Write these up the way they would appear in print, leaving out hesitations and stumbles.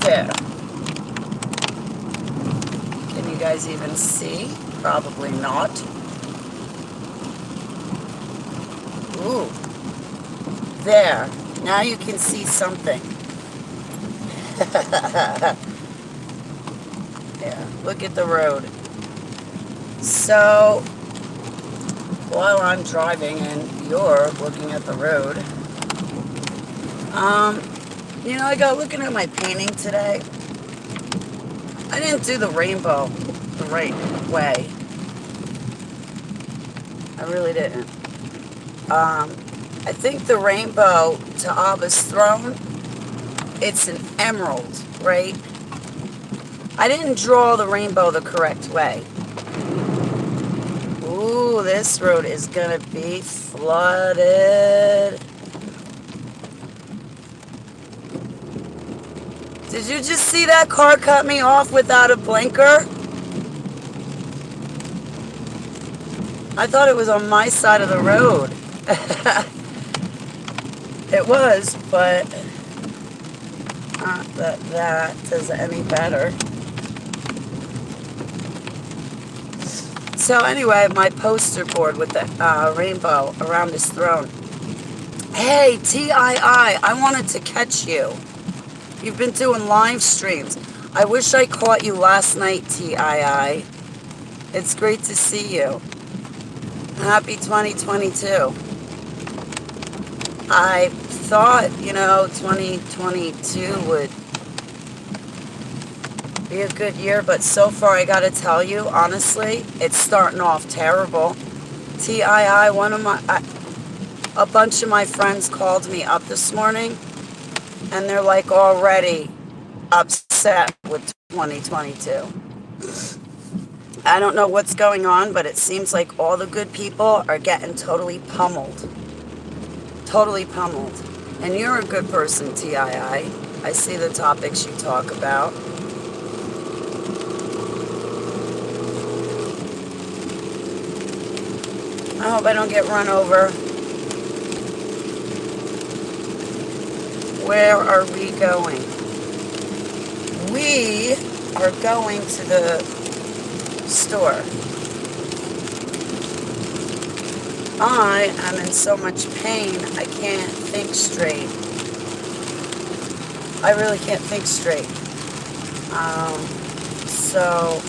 there. Can you guys even see? Probably not. Ooh. There. Now you can see something. Yeah, look at the road. So, while I'm driving and you're looking at the road, I got looking at my painting today. I didn't do the rainbow the right way. I really didn't. I think the rainbow to Abba's throne, it's an emerald, right? I didn't draw the rainbow the correct way. Ooh, this road is gonna be flooded. Did you just see that car cut me off without a blinker? I thought it was on my side of the road. It was, but not that that does any better. So anyway, my poster board with the rainbow around his throne. Hey, TII, I wanted to catch you. You've been doing live streams. I wish I caught you last night, TII. It's great to see you. Happy 2022. I thought, 2022 would be a good year, but so far I gotta tell you, honestly, it's starting off terrible. TII, a bunch of my friends called me up this morning, and they're like already upset with 2022. I don't know what's going on, but it seems like all the good people are getting totally pummeled. Totally pummeled. And you're a good person, TII. I see the topics you talk about. I hope I don't get run over. Where are we going? We are going to the store. I am in so much pain, I can't think straight. I really can't think straight. So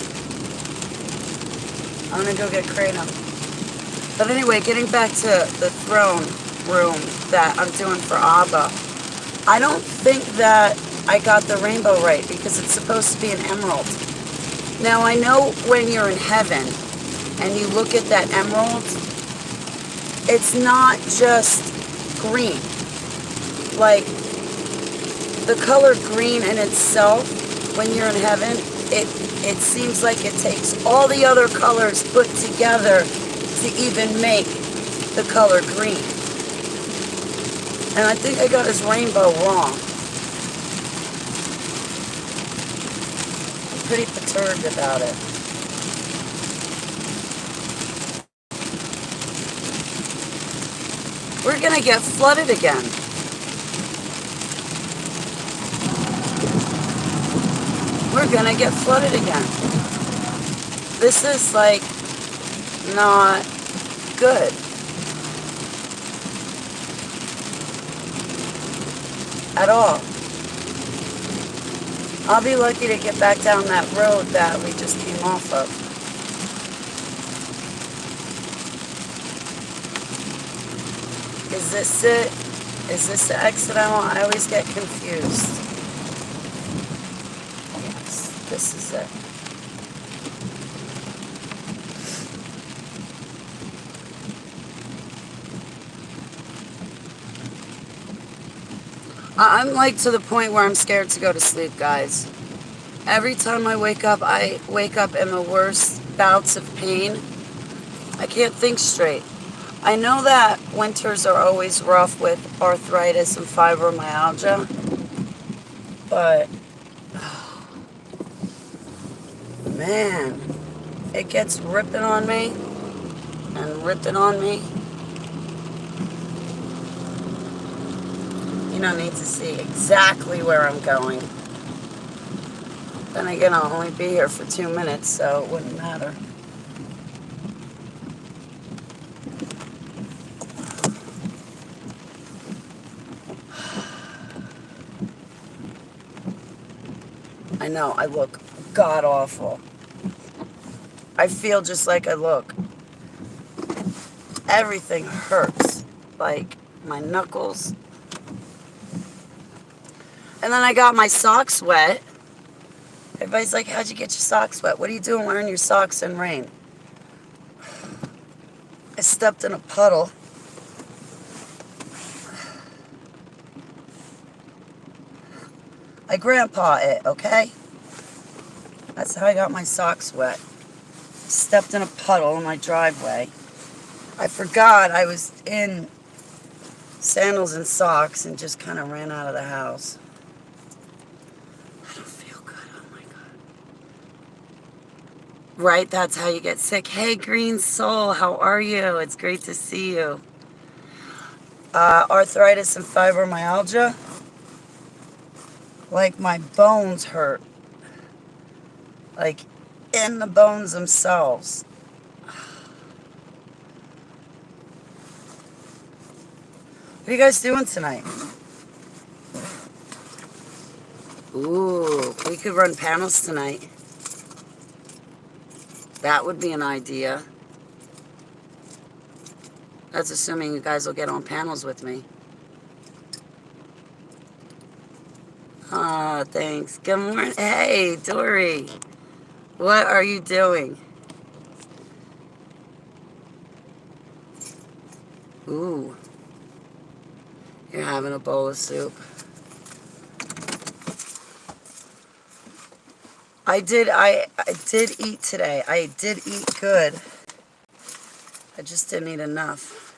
I'm gonna go get Kratom. But anyway, getting back to the throne room that I'm doing for Abba, I don't think that I got the rainbow right because it's supposed to be an emerald. Now I know when you're in heaven and you look at that emerald, it's not just green. Like the color green in itself, when you're in heaven, it seems like it takes all the other colors put together to even make the color green. And I think I got his rainbow wrong. I'm pretty perturbed about it. We're gonna get flooded again. We're gonna get flooded again. This is like not good. At all. I'll be lucky to get back down that road that we just came off of. Is this it? Is this the accidental? I always get confused. Yes, this is it. I'm like to the point where I'm scared to go to sleep, guys. Every time I wake up in the worst bouts of pain. I can't think straight. I know that winters are always rough with arthritis and fibromyalgia, but man, it gets ripping on me and ripping on me. You don't need to see exactly where I'm going. Then again, I'll only be here for 2 minutes, so it wouldn't matter. I know, I look god awful. I feel just like I look. Everything hurts. Like my knuckles. And then I got my socks wet. Everybody's like, how'd you get your socks wet? What are you doing wearing your socks in rain? I stepped in a puddle. I grandpa it, okay? That's how I got my socks wet. Stepped in a puddle in my driveway. I forgot I was in sandals and socks and just kind of ran out of the house. I don't feel good. Oh my God. Right, that's how you get sick. Hey, Green Soul, how are you? It's great to see you. Arthritis and fibromyalgia. Like my bones hurt. Like in the bones themselves. What are you guys doing tonight? Ooh, we could run panels tonight. That would be an idea. That's assuming you guys will get on panels with me. Ah, thanks. Good morning. Hey, Dory. What are you doing? Ooh. You're having a bowl of soup. I did eat today. I did eat good. I just didn't eat enough.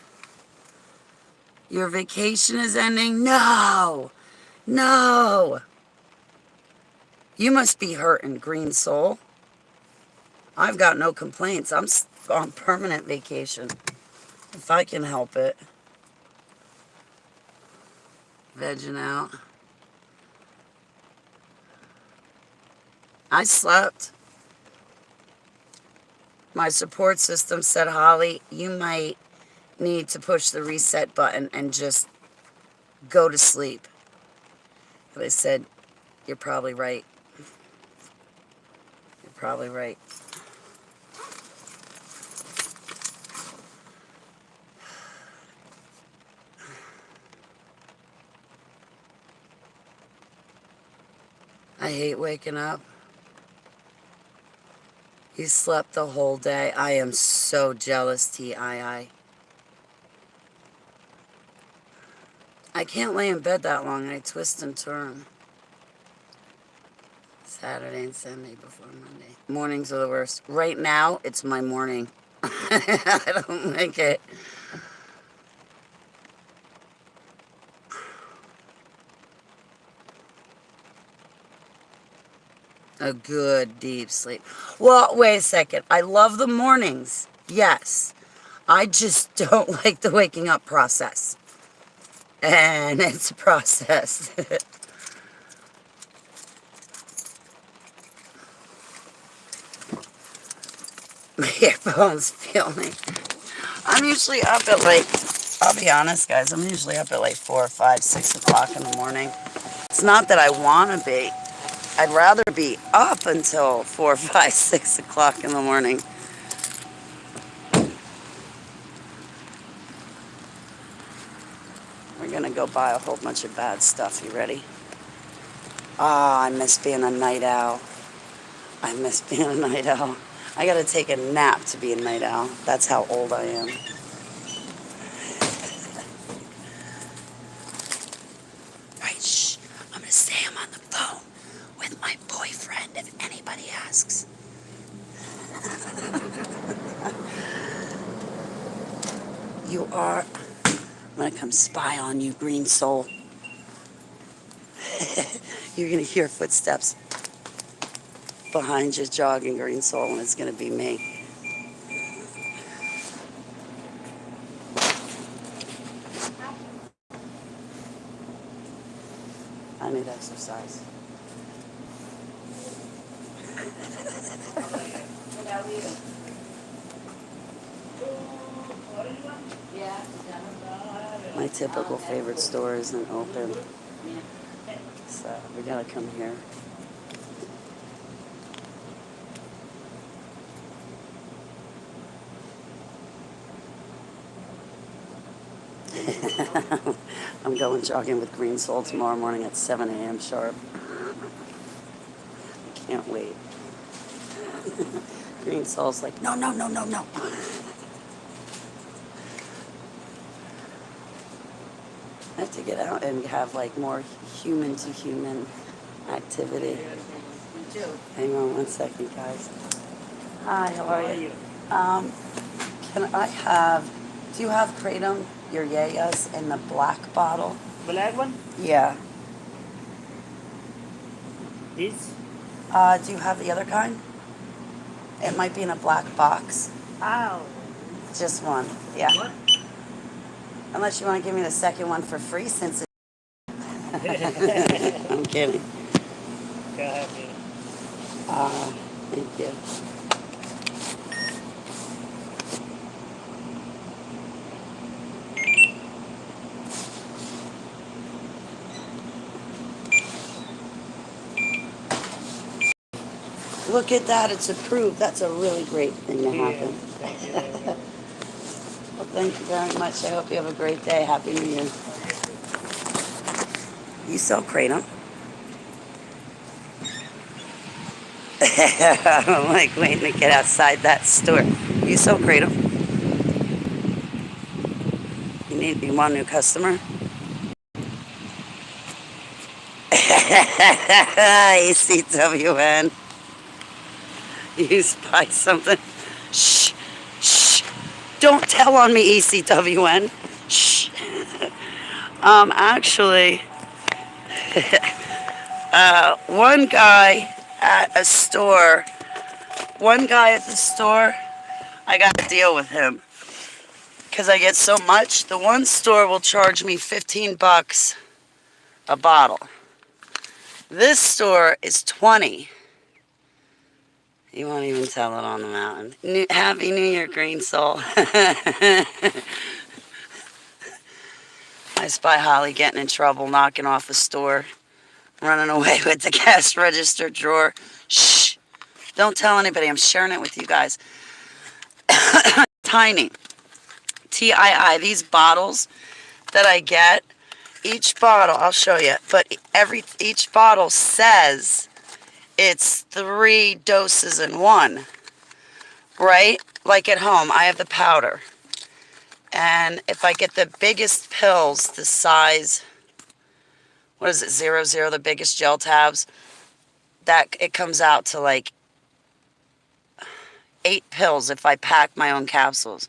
Your vacation is ending? No. No. You must be hurting, Green Soul. I've got no complaints. I'm on permanent vacation. If I can help it. Vegging out. I slept. My support system said, Holly, you might need to push the reset button and just go to sleep. But I said, you're probably right. You're probably right. I hate waking up. You slept the whole day. I am so jealous, TII. I can't lay in bed that long. I twist and turn. Saturday and Sunday before Monday. Mornings are the worst. Right now, it's my morning. I don't like it. A good deep sleep. Well, wait a second. I love the mornings. Yes. I just don't like the waking up process. And it's a process. My earphones feel me. I'm usually up at like, I'll be honest guys, I'm usually up at like 4 or 5, 6 o'clock in the morning. It's not that I want to be. I'd rather be up until 4, 5, 6 o'clock in the morning. We're going to go buy a whole bunch of bad stuff. You ready? Ah, I miss being a night owl. I miss being a night owl. I got to take a nap to be a night owl. That's how old I am. Right, shh. I'm going to say I'm on the phone with my boyfriend if anybody asks. You are. I'm going to come spy on you, Green Soul. You're going to hear footsteps behind you jogging, Green Soul, and it's going to be me. I need exercise. My typical favorite store isn't open, so we gotta come here. I'm going jogging with Green Soul tomorrow morning at 7 a.m. sharp. Can't wait. Green Soul's like, no, no, no, no, no. I have to get out and have like more human to human activity. Hang on one second, guys. Hi, how are you? Can I have, do you have Kratom, your Yayas, in the black bottle? Black one? Yeah. This? Do you have the other kind? It might be in a black box. Ow. Just one. Yeah. What? Unless you want to give me the second one for free since it's... I'm kidding. Go ahead, baby. Thank you. Look at that, it's approved. That's a really great thing to happen. Thank you very much. Well, thank you very much. I hope you have a great day. Happy New Year. You sell Kratom? I'm like waiting to get outside that store. You sell Kratom? You want a new customer? ECWN. You buy something? Shh, shh. Don't tell on me, ECWN. Shh. Actually, one guy at the store, I got to deal with him because I get so much. The one store will charge me $15 a bottle. This store is 20. You won't even tell it on the mountain. Happy New Year, Green Soul. I spy Holly getting in trouble, knocking off a store, running away with the cash register drawer. Shh. Don't tell anybody. I'm sharing it with you guys. Tiny. TII. These bottles that I get, each bottle, I'll show you, but each bottle says it's 3 doses in one, right? Like at home, I have the powder. And if I get the biggest pills, the size, what is it, 00, the biggest gel tabs, that it comes out to like 8 pills if I pack my own capsules.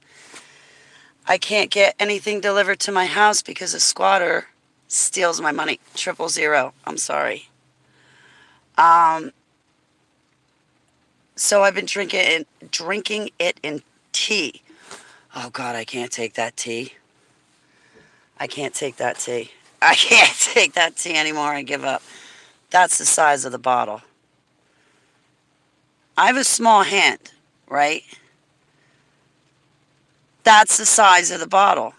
I can't get anything delivered to my house because a squatter steals my money. 000. I'm sorry. So I've been drinking it in tea. Oh God, I can't take that tea. I can't take that tea. I can't take that tea anymore. I give up. That's the size of the bottle. I have a small hand, right? That's the size of the bottle.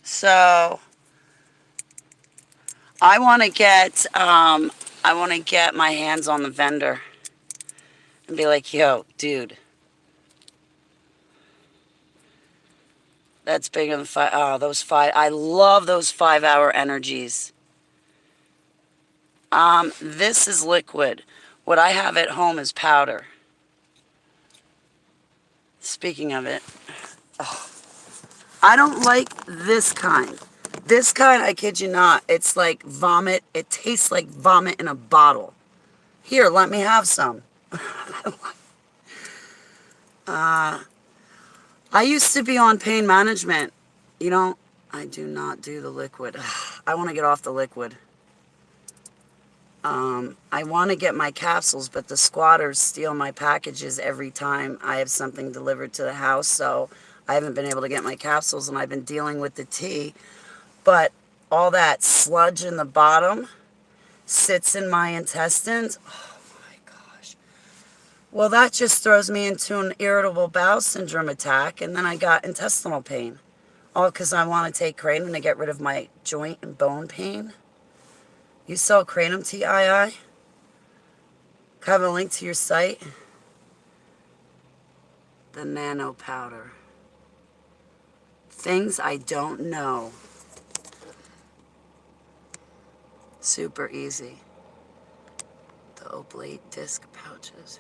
So I want to get my hands on the vendor and be like, yo, dude, that's bigger than 5. Oh, those 5. I love those 5-hour energies. This is liquid. What I have at home is powder. Speaking of it, I don't like this kind. This kind, I kid you not, it's like vomit. It tastes like vomit in a bottle. Here, let me have some. I used to be on pain management. You know, I do not do the liquid. I want to get off the liquid. I want to get my capsules, but the squatters steal my packages every time I have something delivered to the house, so I haven't been able to get my capsules, and I've been dealing with the tea. But all that sludge in the bottom sits in my intestines. Oh my gosh. Well, that just throws me into an irritable bowel syndrome attack, and then I got intestinal pain. All because I want to take kratom to get rid of my joint and bone pain. You sell kratom, TII? I have a link to your site. The nano powder. Things I don't know. Super easy. The oblate disc pouches.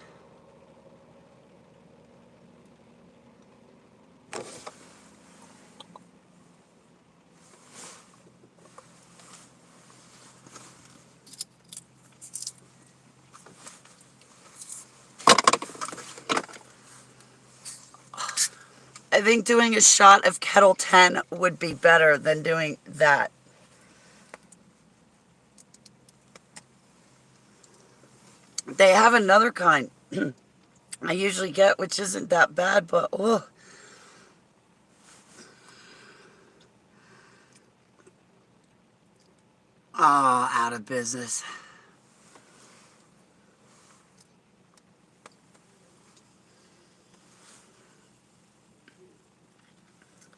I think doing a shot of Kettle 10 would be better than doing that. They have another kind I usually get, which isn't that bad, but oh. Oh, out of business.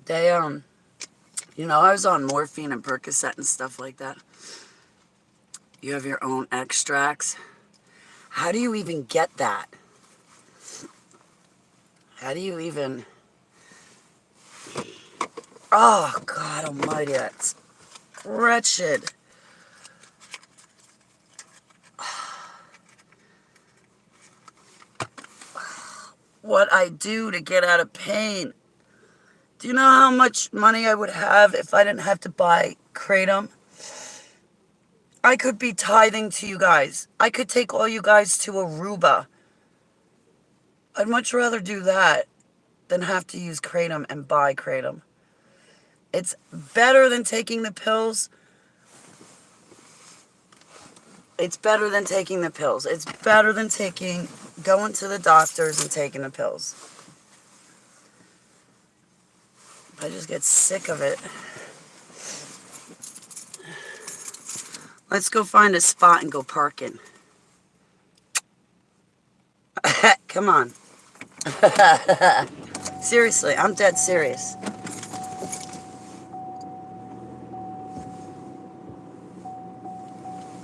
They, you know, I was on morphine and Percocet and stuff like that. You have your own extracts. How do you even get that? How do you even... Oh, God almighty, that's wretched. What I do to get out of pain. Do you know how much money I would have if I didn't have to buy kratom? I could be tithing to you guys. I could take all you guys to Aruba. I'd much rather do that than have to use kratom and buy kratom. It's better than taking the pills. It's better than taking the pills. It's better than going to the doctors and taking the pills. I just get sick of it. Let's go find a spot and go parking. Come on. Seriously, I'm dead serious.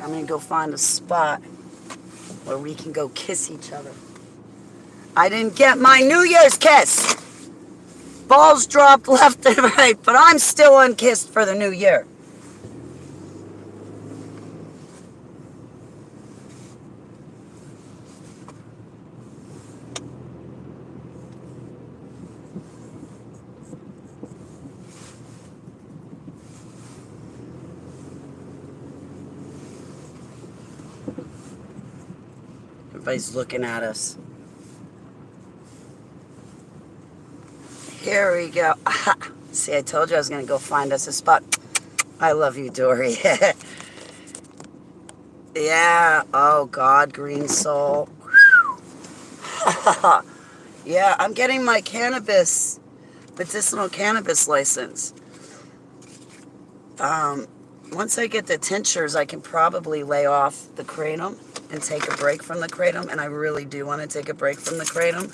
I'm gonna go find a spot where we can go kiss each other. I didn't get my New Year's kiss. Balls dropped left and right, but I'm still unkissed for the new year. Everybody's looking at us. Here we go. See, I told you I was going to go find us a spot. I love you, Dory. Yeah. Oh, God, Green Soul. Yeah, I'm getting my medicinal cannabis license. Once I get the tinctures, I can probably lay off the kratom and take a break from the kratom, and I really do want to take a break from the kratom.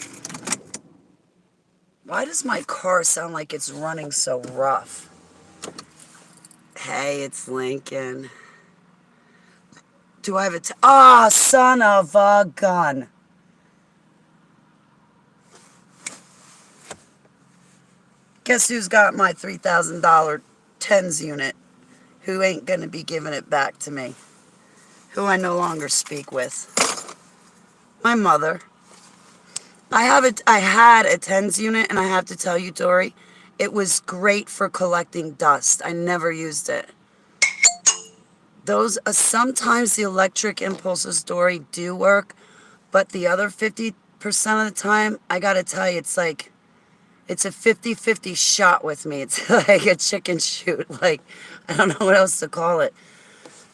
Why does my car sound like it's running so rough? Hey, it's Lincoln. Do I have a son of a gun. Guess who's got my $3,000 TENS unit? Who ain't gonna be giving it back to me? Who I no longer speak with. My mother. I had a TENS unit, and I have to tell you, Dory, it was great for collecting dust. I never used it. Those sometimes the electric impulses, Dory, do work, but the other 50% of the time, I gotta tell you, it's like, it's a 50-50 shot with me. It's like a chicken shoot. Like, I don't know what else to call it.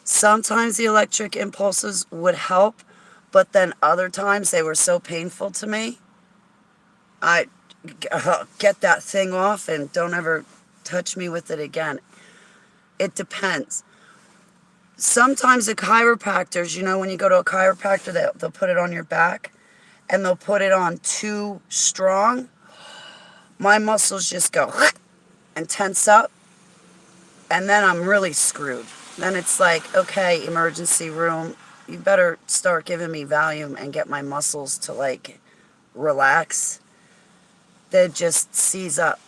Sometimes the electric impulses would help, but then other times they were so painful to me, I get that thing off and don't ever touch me with it again. It depends. Sometimes the chiropractors, you know, when you go to a chiropractor, they'll put it on your back and they'll put it on too strong. My muscles just go and tense up, and then I'm really screwed. Then it's like, okay, emergency room, you better start giving me Valium and get my muscles to like relax. They just seize up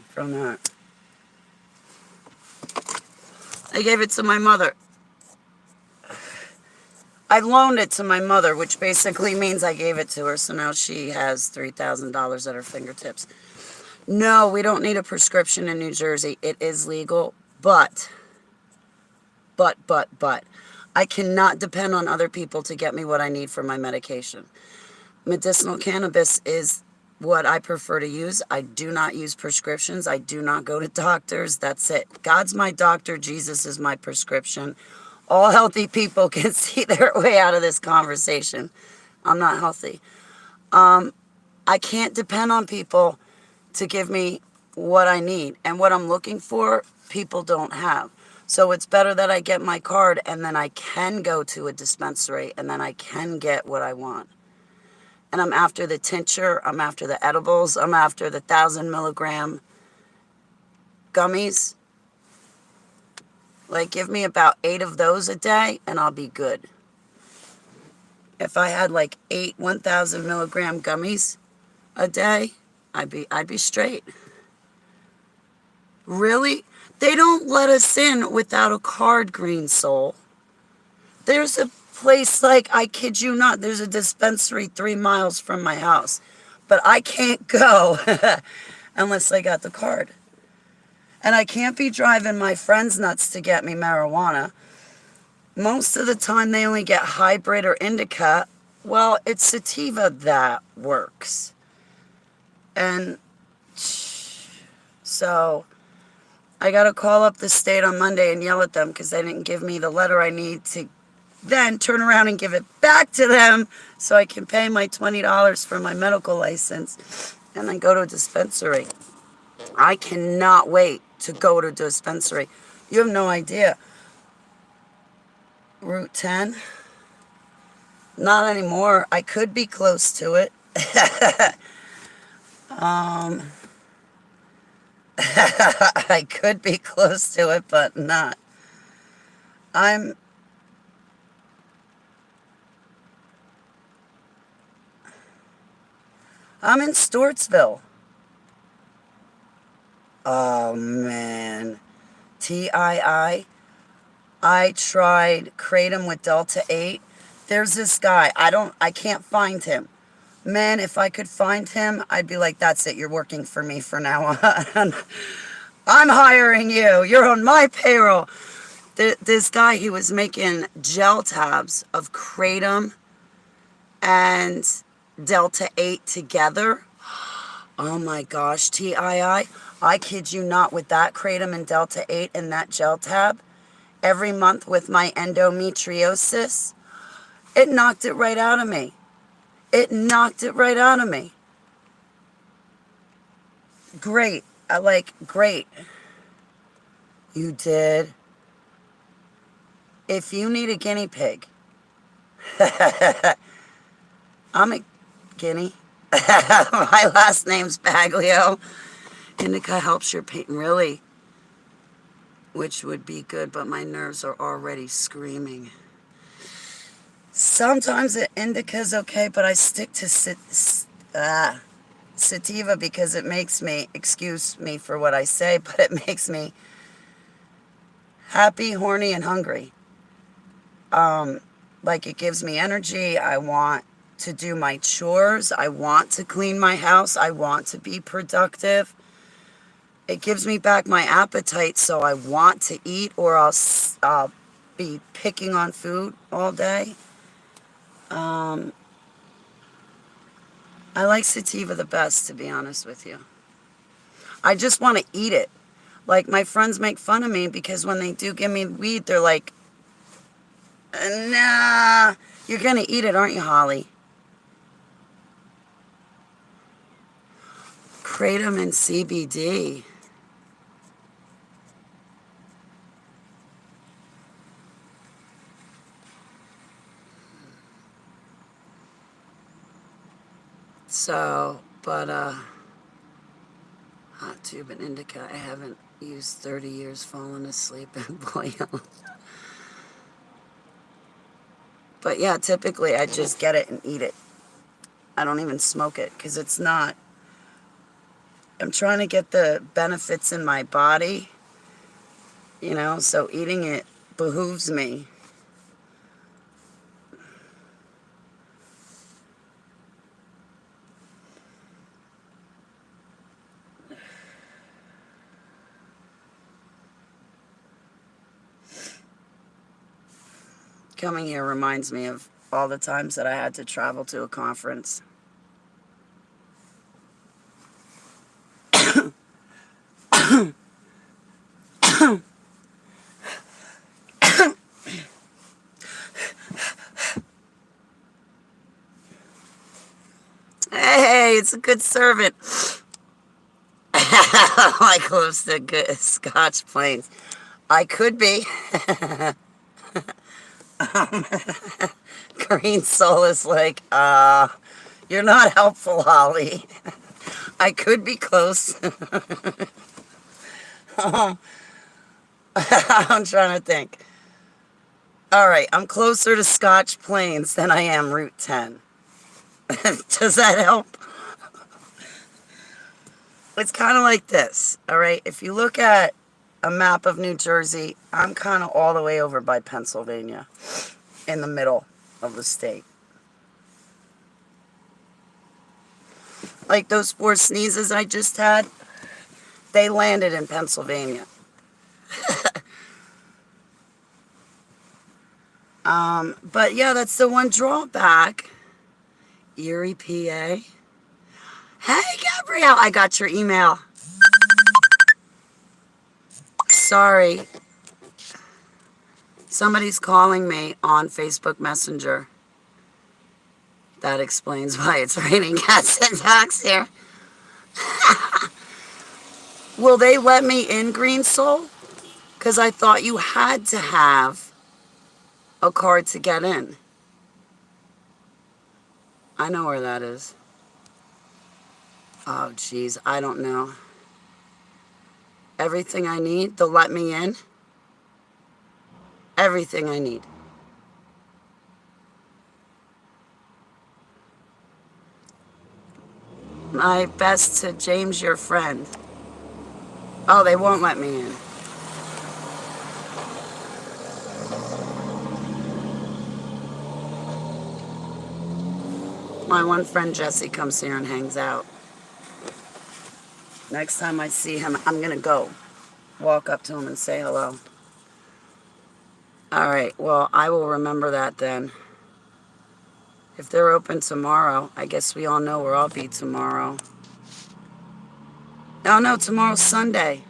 from that. I gave it to my mother. I loaned it to my mother, which basically means I gave it to her, so now she has $3,000 at her fingertips. No, we don't need a prescription in New Jersey. It is legal, but, I cannot depend on other people to get me what I need for my medication. Medicinal cannabis is what I prefer to use. I do not use prescriptions. I do not go to doctors. That's it. God's my doctor. Jesus is my prescription. All healthy people can see their way out of this conversation. I'm not healthy. I can't depend on people to give me what I need. And what I'm looking for, people don't have. So it's better that I get my card and then I can go to a dispensary and then I can get what I want. And I'm after the tincture, I'm after the edibles, I'm after the 1,000 milligram gummies. Like, give me about 8 of those a day and I'll be good. If I had like 8 1,000 milligram gummies a day, I'd be straight. Really? They don't let us in without a card, Green Soul. There's a place, like, I kid you not, there's a dispensary 3 miles from my house. But I can't go unless I got the card. And I can't be driving my friends nuts to get me marijuana. Most of the time they only get hybrid or indica. Well, it's sativa that works. And so I got to call up the state on Monday and yell at them because they didn't give me the letter I need to then turn around and give it back to them so I can pay my $20 for my medical license and then go to a dispensary. I cannot wait to go to a dispensary. You have no idea. Route 10? Not anymore. I could be close to it. I could be close to it, but not. I'm in Stortsville. Oh, man. TII. I tried Kratom with Delta 8. There's this guy. I can't find him. Man, if I could find him, I'd be like, that's it. You're working for me for now on. I'm hiring you. You're on my payroll. This guy, he was making gel tabs of Kratom and Delta 8 together. Oh my gosh, TII. I kid you not, with that Kratom and Delta 8 and that gel tab, every month with my endometriosis, it knocked it right out of me. It knocked it right out of me. Great. Great. You did. If you need a guinea pig, I'm a guinea. My last name's Baglio. Indica helps your pain, really, which would be good, but my nerves are already screaming. Sometimes the indica's okay, but I stick to sativa because it makes me, excuse me for what I say, but it makes me happy, horny, and hungry. Like, it gives me energy. I want to do my chores. I want to clean my house. I want to be productive. It gives me back my appetite, so I want to eat, or I'll be picking on food all day. I like sativa the best, to be honest with you. I just want to eat it. Like, my friends make fun of me because when they do give me weed, they're like, nah, you're going to eat it, aren't you, Holly? Kratom and CBD. So, but, hot tube and indica, I haven't used 30 years falling asleep in bouillon. But yeah, typically I just get it and eat it. I don't even smoke it because it's not. I'm trying to get the benefits in my body, you know, so eating it behooves me. Coming here reminds me of all the times that I had to travel to a conference. Hey, it's a good servant. I close to good Scotch plains. I could be. Green Soul is like, you're not helpful, Holly. I could be close. I'm trying to think. All right, I'm closer to Scotch Plains than I am Route 10. Does that help? It's kind of like this, all right? If you look at a map of New Jersey, I'm kind of all the way over by Pennsylvania, in the middle of the state. Like those 4 sneezes I just had, they landed in Pennsylvania. But yeah, that's the one drawback. Erie, PA. Hey, Gabrielle, I got your email. Sorry. Somebody's calling me on Facebook Messenger. That explains why it's raining cats and dogs here. Will they let me in, Green Soul? Because I thought you had to have a card to get in. I know where that is. Oh, geez, I don't know. Everything I need, they'll let me in. Everything I need. My best to James, your friend. Oh, they won't let me in. My one friend Jesse comes here and hangs out. Next time I see him, I'm going to go walk up to him and say hello. All right, well, I will remember that then. If they're open tomorrow, I guess we all know where I'll be tomorrow. Oh, no, tomorrow's Sunday.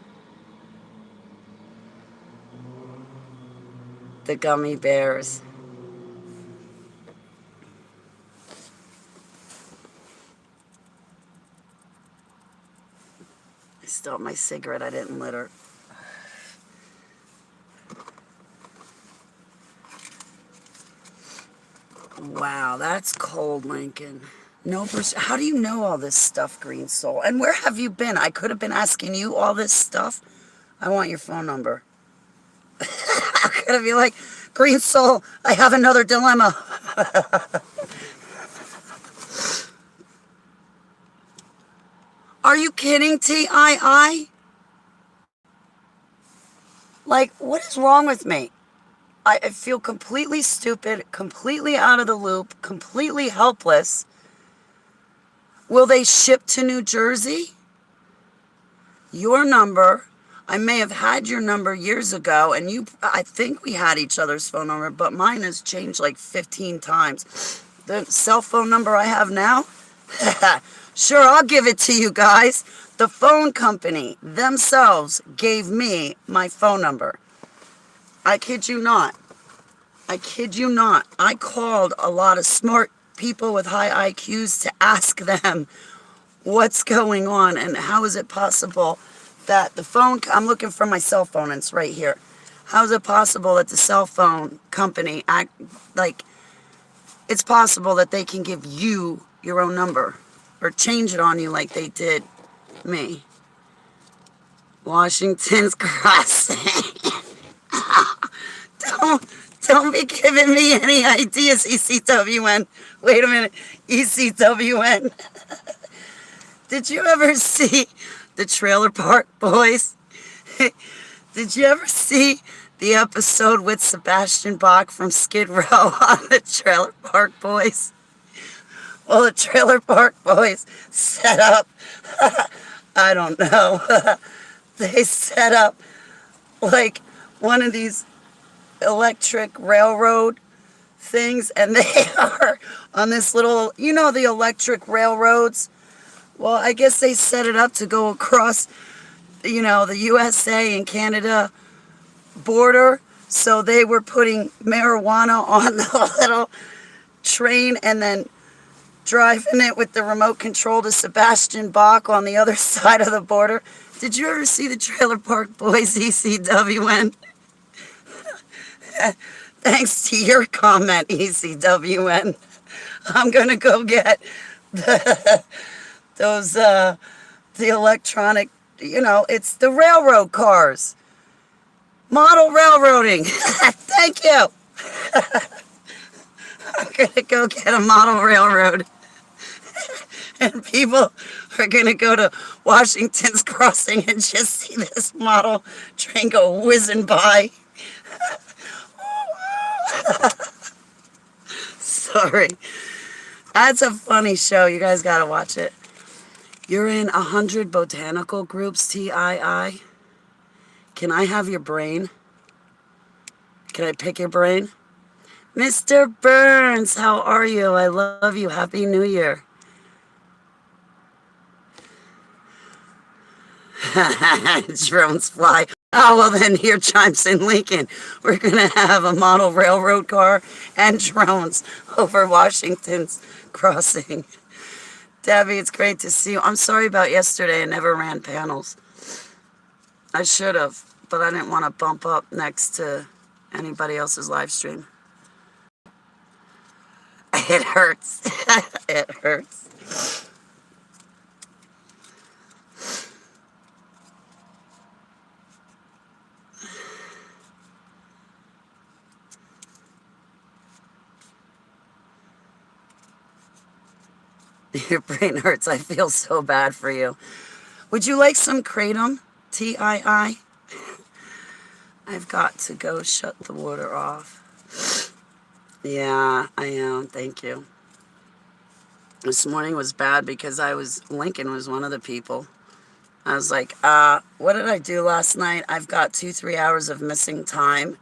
The gummy bears. I still have my cigarette. I didn't litter. Wow, that's cold, Lincoln. No, how do you know all this stuff, Green Soul? And where have you been? I could have been asking you all this stuff. I want your phone number. How could I be like, Green Soul, I have another dilemma. Are you kidding, TII? Like, what is wrong with me? I feel completely stupid, completely out of the loop, completely helpless. Will they ship to New Jersey? Your number, I may have had your number years ago, and I think we had each other's phone number, but mine has changed like 15 times. The cell phone number I have now? Sure, I'll give it to you guys. The phone company themselves gave me my phone number. I kid you not. I kid you not. I called a lot of smart people with high IQs to ask them what's going on and how is it possible that the phone, I'm looking for my cell phone and it's right here. How is it possible that the cell phone company it's possible that they can give you your own number? or change it on you like they did me. Washington's Crossing. Don't, don't be giving me any ideas, ECWN. Wait a minute, ECWN. Did you ever see the Trailer Park Boys? Did you ever see the episode with Sebastian Bach from Skid Row on the Trailer Park Boys? Well, the Trailer Park Boys set up, I don't know, they set up like one of these electric railroad things, and they are on this little, you know, the electric railroads. Well, I guess they set it up to go across, you know, the USA and Canada border. So they were putting marijuana on the little train and then driving it with the remote control to Sebastian Bach on the other side of the border. Did you ever see the Trailer Park Boys, ECWN? Thanks to your comment, ECWN. I'm going to go get those, the electronic, you know, it's the railroad cars. Model railroading. Thank you. I'm going to go get a model railroad. And people are going to go to Washington's Crossing and just see this model train go whizzing by. Sorry. That's a funny show. You guys got to watch it. You're in 100 botanical groups, TII. Can I have your brain? Can I pick your brain? Mr. Burns, how are you? I love you. Happy New Year. Drones fly. Oh, well then here chimes in Lincoln. We're going to have a model railroad car and drones over Washington's Crossing. Debbie, it's great to see you. I'm sorry about yesterday. I never ran panels. I should have, but I didn't want to bump up next to anybody else's live stream. It hurts. It hurts. Your brain hurts. I feel so bad for you. Would you like some kratom? TII? I've got to go shut the water off. Yeah, I am. Thank you. This morning was bad because Lincoln was one of the people. I was like, what did I do last night? I've got 2-3 hours of missing time.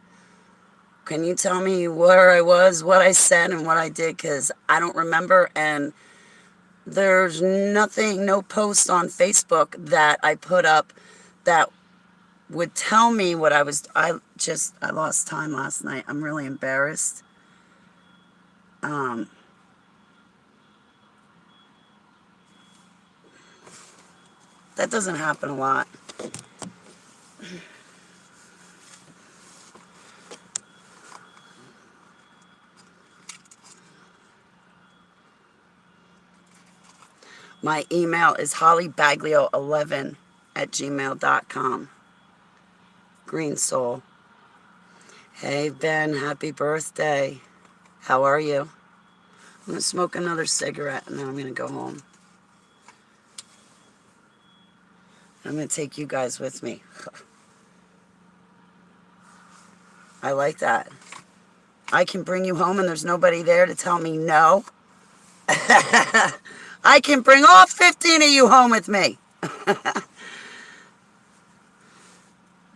Can you tell me where I was, what I said, and what I did? Because I don't remember, and there's nothing, no post on Facebook that I put up that would tell me what I lost time last night. I'm really embarrassed. That doesn't happen a lot. My email is hollybaglio11@gmail.com. Green Soul. Hey, Ben, happy birthday. How are you? I'm going to smoke another cigarette and then I'm going to go home. I'm going to take you guys with me. I like that. I can bring you home and there's nobody there to tell me no. I can bring all 15 of you home with me.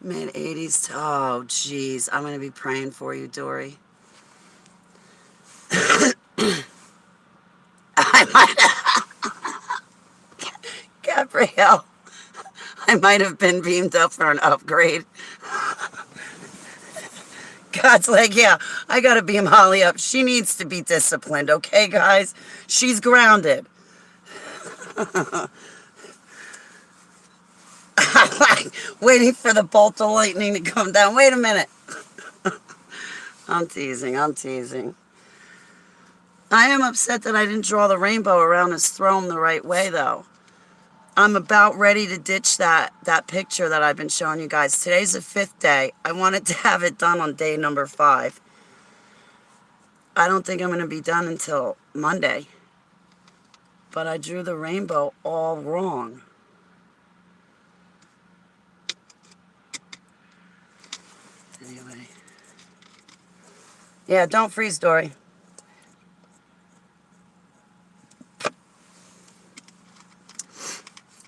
Mid-80s. Oh, jeez. I'm going to be praying for you, Dory. I might Gabrielle. I might have been beamed up for an upgrade. God's like, yeah, I got to beam Holly up. She needs to be disciplined, okay, guys? She's grounded. I'm like waiting for the bolt of lightning to come down. Wait a minute. I'm teasing. I am upset that I didn't draw the rainbow around his throne the right way, though. I'm about ready to ditch that picture that I've been showing you guys. Today's the 5th day. I wanted to have it done on day number 5. I don't think I'm going to be done until Monday. But I drew the rainbow all wrong. Anyway. Yeah, don't freeze, Dory.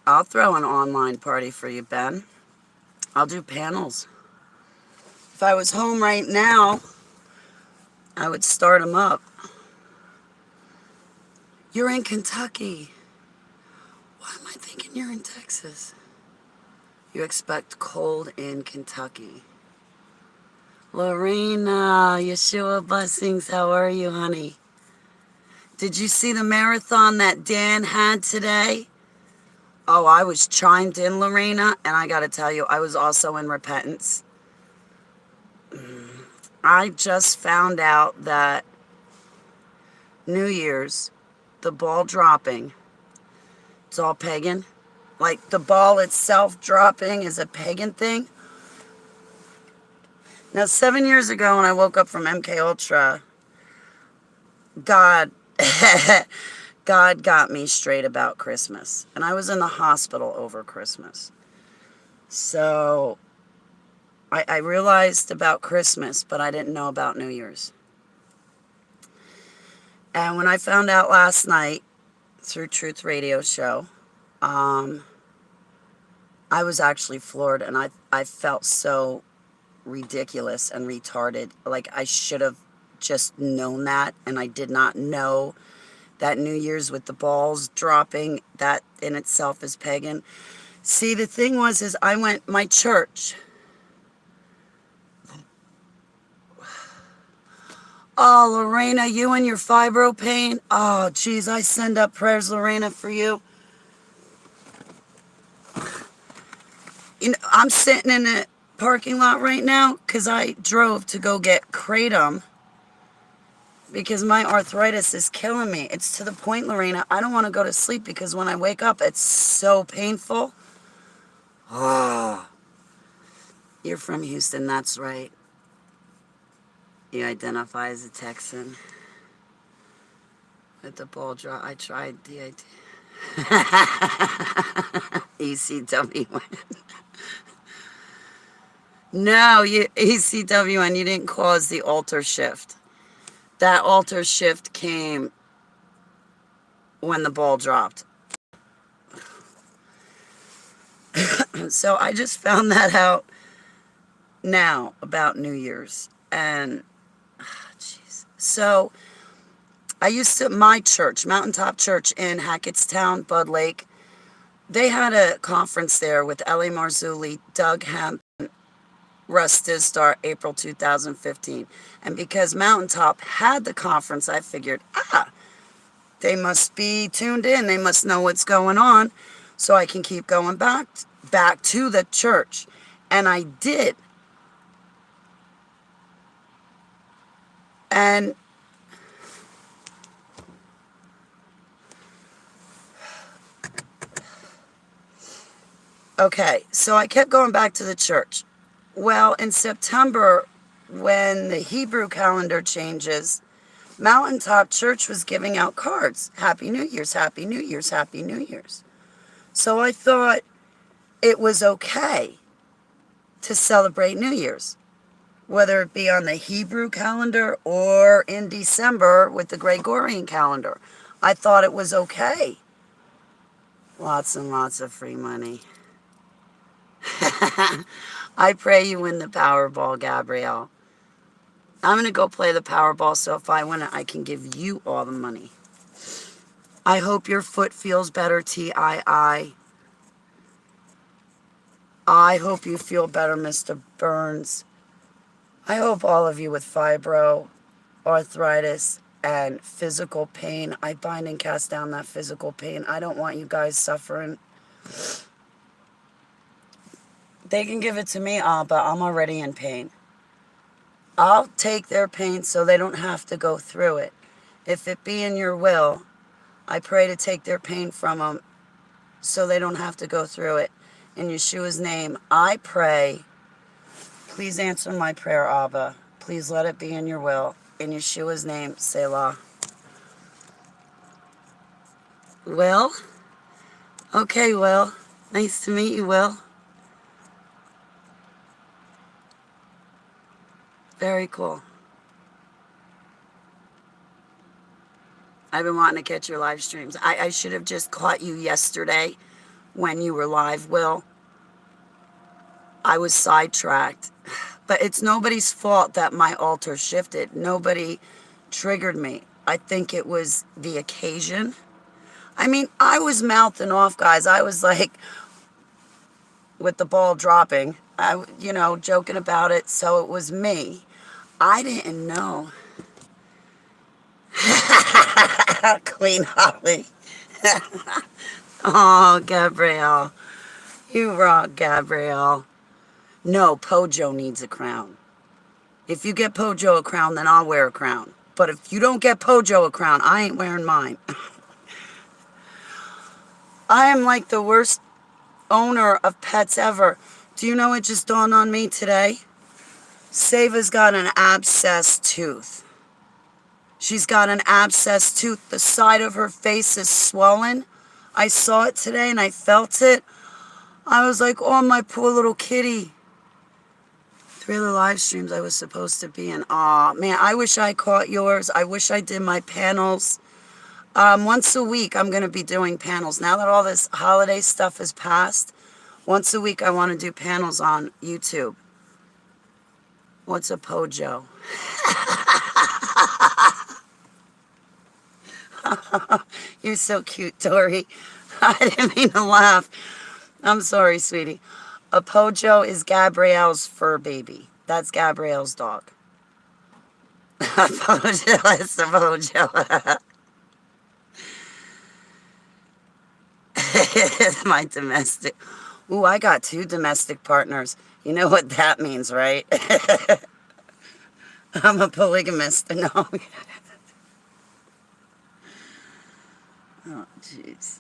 I'll throw an online party for you, Ben. I'll do panels. If I was home right now, I would start them up. You're in Kentucky. Why am I thinking you're in Texas? You expect cold in Kentucky. Lorena, Yeshua blessings. How are you, honey? Did you see the marathon that Dan had today? Oh, I was chimed in, Lorena, and I got to tell you, I was also in repentance. I just found out that New Year's, the ball dropping, it's all pagan. Like the ball itself dropping is a pagan thing. Now, 7 years ago when I woke up from MK Ultra, God got me straight about Christmas. And I was in the hospital over Christmas. So I realized about Christmas, but I didn't know about New Year's. And when I found out last night through Truth Radio Show, I was actually floored, and I felt so ridiculous and retarded. Like I should have just known that, and I did not know that New Year's with the balls dropping, that in itself is pagan. See, the thing was my church. Oh, Lorena, you and your fibro pain. Oh, geez, I send up prayers, Lorena, for you. You know, I'm sitting in a parking lot right now because I drove to go get Kratom because my arthritis is killing me. It's to the point, Lorena, I don't want to go to sleep because when I wake up, it's so painful. Ah, you're from Houston, that's right. You identify as a Texan. With the ball drop, I tried the idea. ECWN. No, ECWN, you didn't cause the altar shift. That altar shift came when the ball dropped. So I just found that out now about New Year's. And, jeez. So my church, Mountaintop Church in Hackettstown, Bud Lake, they had a conference there with Ellie Marzulli, Doug Hemp, Russ Dizdar, April 2015. And because Mountaintop had the conference, I figured, they must be tuned in. They must know what's going on. So I can keep going back to the church. And I did. And okay, so I kept going back to the church. Well, in September, when the Hebrew calendar changes, Mountaintop Church was giving out cards. Happy New Year's, Happy New Year's, Happy New Year's. So I thought it was okay to celebrate New Year's, whether it be on the Hebrew calendar or in December with the Gregorian calendar. I thought it was okay. Lots and lots of free money. I pray you win the Powerball, Gabrielle. I'm going to go play the Powerball, so if I win it, I can give you all the money. I hope your foot feels better, TII. I hope you feel better, Mr. Burns. I hope all of you with fibro, arthritis, and physical pain, I bind and cast down that physical pain. I don't want you guys suffering. They can give it to me, but I'm already in pain. I'll take their pain so they don't have to go through it. If it be in your will, I pray to take their pain from them so they don't have to go through it. In Yeshua's name, I pray. Please answer my prayer, Abba. Please let it be in your will. In Yeshua's name, Selah. Will? Okay, Will. Nice to meet you, Will. Very cool. I've been wanting to catch your live streams. I should have just caught you yesterday when you were live, Will. I was sidetracked. But it's nobody's fault that my altar shifted. Nobody triggered me. I think it was the occasion. I mean, I was mouthing off, guys. I was like, with the ball dropping, joking about it. So it was me. I didn't know. Queen Holly. Oh, Gabrielle. You rock, Gabrielle. No, Pojo needs a crown. If you get Pojo a crown, then I'll wear a crown. But if you don't get Pojo a crown, I ain't wearing mine. I am like the worst owner of pets ever. Do you know it just dawned on me today? Seva's got an abscessed tooth. She's got an abscessed tooth. The side of her face is swollen. I saw it today and I felt it. I was like, oh, my poor little kitty. 3 other live streams I was supposed to be in. Aw, man, I wish I caught yours. I wish I did my panels. Once a week, I'm going to be doing panels. Now that all this holiday stuff has passed, once a week I want to do panels on YouTube. What's a Pojo? You're so cute, Tori. I didn't mean to laugh. I'm sorry, sweetie. A Pojo is Gabrielle's fur baby. That's Gabrielle's dog. A Pojo is a Pojo. It's my domestic. Ooh, I got 2 domestic partners. You know what that means, right? I'm a polygamist. No. Oh, jeez.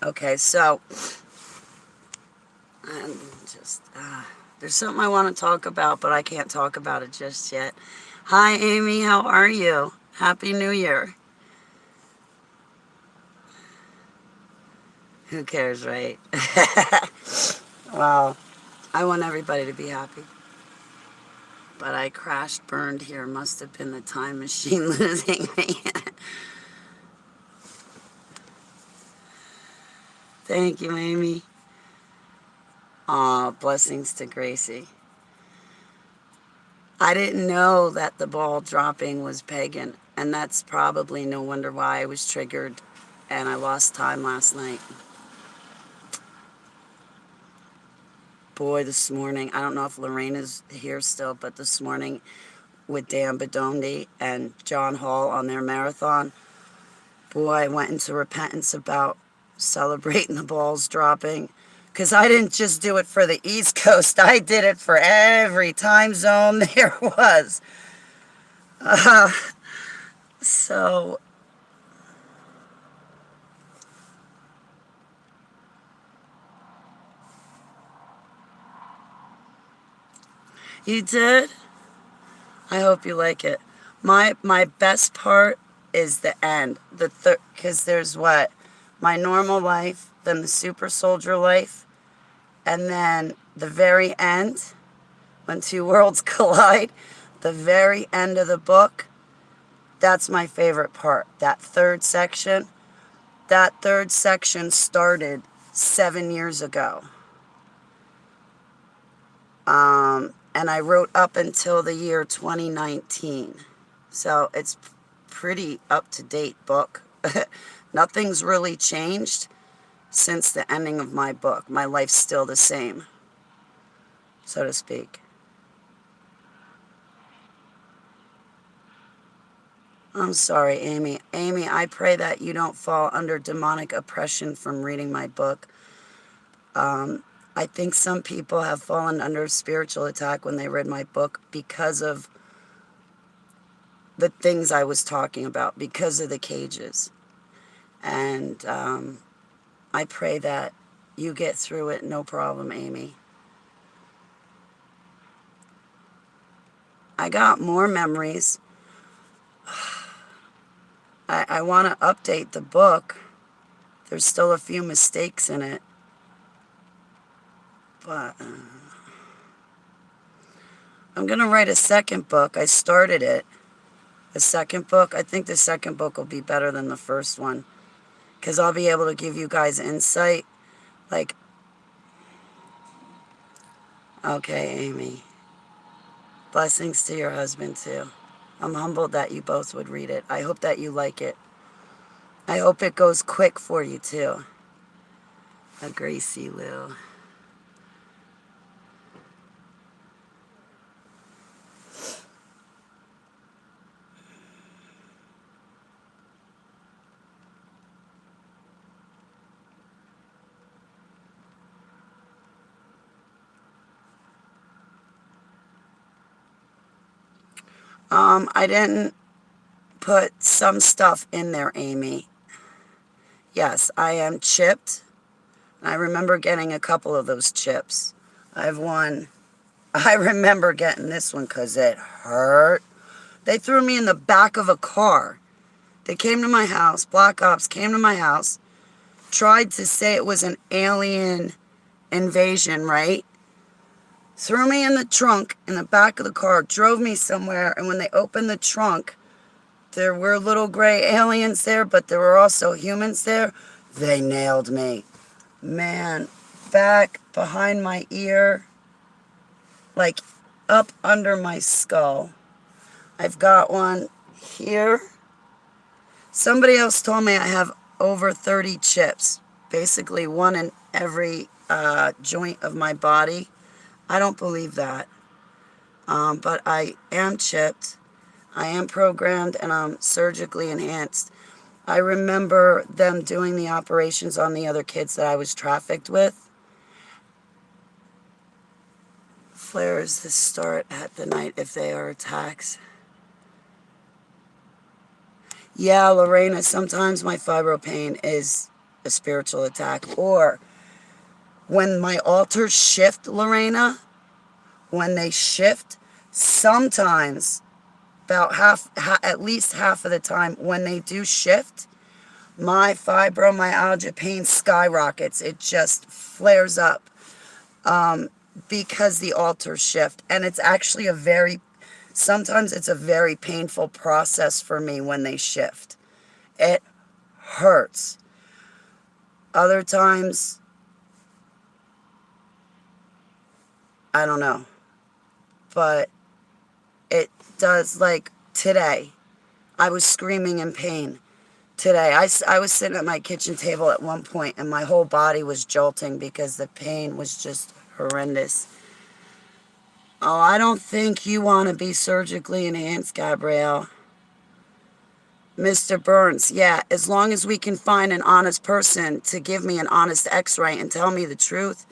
Okay, so I'm just there's something I want to talk about, but I can't talk about it just yet. Hi, Amy. How are you? Happy New Year. Who cares, right? Well, I want everybody to be happy. But I crashed, burned here. Must have been the time machine losing me. Thank you, Amy. Aw, blessings to Gracie. I didn't know that the ball dropping was pagan, and that's probably no wonder why I was triggered and I lost time last night. Boy, this morning, I don't know if Lorraine is here still, but this morning with Dan Bedondi and John Hall on their marathon, boy, I went into repentance about celebrating the balls dropping. Because I didn't just do it for the East Coast. I did it for every time zone there was. So, you did? I hope you like it. My best part is the end. Because there's what? My normal life, then the super soldier life, and then the very end, when 2 worlds collide, the very end of the book, that's my favorite part. That 3rd section. That 3rd section started 7 years ago. And I wrote up until the year 2019. So it's pretty up-to-date book. Nothing's really changed since the ending of my book. My life's still the same, so to speak. I'm sorry, Amy. Amy, I pray that you don't fall under demonic oppression from reading my book. I think some people have fallen under spiritual attack when they read my book because of the things I was talking about, because of the cages. And I pray that you get through it, no problem, Amy. I got more memories. I want to update the book. There's still a few mistakes in it. But I'm going to write a second book. I started it. The second book. I think the second book will be better than the first one. Because I'll be able to give you guys insight. Like, okay, Amy. Blessings to your husband, too. I'm humbled that you both would read it. I hope that you like it. I hope it goes quick for you, too. A Gracie Lou. I didn't put some stuff in there, Amy. Yes, I am chipped. I remember getting a couple of those chips. I have one. I remember getting this one because it hurt. They threw me in the back of a car. They came to my house. Black Ops came to my house. Tried to say it was an alien invasion, right? Threw me in the trunk in the back of the car. Drove me somewhere. And when they opened the trunk, there were little gray aliens there, but there were also humans there. They nailed me. Man, back behind my ear, like up under my skull. I've got one here. Somebody else told me I have over 30 chips, basically one in every joint of my body. I don't believe that, but I am chipped. I am programmed and I'm surgically enhanced. I remember them doing the operations on the other kids that I was trafficked with. Flares that start at the night if they are attacks. Yeah, Lorena, sometimes my fibro pain is a spiritual attack. Or when my altars shift, Lorena, when they shift, sometimes, about at least half of the time, when they do shift, my fibromyalgia pain skyrockets. It just flares up because the altars shift. And it's actually sometimes it's a very painful process for me when they shift. It hurts. Other times, I don't know. But it does, like today, I was screaming in pain. Today, I was sitting at my kitchen table at one point and my whole body was jolting because the pain was just horrendous. Oh, I don't think you want to be surgically enhanced, Gabrielle. Mr. Burns, yeah, as long as we can find an honest person to give me an honest x-ray and tell me the truth.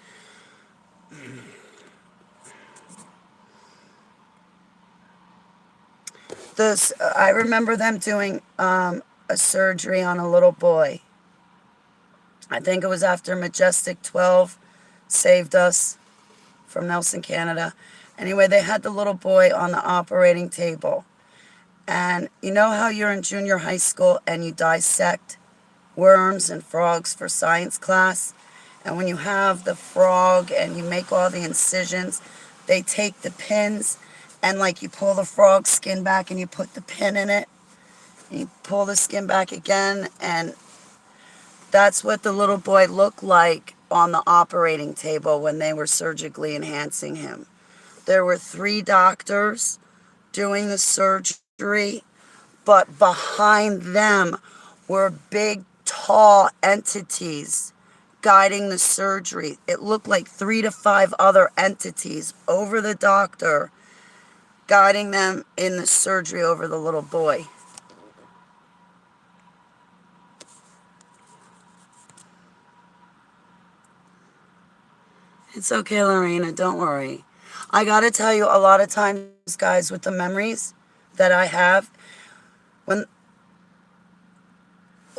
I remember them doing a surgery on a little boy. I think it was after Majestic 12 saved us from Nelson, Canada. Anyway, they had the little boy on the operating table. And you know how you're in junior high school and you dissect worms and frogs for science class? And when you have the frog and you make all the incisions, they take the pins and like you pull the frog skin back and you put the pin in it. And you pull the skin back again, and that's what the little boy looked like on the operating table when they were surgically enhancing him. There were 3 doctors doing the surgery, but behind them were big, tall entities guiding the surgery. It looked like 3 to 5 other entities over the doctor, guiding them in the surgery over the little boy. It's okay, Lorena. Don't worry. I got to tell you, a lot of times, guys, with the memories that I have, when,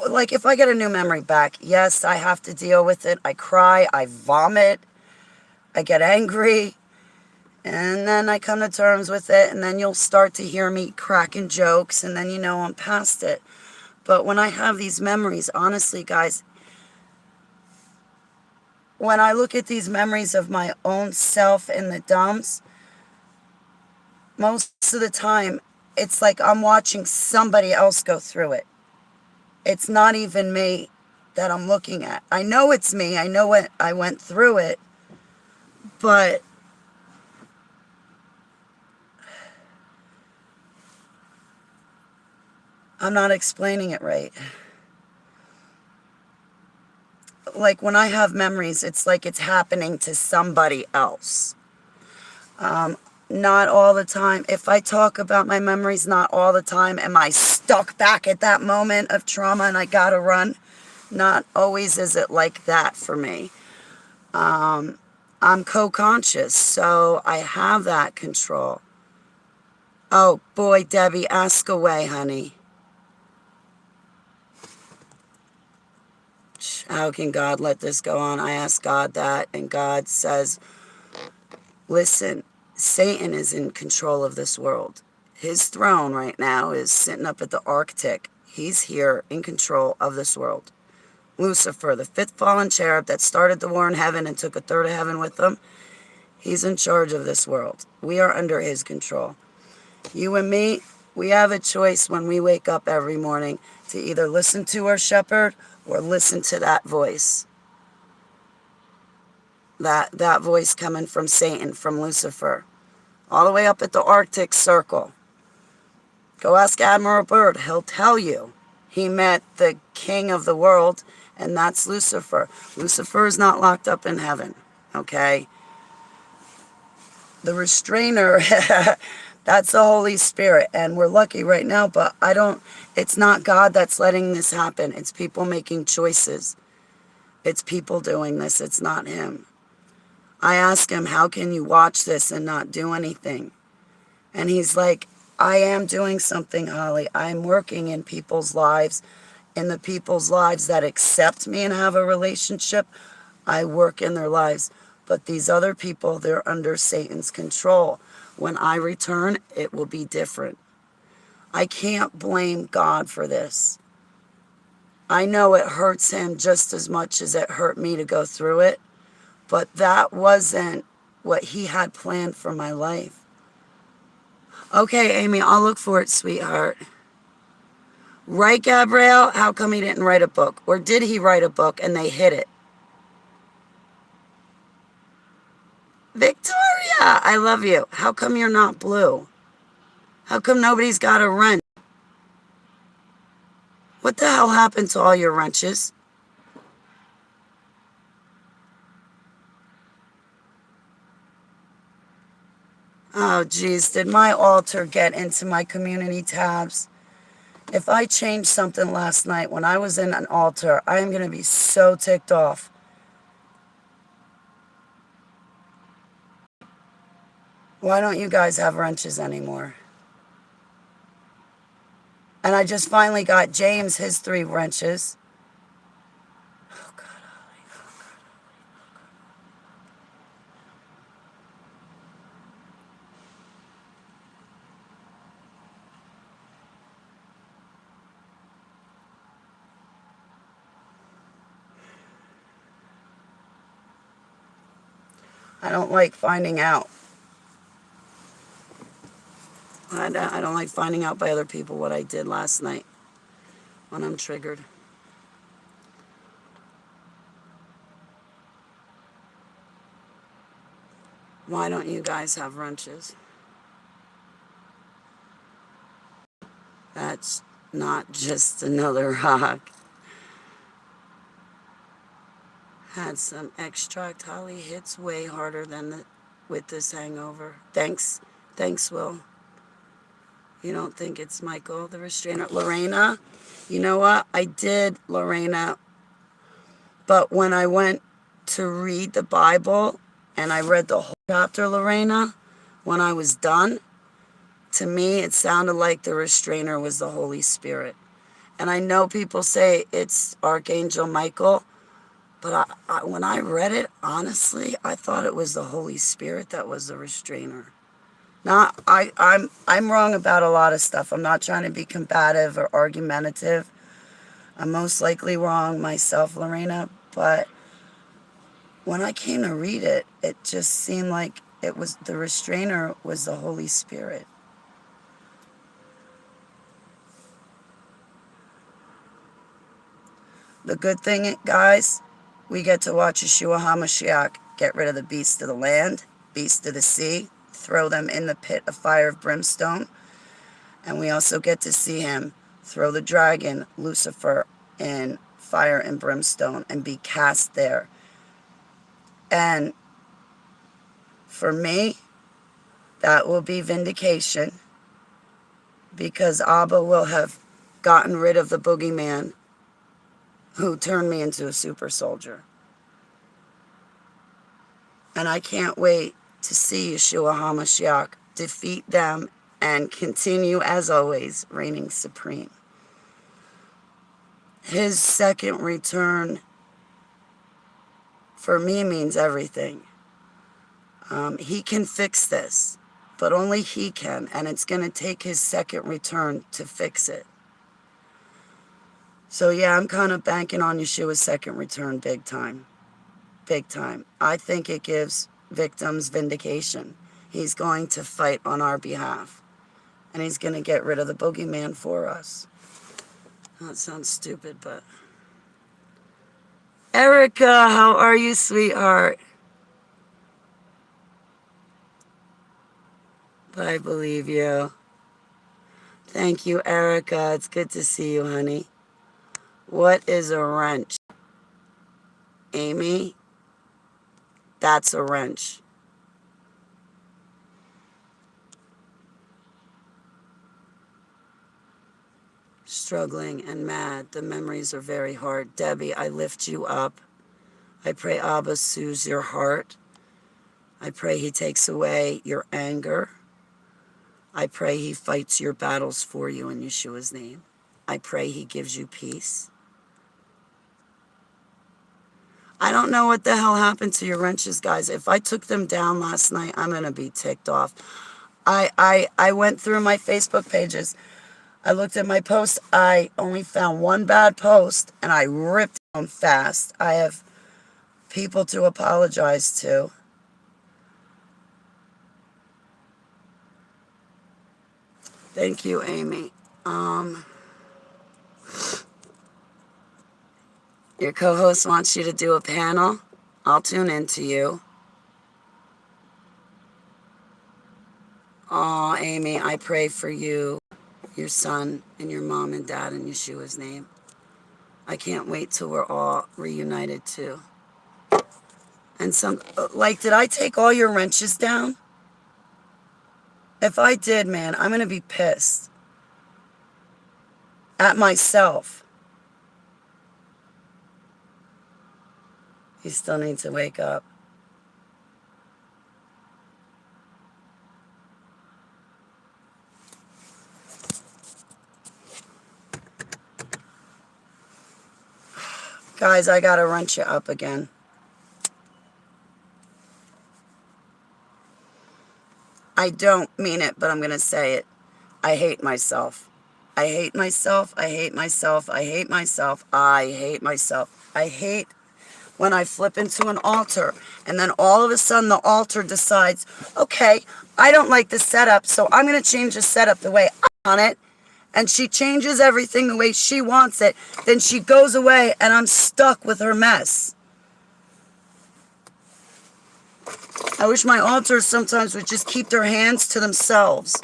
like, if I get a new memory back, yes, I have to deal with it. I cry, I vomit, I get angry, and then I come to terms with it, and then you'll start to hear me cracking jokes, and then you know I'm past it. But when I have these memories, honestly, guys, when I look at these memories of my own self in the dumps, most of the time, it's like I'm watching somebody else go through it. It's not even me that I'm looking at. I know it's me. I know what I went through it, but I'm not explaining it right. Like when I have memories, it's like it's happening to somebody else. Not all the time. If I talk about my memories, not all the time am I stuck back at that moment of trauma and I gotta run. Not always is it like that for me. I'm co-conscious, so I have that control. Oh boy, Debbie, ask away, honey. How can God let this go on? I asked God that, and God says, listen, Satan is in control of this world. His throne right now is sitting up at the Arctic. He's here in control of this world. Lucifer, the fifth fallen cherub that started the war in heaven and took a third of heaven with him, he's in charge of this world. We are under his control. You and me, we have a choice when we wake up every morning to either listen to our shepherd or listen to that voice. That voice coming from Satan, from Lucifer, all the way up at the Arctic Circle. Go ask Admiral Byrd. He'll tell you. He met the king of the world, and that's Lucifer. Lucifer is not locked up in heaven, okay? The restrainer, that's the Holy Spirit, and we're lucky right now, but it's not God that's letting this happen. It's people making choices. It's people doing this. It's not him. I ask him, how can you watch this and not do anything? And he's like, I am doing something, Holly. I'm working in people's lives. In the people's lives that accept me and have a relationship, I work in their lives. But these other people, they're under Satan's control. When I return, it will be different. I can't blame God for this. I know it hurts him just as much as it hurt me to go through it. But that wasn't what he had planned for my life. Okay, Amy, I'll look for it, sweetheart. Right, Gabrielle? How come he didn't write a book? Or did he write a book and they hid it? Victoria, I love you. How come you're not blue? How come nobody's got a wrench? What the hell happened to all your wrenches? Oh, geez, did my altar get into my community tabs? If I changed something last night when I was in an altar, I am going to be so ticked off. Why don't you guys have wrenches anymore? And I just finally got James his 3 wrenches. Oh, God, Holly. Oh, God. I don't like finding out. I don't like finding out by other people what I did last night when I'm triggered. Why don't you guys have wrenches? That's not just another rock. Had some extract. Holly hits way harder than with this hangover. Thanks, Will. You don't think it's Michael, the restrainer? Lorena, you know what? I did, Lorena. But when I went to read the Bible, and I read the whole chapter, Lorena, when I was done, to me it sounded like the restrainer was the Holy Spirit. And I know people say it's Archangel Michael, but when I read it, honestly, I thought it was the Holy Spirit that was the restrainer. Now, I'm wrong about a lot of stuff. I'm not trying to be combative or argumentative. I'm most likely wrong myself, Lorena, but when I came to read it, it just seemed like it was the restrainer was the Holy Spirit. The good thing, guys, we get to watch Yeshua HaMashiach get rid of the beasts of the land, beasts of the sea, throw them in the pit of fire of brimstone. And we also get to see him throw the dragon, Lucifer, in fire and brimstone and be cast there. And for me, that will be vindication, because Abba will have gotten rid of the boogeyman who turned me into a super soldier. And I can't wait to see Yeshua HaMashiach defeat them and continue, as always, reigning supreme. His second return, for me, means everything. He can fix this, but only he can, and it's going to take his second return to fix it. So yeah, I'm kind of banking on Yeshua's second return big time. Big time. I think it gives victims vindication. He's going to fight on our behalf, and he's going to get rid of the boogeyman for us. That sounds stupid, but... Erica, how are you, sweetheart? But I believe you. Thank you, Erica. It's good to see you, honey. What is a wrench? Amy? That's a wrench. Struggling and mad. The memories are very hard. Debbie, I lift you up. I pray Abba soothes your heart. I pray he takes away your anger. I pray he fights your battles for you in Yeshua's name. I pray he gives you peace. I don't know what the hell happened to your wrenches, guys. If I took them down last night, I'm going to be ticked off. I went through my Facebook pages. I looked at my posts. I only found one bad post, and I ripped them fast. I have people to apologize to. Thank you, Amy. Your co-host wants you to do a panel. I'll tune into you. Oh, Amy, I pray for you, your son, and your mom and dad in Yeshua's name. I can't wait till we're all reunited, too. And did I take all your wrenches down? If I did, man, I'm going to be pissed at myself. You still need to wake up. Guys, I got to wrench you up again. I don't mean it, but I'm going to say it. I hate myself. I hate myself. I hate myself. I hate myself. I hate myself. I hate when I flip into an altar and then all of a sudden the altar decides, okay, I don't like the setup, so I'm going to change the setup the way I want it. And she changes everything the way she wants it. Then she goes away and I'm stuck with her mess. I wish my altars sometimes would just keep their hands to themselves.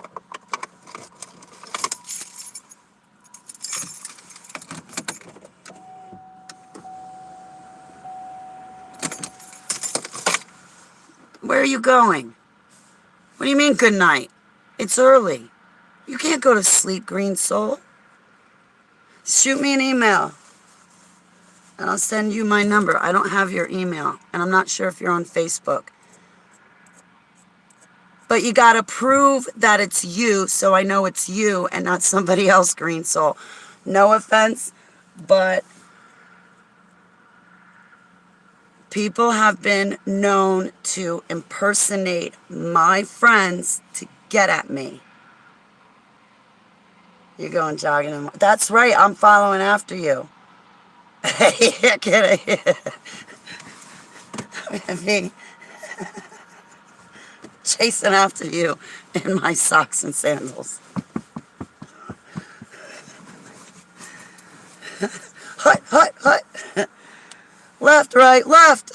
Where are you going? What do you mean good night? It's early. You can't go to sleep, green soul. Shoot me an email and I'll send you my number. I don't have your email and I'm not sure if you're on Facebook. But you got to prove that it's you, so I know it's you and not somebody else, Green Soul. No offense, but people have been known to impersonate my friends to get at me. You're going jogging. That's right, I'm following after you. Get it. I mean, chasing after you in my socks and sandals. Hut, hut, hut. Left, right, left.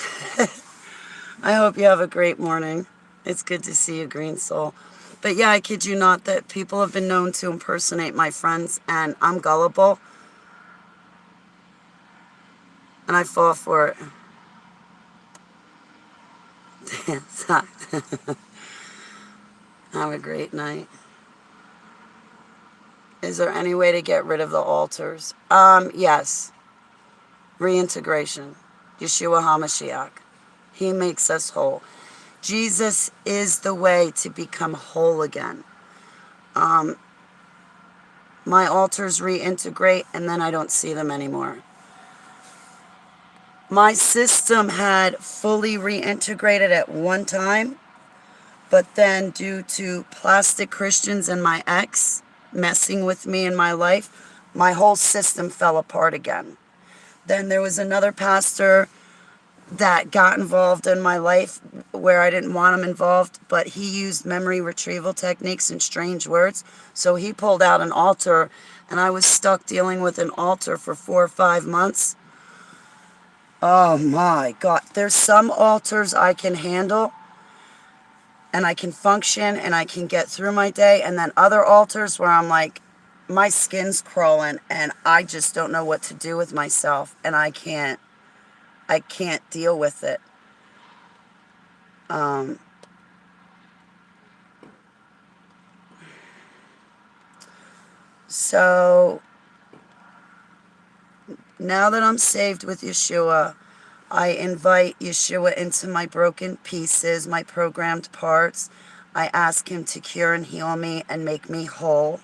I hope you have a great morning. It's good to see you, Green Soul. But yeah, I kid you not that people have been known to impersonate my friends, and I'm gullible. And I fall for it. Have a great night. Is there any way to get rid of the altars? Yes. Reintegration. Yeshua HaMashiach. He makes us whole. Jesus is the way to become whole again. My altars reintegrate and then I don't see them anymore. My system had fully reintegrated at one time, but then due to plastic Christians and my ex messing with me in my life, my whole system fell apart again. Then there was another pastor that got involved in my life where I didn't want him involved, but he used memory retrieval techniques and strange words. So he pulled out an altar, and I was stuck dealing with an altar for 4 or 5 months. Oh my God. There's some altars I can handle, and I can function, and I can get through my day, and then other altars where I'm like, my skin's crawling, and I just don't know what to do with myself, and I can't deal with it. So now that I'm saved with Yeshua, I invite Yeshua into my broken pieces, my programmed parts. I ask him to cure and heal me and make me whole.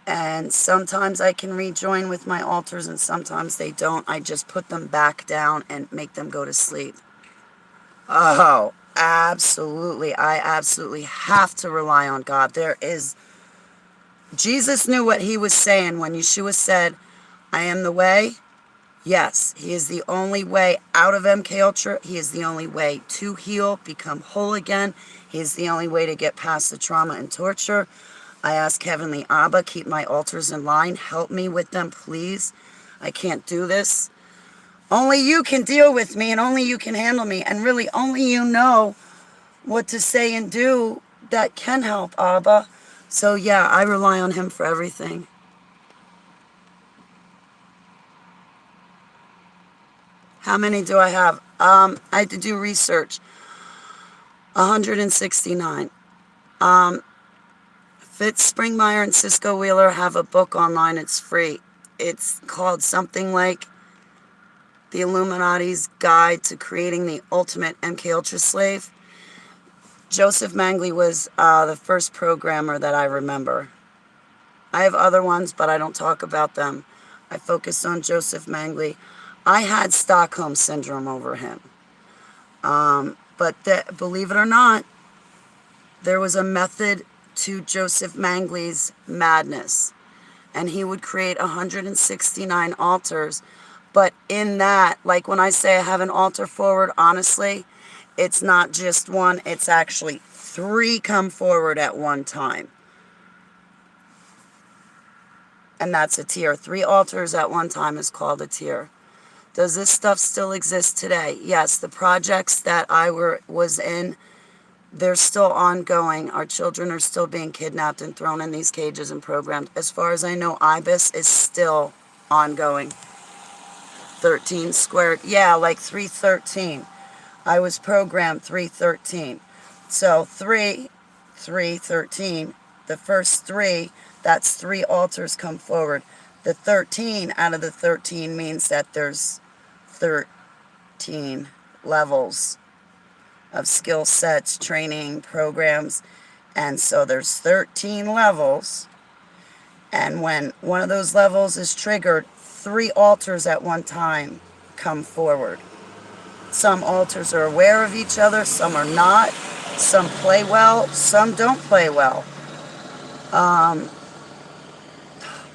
And sometimes I can rejoin with my altars and sometimes they don't. I just put them back down and make them go to sleep. Oh, absolutely. I absolutely have to rely on God. Jesus knew what he was saying when Yeshua said, I am the way. Yes, he is the only way out of MK Ultra. He is the only way to heal, become whole again. He is the only way to get past the trauma and torture. I ask Heavenly Abba, keep my altars in line. Help me with them, please. I can't do this. Only you can deal with me and only you can handle me. And really, only you know what to say and do that can help, Abba. So yeah, I rely on him for everything. How many do I have? I had to do research. 169. Fitz Springmeyer and Cisco Wheeler have a book online. It's free. It's called something like The Illuminati's Guide to Creating the Ultimate MK Ultra Slave. Joseph Mangley was the first programmer that I remember. I have other ones, but I don't talk about them. I focus on Joseph Mangley. I had Stockholm Syndrome over him. But believe it or not, there was a method to Joseph Mangley's madness. And he would create 169 altars. But in that, like when I say I have an altar forward, honestly, it's not just one. It's actually 3 come forward at one time. And that's a tier. 3 altars at one time is called a tier. Does this stuff still exist today? Yes, the projects that I was in, they're still ongoing. Our children are still being kidnapped and thrown in these cages and programmed. As far as I know, IBIS is still ongoing. 13 squared. Yeah, like 313. I was programmed 313. So 313. The first 3, that's 3 altars come forward. The 13 out of the 13 means that there's 13 levels of skill sets, training, programs. And so there's 13 levels. And when one of those levels is triggered, 3 alters at one time come forward. Some alters are aware of each other, some are not. Some play well, some don't play well.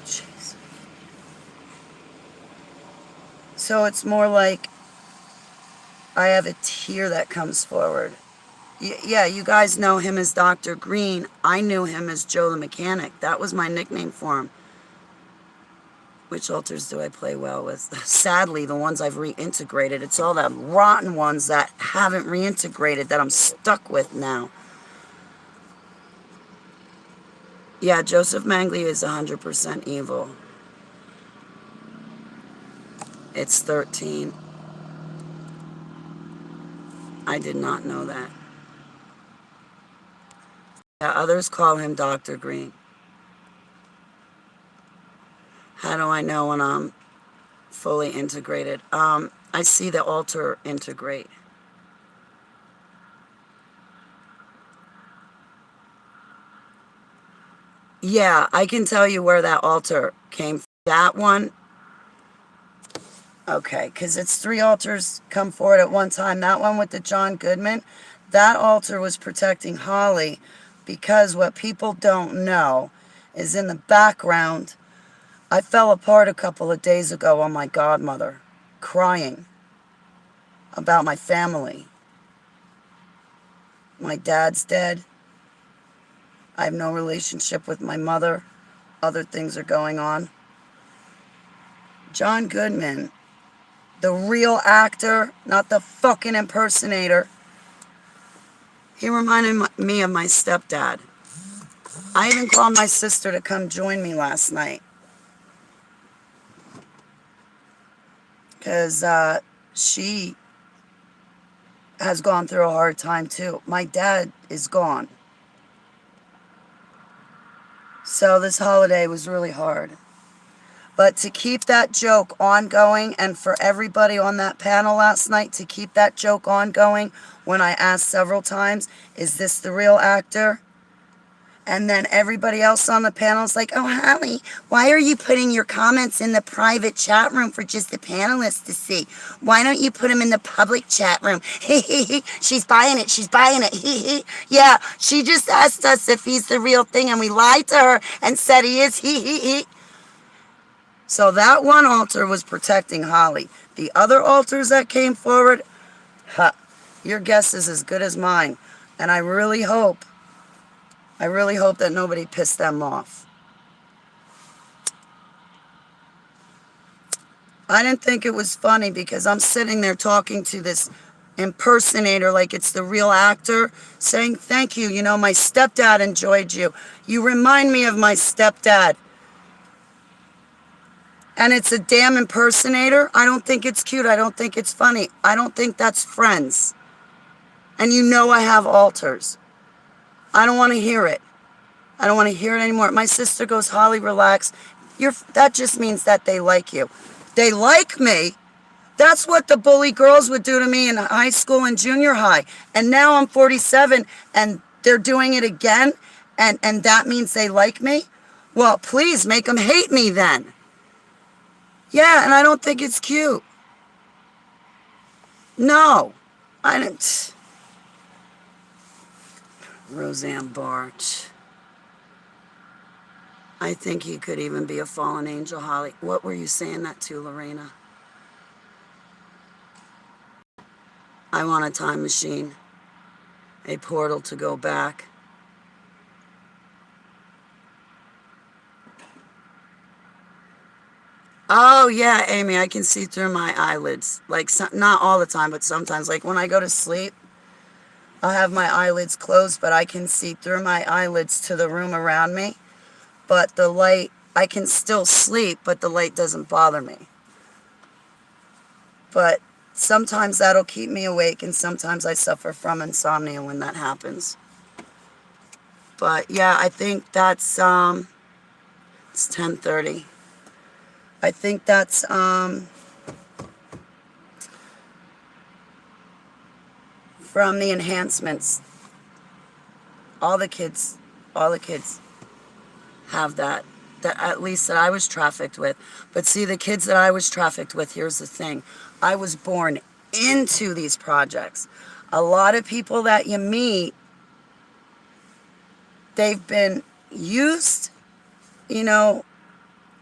Jeez. So it's more like I have a tear that comes forward. Yeah, you guys know him as Dr. Green. I knew him as Joe the Mechanic. That was my nickname for him. Which alters do I play well with? Sadly, the ones I've reintegrated. It's all the rotten ones that haven't reintegrated that I'm stuck with now. Yeah, Joseph Mangley is 100% evil. It's 13. I did not know that. Yeah, others call him Dr. Green. How do I know when I'm fully integrated? I see the altar integrate. Yeah, I can tell you where that altar came from. That one, okay, because it's 3 altars come forward at one time. That one with the John Goodman, that altar was protecting Holly, because what people don't know is in the background, I fell apart a couple of days ago on my godmother, crying about my family. My dad's dead. I have no relationship with my mother. Other things are going on. John Goodman, the real actor, not the fucking impersonator, he reminded me of my stepdad. I even called my sister to come join me last night. Because she has gone through a hard time too. My dad is gone. So this holiday was really hard. But to keep that joke ongoing, and for everybody on that panel last night to keep that joke ongoing, when I asked several times, is this the real actor? And then everybody else on the panel is like, oh, Holly, why are you putting your comments in the private chat room for just the panelists to see? Why don't you put them in the public chat room? She's buying it. She's buying it. Yeah, she just asked us if he's the real thing, and we lied to her and said he is. So that one altar was protecting Holly. The other altars that came forward, your guess is as good as mine. And I really hope that nobody pissed them off. I didn't think it was funny because I'm sitting there talking to this impersonator like it's the real actor, saying, thank you, you know, my stepdad enjoyed you. You remind me of my stepdad. And it's a damn impersonator. I don't think it's cute. I don't think it's funny. I don't think that's friends. And you know I have altars. I don't want to hear it. I don't want to hear it anymore. My sister goes, Holly, relax. That just means that they like you. They like me. That's what the bully girls would do to me in high school and junior high. And now I'm 47 and they're doing it again. And that means they like me? Well, please make them hate me then. Yeah, and I don't think it's cute. No, I didn't. Roseanne Barr. I think he could even be a fallen angel, Holly. What were you saying that to, Lorena? I want a time machine. A portal to go back. Oh, yeah, Amy, I can see through my eyelids. Like, not all the time, but sometimes. Like, when I go to sleep, I'll have my eyelids closed, but I can see through my eyelids to the room around me. But the light, I can still sleep, but the light doesn't bother me. But sometimes that'll keep me awake, and sometimes I suffer from insomnia when that happens. But, yeah, I think that's, it's 10:30. I think that's from the enhancements. All the kids have that. That at least that I was trafficked with. But see, the kids that I was trafficked with, here's the thing. I was born into these projects. A lot of people that you meet, they've been used, you know,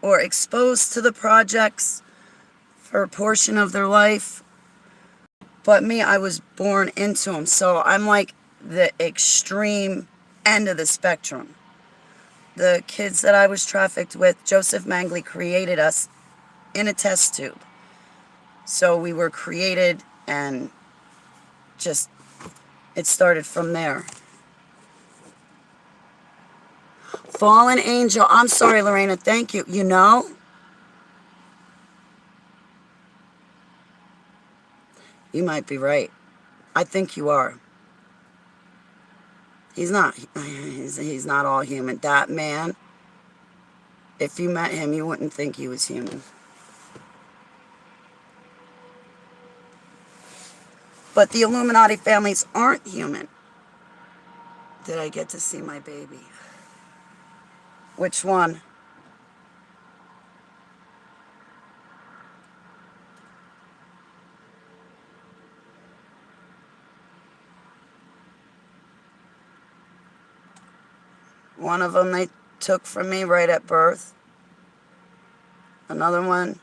or exposed to the projects for a portion of their life. But me, I was born into them. So I'm like the extreme end of the spectrum. The kids that I was trafficked with, Joseph Mangley created us in a test tube. So we were created and just, it started from there. Fallen angel. I'm sorry, Lorena. Thank you. You know? You might be right. I think you are. He's not. He's not all human. That man, if you met him, you wouldn't think he was human. But the Illuminati families aren't human. Did I get to see my baby? Which one? One of them they took from me right at birth. Another one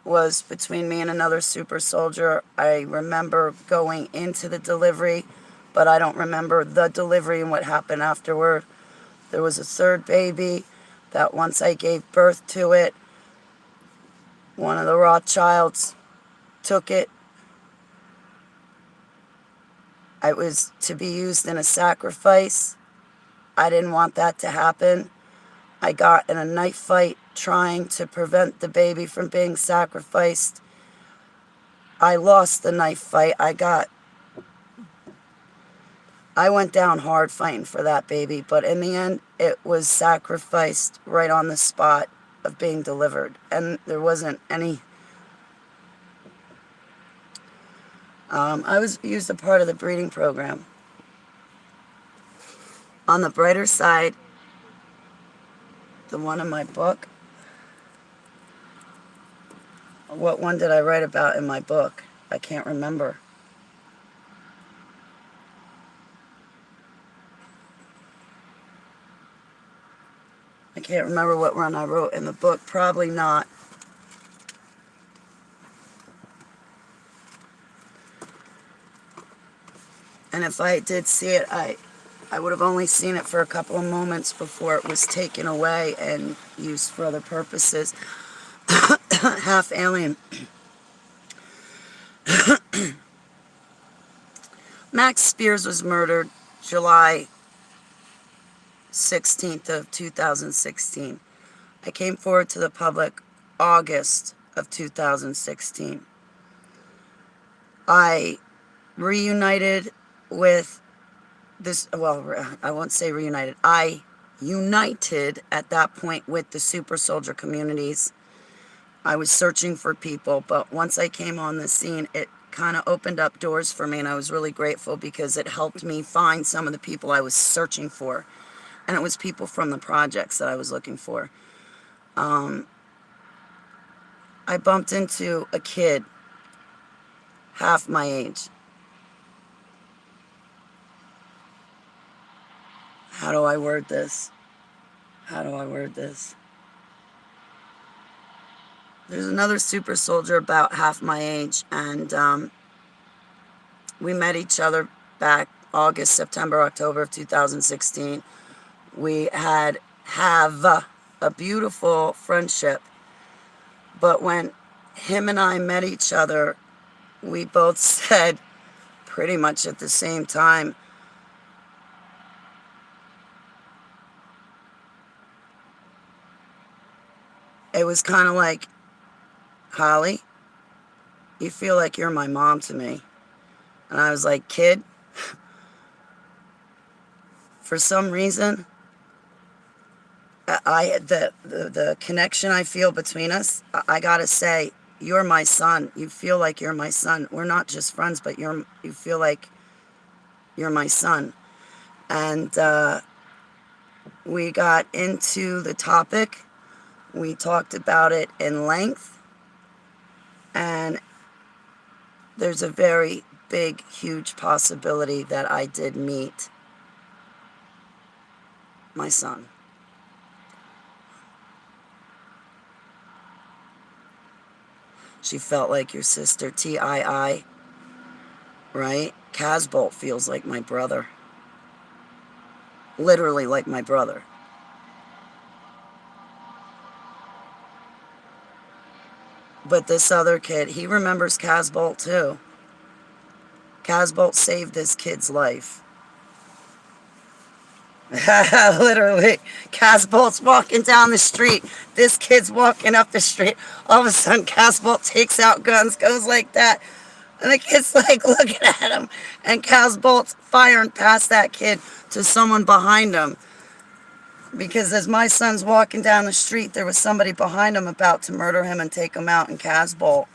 was between me and another super soldier. I remember going into the delivery, but I don't remember the delivery and what happened afterward. There was a third baby that once I gave birth to it, one of the Rothschilds took it. It was to be used in a sacrifice. I didn't want that to happen. I got in a knife fight trying to prevent the baby from being sacrificed. I lost the knife fight. I went down hard fighting for that baby, but in the end, it was sacrificed right on the spot of being delivered. And there wasn't any... I was used a part of the breeding program. On the brighter side, the one in my book. What one did I write about in my book? I can't remember. I can't remember what one I wrote in the book. Probably not. And if I did see it, I would have only seen it for a couple of moments before it was taken away and used for other purposes. Half alien. Max Spears was murdered July 16th of 2016. I came forward to the public August of 2016. I reunited with this, well, I won't say reunited. I united at that point with the super soldier communities. I was searching for people, but once I came on the scene, it kind of opened up doors for me, and I was really grateful because it helped me find some of the people I was searching for. And it was people from the projects that I was looking for. I bumped into a kid half my age. How do I word this? How do I word this? There's another super soldier about half my age, and we met each other back August, September, October of 2016. We have a beautiful friendship, but when him and I met each other, we both said pretty much at the same time, it was kind of like, Holly, you feel like you're my mom to me. And I was like, kid, for some reason, the connection I feel between us, I gotta say, you're my son. You feel like you're my son. We're not just friends, but you feel like you're my son. And we got into the topic. We talked about it in length. And there's a very big, huge possibility that I did meet my son. She felt like your sister, TII, right? Casbolt feels like my brother. Literally like my brother. But this other kid, he remembers Casbolt too. Casbolt saved this kid's life. Literally, Casbolt's walking down the street. This kid's walking up the street. All of a sudden, Casbolt takes out guns, goes like that. And the kid's like looking at him. And Casbolt's firing past that kid to someone behind him. Because as my son's walking down the street, there was somebody behind him about to murder him and take him out. And Casbolt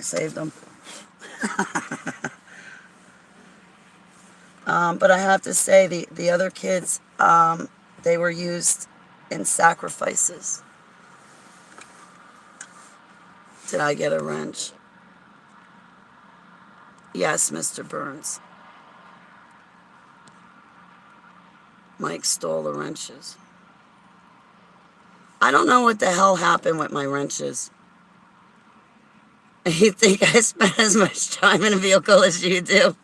saved him. But I have to say, the other kids, they were used in sacrifices. Did I get a wrench? Yes, Mr. Burns. Mike stole the wrenches. I don't know what the hell happened with my wrenches. You think I spent as much time in a vehicle as you do?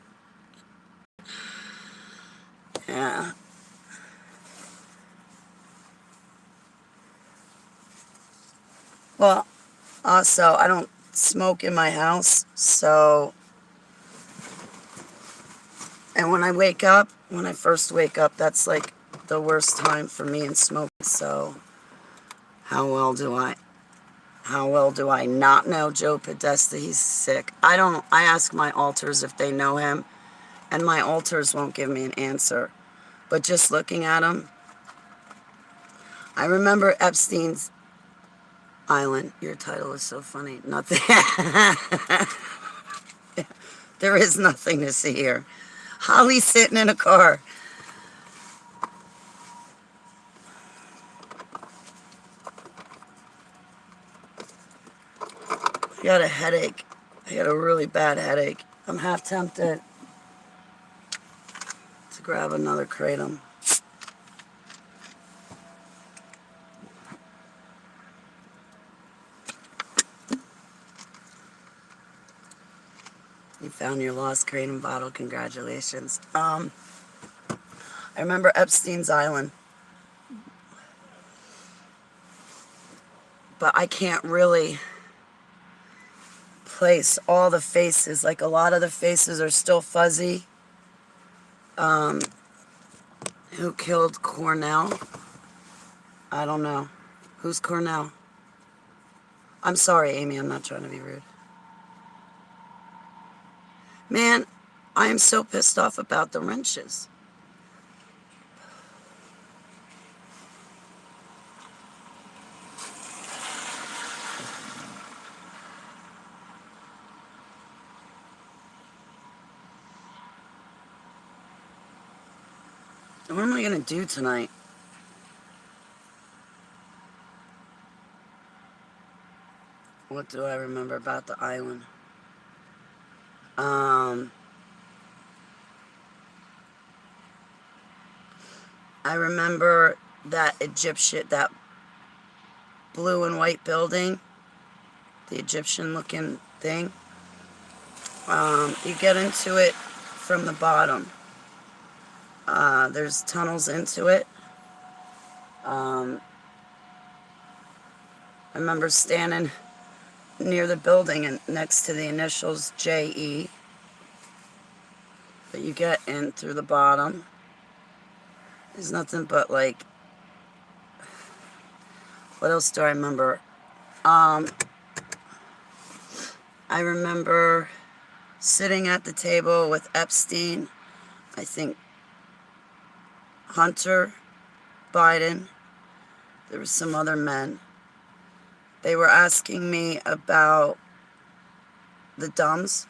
Yeah. Well, also, I don't smoke in my house, so... And when I wake up, when I first wake up, that's like the worst time for me in smoking. So how well do I not know Joe Podesta? He's sick. I ask my alters if they know him, and my alters won't give me an answer. But just looking at him, I remember Epstein's Island. Your title is so funny. Nothing. There is nothing to see here. Holly's sitting in a car. I got a headache. I got a really bad headache. I'm half tempted to grab another Kratom. You found your lost Kratom bottle. Congratulations. I remember Epstein's Island. But I can't really place all the faces. Like, a lot of the faces are still fuzzy. Who killed Cornell? I don't know. Who's Cornell? I'm sorry, Amy. I'm not trying to be rude. Man, I am so pissed off about the wrenches. What am I going to do tonight? What do I remember about the island? I remember that that blue and white building, the Egyptian looking thing. You get into it from the bottom. There's tunnels into it. I remember standing near the building and next to the initials JE. But you get in through the bottom. There's nothing but, like, what else do I remember? I remember sitting at the table with Epstein, I think Hunter Biden, there were some other men. They were asking me about the dumbs.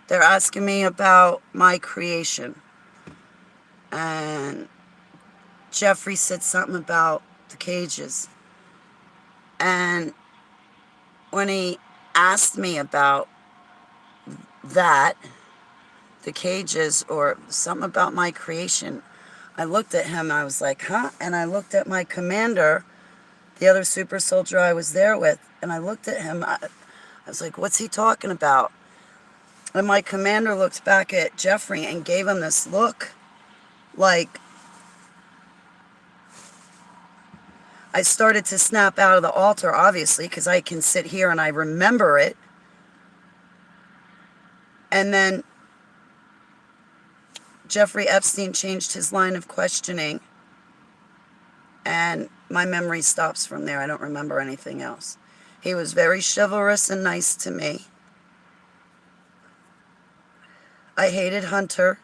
They're asking me about my creation. And Jeffrey said something about the cages. And when he asked me about that, the cages, or something about my creation, I looked at him and I was like, huh? And I looked at my commander, the other super soldier I was there with, and I looked at him. I was like, what's he talking about? And my commander looked back at Jeffrey and gave him this look like, I started to snap out of the altar, obviously, because I can sit here and I remember it. And then Jeffrey Epstein changed his line of questioning, and my memory stops from there. I don't remember anything else. He was very chivalrous and nice to me. I hated Hunter.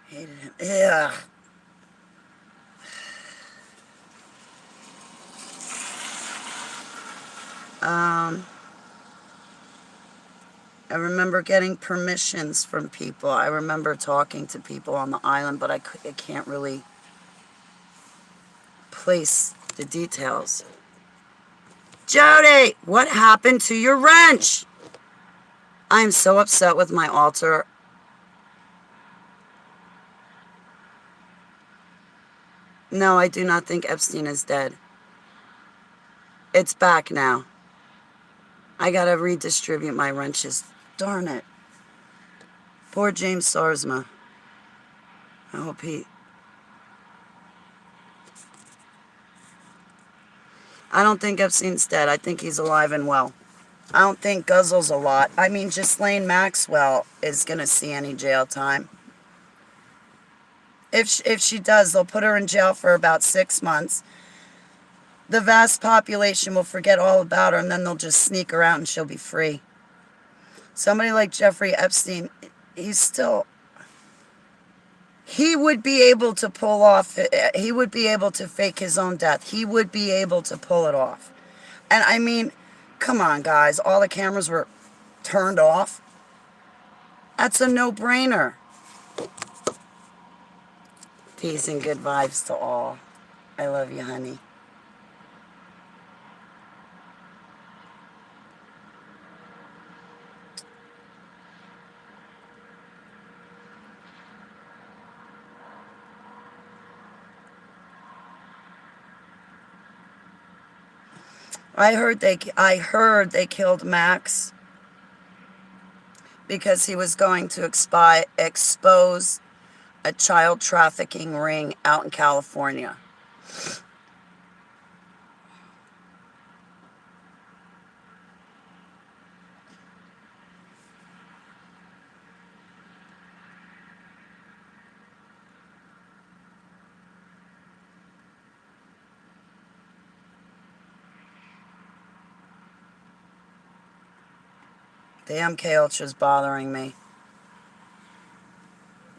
Hated him. Yeah. I remember getting permissions from people. I remember talking to people on the island, but I can't really place the details. Jody, what happened to your wrench? I am so upset with my altar. No, I do not think Epstein is dead. It's back now. I gotta redistribute my wrenches. Darn it. Poor James Sarsma. I hope he... I don't think Epstein's dead. I think he's alive and well. I don't think guzzles a lot. I mean, Ghislaine Maxwell is gonna see any jail time. If she does, they'll put her in jail for about 6 months. The vast population will forget all about her, and then they'll just sneak her out and she'll be free. Somebody like Jeffrey Epstein, he's still... He would be able to pull off... He would be able to fake his own death. He would be able to pull it off. And I mean, come on, guys. All the cameras were turned off. That's a no-brainer. Peace and good vibes to all. I love you, honey. I heard they killed Max because he was going to expose a child trafficking ring out in California. The MK Ultra's bothering me.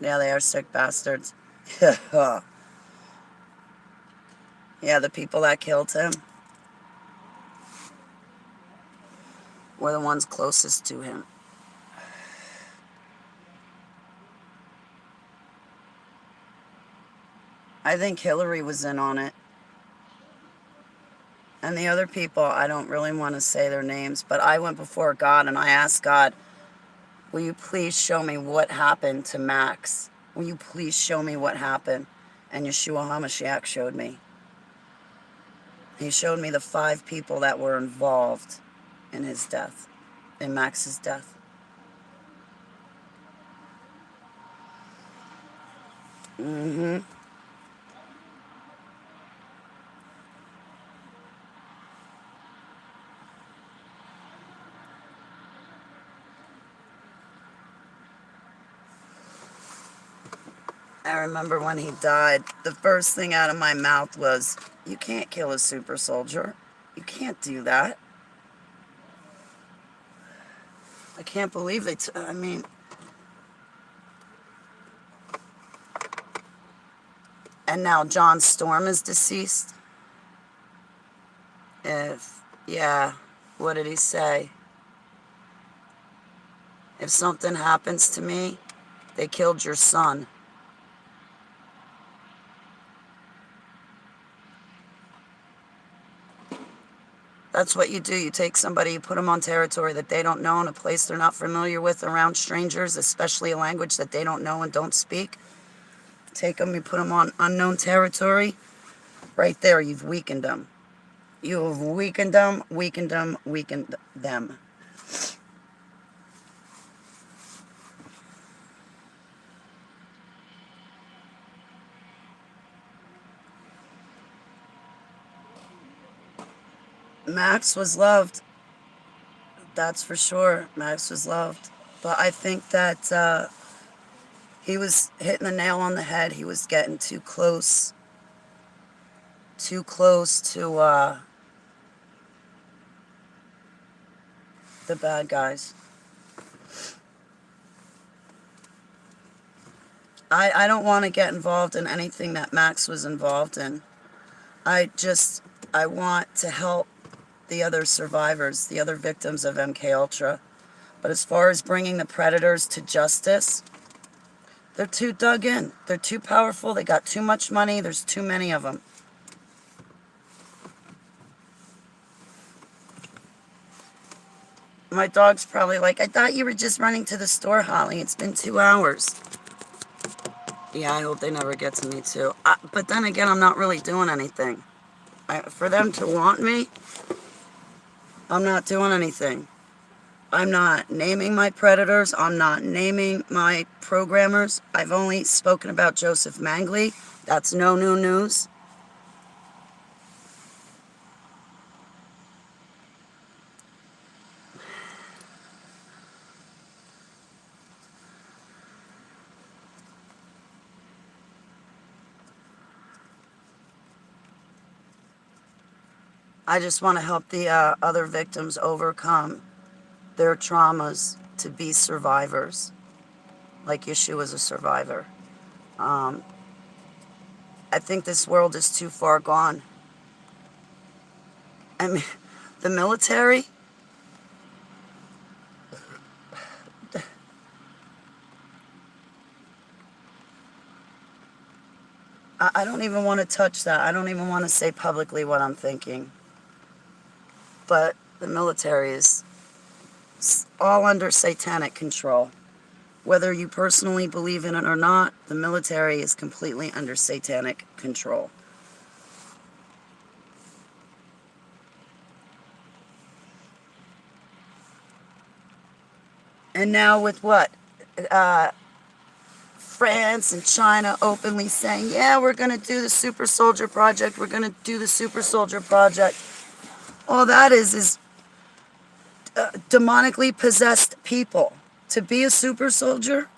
Yeah, they are sick bastards. Yeah, the people that killed him were the ones closest to him. I think Hillary was in on it. And the other people, I don't really want to say their names, but I went before God and I asked God, will you please show me what happened to Max? Will you please show me what happened? And Yeshua HaMashiach showed me. He showed me the 5 people that were involved in his death, in Max's death. Mm-hmm. I remember when he died, the first thing out of my mouth was, you can't kill a super soldier. You can't do that. I can't believe it. I mean... And now John Storm is deceased. Yeah, what did he say? If something happens to me, they killed your son. That's what you do. You take somebody, you put them on territory that they don't know, in a place they're not familiar with, around strangers, especially a language that they don't know and don't speak. Take them, you put them on unknown territory. Right there, you've weakened them. You have weakened them, weakened them, weakened them. Max was loved. That's for sure. Max was loved. But I think that he was hitting the nail on the head. He was getting too close to the bad guys. I don't want to get involved in anything that Max was involved in. I want to help the other survivors, the other victims of MK Ultra. But as far as bringing the predators to justice, they're too dug in. They're too powerful. They got too much money. There's too many of them. My dog's probably like, I thought you were just running to the store, Holly. It's been 2 hours. Yeah, I hope they never get to me, too. But then again, I'm not really doing anything. For them to want me, I'm not doing anything. I'm not naming my predators. I'm not naming my programmers. I've only spoken about Joseph Mengele. That's no new news. I just want to help the other victims overcome their traumas to be survivors, like Yeshua's a survivor. I think this world is too far gone. I mean, the military, I don't even want to touch that. I don't even want to say publicly what I'm thinking. But the military is all under satanic control. Whether you personally believe in it or not, the military is completely under satanic control. And now with what? France and China openly saying, yeah, we're going to do the Super Soldier Project. We're going to do the Super Soldier Project. All that is demonically possessed people. To be a super soldier,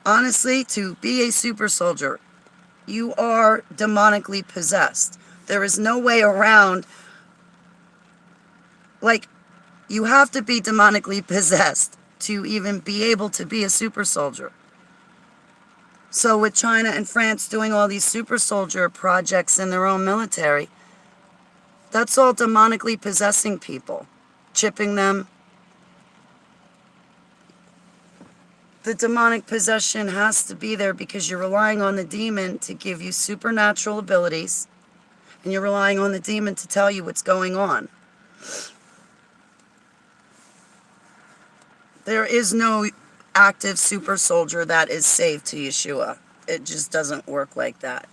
honestly, to be a super soldier, you are demonically possessed. There is no way around. Like, you have to be demonically possessed to even be able to be a super soldier. So with China and France doing all these super soldier projects in their own military, that's all demonically possessing people, chipping them. The demonic possession has to be there because you're relying on the demon to give you supernatural abilities, and you're relying on the demon to tell you what's going on. There is no active super soldier that is saved to Yeshua. It just doesn't work like that.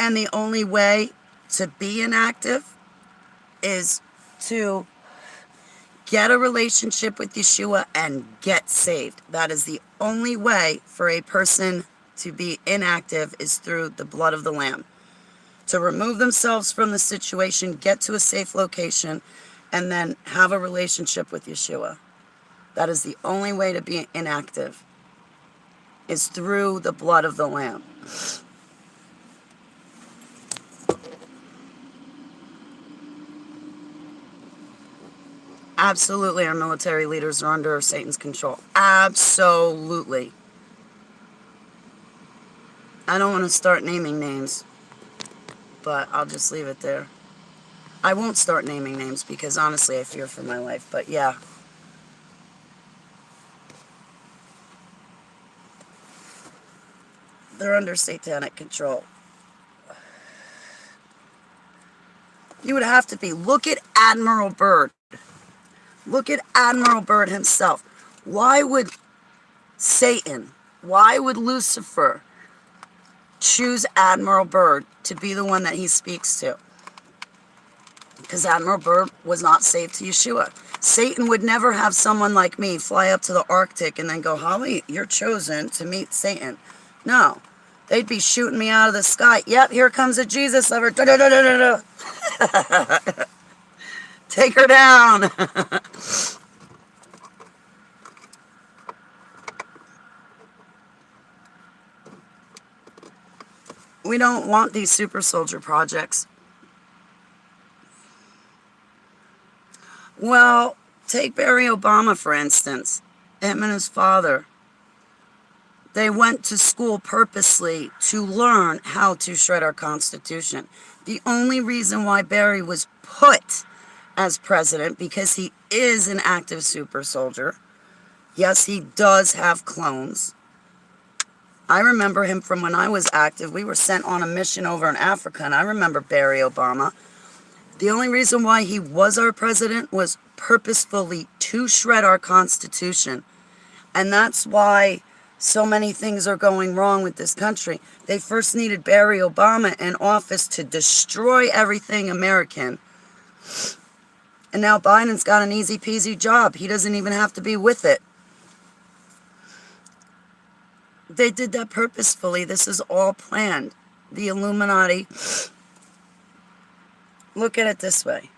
And the only way to be inactive is to get a relationship with Yeshua and get saved. That is the only way for a person to be inactive, is through the blood of the Lamb. To remove themselves from the situation, get to a safe location, and then have a relationship with Yeshua. That is the only way to be inactive, is through the blood of the Lamb. Absolutely, our military leaders are under Satan's control. Absolutely. I don't want to start naming names, but I'll just leave it there. I won't start naming names because honestly I fear for my life, but yeah. They're under satanic control. You would have to be. Look at Admiral Byrd. Look at Admiral Byrd himself. Why would Satan, why would Lucifer choose Admiral Byrd to be the one that he speaks to? Because Admiral Byrd was not saved to Yeshua. Satan would never have someone like me fly up to the Arctic and then go, Holly, you're chosen to meet Satan. No. They'd be shooting me out of the sky. Yep, here comes a Jesus lover. Da, da, da, da, da, da. Take her down. We don't want these super soldier projects. Well, take Barry Obama, for instance. Him and his father. They went to school purposely to learn how to shred our Constitution. The only reason why Barry was put as president, because he is an active super soldier. Yes, he does have clones. I remember him from when I was active. We were sent on a mission over in Africa, and I remember Barry Obama. The only reason why he was our president was purposefully to shred our Constitution. And that's why so many things are going wrong with this country. They first needed Barry Obama in office to destroy everything American. And now Biden's got an easy peasy job. He doesn't even have to be with it. They did that purposefully. This is all planned. The Illuminati. Look at it this way.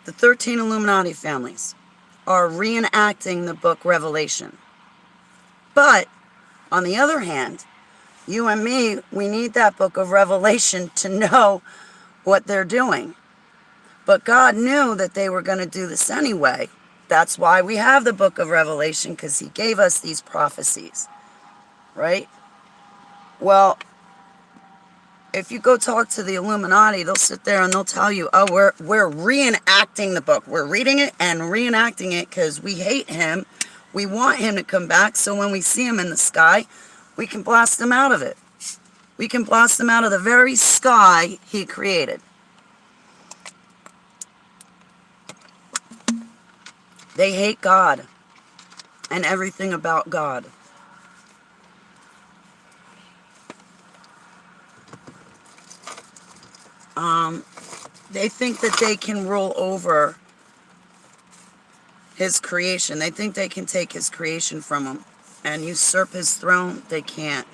The 13 Illuminati families are reenacting the book Revelation. But, on the other hand, you and me, we need that book of Revelation to know what they're doing. But God knew that they were going to do this anyway. That's why we have the book of Revelation, because he gave us these prophecies. Right? Well, if you go talk to the Illuminati, they'll sit there and they'll tell you, oh, we're reenacting the book. We're reading it and reenacting it because we hate him. We want him to come back, so when we see him in the sky, we can blast him out of it. We can blast him out of the very sky he created. They hate God and everything about God. They think that they can rule over his creation. They think they can take his creation from him and usurp his throne. They can't.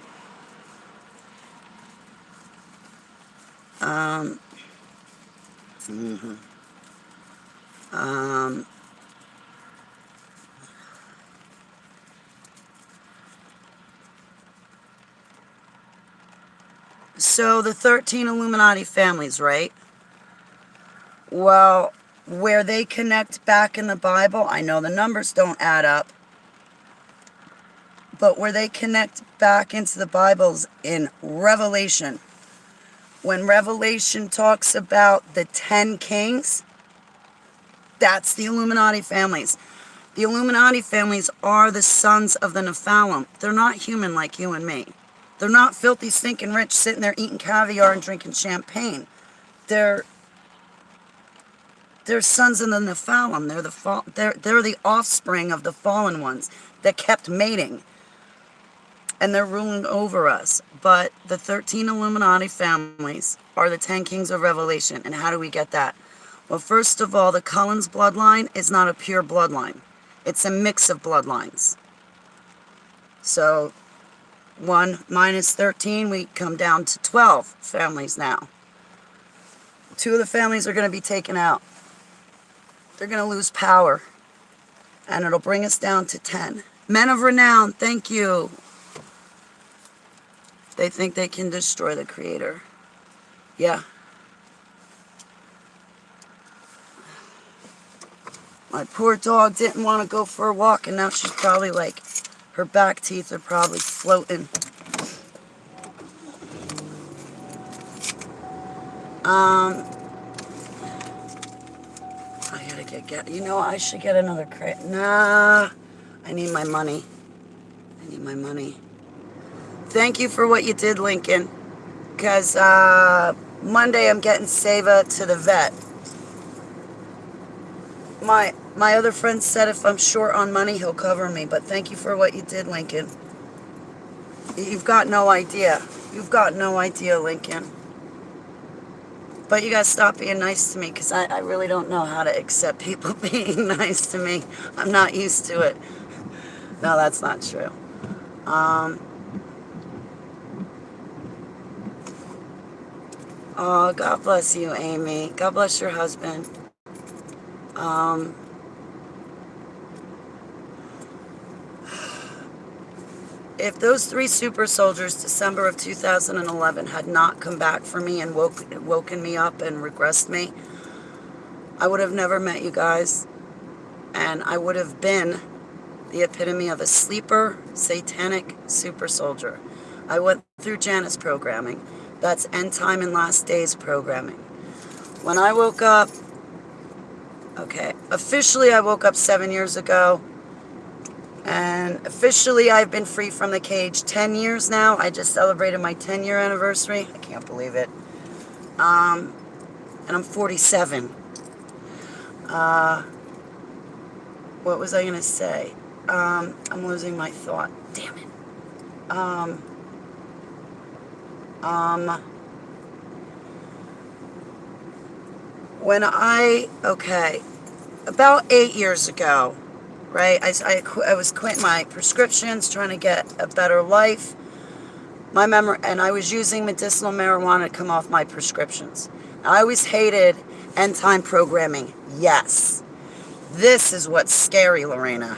So the 13 Illuminati families, right? Well, where they connect back in the Bible, I know the numbers don't add up, but where they connect back into the Bible's in Revelation. When Revelation talks about the 10 kings, that's the Illuminati families. The Illuminati families are the sons of the Nephilim. They're not human like you and me. They're not filthy, stinking rich, sitting there eating caviar and drinking champagne. They're sons of the Nephilim. They're the offspring of the fallen ones that kept mating. And they're ruling over us. But the 13 Illuminati families are the 10 kings of Revelation. And how do we get that? Well, first of all, the Cullens bloodline is not a pure bloodline. It's a mix of bloodlines. So 1 minus 13, we come down to 12 families now. 2 of the families are going to be taken out. They're going to lose power. And it'll bring us down to 10. Men of renown, thank you. They think they can destroy the Creator. Yeah. My poor dog didn't want to go for a walk, and now she's probably like, her back teeth are probably floating. I gotta get, you know, I should get another crate. Nah, I need my money. I need my money. Thank you for what you did, Lincoln. Because Monday I'm getting Seva to the vet. My other friend said if I'm short on money, he'll cover me. But thank you for what you did, Lincoln. You've got no idea. You've got no idea, Lincoln. But you gotta stop being nice to me, because I really don't know how to accept people being nice to me. I'm not used to it. No, that's not true. Oh, God bless you, Amy. God bless your husband. If those 3 super soldiers, December of 2011, had not come back for me and woken me up and regressed me, I would have never met you guys. And I would have been the epitome of a sleeper, satanic super soldier. I went through Janus programming. That's End Time and Last Days programming. When I woke up, okay, officially I woke up 7 years ago. And officially I've been free from the cage 10 years now. I just celebrated my 10-year anniversary. I can't believe it. And I'm 47. What was I going to say? I'm losing my thought. Damn it. Okay, about 8 years ago, right, I was quitting my prescriptions, trying to get a better life. And I was using medicinal marijuana to come off my prescriptions. I always hated end time programming. Yes. This is what's scary, Lorena.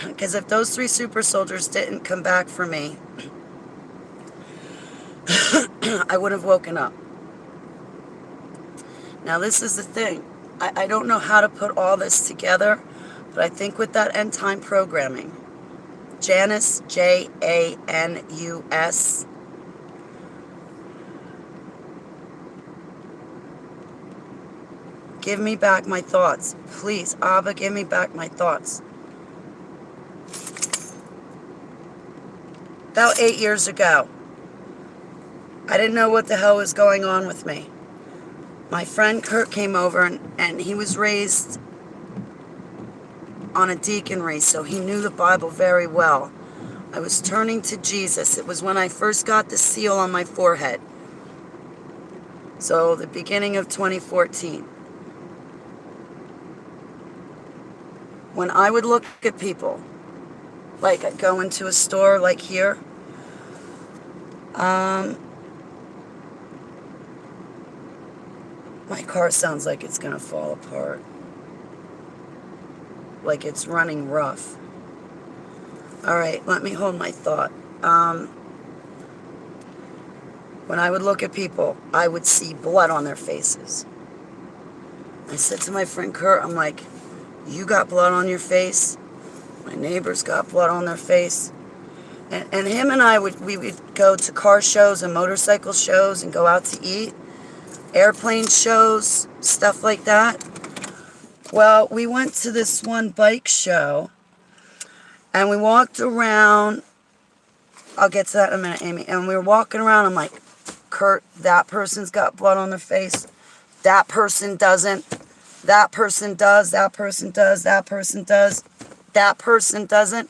Because if those 3 super soldiers didn't come back for me, I would have woken up. Now, this is the thing. I don't know how to put all this together, but I think with that end time programming, Janus, Janus, give me back my thoughts. Please, Abba, give me back my thoughts. About 8 years ago, I didn't know what the hell was going on with me. My friend Kurt came over, and he was raised on a deaconry, so he knew the Bible very well. I was turning to Jesus. It was when I first got the seal on my forehead. So the beginning of 2014. When I would look at people, like I'd go into a store like here, my car sounds like it's gonna fall apart. Like it's running rough. Alright, let me hold my thought. When I would look at people, I would see blood on their faces. I said to my friend Kurt, I'm like, you got blood on your face? My neighbors got blood on their face. And him and I would go to car shows and motorcycle shows and go out to eat. Airplane shows, stuff like that. Well, we went to this one bike show, and we walked around. I'll get to that in a minute, Amy. And we were walking around. I'm like, Kurt, that person's got blood on their face. That person doesn't. That person does. That person does. That person does. That person doesn't.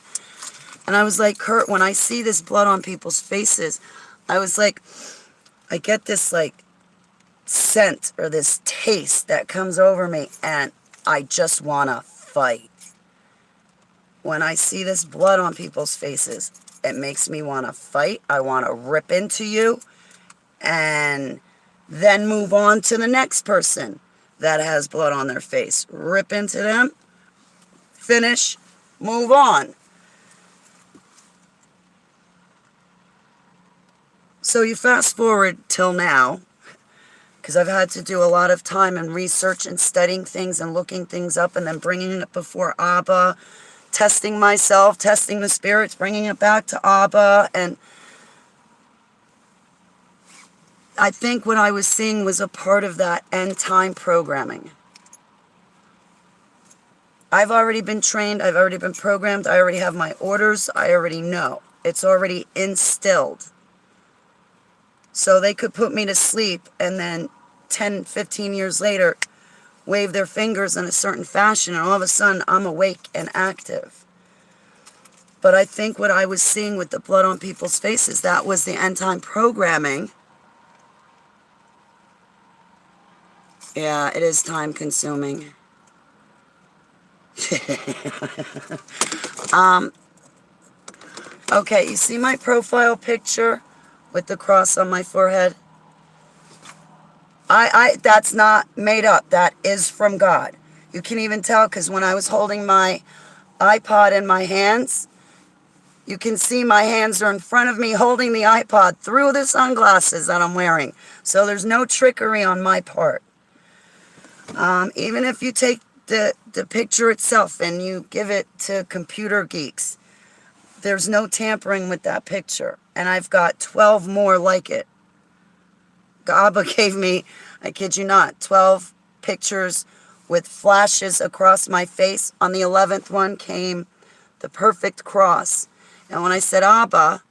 And I was like, Kurt, when I see this blood on people's faces, I was like, I get this like scent or this taste that comes over me, and I just want to fight. When I see this blood on people's faces, it makes me want to fight. I want to rip into you and then move on to the next person that has blood on their face. Rip into them, finish, move on. So you fast forward till now, because I've had to do a lot of time and research and studying things and looking things up and then bringing it before Abba, testing myself, testing the spirits, bringing it back to Abba. And I think what I was seeing was a part of that end time programming. I've already been trained. I've already been programmed. I already have my orders. I already know. It's already instilled. So they could put me to sleep and then 10, 15 years later wave their fingers in a certain fashion and all of a sudden I'm awake and active. But I think what I was seeing with the blood on people's faces, that was the end time programming. Yeah, it is time consuming. Okay, you see my profile picture with the cross on my forehead? That's not made up. That is from God. You can even tell because when I was holding my iPod in my hands, you can see my hands are in front of me holding the iPod through the sunglasses that I'm wearing. So there's no trickery on my part. Even if you take the picture itself and you give it to computer geeks, there's no tampering with that picture. And I've got 12 more like it. Abba gave me, I kid you not, 12 pictures with flashes across my face. On the 11th one came the perfect cross. And when I said, Abba,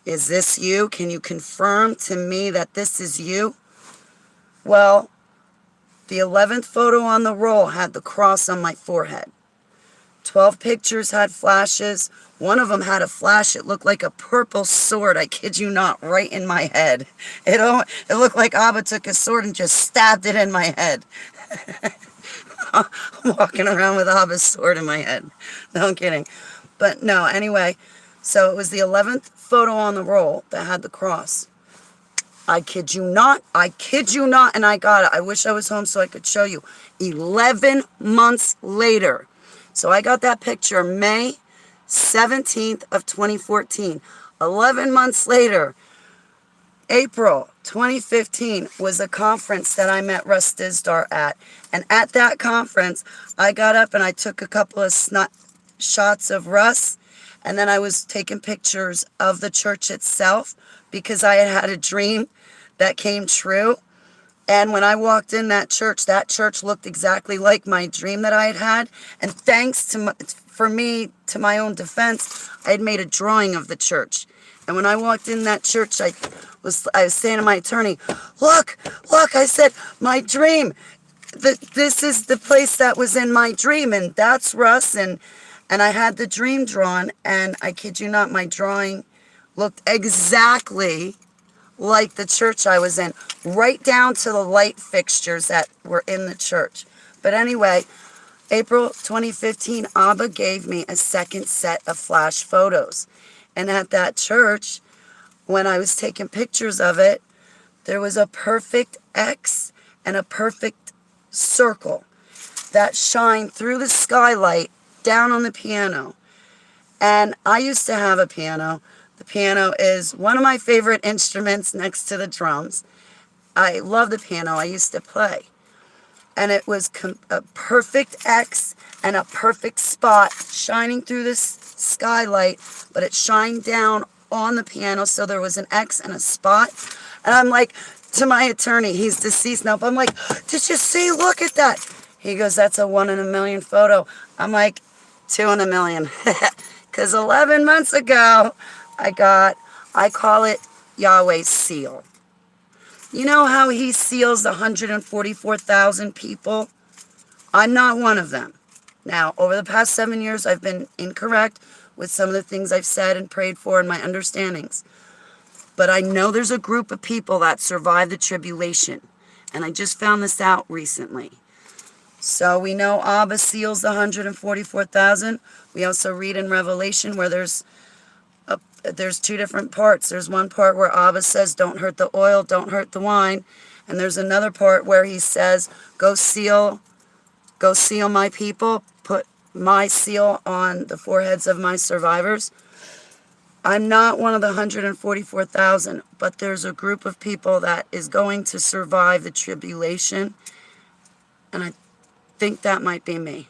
is this you? Can you confirm to me that this is you? Well, the 11th photo on the roll had the cross on my forehead. 12 pictures had flashes. One of them had a flash. It looked like a purple sword. I kid you not, right in my head. It looked like Abba took a sword and just stabbed it in my head. I'm walking around with Abba's sword in my head. No, I'm kidding. But no, anyway, so it was the 11th photo on the roll that had the cross. I kid you not, and I got it. I wish I was home so I could show you. 11 months later. So I got that picture May 17th of 2014. 11 months later, April 2015 was a conference that I met Russ Dizdar at. And at that conference, I got up and I took a couple of shots of Russ. And then I was taking pictures of the church itself because I had a dream that came true. And when I walked in that church looked exactly like my dream that I had had. And thanks to my own defense, I had made a drawing of the church. And when I walked in that church, I was saying to my attorney, look, I said, my dream, this is the place that was in my dream. And that's Russ. And I had the dream drawn. And I kid you not, my drawing looked exactly like the church I was in, right down to the light fixtures that were in the church. But anyway, April 2015, Abba gave me a second set of flash photos. And at that church, when I was taking pictures of it, there was a perfect X and a perfect circle that shined through the skylight down on the piano. And I used to have a piano. The piano is one of my favorite instruments next to the drums. I love the piano. I used to play. And it was a perfect X and a perfect spot shining through this skylight, but it shined down on the piano, so there was an X and a spot. And I'm like, to my attorney, he's deceased now, but I'm like, did you see? Look at that. He goes, that's a 1 in a million photo. I'm like, 2 in a million. Because 11 months ago, I call it Yahweh's seal. You know how he seals the 144,000 people? I'm not one of them. Now, over the past 7 years, I've been incorrect with some of the things I've said and prayed for and my understandings. But I know there's a group of people that survived the tribulation. And I just found this out recently. So we know Abba seals the 144,000. We also read in Revelation where there's 2 different parts. There's one part where Abba says, don't hurt the oil, don't hurt the wine. And there's another part where he says, go seal my people, put my seal on the foreheads of my survivors. I'm not one of the 144,000, but there's a group of people that is going to survive the tribulation. And I think that might be me.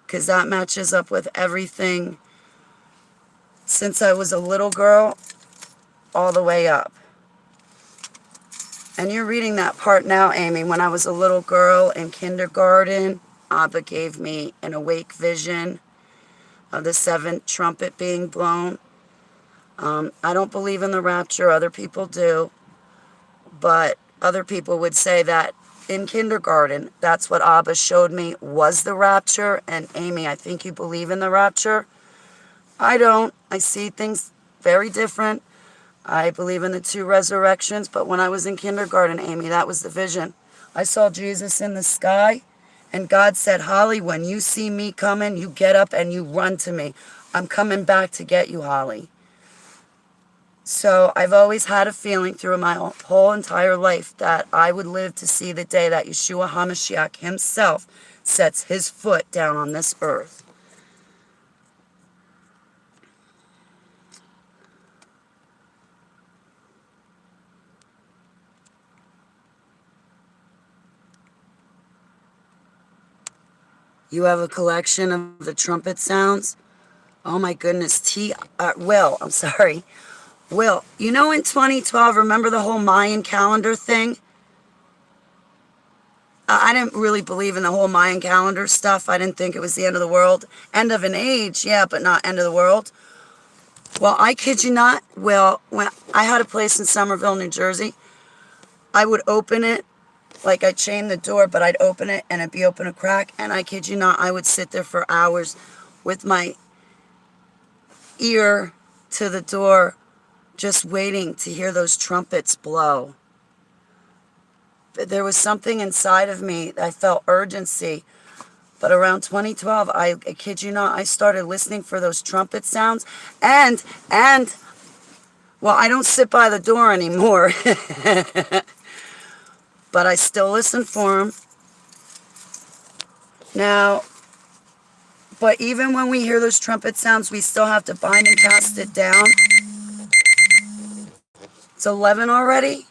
Because that matches up with everything since I was a little girl all the way up. And you're reading that part now, Amy. When I was a little girl in kindergarten, Abba gave me an awake vision of the seventh trumpet being blown. I don't believe in the rapture. Other people do. But other people would say that in kindergarten, that's what Abba showed me was the rapture. And Amy, I think you believe in the rapture. I don't. I see things very different. I believe in the two resurrections. But when I was in kindergarten, Amy, that was the vision. I saw Jesus in the sky. And God said, Holly, when you see me coming, you get up and you run to me. I'm coming back to get you, Holly. So I've always had a feeling through my whole entire life that I would live to see the day that Yeshua HaMashiach himself sets his foot down on this earth. You have a collection of the trumpet sounds? Oh my goodness, Will, I'm sorry. Will, you know in 2012, remember the whole Mayan calendar thing? I didn't really believe in the whole Mayan calendar stuff. I didn't think it was the end of the world. End of an age, yeah, but not end of the world. Well, I kid you not, Will, when I had a place in Somerville, New Jersey, I would open it, like I'd chain the door, but I'd open it and it'd be open a crack. And I kid you not, I would sit there for hours with my ear to the door, just waiting to hear those trumpets blow. But there was something inside of me. I felt urgency. But around 2012, I kid you not, I started listening for those trumpet sounds. And, well, I don't sit by the door anymore. But I still listen for them. Now, but even when we hear those trumpet sounds, we still have to bind and cast it down. It's 11 already.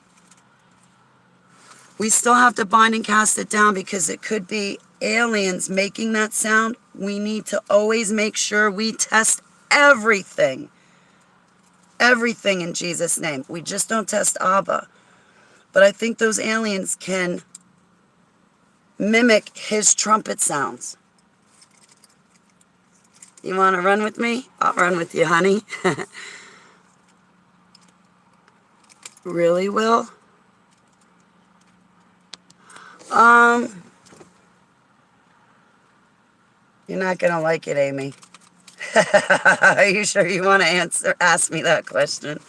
We still have to bind and cast it down because it could be aliens making that sound. We need to always make sure we test everything. Everything in Jesus' name. We just don't test Abba. But I think those aliens can mimic his trumpet sounds. You want to run with me? I'll run with you, honey. Really, Will? You're not going to like it, Amy. Are you sure you want to ask me that question?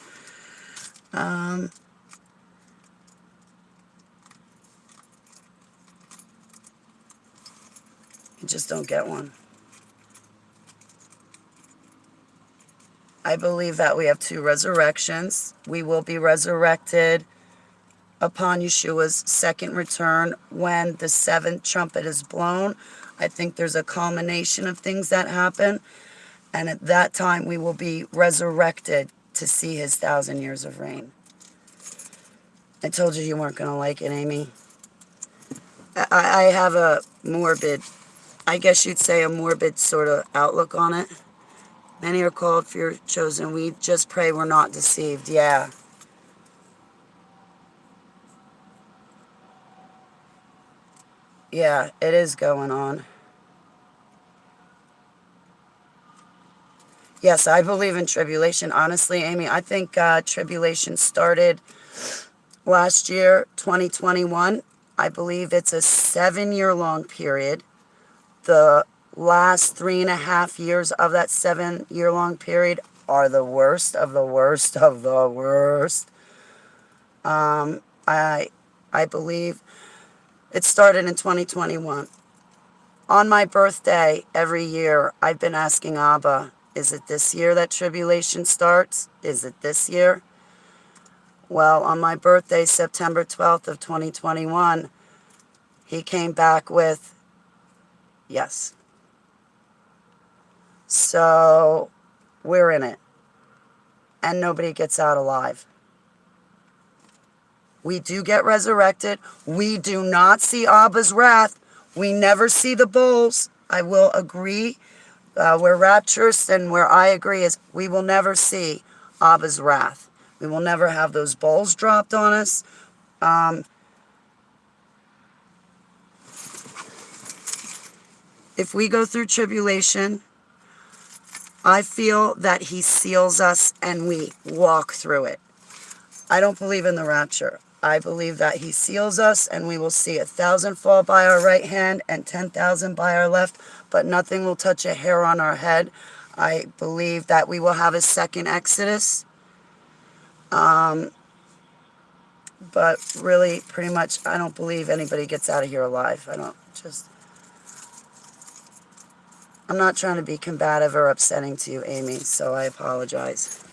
You just don't get one. I believe that we have two resurrections. We will be resurrected upon Yeshua's second return when the seventh trumpet is blown. I think there's a culmination of things that happen. And at that time, we will be resurrected to see his 1,000 years of reign. I told you weren't going to like it, Amy. I have a morbid, I guess you'd say a morbid sort of outlook on it. Many are called, few chosen. We just pray we're not deceived. Yeah. Yeah, it is going on. Yes, I believe in tribulation. Honestly, Amy, I think tribulation started last year, 2021. I believe it's a 7-year-long period. The last 3.5 years of that 7-year-long period are the worst of the worst of the worst. I believe it started in 2021. On my birthday, every year, I've been asking Abba, is it this year that tribulation starts? Is it this year? Well, on my birthday, September 12th of 2021, he came back with, yes. So, we're in it. And nobody gets out alive. We do get resurrected. We do not see Abba's wrath. We never see the bowls. I will agree. Where rapturous and where I agree is we will never see Abba's wrath. We will never have those bowls dropped on us. If we go through tribulation, I feel that he seals us and we walk through it. I don't believe in the rapture. I believe that he seals us and we will see 1,000 fall by our right hand and 10,000 by our left, but nothing will touch a hair on our head. I believe that we will have a second Exodus. But really, pretty much, I don't believe anybody gets out of here alive. I'm not trying to be combative or upsetting to you, Amy, so I apologize.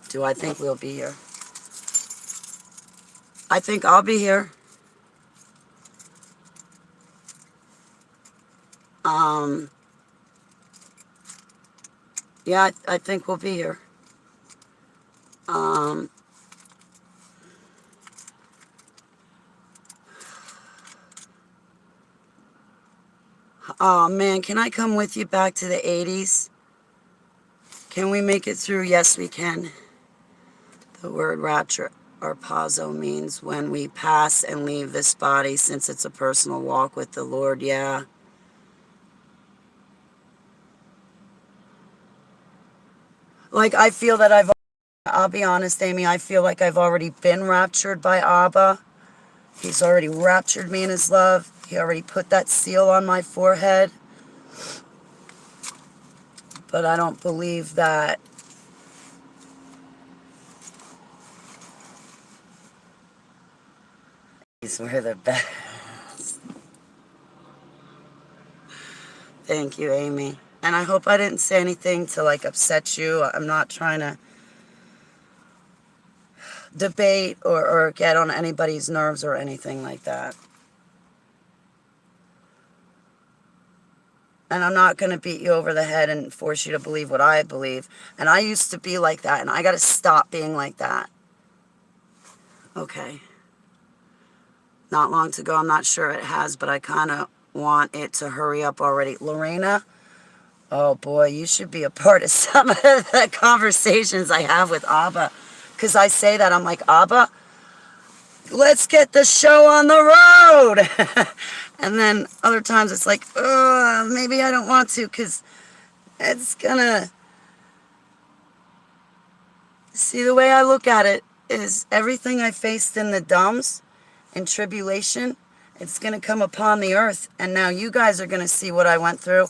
Do I think we'll be here? I think I'll be here. Yeah, I think we'll be here. Oh man, can I come with you back to the 80s? Can we make it through? Yes, we can. The word rapture, arpazo, means when we pass and leave this body, since it's a personal walk with the Lord. Yeah. Like, I feel that I'll be honest, Amy, I feel like I've already been raptured by Abba. He's already raptured me in his love. He already put that seal on my forehead. But I don't believe that these were the best. Thank you, Amy. And I hope I didn't say anything to, like, upset you. I'm not trying to debate or get on anybody's nerves or anything like that. And I'm not going to beat you over the head and force you to believe what I believe. And I used to be like that, and I got to stop being like that. Okay. Not long to go. I'm not sure it has, but I kind of want it to hurry up already. Lorena, oh boy, you should be a part of some of the conversations I have with Abba. Because I say that, I'm like, Abba, let's get the show on the road. And then other times it's like, maybe I don't want to because it's gonna... See, the way I look at it is everything I faced in the dumps and tribulation, it's going to come upon the earth. And now you guys are going to see what I went through.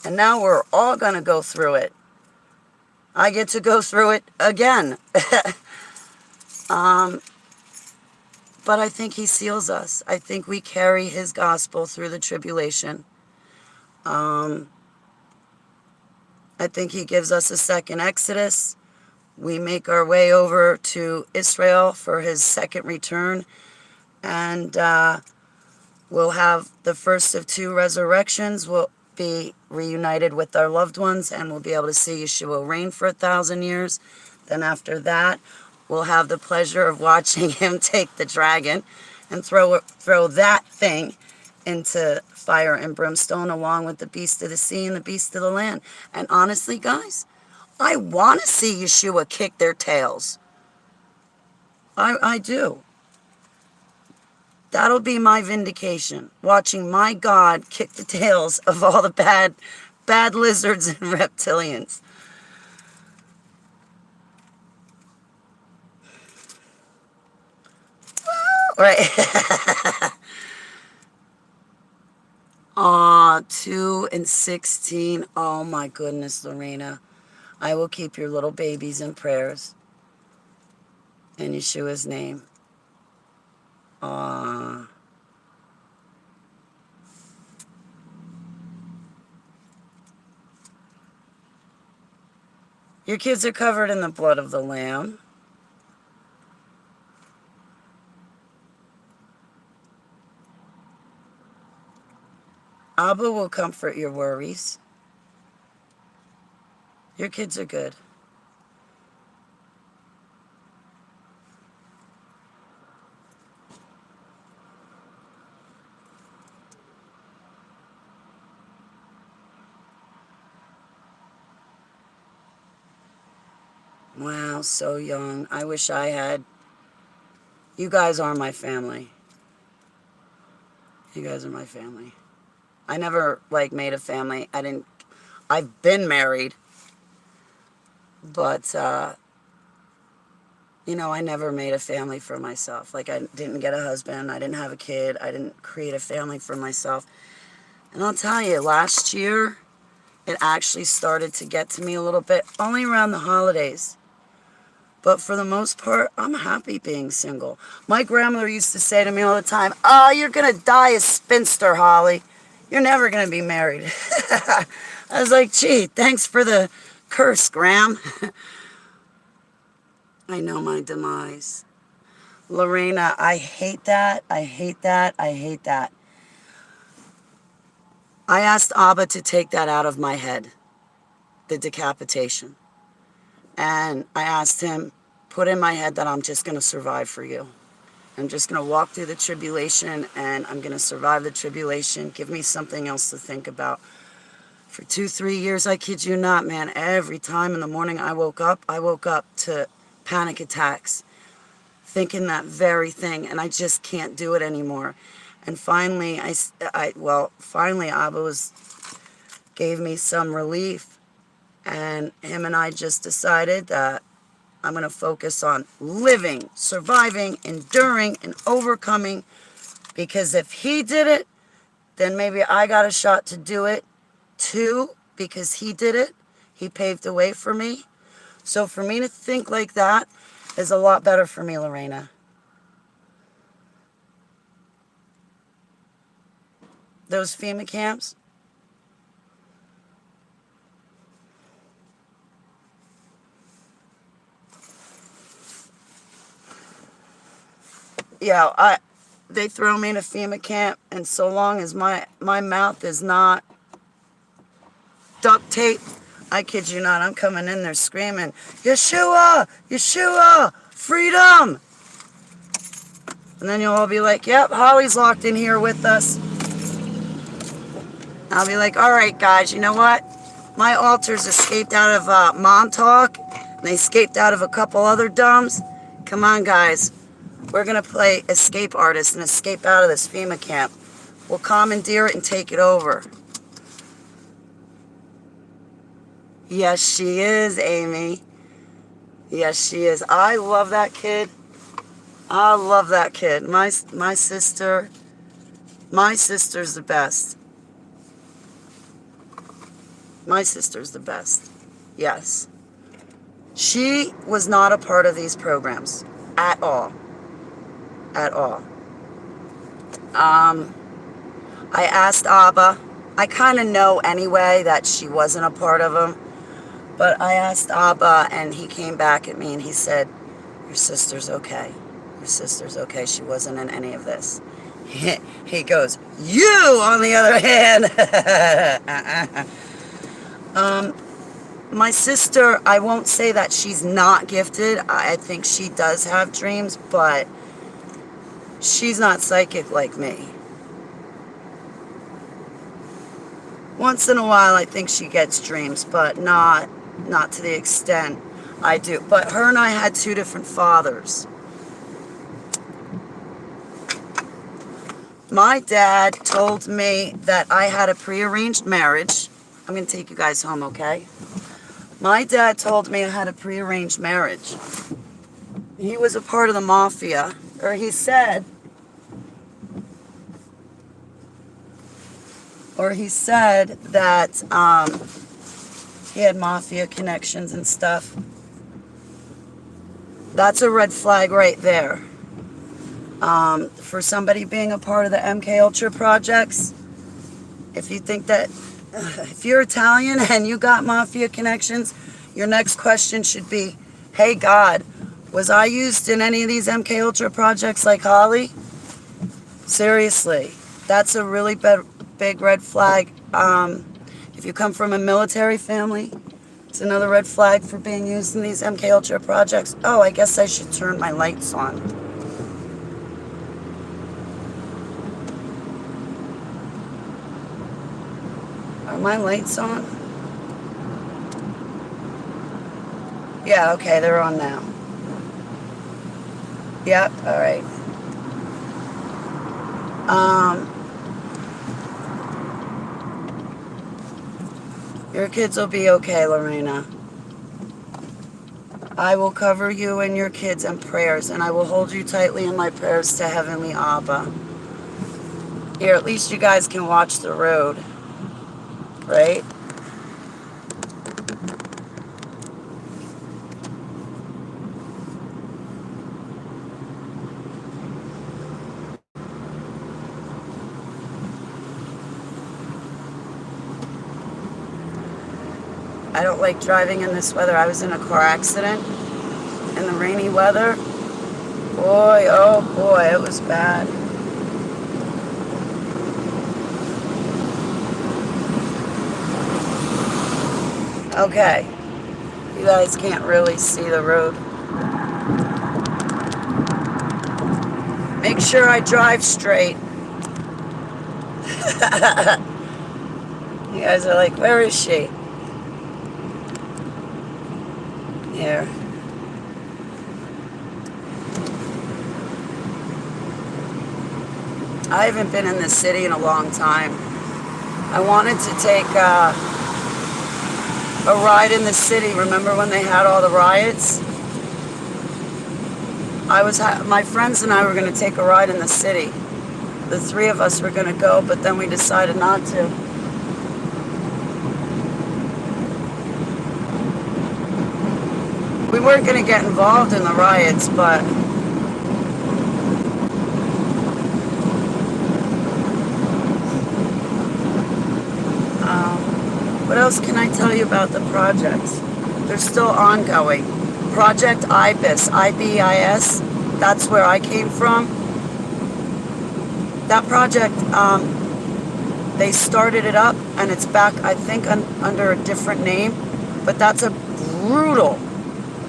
And now we're all going to go through it. I get to go through it again. But I think he seals us. I think we carry his gospel through the tribulation. I think he gives us a second Exodus. We make our way over to Israel for his second return. And we'll have the first of two resurrections. We'll be reunited with our loved ones, and we'll be able to see Yeshua reign for 1,000 years. Then after that, we'll have the pleasure of watching him take the dragon and throw that thing into fire and brimstone along with the beast of the sea and the beast of the land. And honestly, guys, I want to see Yeshua kick their tails. I do. That'll be my vindication, watching my God kick the tails of all the bad lizards and reptilians. Right. Aw, 2 and 16. Oh my goodness, Lorena. I will keep your little babies in prayers. In Yeshua's name. Aw. Your kids are covered in the blood of the Lamb. Abba will comfort your worries. Your kids are good. Wow, so young. I wish I had You guys are my family. You guys are my family. I never, like, made a family. I've been married. But, you know, I never made a family for myself. Like, I didn't get a husband. I didn't have a kid. I didn't create a family for myself. And I'll tell you, last year, it actually started to get to me a little bit, only around the holidays. But for the most part, I'm happy being single. My grandmother used to say to me all the time, "Oh, you're going to die a spinster, Holly. You're never going to be married." I was like, gee, thanks for the curse, Gram. I know my demise. Lorena, I hate that. I hate that. I hate that. I asked Abba to take that out of my head, the decapitation. And I asked him, put in my head that I'm just going to survive for you. I'm just going to walk through the tribulation and I'm going to survive the tribulation. Give me something else to think about. For 2-3 years, I kid you not, man, every time in the morning I woke up to panic attacks, thinking that very thing, and I just can't do it anymore. And finally, finally Abba gave me some relief, and him and I just decided that I'm going to focus on living, surviving, enduring, and overcoming, because if he did it, then maybe I got a shot to do it too, because he did it. He paved the way for me. So for me to think like that is a lot better for me, Lorena. Those FEMA camps, yeah, they throw me in a FEMA camp, and so long as my mouth is not duct tape, I kid you not, I'm coming in there screaming, "Yeshua! Yeshua! Freedom!" And then you'll all be like, "Yep, Holly's locked in here with us." I'll be like, "All right, guys, you know what? My alters escaped out of Montauk, and they escaped out of a couple other dumbs. Come on, guys. We're going to play escape artist and escape out of this FEMA camp. We'll commandeer it and take it over." Yes, she is, Amy. Yes, she is. I love that kid. I love that kid. My sister's the best. My sister's the best. Yes. She was not a part of these programs at all. At all. I asked Abba. I kind of know anyway that she wasn't a part of them. But I asked Abba, and he came back at me and he said, "Your sister's okay. Your sister's okay. She wasn't in any of this." He goes, "You, on the other hand." My sister, I won't say that she's not gifted. I think she does have dreams, but she's not psychic like me. Once in a while, I think she gets dreams, but not to the extent I do. But her and I had two different fathers. My dad told me that I had a prearranged marriage. I'm going to take you guys home, okay? My dad told me I had a prearranged marriage. He was a part of the mafia, or he said that he had mafia connections and stuff. That's a red flag right there. For somebody being a part of the MK Ultra projects, if you think that, if you're Italian and you got mafia connections, your next question should be, "Hey God, was I used in any of these MK Ultra projects like Holly?" Seriously, that's a really big red flag. If you come from a military family, it's another red flag for being used in these MK Ultra projects. Oh, I guess I should turn my lights on. Are my lights on? Yeah, okay, they're on now. Yep, all right. Um, your kids will be okay, Lorena. I will cover you and your kids in prayers, and I will hold you tightly in my prayers to Heavenly Abba. Here, at least you guys can watch the road, right? I don't like driving in this weather. I was in a car accident in the rainy weather. Boy, oh boy, it was bad. Okay, you guys can't really see the road. Make sure I drive straight. You guys are like, where is she? Here. I haven't been in this city in a long time. I wanted to take a ride in the city. Remember when they had all the riots? My friends and I were going to take a ride in the city. The three of us were going to go, but then we decided not to. We weren't going to get involved in the riots, but what else can I tell you about the projects? They're still ongoing. Project IBIS, IBIS, that's where I came from. That project, they started it up and it's back, I think, under a different name. But that's a brutal,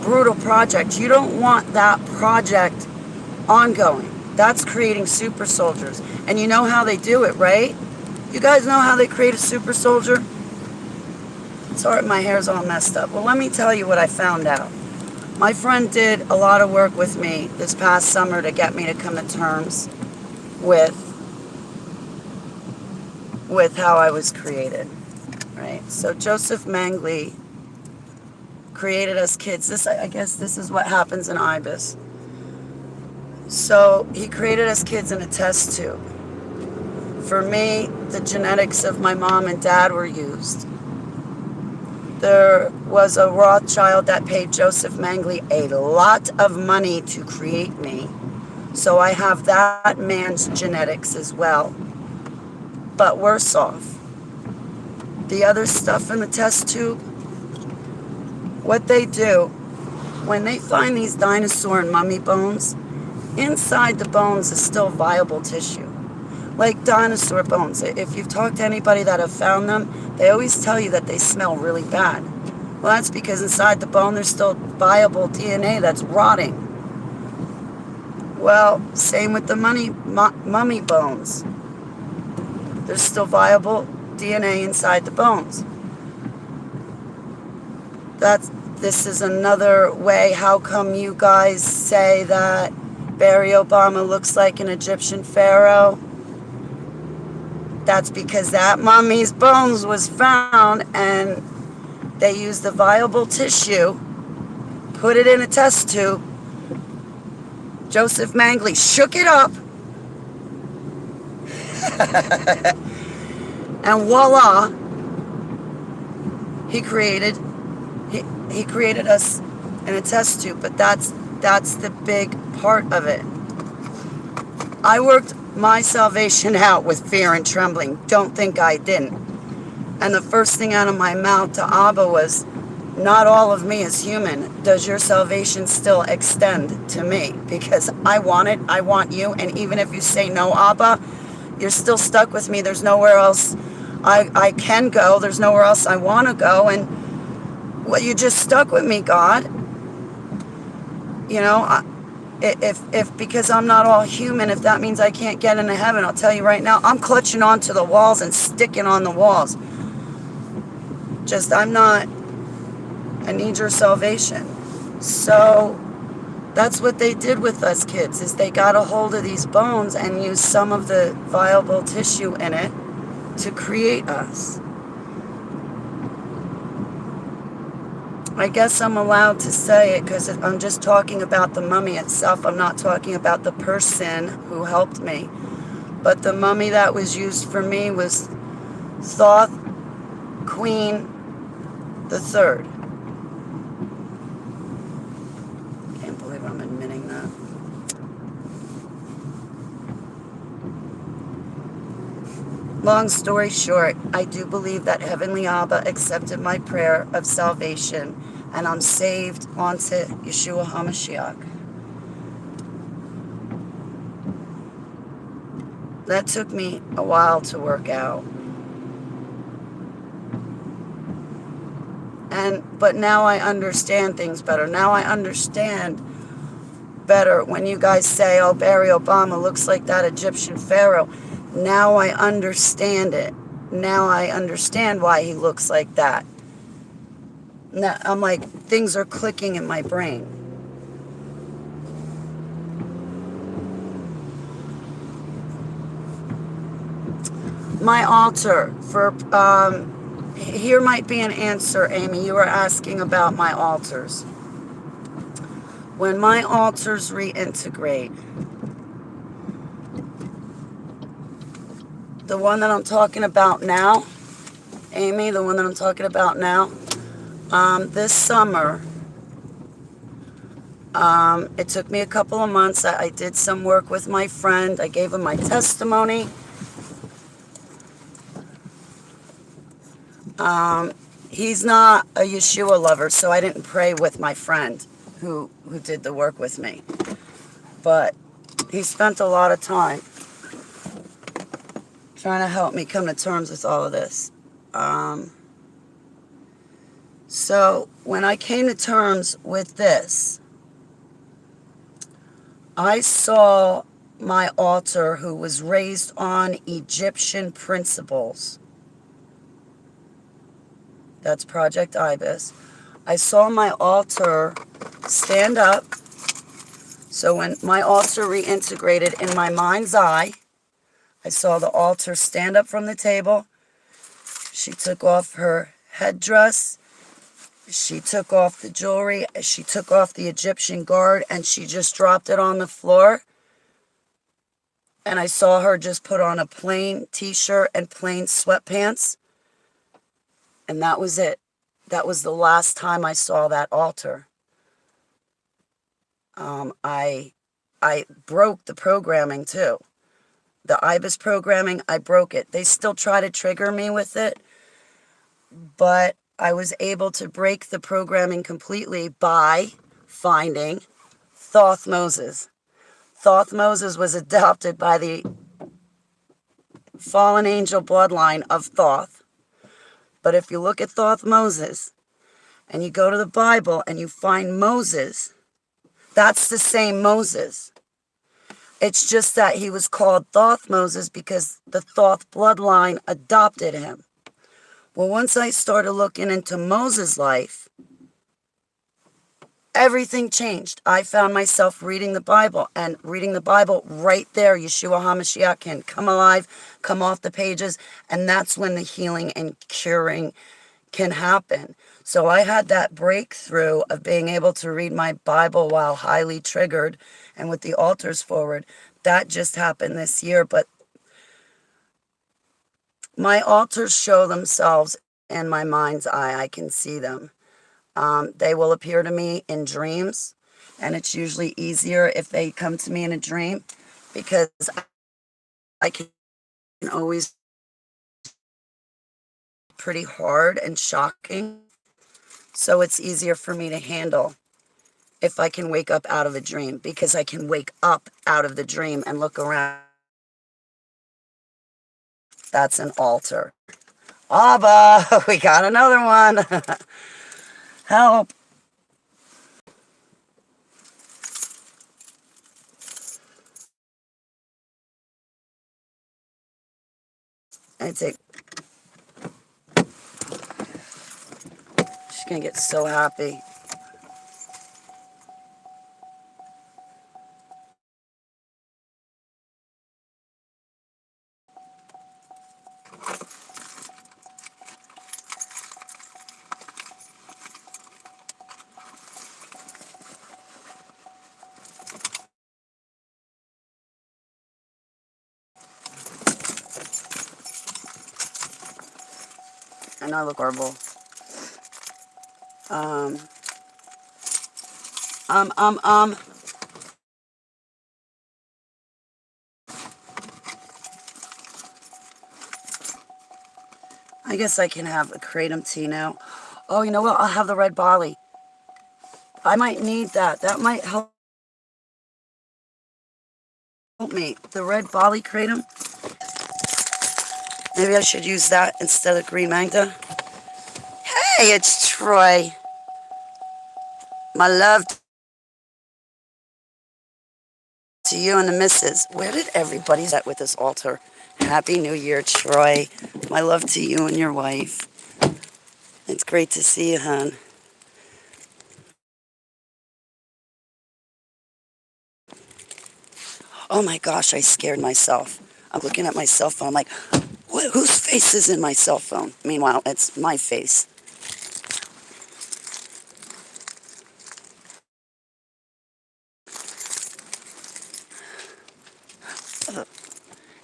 brutal project. You don't want that project ongoing. That's creating super soldiers. And you know how they do it, right? You guys know how they create a super soldier? Sorry, my hair's all messed up. Well, let me tell you what I found out. My friend did a lot of work with me this past summer to get me to come to terms with how I was created, right? So Joseph Mengele created us kids. I guess this is what happens in IBIS. So he created us kids in a test tube. For me, the genetics of my mom and dad were used. There was a Rothschild that paid Joseph Mengele a lot of money to create me. So I have that man's genetics as well. But worse off. The other stuff in the test tube, what they do, when they find these dinosaur and mummy bones, inside the bones is still viable tissue. Like dinosaur bones. If you've talked to anybody that have found them, they always tell you that they smell really bad. Well, that's because inside the bone there's still viable DNA that's rotting. Well, same with the mummy bones. There's still viable DNA inside the bones. This is another way. How come you guys say that Barry Obama looks like an Egyptian pharaoh? That's because that mummy's bones was found and they used the viable tissue, put it in a test tube. Joseph Mengele shook it up and voila, he created us in a test tube. But that's the big part of it. I worked my salvation out with fear and trembling. Don't think I didn't. And the first thing out of my mouth to Abba was, not all of me is human. Does your salvation still extend to me? Because I want it. I want you. And even if you say no, Abba, you're still stuck with me. There's nowhere else I can go. There's nowhere else I want to go. And well, you just stuck with me, God. You know, if because I'm not all human, if that means I can't get into heaven, I'll tell you right now, I'm clutching onto the walls and sticking on the walls. I need your salvation. So That's what they did with us kids, is they got a hold of these bones and used some of the viable tissue in it to create us. I guess I'm allowed to say it because I'm just talking about the mummy itself. I'm not talking about the person who helped me. But the mummy that was used for me was Thoth Queen the Third. Can't believe I'm admitting that. Long story short, I do believe that Heavenly Abba accepted my prayer of salvation, and I'm saved onto Yeshua HaMashiach. That took me a while to work out. But now I understand things better. Now I understand better when you guys say, oh, Barry Obama looks like that Egyptian pharaoh. Now I understand it. Now I understand why he looks like that. Now, I'm like, things are clicking in my brain. My altar for, here might be an answer, Amy. You were asking about my altars. When my altars reintegrate, the one that I'm talking about now, Amy, the one that I'm talking about now, this summer, it took me a couple of months. I did some work with my friend. I gave him my testimony. He's not a Yeshua lover, so I didn't pray with my friend who did the work with me. But he spent a lot of time trying to help me come to terms with all of this. So when I came to terms with this, I saw my altar who was raised on Egyptian principles. That's Project Ibis. I saw my altar stand up. So when my altar reintegrated in my mind's eye, I saw the altar stand up from the table. She took off her headdress. She took off the jewelry. She took off the Egyptian guard, and she just dropped it on the floor. And I saw her just put on a plain t-shirt and plain sweatpants. And that was it. That was the last time I saw that altar. I broke the programming too. The IBIS programming, I broke it. They still try to trigger me with it, but I was able to break the programming completely by finding Thoth Moses. Thoth Moses was adopted by the fallen angel bloodline of Thoth. But if you look at Thoth Moses and you go to the Bible and you find Moses, that's the same Moses. It's just that he was called Thoth Moses because the Thoth bloodline adopted him. Well, once I started looking into Moses' life, everything changed. I found myself reading the Bible, and reading the Bible right there, Yeshua HaMashiach can come alive, come off the pages, and that's when the healing and curing can happen. So I had that breakthrough of being able to read my Bible while highly triggered and with the altars forward. That just happened this year, but my altars show themselves in my mind's eye. I can see them. They will appear to me in dreams, and it's usually easier if they come to me in a dream because I can always pretty hard and shocking. So it's easier for me to handle if I can wake up out of a dream, because I can wake up out of the dream and look around. That's an altar. Abba, we got another one. Help. I take. She's gonna get so happy. know I look horrible. Um. I guess I can have a kratom tea now. Oh, you know what? I'll have the red barley. I might need that. That might help me. The red barley kratom. Maybe I should use that instead of green Magda. Hey, it's Troy. My love to you and the missus. Where did everybody's at with this altar? Happy New Year, Troy. My love to you and your wife. It's great to see you, hon. Oh my gosh, I scared myself. I'm looking at my cell phone. I'm like, whose face is in my cell phone? Meanwhile, it's my face.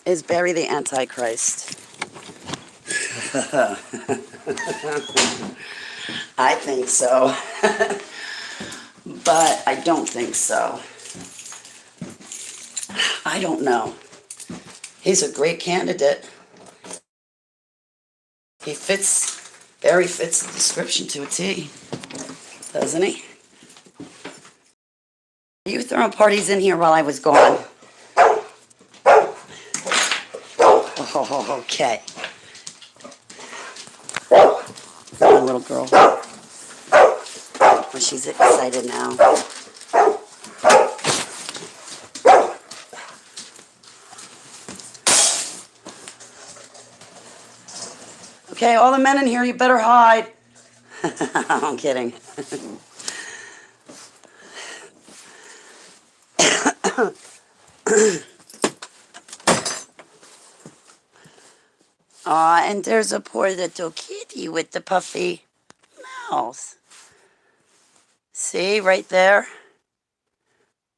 Is Barry the Antichrist? I think so. But I don't think so. I don't know. He's a great candidate. Barry fits the description to a T, doesn't he? You throwing parties in here while I was gone? Oh, okay. My little girl. Oh, she's excited now. Okay, all the men in here, you better hide. I'm kidding. Aw, and there's a poor little kitty with the puffy mouth. See, right there?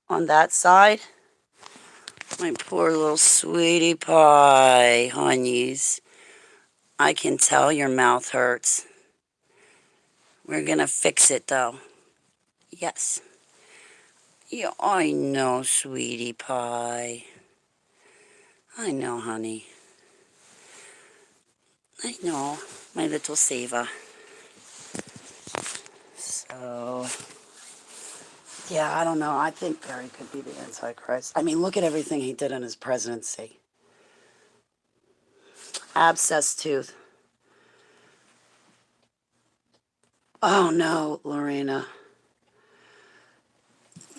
On that side? My poor little sweetie pie, honeys. I can tell your mouth hurts. We're gonna fix it, though. Yes. Yeah, I know, sweetie pie. I know, honey. I know, my little saver. So, yeah, I don't know. I think Barry could be the Antichrist. I mean, look at everything he did in his presidency. Abscess tooth. Oh, no, Lorena.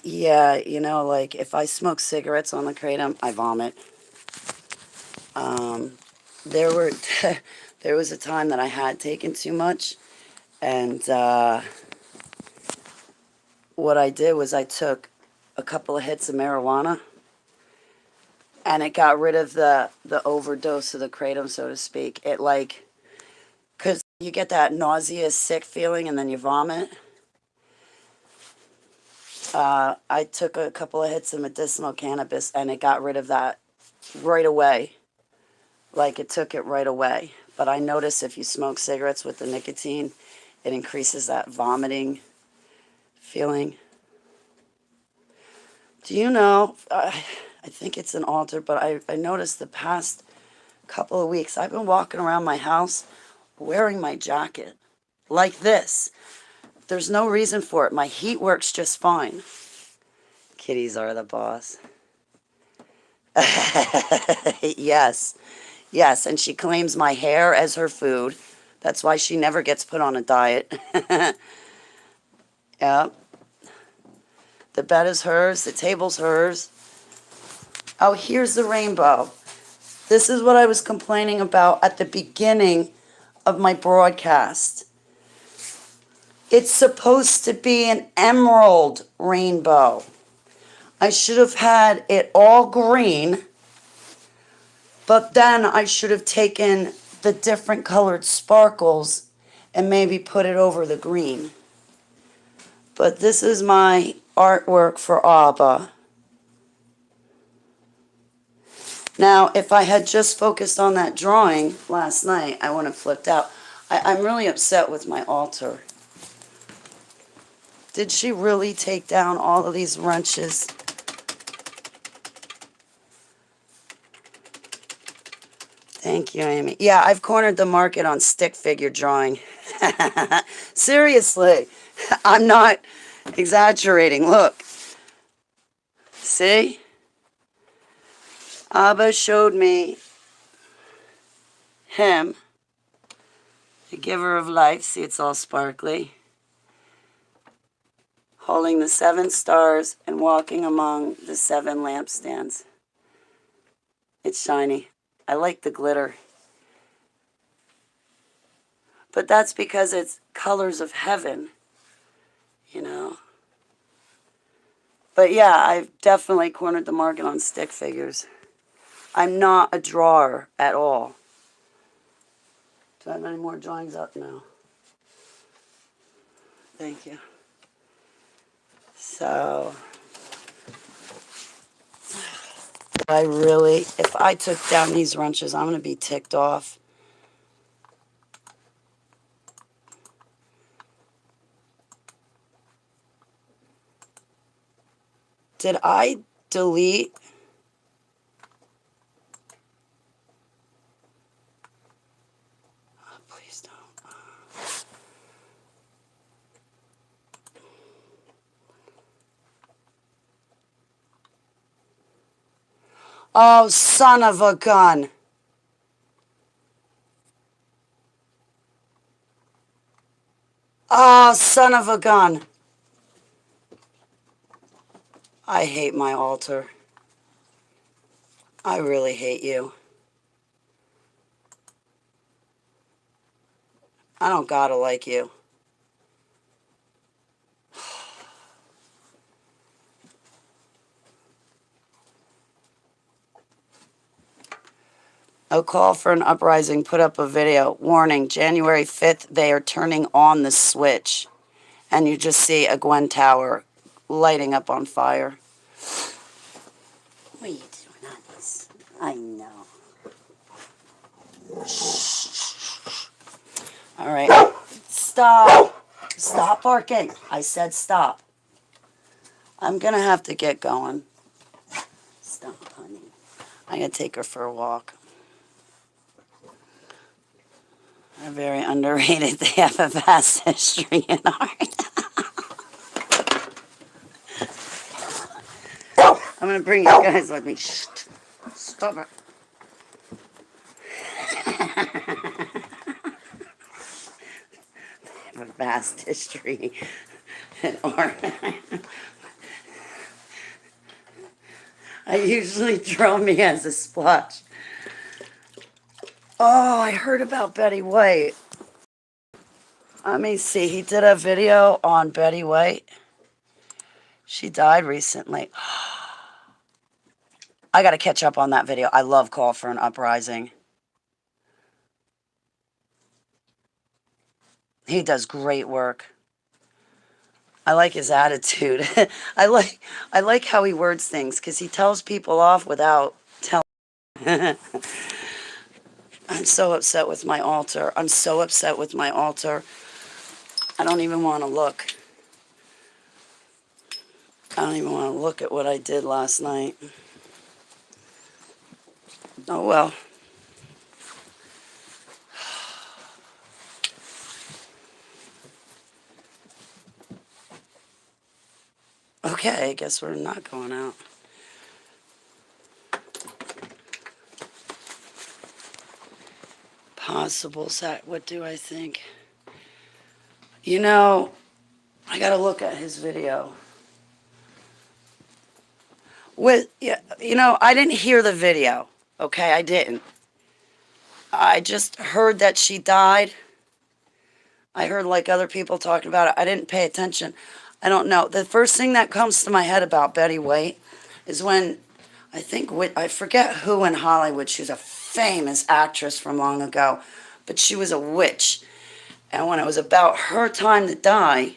Yeah, you know, like, if I smoke cigarettes on the kratom, I vomit. There were, there was a time that I had taken too much, and what I did was I took a couple of hits of marijuana, and it got rid of the overdose of the kratom, so to speak. It like, because you get that nauseous, sick feeling, and then you vomit. I took a couple of hits of medicinal cannabis, and it got rid of that right away. Like, it took it right away. But I notice if you smoke cigarettes with the nicotine, it increases that vomiting feeling. Do you know, I think it's an altar, but I noticed the past couple of weeks, I've been walking around my house wearing my jacket like this. There's no reason for it. My heat works just fine. Kitties are the boss. Yes. Yes, and she claims my hair as her food. That's why she never gets put on a diet. Yep. The bed is hers. The table's hers. Oh, here's the rainbow. This is what I was complaining about at the beginning of my broadcast. It's supposed to be an emerald rainbow. I should have had it all green, but then I should have taken the different colored sparkles and maybe put it over the green. But this is my artwork for Abba. Now, if I had just focused on that drawing last night, I wouldn't have flipped out. I'm really upset with my altar. Did she really take down all of these wrenches? Thank you, Amy. Yeah, I've cornered the market on stick figure drawing. Seriously, I'm not exaggerating. Look. See? Abba showed me him, the giver of life. See, it's all sparkly. Holding the 7 stars and walking among the 7 lampstands. It's shiny. I like the glitter. But that's because it's colors of heaven, you know. But yeah, I've definitely cornered the market on stick figures. I'm not a drawer at all. Do I have any more drawings up now? Thank you. So, I really, if I took down these wrenches, I'm going to be ticked off. Did I delete? Oh, please don't. Oh, son of a gun. Oh, son of a gun. I hate my altar. I really hate you. I don't gotta like you. A call for an uprising put up a video. Warning, January 5th, they are turning on the switch. And you just see a Gwen Tower lighting up on fire. What are you doing, honey? I know. All right. Stop. Stop barking. I said stop. I'm going to have to get going. Stop, honey. I'm going to take her for a walk. They're very underrated. They have a vast history in art. I'm going to bring you guys with me. Shh. Stop it. They have a vast history in art. I usually draw me as a splotch. Oh, I heard about Betty White. Let me see. He did a video on Betty White. She died recently. I got to catch up on that video. I love Call for an Uprising. He does great work. I like his attitude. I like how he words things because he tells people off without telling. I'm so upset with my altar. I'm so upset with my altar. I don't even want to look. I don't even want to look at what I did last night. Oh well. Okay, I guess we're not going out. Possible set. What do I think? You know, I gotta look at his video. You know, I didn't hear the video. Okay, I didn't. I just heard that she died. I heard like other people talking about it. I didn't pay attention. I don't know. The first thing that comes to my head about Betty White is when I forget who in Hollywood. She was a famous actress from long ago, but she was a witch. And when it was about her time to die,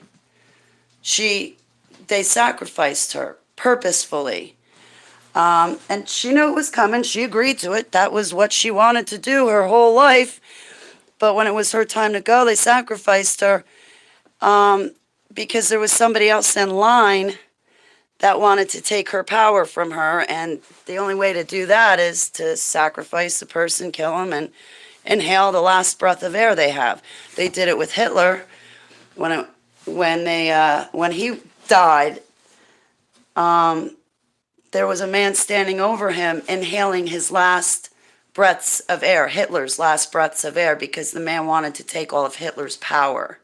they sacrificed her purposefully. And she knew it was coming. She agreed to it. That was what she wanted to do her whole life. But when it was her time to go, they sacrificed her because there was somebody else in line that wanted to take her power from her. And the only way to do that is to sacrifice the person, kill him, and inhale the last breath of air they have. They did it with Hitler when he died. There was a man standing over him inhaling his last breaths of air, Hitler's last breaths of air, because the man wanted to take all of Hitler's power.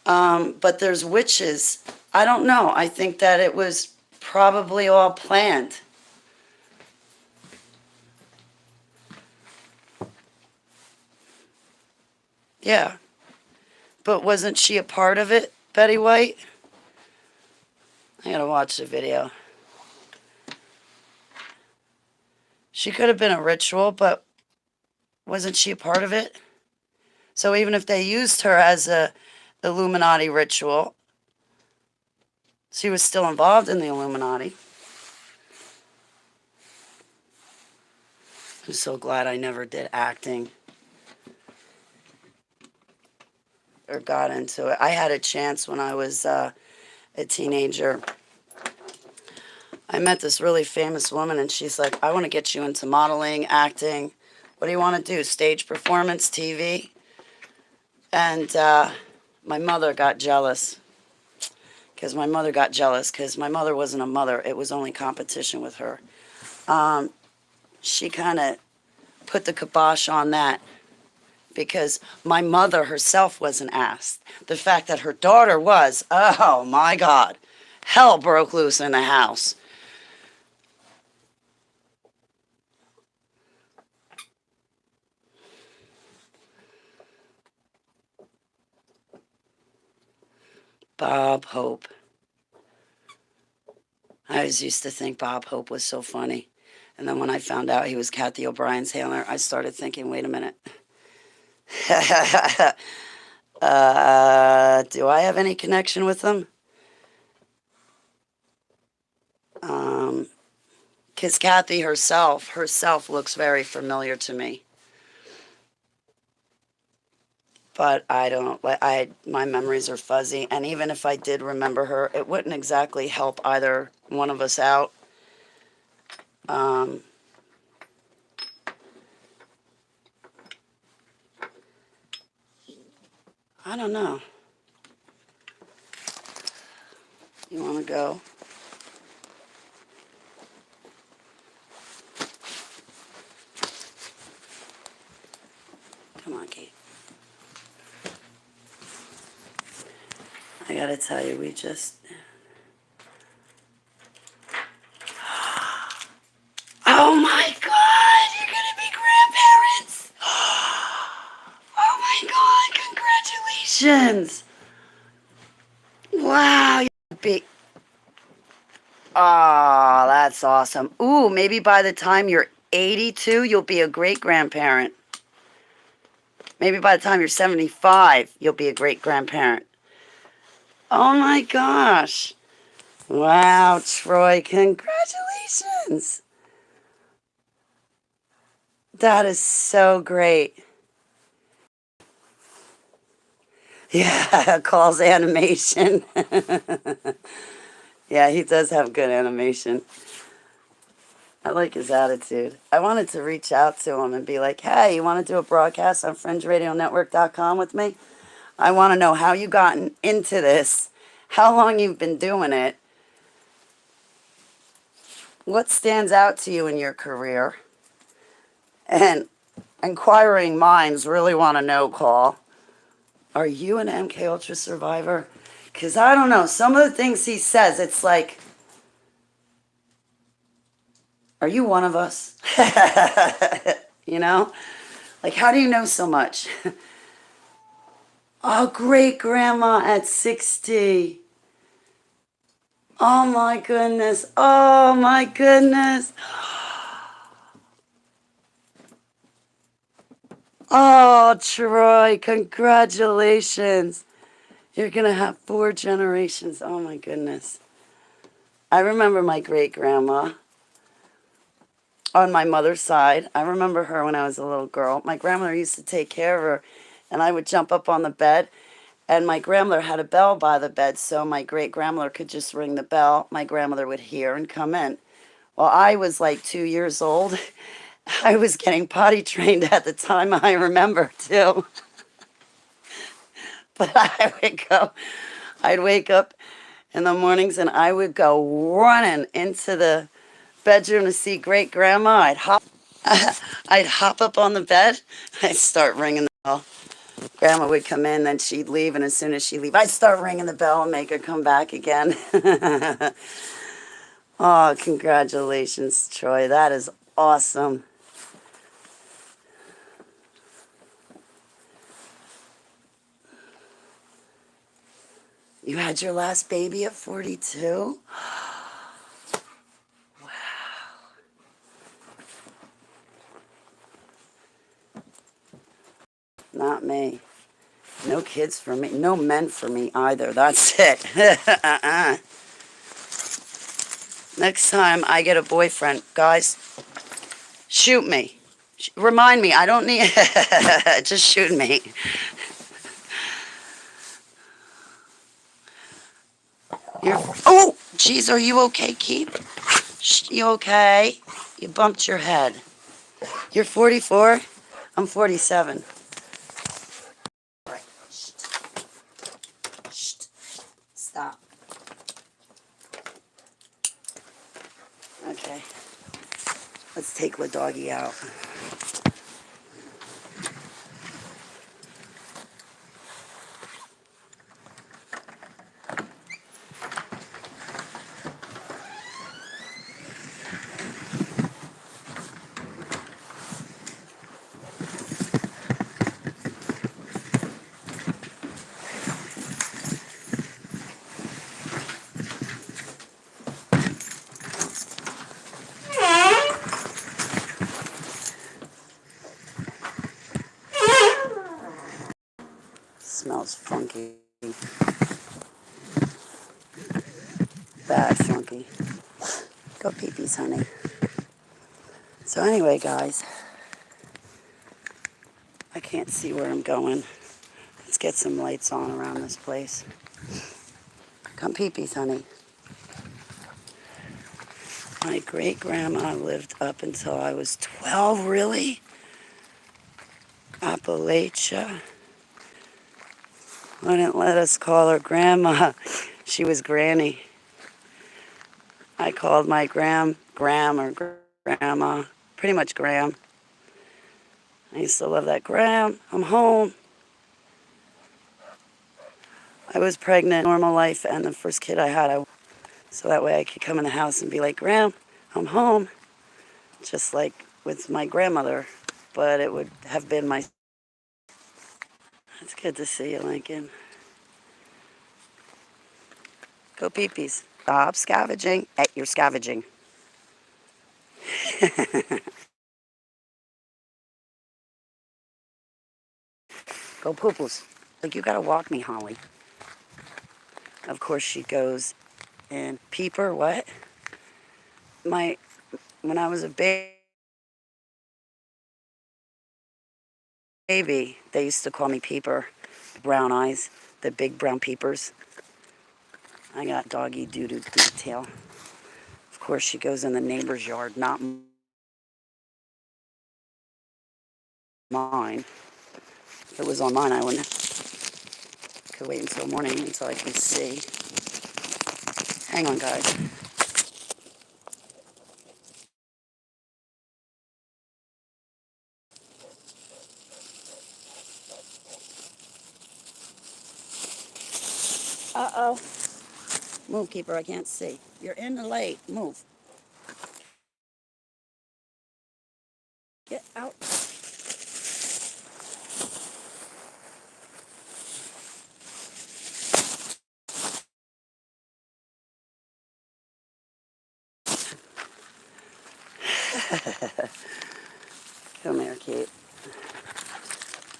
But there's witches. I don't know. I think that it was probably all planned. Yeah. But wasn't she a part of it, Betty White? I gotta watch the video. She could have been a ritual, but wasn't she a part of it? So even if they used her as a Illuminati ritual, she was still involved in the Illuminati. I'm so glad I never did acting or got into it. I had a chance when I was a teenager. I met this really famous woman, and she's like, I want to get you into modeling, acting. What do you want to do? Stage performance, TV? And my mother got jealous. Because my mother wasn't a mother. It was only competition with her. She kind of put the kibosh on that because my mother herself wasn't asked. The fact that her daughter was, oh my God, hell broke loose in the house. Bob Hope. I always used to think Bob Hope was so funny. And then when I found out he was Kathy O'Brien's handler, I started thinking, wait a minute. Do I have any connection with him? Because Kathy herself looks very familiar to me. But I don't, my memories are fuzzy. And even if I did remember her, it wouldn't exactly help either one of us out. I don't know. You want to go? Come on, Kate. I gotta tell you, we just... Oh my God, you're gonna be grandparents! Oh my God, congratulations! Wow, you're big. Oh, that's awesome. Ooh, maybe by the time you're 82, you'll be a great grandparent. Maybe by the time you're 75, you'll be a great grandparent. Oh my gosh. Wow, Troy, congratulations. That is so great. Yeah, calls animation. Yeah, he does have good animation. I like his attitude. I wanted to reach out to him and be like, hey, you want to do a broadcast on FringeRadioNetwork.com with me? I want to know how you gotten into this, how long you've been doing it, what stands out to you in your career. And inquiring minds really want to know, Call, are you an MK Ultra survivor? Because I don't know, some of the things he says, it's like, are you one of us? You know? Like, how do you know so much? Oh, great grandma at 60. Oh my goodness. Oh my goodness. Oh, Troy, congratulations. You're going to have 4 generations. Oh my goodness. I remember my great grandma. on my mother's side. I remember her when I was a little girl. My grandmother used to take care of her, and I would jump up on the bed, and my grandmother had a bell by the bed, so my great grandmother could just ring the bell. My grandmother would hear and come in. Well, I was like 2 years old. I was getting potty trained at the time, I remember too. But I'd wake up in the mornings and I would go running into the bedroom to see great grandma. I'd hop up on the bed. I'd start ringing the bell. Grandma would come in, then she'd leave, and as soon as she'd leave, I'd start ringing the bell and make her come back again. Oh, congratulations, Troy. That is awesome. You had your last baby at 42? Not me. No kids for me. No men for me either. That's it. Next time I get a boyfriend, guys, shoot me. Remind me. I don't need... Just shoot me. Oh, jeez, are you okay, Keith? You okay? You bumped your head. You're 44? I'm 47. Right. Shh. Shh. Stop. Okay. Let's take the doggy out. Smells funky. Bad funky. Go pee-pees, honey. So anyway, guys, I can't see where I'm going. Let's get some lights on around this place. Come pee-pees, honey. My great-grandma lived up until I was 12, really? Appalachia. Wouldn't let us call her grandma. She was Granny. I called my Gram or Grandma, pretty much Gram. I used to love that. Gram, I'm home. I was pregnant, normal life, and the first kid I had, so that way I could come in the house and be like, Gram, I'm home. Just like with my grandmother, but it would have been my... It's good to see you, Lincoln. Go pee-pees. Stop scavenging. You're scavenging. Go poo-poos. Like, you gotta walk me, Holly. Of course she goes and Peeper, what? When I was a baby, they used to call me Peeper. Brown eyes, the big brown peepers. I got doggy doo-doo detail. Of course she goes in the neighbor's yard, not mine. If it was on mine, I wouldn't. Could wait until morning until I can see. Hang on, guys. Uh-oh. Move, Keeper, I can't see. You're in the light. Move. Get out. Come here, Kate.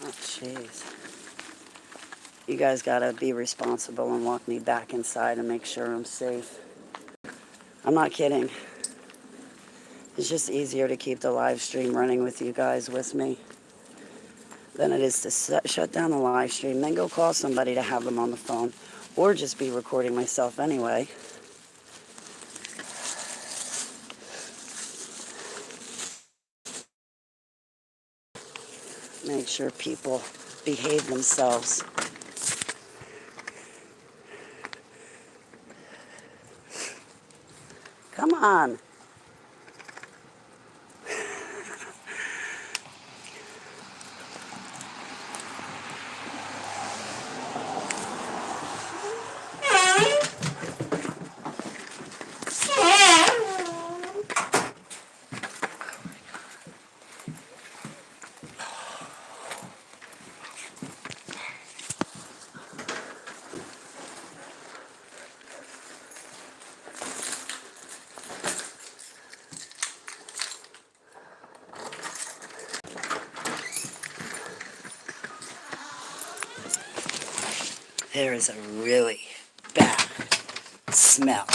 Oh, jeez. You guys gotta be responsible and walk me back inside and make sure I'm safe. I'm not kidding. It's just easier to keep the live stream running with you guys with me than it is to shut down the live stream, then go call somebody to have them on the phone, or just be recording myself anyway. Make sure people behave themselves. Come on. There is a really bad smell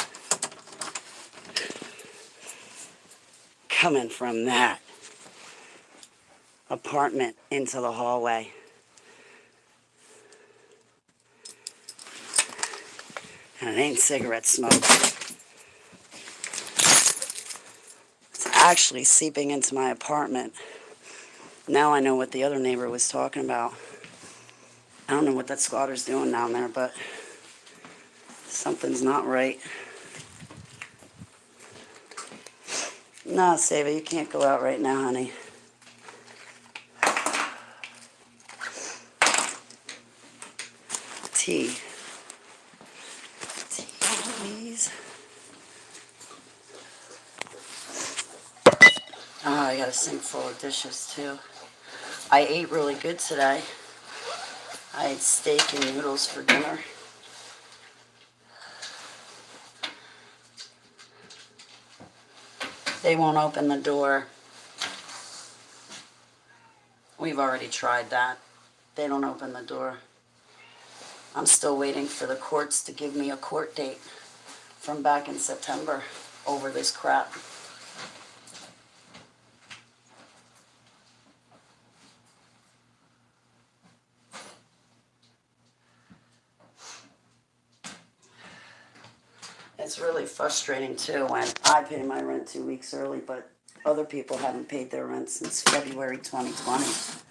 coming from that apartment into the hallway. And it ain't cigarette smoke. It's actually seeping into my apartment. Now I know what the other neighbor was talking about. I don't know what that squatter's doing down there, but something's not right. No, Sava, you can't go out right now, honey. Tea. Tea, please. Oh, I got a sink full of dishes, too. I ate really good today. I had steak and noodles for dinner. They won't open the door. We've already tried that. They don't open the door. I'm still waiting for the courts to give me a court date from back in September over this crap. It's really frustrating too when I pay my rent 2 weeks early, but other people haven't paid their rent since February 2020.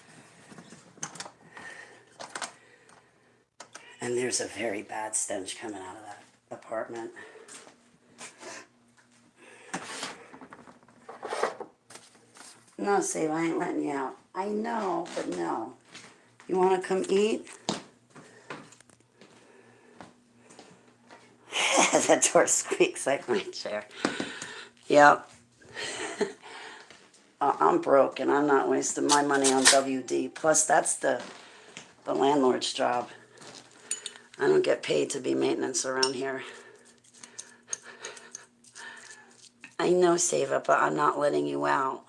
And there's a very bad stench coming out of that apartment. No, Save, I ain't letting you out. I know, but no. You want to come eat? That door squeaks like my chair. Yep. I'm broke and I'm not wasting my money on WD. Plus, that's the landlord's job. I don't get paid to be maintenance around here. I know, Sava, but I'm not letting you out.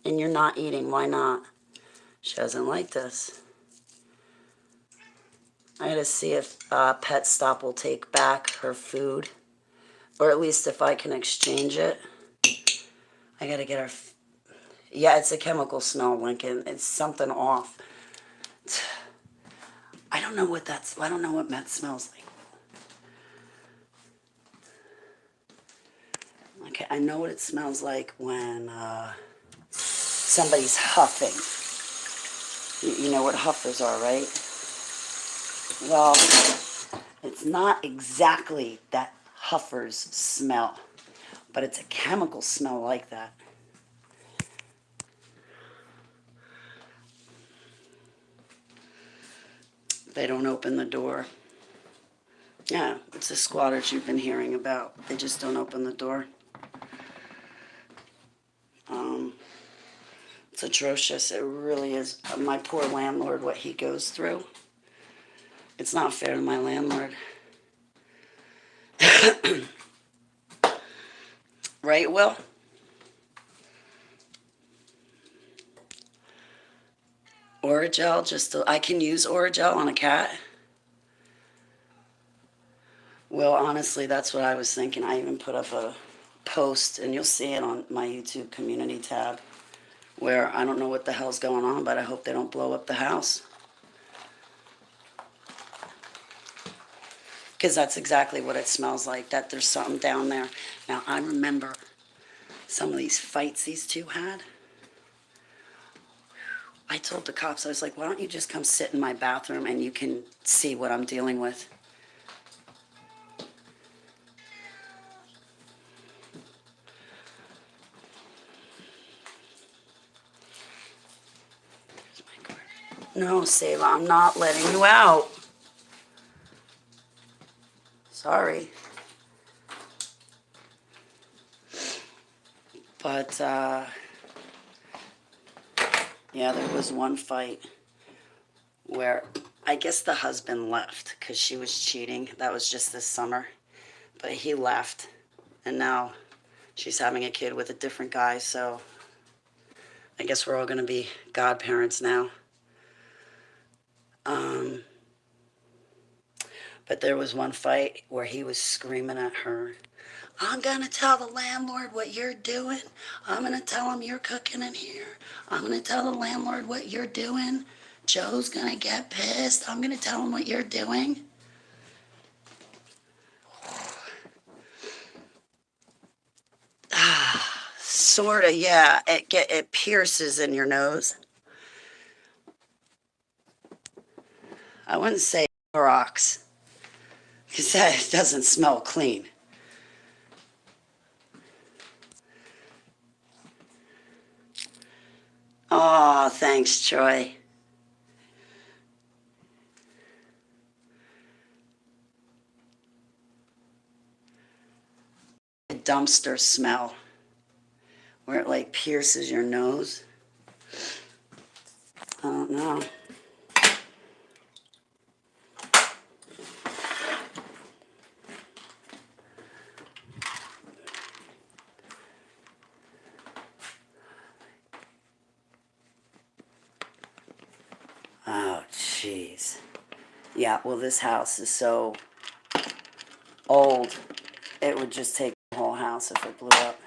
And you're not eating. Why not? She doesn't like this. I gotta see if Pet Stop will take back her food. Or at least if I can exchange it. I gotta get her... Yeah, it's a chemical smell, Lincoln. It's something off. I don't know what that's... I don't know what meth smells like. Okay, I know what it smells like when somebody's huffing. You know what huffers are, right? Well, it's not exactly that huffer's smell, but it's a chemical smell like that. They don't open the door. Yeah, it's the squatters you've been hearing about. They just don't open the door. It's atrocious. It really is. My poor landlord, what he goes through. It's not fair to my landlord. Right, Will? Orajel, I can use Orajel on a cat. Well, honestly, that's what I was thinking. I even put up a post, and you'll see it on my YouTube community tab, where I don't know what the hell's going on, but I hope they don't blow up the house. Because that's exactly what it smells like, that there's something down there. Now, I remember some of these fights these two had. I told the cops, I was like, why don't you just come sit in my bathroom and you can see what I'm dealing with. No, Selah, I'm not letting you out. Sorry. But, yeah, there was one fight where I guess the husband left because she was cheating. That was just this summer. But he left, and now she's having a kid with a different guy, so I guess we're all going to be godparents now. But there was one fight where he was screaming at her, I'm going to tell the landlord what you're doing. I'm going to tell him you're cooking in here. I'm going to tell the landlord what you're doing. Joe's going to get pissed. I'm going to tell him what you're doing. Sort of, yeah. It pierces in your nose. I wouldn't say Clorox, because that doesn't smell clean. Oh, thanks, Troy. A dumpster smell, where it like pierces your nose. I don't know. Oh, jeez. Yeah, well, this house is so old, it would just take the whole house if it blew up.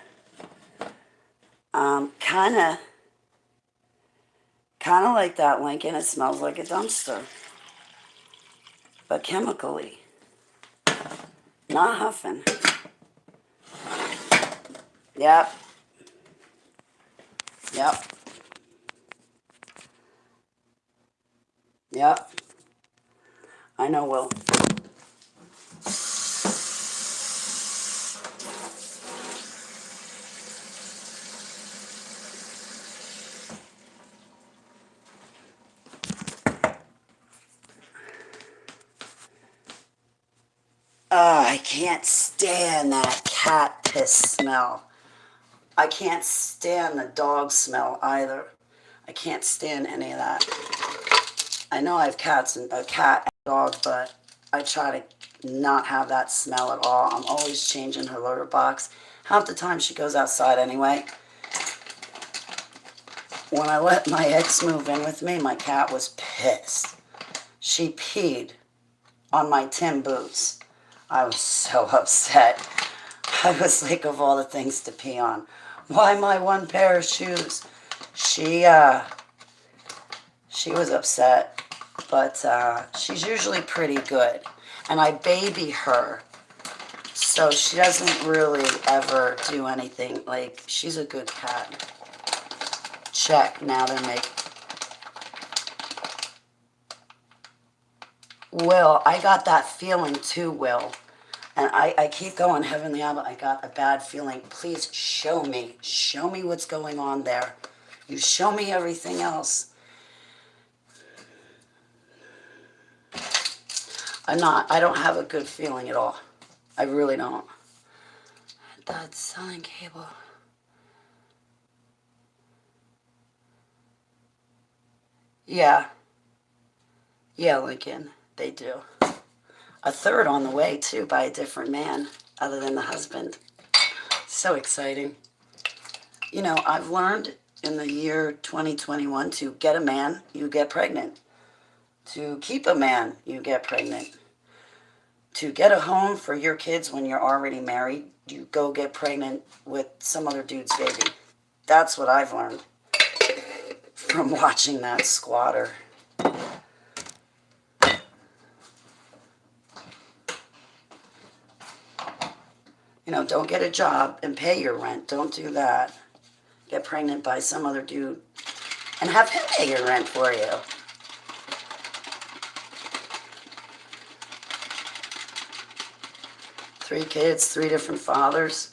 Kind of like that, Lincoln. It smells like a dumpster, but chemically, not huffing. Yep. Yep. Yep. I know, Will. I can't stand that cat piss smell. I can't stand the dog smell either. I can't stand any of that. I know I have cats and a cat and a dog, but I try to not have that smell at all. I'm always changing her litter box. Half the time she goes outside anyway. When I let my ex move in with me, my cat was pissed. She peed on my tin boots. I was so upset. I was like, of all the things to pee on, why my one pair of shoes? She was upset, but she's usually pretty good. And I baby her, so she doesn't really ever do anything. Like, she's a good cat. Check, now they're making... Will, I got that feeling too, Will. And I keep going, Heavenly Abba, I got a bad feeling. Please show me. Show me what's going on there. You show me everything else. I don't have a good feeling at all. I really don't. That's selling cable. Yeah. Yeah, Lincoln, they do. A third on the way, too, by a different man, other than the husband. So exciting. You know, I've learned in the year 2021 to get a man, you get pregnant. To keep a man, you get pregnant. to get a home for your kids when you're already married, you go get pregnant with some other dude's baby. That's what I've learned from watching that squatter. You know, don't get a job and pay your rent. Don't do that. Get pregnant by some other dude and have him pay your rent for you. Three kids, three different fathers.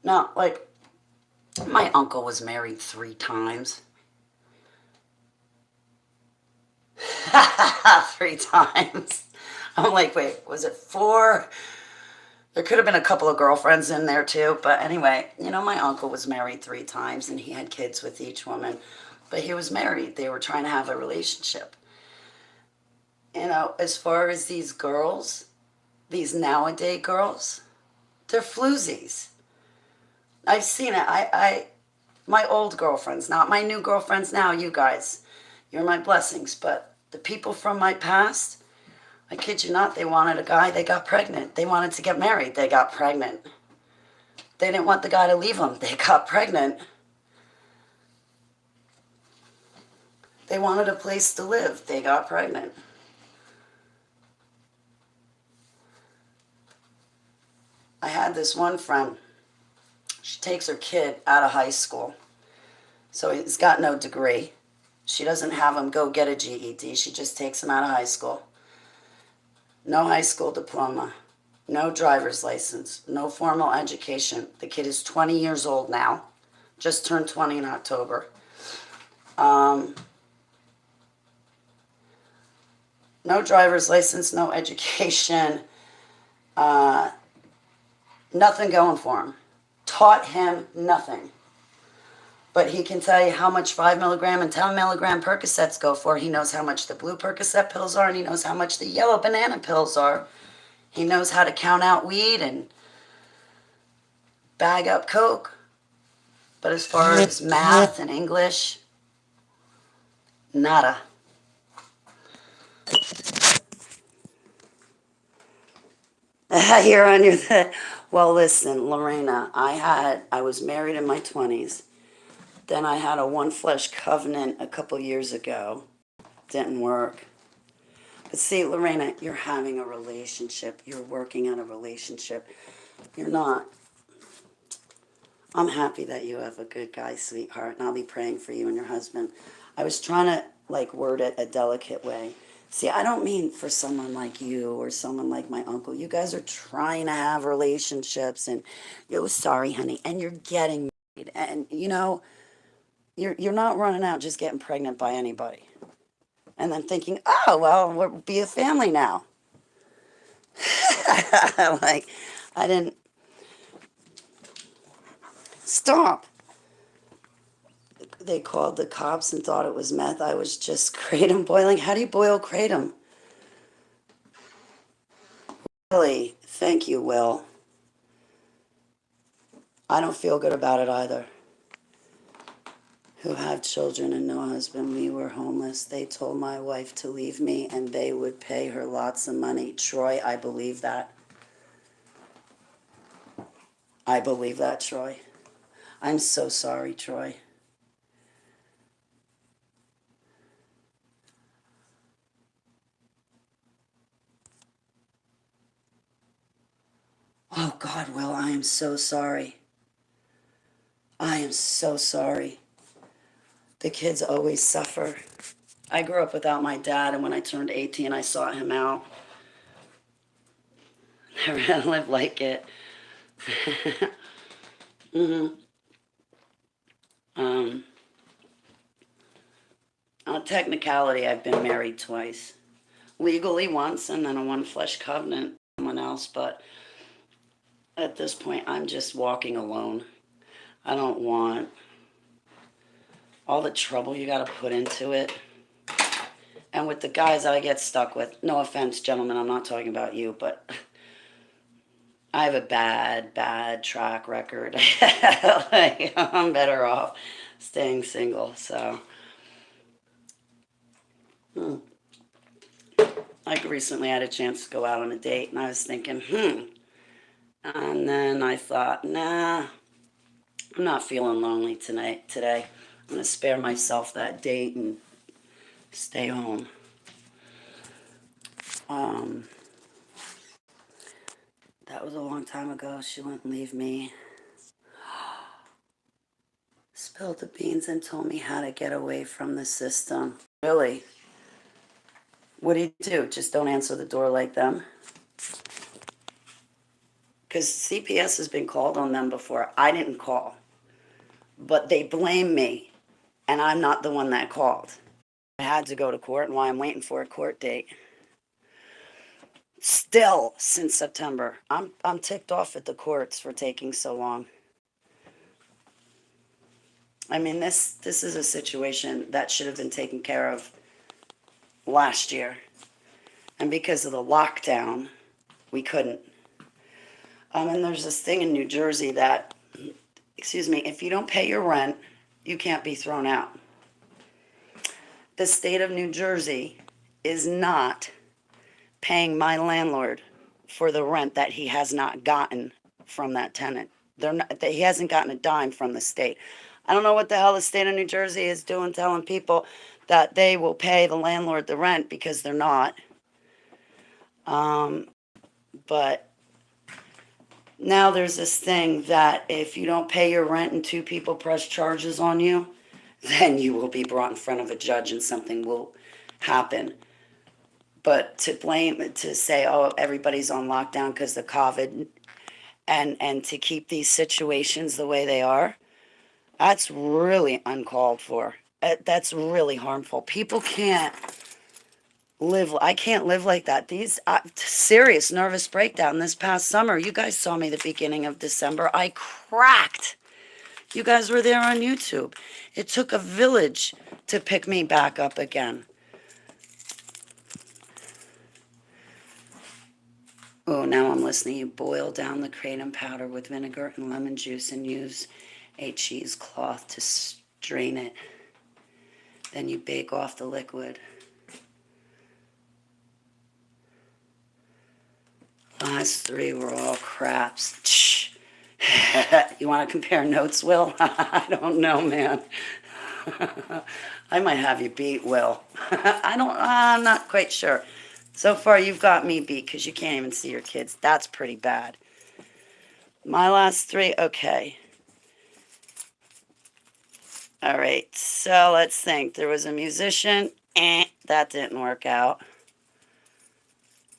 No, like, my uncle was married 3 times. 3 times. I'm like, wait, was it 4? There could have been a couple of girlfriends in there too. But anyway, you know, my uncle was married 3 times and he had kids with each woman. But he was married. They were trying to have a relationship. You know, as far as these girls, these nowadays girls, they're floozies. I've seen it. My old girlfriends, not my new girlfriends now, you guys. You're my blessings. But the people from my past, I kid you not, they wanted a guy, they got pregnant. They wanted to get married, they got pregnant. They didn't want the guy to leave them, they got pregnant. They wanted a place to live, they got pregnant. I had this one friend, she takes her kid out of high school. So he's got no degree. She doesn't have him go get a GED, she just takes him out of high school. No high school diploma, no driver's license, no formal education. The kid is 20 years old now, just turned 20 in October. No driver's license, no education, nothing going for him. Taught him nothing. But he can tell you how much 5 milligram and 10 milligram Percocets go for. He knows how much the blue Percocet pills are, and he knows how much the yellow banana pills are. He knows how to count out weed and bag up coke. But as far as math and English, nada. You're on your... Well, listen, Lorena, I was married in my 20s. Then I had a one flesh covenant a couple years ago. Didn't work. But see, Lorena, you're having a relationship. You're working on a relationship. You're not. I'm happy that you have a good guy, sweetheart, and I'll be praying for you and your husband. I was trying to, like, word it a delicate way. See, I don't mean for someone like you or someone like my uncle. You guys are trying to have relationships, and you're sorry, honey, and you're getting married. And, you know, you're not running out just getting pregnant by anybody. And then thinking, oh, well, we'll be a family now. Like, I didn't... Stop. They called the cops and thought it was meth. I was just kratom boiling. How do you boil kratom? Really? Thank you, Will. I don't feel good about it either. Who have children and no husband. We were homeless. They told my wife to leave me and they would pay her lots of money. Troy, I believe that. I believe that, Troy. I'm so sorry, Troy. Oh, God, Will, I am so sorry. I am so sorry. The kids always suffer. I grew up without my dad, and when I turned 18, I sought him out. Never had to live like it. On technicality, I've been married twice. Legally once, and then a one flesh covenant with someone else, but at this point, I'm just walking alone. I don't want all the trouble you got to put into it. And with the guys I get stuck with, no offense, gentlemen, I'm not talking about you, but I have a bad track record. Like, I'm better off staying single. So I recently had a chance to go out on a date, and I was thinking, and then I thought, nah, I'm not feeling lonely tonight. Today, I'm gonna spare myself that date and stay home. Um, that was a long time ago. She wouldn't leave me. Spilled the beans and told me how to get away from the system. Really? What do you do? Just don't answer the door like them? Because CPS has been called on them before. I didn't call. But they blame me, and I'm not the one that called. I had to go to court, and why I'm waiting for a court date. Still, since September. I'm ticked off at the courts for taking so long. I mean, this is a situation that should have been taken care of last year. And because of the lockdown, we couldn't. And there's this thing in New Jersey that, excuse me, if you don't pay your rent, you can't be thrown out. The state of New Jersey is not paying my landlord for the rent that he has not gotten from that tenant. He hasn't gotten a dime from the state. I don't know what the hell the state of New Jersey is doing, telling people that they will pay the landlord the rent, because they're not. But now there's this thing that if you don't pay your rent and two people press charges on you, then you will be brought in front of a judge and something will happen. But to say, oh, everybody's on lockdown because of COVID, and to keep these situations the way they are, that's really uncalled for. That's really harmful. People can't live. I can't live like that. These serious nervous breakdown this past summer. You guys saw me the beginning of December. I cracked. You guys were there on YouTube. It took a village to pick me back up again. Oh, now I'm listening. You boil down the kratom powder with vinegar and lemon juice and use a cheesecloth to strain it. Then you bake off the liquid. Last three were all craps. You want to compare notes, Will? I don't know, man. I might have you beat, Will. I'm not quite sure. So far, you've got me beat because you can't even see your kids. That's pretty bad. My last three, okay. All right, so let's think. There was a musician. That didn't work out.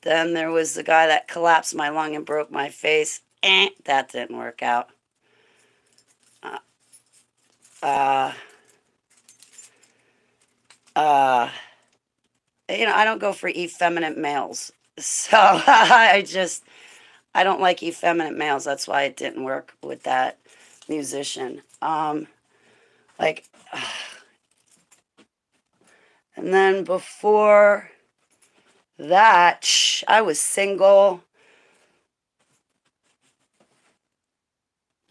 Then there was the guy that collapsed my lung and broke my face. That didn't work out. I don't go for effeminate males. So I don't like effeminate males. That's why it didn't work with that musician. And then before that, I was single.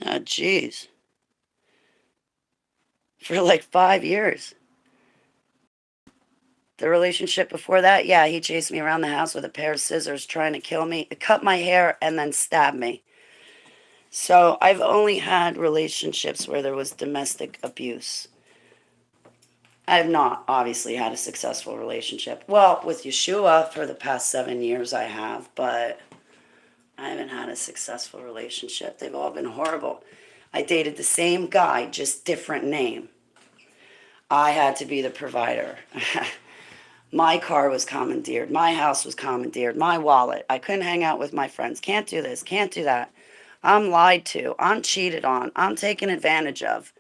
Oh, geez. For like 5 years. The relationship before that, yeah, he chased me around the house with a pair of scissors trying to kill me, cut my hair, and then stab me. So I've only had relationships where there was domestic abuse. I have not, obviously, had a successful relationship. Well, with Yeshua for the past 7 years I have, but I haven't had a successful relationship. They've all been horrible. I dated the same guy, just different name. I had to be the provider. My car was commandeered. My house was commandeered. My wallet. I couldn't hang out with my friends. Can't do this. Can't do that. I'm lied to. I'm cheated on. I'm taken advantage of.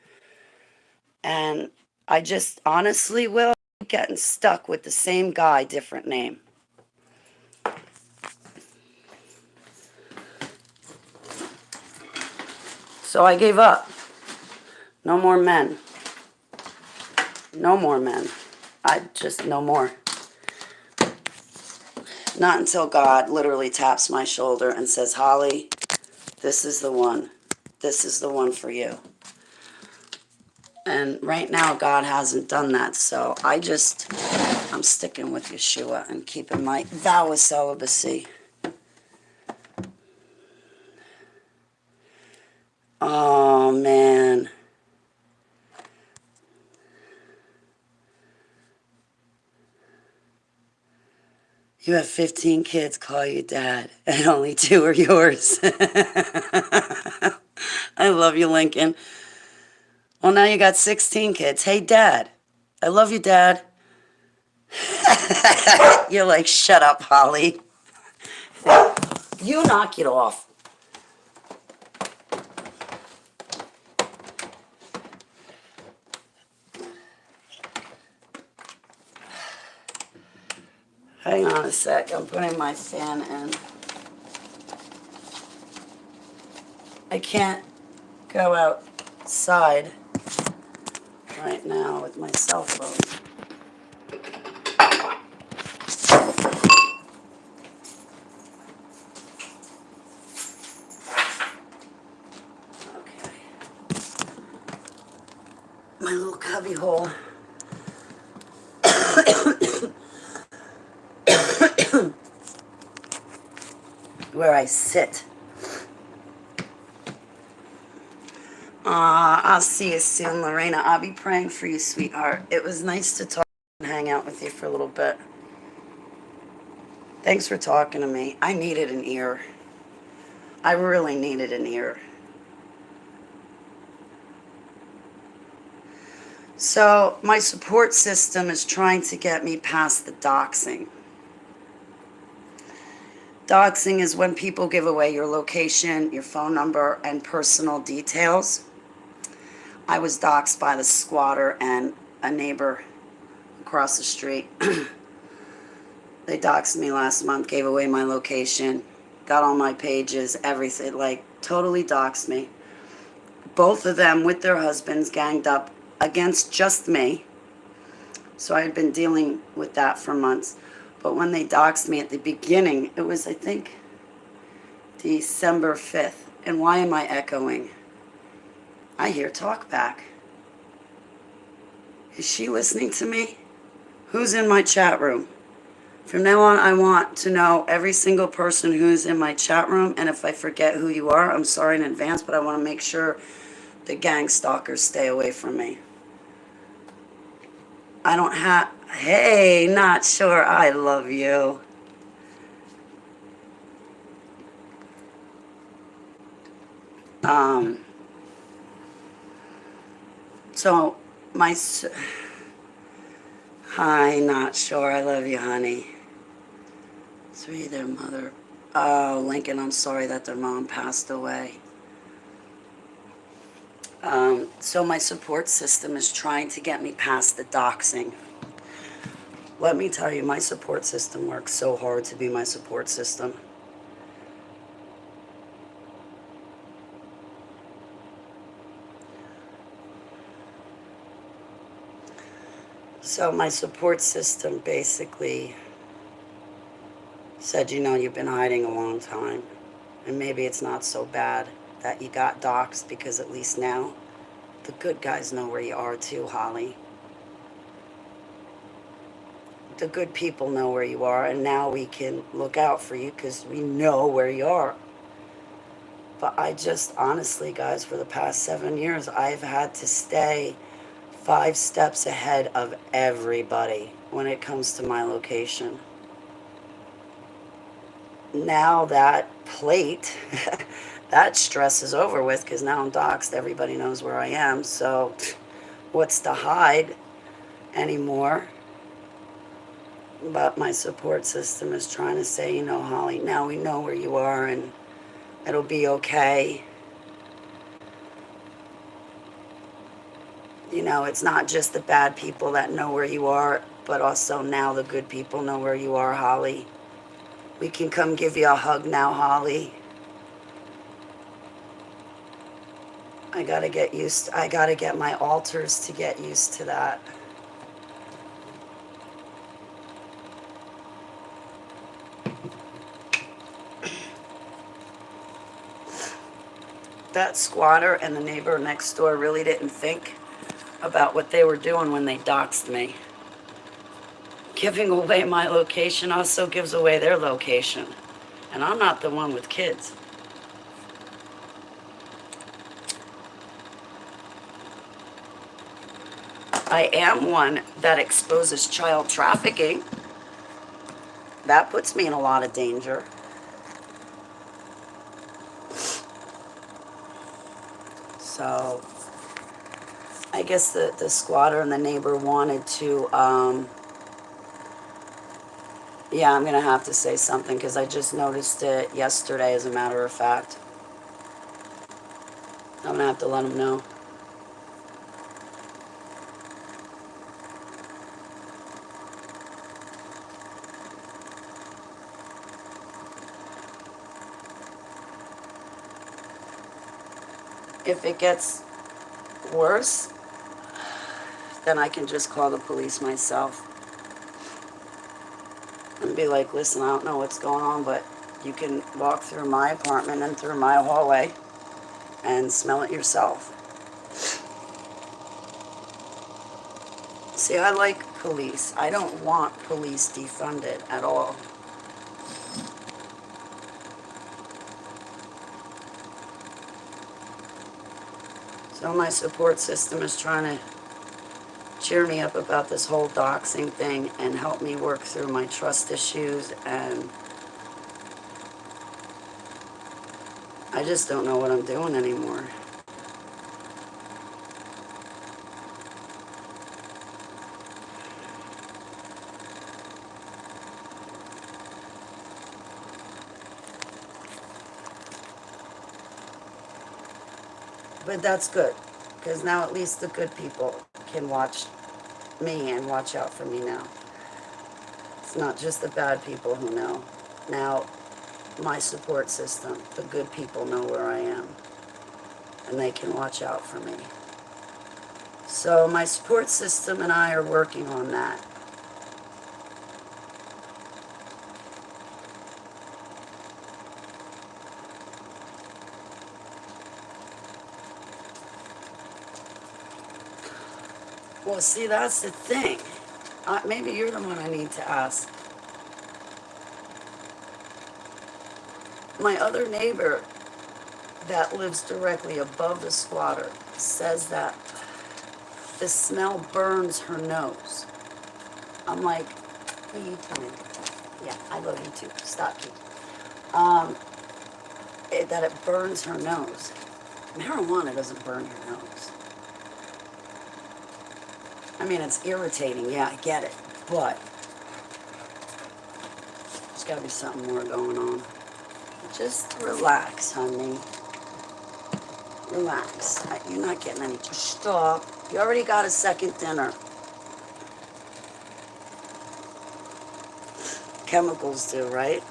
And I just honestly, Will, getting stuck with the same guy, different name. So I gave up. No more men. No more men. No more. Not until God literally taps my shoulder and says, Holly, this is the one. This is the one for you. And right now, God hasn't done that. So I'm sticking with Yeshua and keeping my vow of celibacy. Oh, man. You have 15 kids call you dad, and only 2 are yours. I love you, Lincoln. Well, now you got 16 kids. Hey, Dad. I love you, Dad. You're like, shut up, Holly. You knock it off. Hang on a sec. I'm putting my fan in. I can't go outside right now with my cell phone. Okay. My little cubby hole. Where I sit. I'll see you soon, Lorena. I'll be praying for you, sweetheart. It was nice to talk and hang out with you for a little bit. Thanks for talking to me. I needed an ear. I really needed an ear. So, my support system is trying to get me past the doxing. Doxing is when people give away your location, your phone number, and personal details. I was doxed by the squatter and a neighbor across the street. They doxed me last month, gave away my location, got all my pages, everything, like totally doxed me. Both of them with their husbands ganged up against just me. So I had been dealing with that for months. But when they doxed me at the beginning, it was, I think, December 5th. And why am I echoing? I hear talk back. Is she listening to me? Who's in my chat room? From now on, I want to know every single person who's in my chat room. And if I forget who you are, I'm sorry in advance, but I want to make sure the gang stalkers stay away from me. I don't have... Hey, not sure I love you. So, Hi, not sure I love you, honey. Sweet, their mother... Oh, Lincoln, I'm sorry that their mom passed away. So my support system is trying to get me past the doxing. Let me tell you, my support system works so hard to be my support system. So my support system basically said, you know, you've been hiding a long time. And maybe it's not so bad that you got doxxed, because at least now the good guys know where you are too, Holly. The good people know where you are, and now we can look out for you because we know where you are. But I just, honestly, guys, for the past 7 years, I've had to stay 5 steps ahead of everybody when it comes to my location. Now that plate, that stress is over with, because now I'm doxxed. Everybody knows where I am. So what's to hide anymore? But my support system is trying to say, you know, Holly, now we know where you are and it'll be okay. You know, it's not just the bad people that know where you are, but also now the good people know where you are, Holly. We can come give you a hug now, Holly. I gotta get my altars to get used to that. That squatter and the neighbor next door really didn't think about what they were doing when they doxed me. Giving away my location also gives away their location. And I'm not the one with kids. I am one that exposes child trafficking. That puts me in a lot of danger. So I guess the squatter and the neighbor wanted to, yeah, I'm going to have to say something because I just noticed it yesterday, as a matter of fact. I'm going to have to let them know. If it gets worse, then I can just call the police myself and be like, listen, I don't know what's going on, but you can walk through my apartment and through my hallway and smell it yourself. See, I like police. I don't want police defunded at all. So my support system is trying to cheer me up about this whole doxing thing and help me work through my trust issues, and I just don't know what I'm doing anymore. But that's good, because now at least the good people can watch me and watch out for me now. It's not just the bad people who know. Now, my support system, the good people know where I am, and they can watch out for me. So my support system and I are working on that. Well, see, that's the thing. Maybe you're the one I need to ask. My other neighbor that lives directly above the squatter says that the smell burns her nose. I'm like, what are you doing? Yeah, I love you too. Stop, Kate. That it burns her nose. Marijuana doesn't burn your nose. I mean, it's irritating. Yeah, I get it. But there's got to be something more going on. Just relax, honey. Relax. You're not getting any. Stop. You already got a second dinner. Chemicals do, right?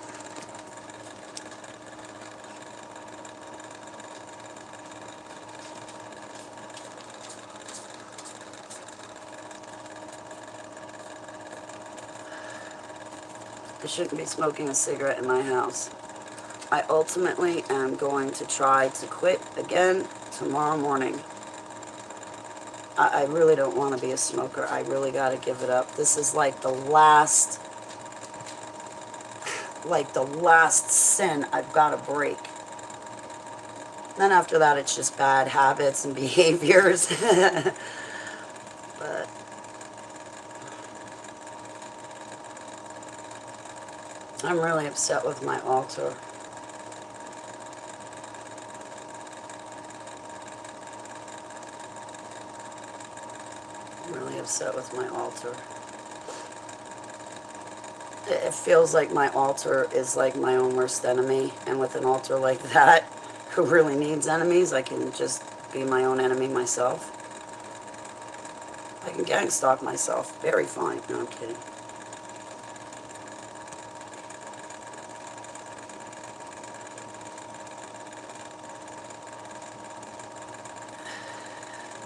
I shouldn't be smoking a cigarette in my house. I ultimately am going to try to quit again tomorrow morning. I really don't want to be a smoker. I really got to give it up. This is like the last sin I've got to break. Then after that, it's just bad habits and behaviors. But I'm really upset with my altar. I'm really upset with my altar. It feels like my altar is like my own worst enemy, and with an altar like that, who really needs enemies, I can just be my own enemy myself. I can gang stalk myself very fine. No, I'm kidding.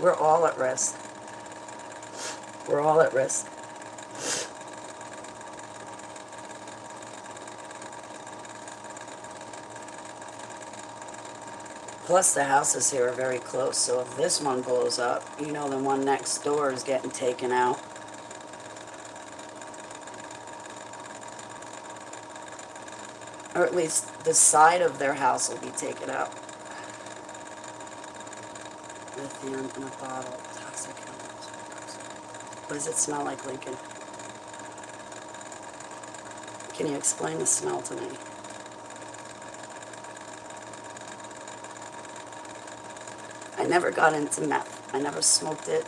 We're all at risk. We're all at risk. Plus, the houses here are very close, so if this one blows up, you know the one next door is getting taken out. Or at least the side of their house will be taken out. Lithium in a bottle. Toxic chemicals. What does it smell like, Lincoln? Can you explain the smell to me? I never got into meth. I never smoked it.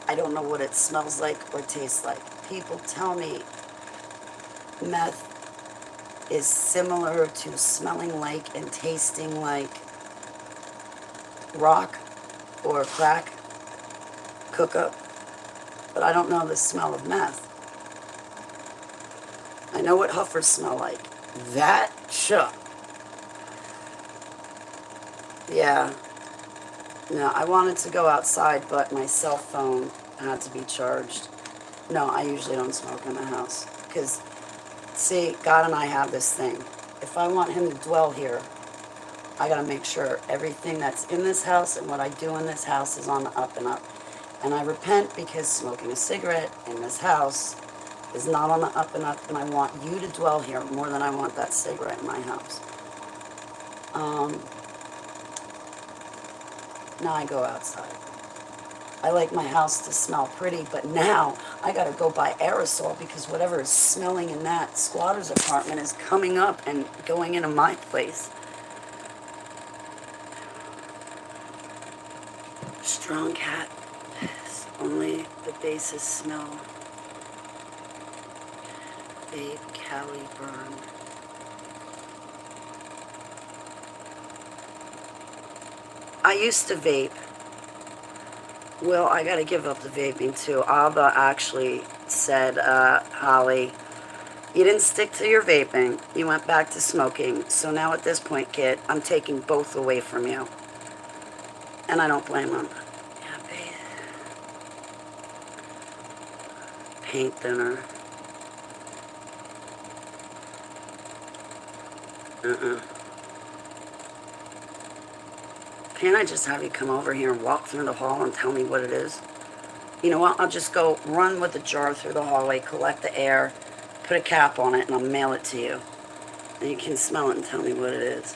I don't know what it smells like or tastes like. People tell me meth is similar to smelling like and tasting like rock or crack cook-up, but I don't know the smell of meth. I know what huffers smell like. That, sure. Yeah. No, I wanted to go outside, but my cell phone had to be charged. No, I usually don't smoke in the house. Because, see, God and I have this thing. If I want him to dwell here, I gotta make sure everything that's in this house and what I do in this house is on the up and up. And I repent because smoking a cigarette in this house is not on the up and up, and I want you to dwell here more than I want that cigarette in my house. Now I go outside. I like my house to smell pretty, but now I gotta go buy aerosol because whatever is smelling in that squatter's apartment is coming up and going into my place. Strong cat. Only the basis smell. Vape, Cali burn. I used to vape. Well, I gotta give up the vaping too. Abba actually said, Holly, you didn't stick to your vaping. You went back to smoking. So now at this point, kid, I'm taking both away from you. And I don't blame him. Yeah, babe. Paint thinner. Can't I just have you come over here and walk through the hall and tell me what it is? You know what? I'll just go run with the jar through the hallway, collect the air, put a cap on it, and I'll mail it to you. And you can smell it and tell me what it is.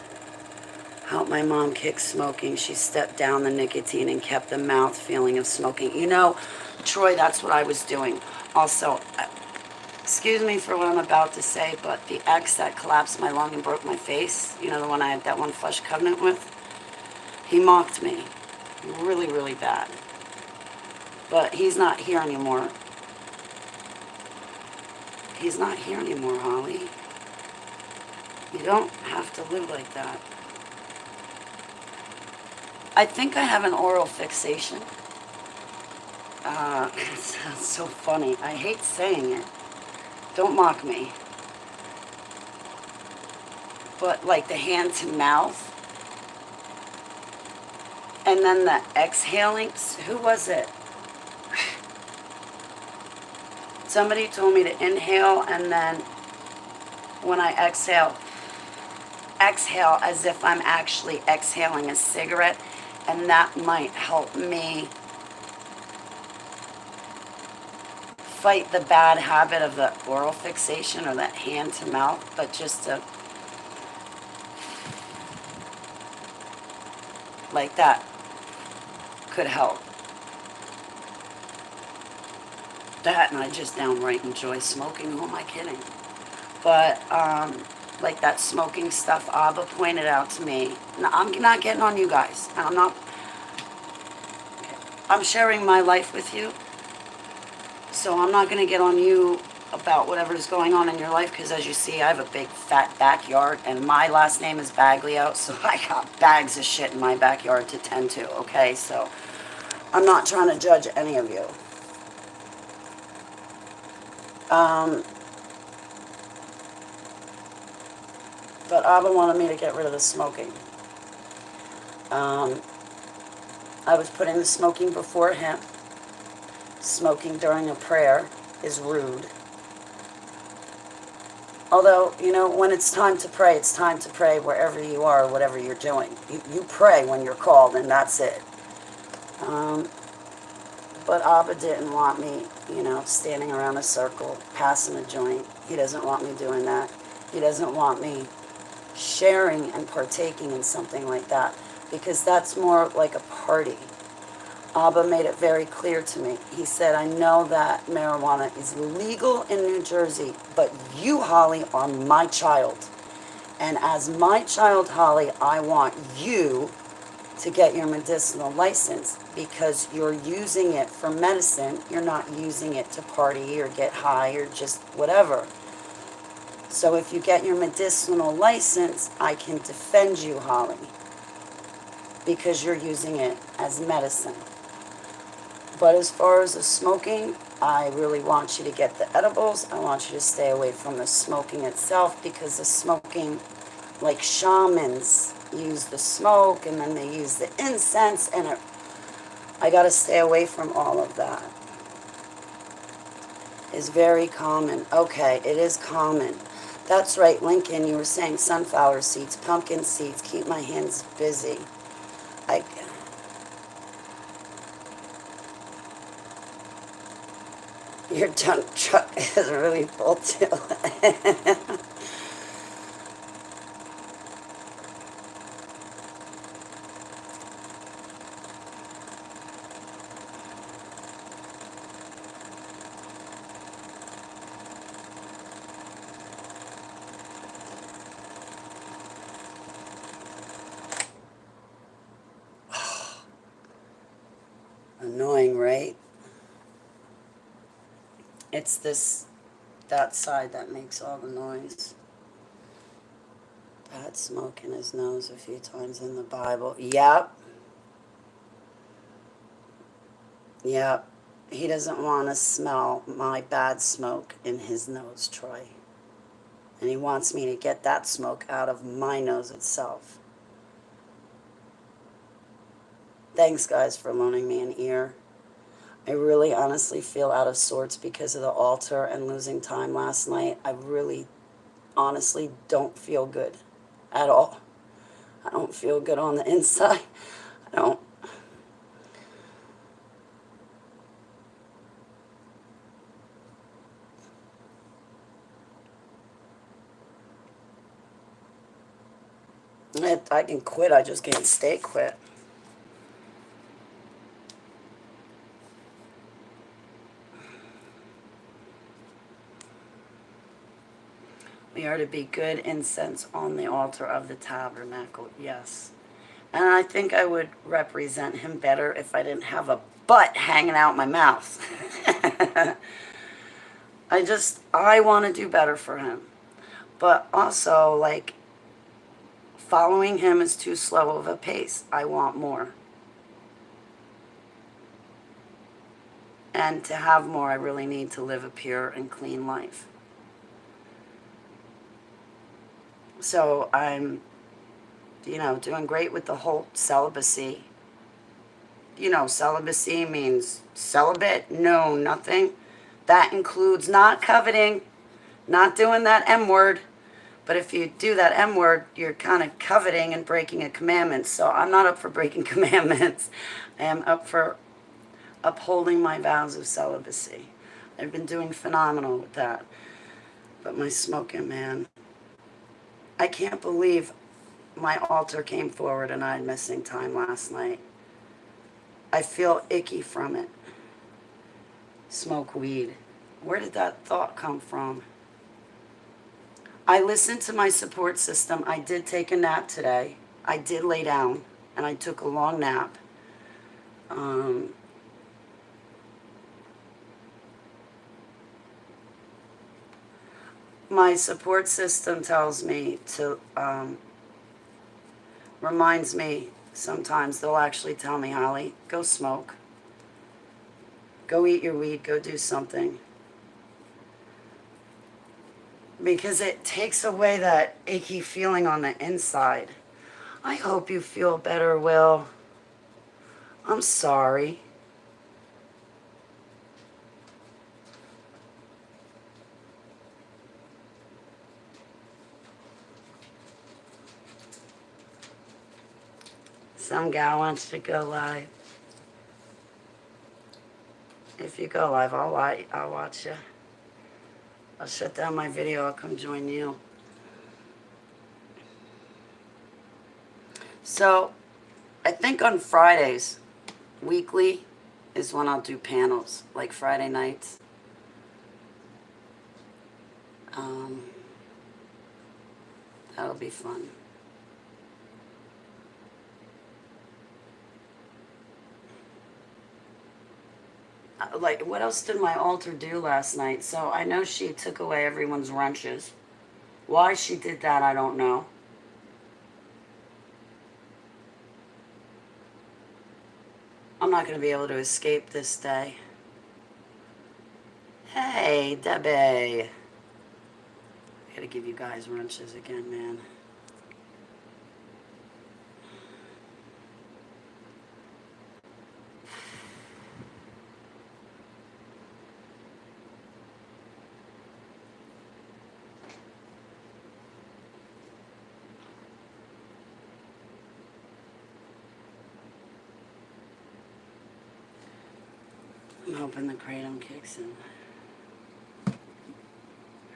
Helped my mom kick smoking. She stepped down the nicotine and kept the mouth feeling of smoking. You know, Troy, that's what I was doing. Also, excuse me for what I'm about to say, but the ex that collapsed my lung and broke my face, you know, the one I had that one flesh covenant with, he mocked me really, really bad. But he's not here anymore. He's not here anymore, Holly. You don't have to live like that. I think I have an oral fixation. It sounds so funny. I hate saying it. Don't mock me. But like the hand to mouth. And then the exhaling. Who was it? Somebody told me to inhale and then when I exhale as if I'm actually exhaling a cigarette, and that might help me fight the bad habit of the oral fixation or that hand to mouth, but just to like that could help. That, and I just downright enjoy smoking. Who am I kidding? But like that smoking stuff Abba pointed out to me. No, I'm not getting on you guys. I'm not. Okay. I'm sharing my life with you, so I'm not going to get on you about whatever's going on in your life, because as you see, I have a big fat backyard, and my last name is Baglio, so I got bags of shit in my backyard to tend to. Okay, so I'm not trying to judge any of you. But Abba wanted me to get rid of the smoking. I was putting the smoking before him. Smoking during a prayer is rude. Although, when it's time to pray wherever you are, whatever you're doing. You pray when you're called, and that's it. Um, but Abba didn't want me, standing around a circle, passing a joint. He doesn't want me doing that. He doesn't want me sharing and partaking in something like that, because that's more like a party. Abba made it very clear to me. He said, I know that marijuana is legal in New Jersey, but you, Holly, are my child. And as my child, Holly, I want you to get your medicinal license, because you're using it for medicine. You're not using it to party or get high or just whatever. So if you get your medicinal license, I can defend you, Holly, because you're using it as medicine. But as far as the smoking, I really want you to get the edibles. I want you to stay away from the smoking itself, because the smoking, like shamans, use the smoke and then they use the incense, and I got to stay away from all of that. It's very common. Okay, it is common. That's right, Lincoln, you were saying sunflower seeds, pumpkin seeds, keep my hands busy. I, your dump truck is really full too. Annoying, right? It's that side that makes all the noise. Pat smoking his nose a few times in the Bible. Yep. Yep. He doesn't want to smell my bad smoke in his nose, Troy. And he wants me to get that smoke out of my nose itself. Thanks, guys, for loaning me an ear. I really honestly feel out of sorts because of the altar and losing time last night. I really honestly don't feel good at all. I don't feel good on the inside. I don't. I can quit, I just can't stay quit. We are to be good incense on the altar of the tabernacle, yes. And I think I would represent him better if I didn't have a butt hanging out my mouth. I want to do better for him. But also, like, following him is too slow of a pace. I want more. And to have more, I really need to live a pure and clean life. So I'm, doing great with the whole celibacy. Celibacy means celibate, no, nothing. That includes not coveting, not doing that M word. But if you do that M word, you're kind of coveting and breaking a commandment. So I'm not up for breaking commandments. I am up for upholding my vows of celibacy. I've been doing phenomenal with that. But my smoking, man, I can't believe my altar came forward and I had missing time last night. I feel icky from it. Smoke weed. Where did that thought come from? I listened to my support system. I did take a nap today. I did lay down and I took a long nap. My support system tells me to, reminds me sometimes, they'll actually tell me, Holly, go smoke. Go eat your weed, go do something. Because it takes away that achy feeling on the inside. I hope you feel better, Will. I'm sorry. Some gal wants to go live. If you go live, I'll watch you. I'll shut down my video. I'll come join you. So, I think on Fridays, weekly, is when I'll do panels, like Friday nights. That'll be fun. Like, what else did my altar do last night? So I know she took away everyone's wrenches. Why she did that, I don't know. I'm not going to be able to escape this day. Hey, Debbie. I got to give you guys wrenches again, man. I'm hoping the kratom kicks in.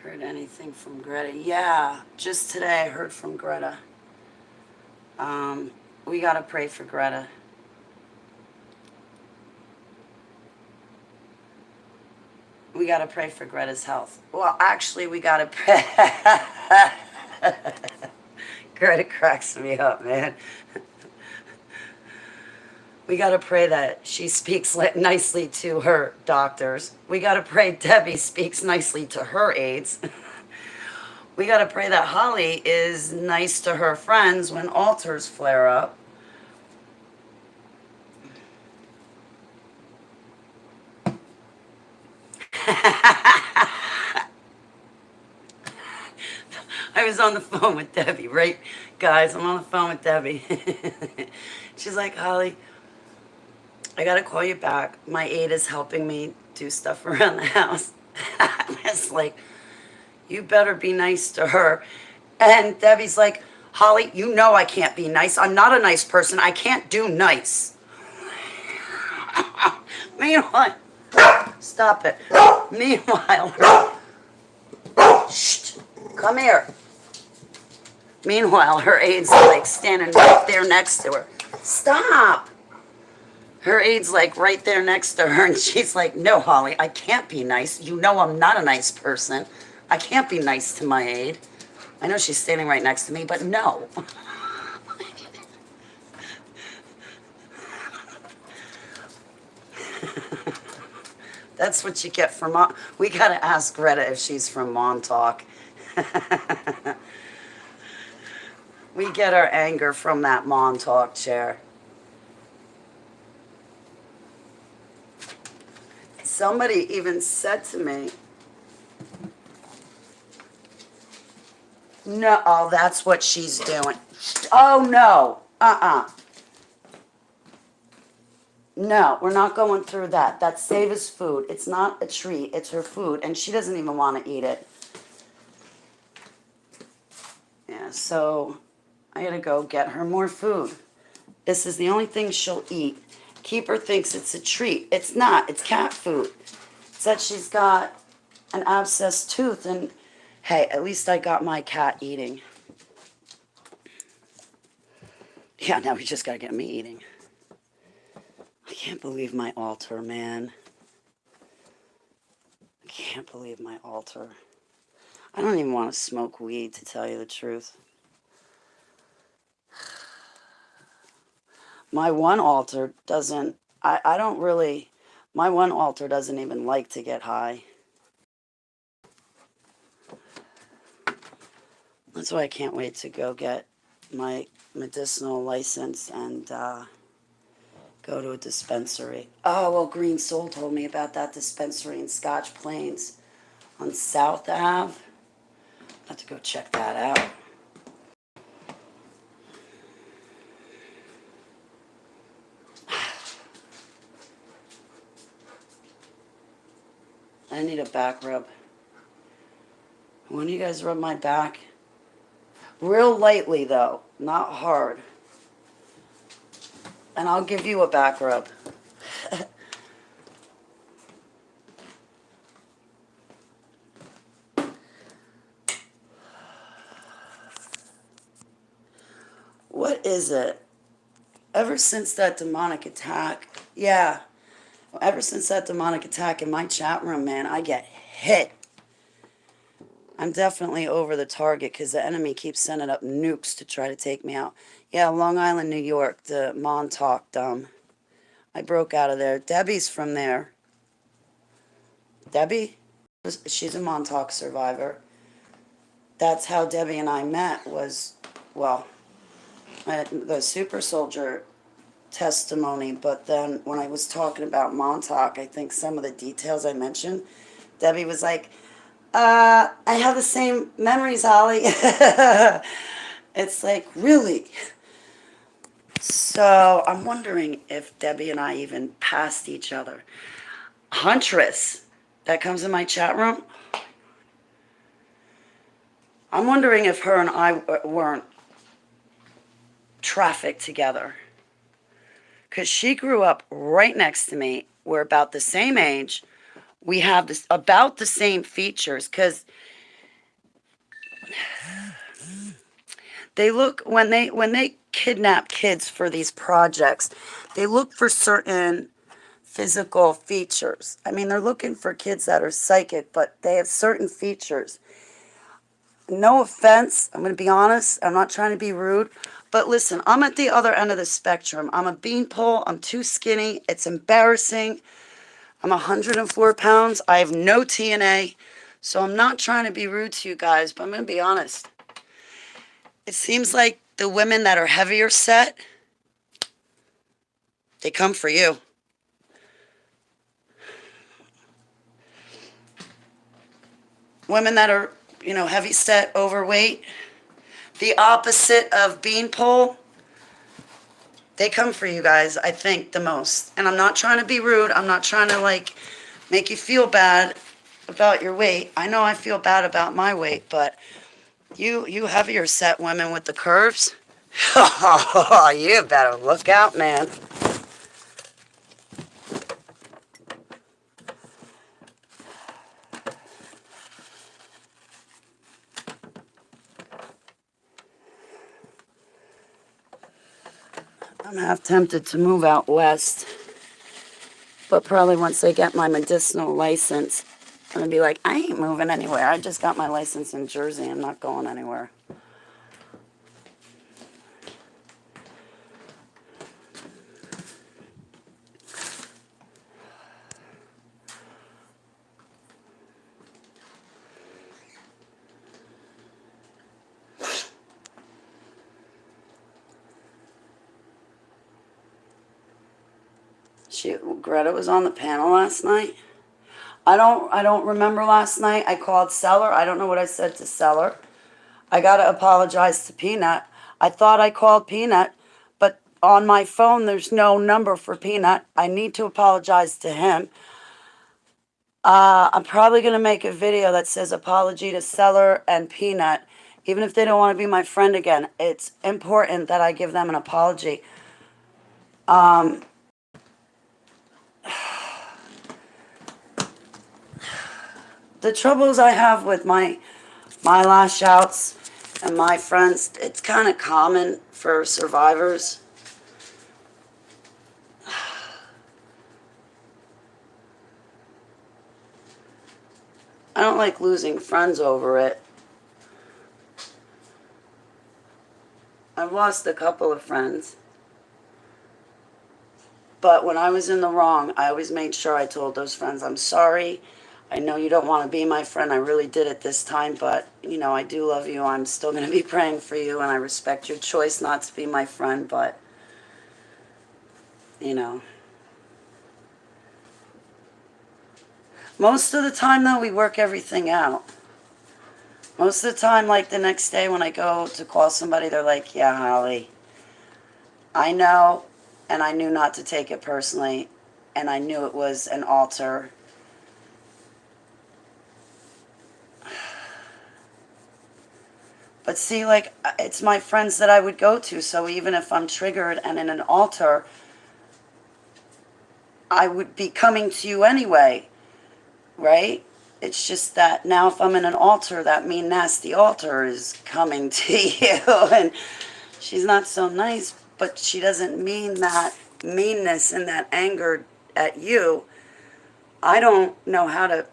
Heard anything from Greta? Yeah, just today I heard from Greta. We gotta pray for Greta. We gotta pray for Greta's health. Well, actually, we gotta pray. Greta cracks me up, man. We got to pray that she speaks nicely to her doctors. We got to pray Debbie speaks nicely to her aides. We got to pray that Holly is nice to her friends when altars flare up. I was on the phone with Debbie, right? Guys, I'm on the phone with Debbie. She's like, Holly, I gotta call you back. My aide is helping me do stuff around the house. I was like, you better be nice to her. And Debbie's like, Holly, you know I can't be nice. I'm not a nice person. I can't do nice. Meanwhile, stop it. Meanwhile, shh, come here. Meanwhile, her aide's like standing right there next to her. Stop. Her aide's like right there next to her, and she's like, no, Holly, I can't be nice. You know I'm not a nice person. I can't be nice to my aide. I know she's standing right next to me, but no. That's what you get from we got to ask Greta if she's from Montauk. We get our anger from that Montauk chair. Somebody even said to me, no, oh, that's what she's doing. Oh, no. No, we're not going through that. That's Seva's food. It's not a treat. It's her food, and she doesn't even want to eat it. Yeah, so I gotta go get her more food. This is the only thing she'll eat. Keeper thinks it's a treat. It's not. It's cat food. It's that she's got an abscessed tooth, and hey, at least I got my cat eating. Yeah, now we just gotta get me eating. I can't believe my altar, man. I can't believe my altar. I don't even want to smoke weed, to tell you the truth. My one altar doesn't, I don't really, my one altar doesn't even like to get high. That's why I can't wait to go get my medicinal license and go to a dispensary. Oh, well, Green Soul told me about that dispensary in Scotch Plains on South Ave. I'll have to go check that out. I need a back rub. When you guys rub my back? Real lightly, though, not hard. And I'll give you a back rub. What is it? Ever since that demonic attack, yeah, ever since that demonic attack in my chat room, man, I get hit. I'm definitely over the target because the enemy keeps sending up nukes to try to take me out. Yeah, Long Island, New York, the Montauk Dome. I broke out of there. Debbie's from there. Debbie? She's a Montauk survivor. That's how Debbie and I met was, well, the super soldier testimony, but then when I was talking about Montauk, I think some of the details I mentioned, Debbie was like, I have the same memories, Holly. It's like, really? So I'm wondering if Debbie and I even passed each other. Huntress, that comes in my chat room. I'm wondering if her and I weren't trafficked together. Because she grew up right next to me. We're about the same age. We have about the same features. Because they look, when they kidnap kids for these projects, they look for certain physical features. I mean, they're looking for kids that are psychic, but they have certain features. No offense, I'm going to be honest, I'm not trying to be rude, but listen, I'm at the other end of the spectrum. I'm a beanpole, I'm too skinny, it's embarrassing. I'm 104 pounds, I have no TNA, so I'm not trying to be rude to you guys, but I'm going to be honest. It seems like the women that are heavier set, they come for you. Women that are, heavy set, overweight, the opposite of beanpole, they come for you guys, I think, the most. And I'm not trying to be rude. I'm not trying to, make you feel bad about your weight. I know I feel bad about my weight, but you heavier set women with the curves, you better look out, man. I'm half tempted to move out west, but probably once I get my medicinal license, I'm going to be like, I ain't moving anywhere. I just got my license in Jersey. I'm not going anywhere. Greta was on the panel last night. I don't remember last night. I called Seller. I don't know what I said to Seller. I gotta apologize to Peanut. I thought I called Peanut, but on my phone there's no number for Peanut. I need to apologize to him. I'm probably gonna make a video that says apology to Seller and Peanut. Even if they don't want to be my friend again, it's important that I give them an apology. The troubles I have with my lash outs and my friends, it's kind of common for survivors. I don't like losing friends over it. I've lost a couple of friends. But when I was in the wrong, I always made sure I told those friends, I'm sorry. I know you don't want to be my friend. I really did it this time, but, I do love you. I'm still going to be praying for you, and I respect your choice not to be my friend, but, Most of the time, though, we work everything out. Most of the time, like the next day when I go to call somebody, they're like, yeah, Holly, I know, and I knew not to take it personally, and I knew it was an altar. But see, it's my friends that I would go to, so even if I'm triggered and in an altar, I would be coming to you anyway, right? It's just that now if I'm in an altar, that mean nasty altar is coming to you. And she's not so nice, but she doesn't mean that meanness and that anger at you. I don't know how to,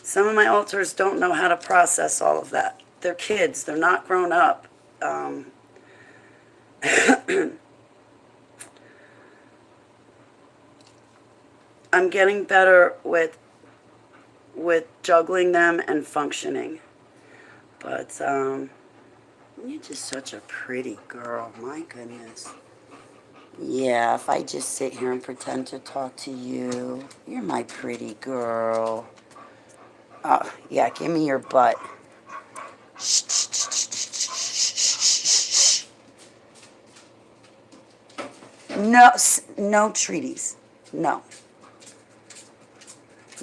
some of my altars don't know how to process all of that. They're kids, they're not grown up. I'm getting better with juggling them and functioning. But you're just such a pretty girl, my goodness. Yeah, if I just sit here and pretend to talk to you, you're my pretty girl. Oh, yeah, give me your butt. Shh, shh, shh, shh, shh, shh, shh. No, no treaties. No.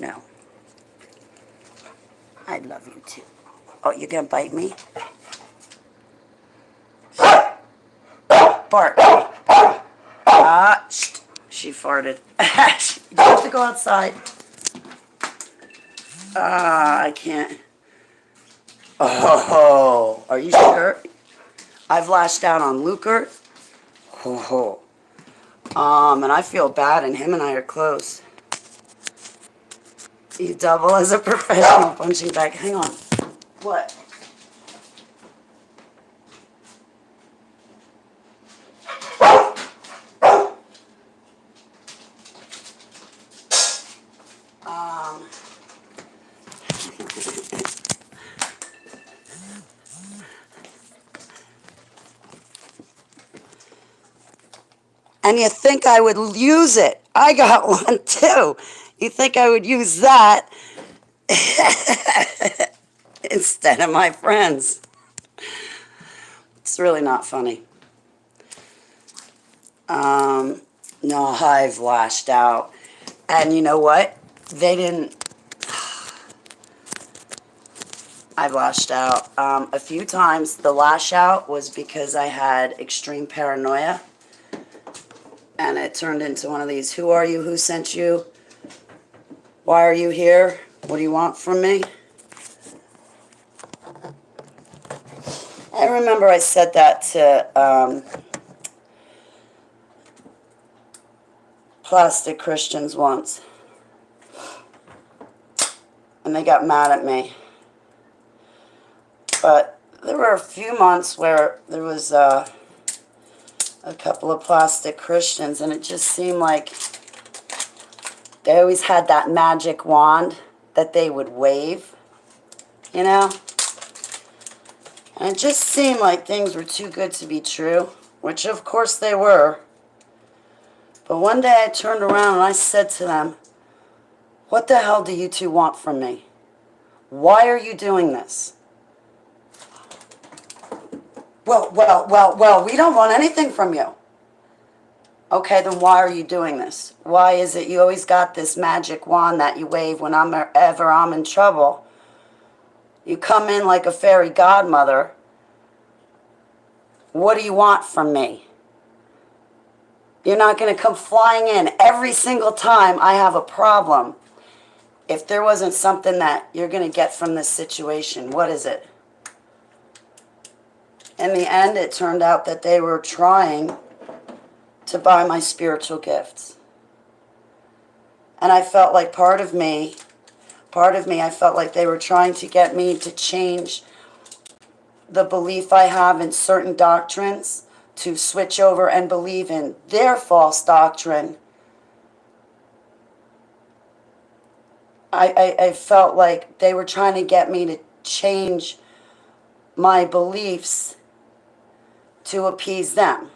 No. I love you too. Oh, you gonna bite me? Bart. Shh. She farted. You have to go outside. I can't. Oh, are you sure? I've lashed out on Lucas. Oh, and I feel bad, and him and I are close. You double as a professional punching bag. Hang on. What? And you think I would use it. I got one too. You think I would use that instead of my friends. It's really not funny. No, I've lashed out. And you know what? They didn't... I've lashed out. A few times the lash out was because I had extreme paranoia. And it turned into one of these, who are you, who sent you, why are you here, what do you want from me? I remember I said that to plastic Christians once. And they got mad at me. But there were a few months where there was a couple of plastic Christians, and it just seemed like they always had that magic wand that they would wave, you know? And it just seemed like things were too good to be true, which of course they were. But one day I turned around and I said to them, what the hell do you two want from me? Why are you doing this? Well, we don't want anything from you. Okay, then why are you doing this? Why is it you always got this magic wand that you wave when I'm in trouble? You come in like a fairy godmother. What do you want from me? You're not going to come flying in every single time I have a problem. If there wasn't something that you're going to get from this situation, what is it? In the end, it turned out that they were trying to buy my spiritual gifts. And I felt like part of me, I felt like they were trying to get me to change the belief I have in certain doctrines, to switch over and believe in their false doctrine. I felt like they were trying to get me to change my beliefs to appease them.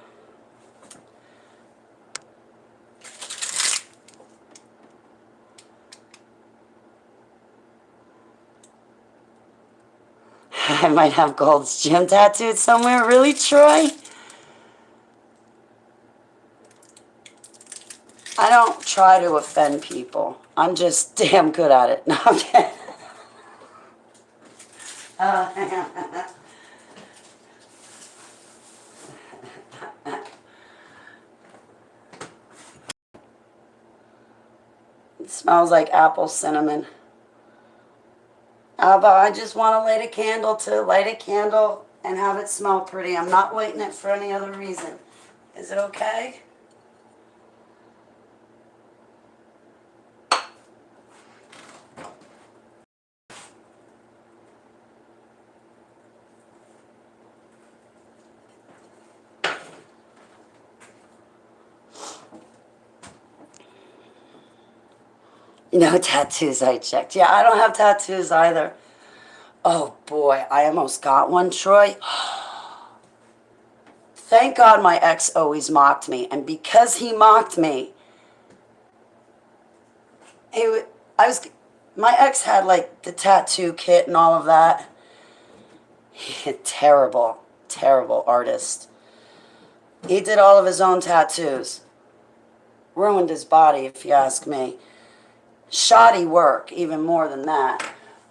I might have Gold's Gym tattooed somewhere, really, Troy? I don't try to offend people. I'm just damn good at it. No, I'm kidding. It smells like apple cinnamon. Abba, I just want to light a candle and have it smell pretty. I'm not lighting it for any other reason. Is it okay? No tattoos, I checked. Yeah, I don't have tattoos either. Oh boy, I almost got one, Troy. Thank God my ex always mocked me. And because he mocked me, I was, my ex had like the tattoo kit and all of that. Terrible, terrible artist. He did all of his own tattoos. Ruined his body, if you ask me. Shoddy work, even more than that.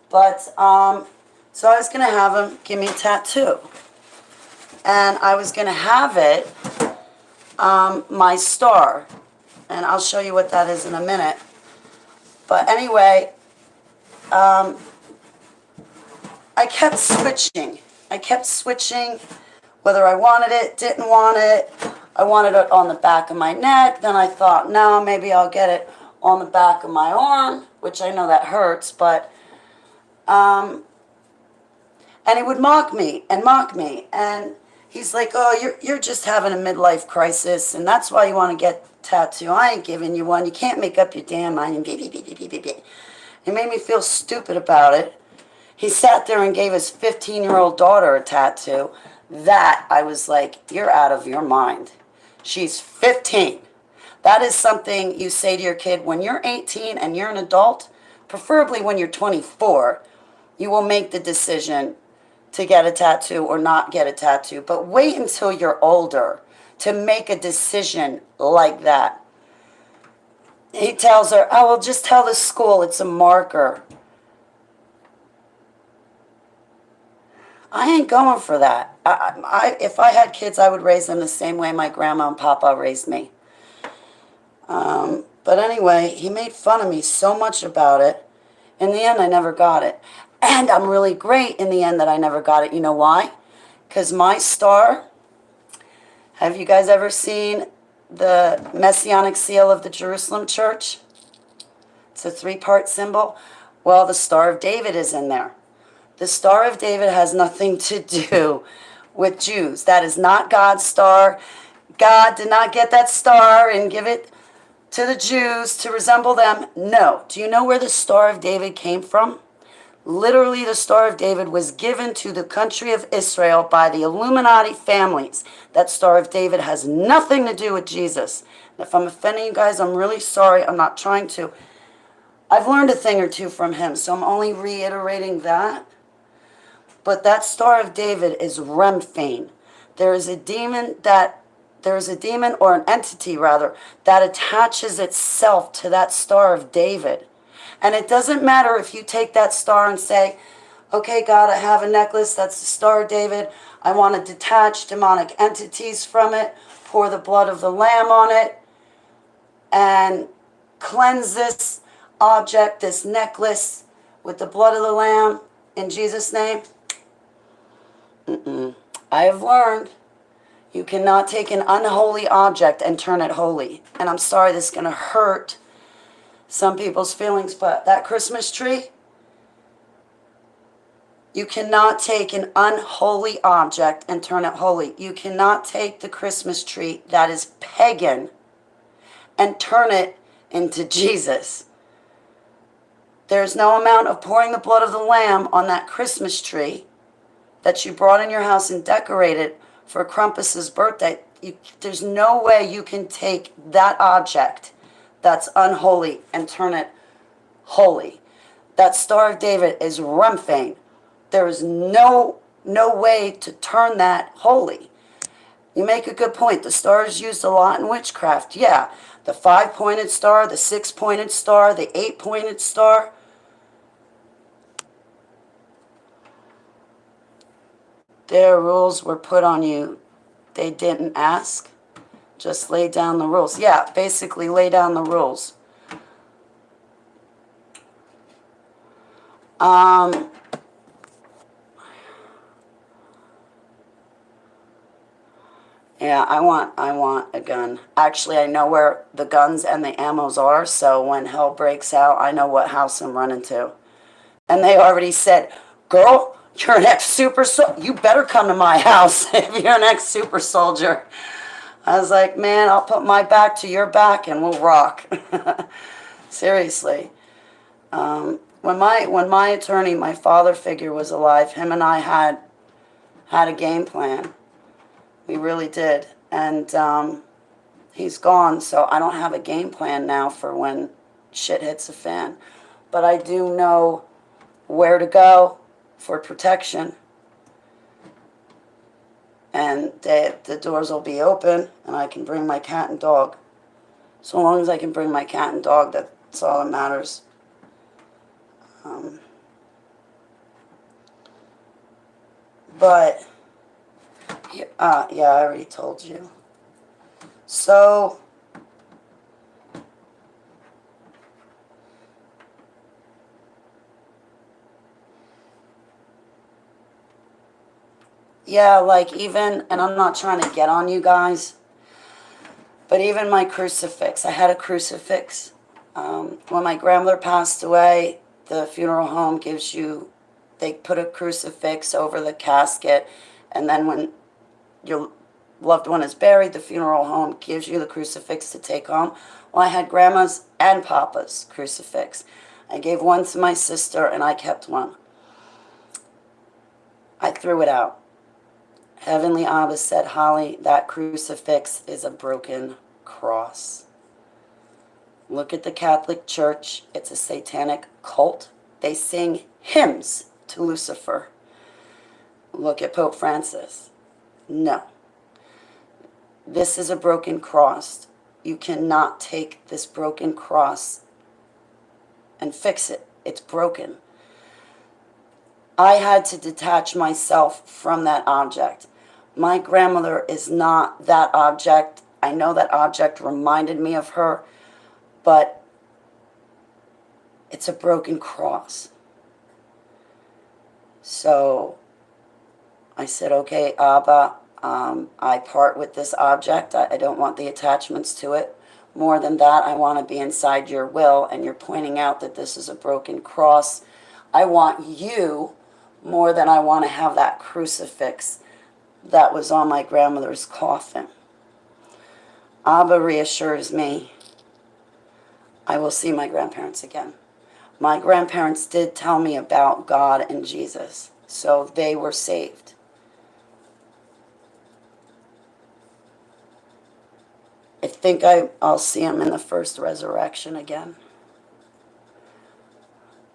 But, so I was going to have him give me a tattoo. And I was going to have it, my star. And I'll show you what that is in a minute. But anyway, I kept switching. Whether I wanted it, didn't want it. I wanted it on the back of my neck. Then I thought, no, maybe I'll get it on the back of my arm, which I know that hurts, but, and he would mock me, and he's like, oh, you're just having a midlife crisis, and that's why you want to get a tattoo. I ain't giving you one. You can't make up your damn mind, and It made me feel stupid about it. He sat there and gave his 15-year-old daughter a tattoo. That, I was like, you're out of your mind. She's 15. That is something you say to your kid when you're 18 and you're an adult, preferably when you're 24, you will make the decision to get a tattoo or not get a tattoo. But wait until you're older to make a decision like that. He tells her, oh, well, just tell the school it's a marker. I ain't going for that. If I had kids, I would raise them the same way my grandma and papa raised me. But anyway, he made fun of me so much about it. In the end, I never got it. And I'm really great in the end that I never got it. You know why? Because my star, have you guys ever seen the Messianic seal of the Jerusalem church? It's a 3-part symbol. Well, the Star of David is in there. The Star of David has nothing to do with Jews. That is not God's star. God did not get that star and give it to the Jews to resemble them. No. Do you know where the Star of David came from? Literally, the Star of David was given to the country of Israel by the Illuminati families. That Star of David has nothing to do with Jesus. And if I'm offending you guys, I'm really sorry. I'm not trying to. I've learned a thing or two from him, so I'm only reiterating that. But that Star of David is Remphain. There is a demon or an entity rather, that attaches itself to that Star of David. And it doesn't matter if you take that star and say, okay, God, I have a necklace, that's the Star of David. I want to detach demonic entities from it, pour the blood of the Lamb on it, and cleanse this object, this necklace, with the blood of the Lamb in Jesus' name. I have learned you cannot take an unholy object and turn it holy. And I'm sorry this is going to hurt some people's feelings, but that Christmas tree, you cannot take an unholy object and turn it holy. You cannot take the Christmas tree that is pagan and turn it into Jesus. There's no amount of pouring the blood of the Lamb on that Christmas tree that you brought in your house and decorated for Krampus's birthday. There's no way you can take that object that's unholy and turn it holy. That Star of David is Remphain. There is no way to turn that holy. You make a good point. The star is used a lot in witchcraft. Yeah, the 5-pointed star, the 6-pointed star, the 8-pointed star. Their rules were put on you. They didn't ask. Just lay down the rules. Yeah, basically lay down the rules. Um, yeah, I want a gun. Actually, I know where the guns and the ammos are, so when hell breaks out, I know what house I'm running to. And they already said, girl, you're an ex-super soldier. You better come to my house if you're an ex-super soldier. I was like, man, I'll put my back to your back and we'll rock. Seriously. When my attorney, my father figure, was alive, him and I had a game plan. We really did. And he's gone, so I don't have a game plan now for when shit hits the fan. But I do know where to go for protection. And the doors will be open, and I can bring my cat and dog. So long as I can bring my cat and dog, that's all that matters. But, yeah, I already told you. So, yeah, like even, and I'm not trying to get on you guys, but even my crucifix, I had a crucifix. When my grandmother passed away, the funeral home gives you, they put a crucifix over the casket, and then when your loved one is buried, the funeral home gives you the crucifix to take home. Well, I had grandma's and papa's crucifix. I gave one to my sister, and I kept one. I threw it out. Heavenly Abba said, Holly, that crucifix is a broken cross. Look at the Catholic Church. It's a satanic cult. They sing hymns to Lucifer. Look at Pope Francis. No. This is a broken cross. You cannot take this broken cross and fix it. It's broken. I had to detach myself from that object. My grandmother is not that object. I know that object reminded me of her, but it's a broken cross. So I said, okay, Abba, I part with this object. I don't want the attachments to it. More than that, I want to be inside your will, and you're pointing out that this is a broken cross. I want you more than I want to have that crucifix that was on my grandmother's coffin. Abba reassures me I will see my grandparents again. My grandparents did tell me about God and Jesus, so they were saved. I think I'll see them in the first resurrection again.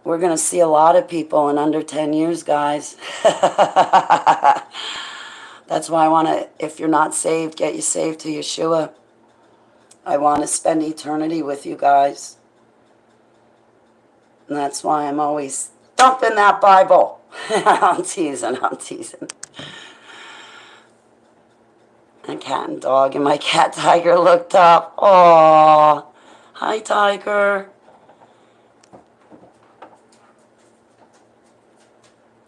We're going to see a lot of people in under 10 years, guys. That's why I want to, if you're not saved, get you saved to Yeshua. I want to spend eternity with you guys. And that's why I'm always thumping that Bible. I'm teasing. And cat and dog, and my cat Tiger looked up. Aww. Hi, Tiger.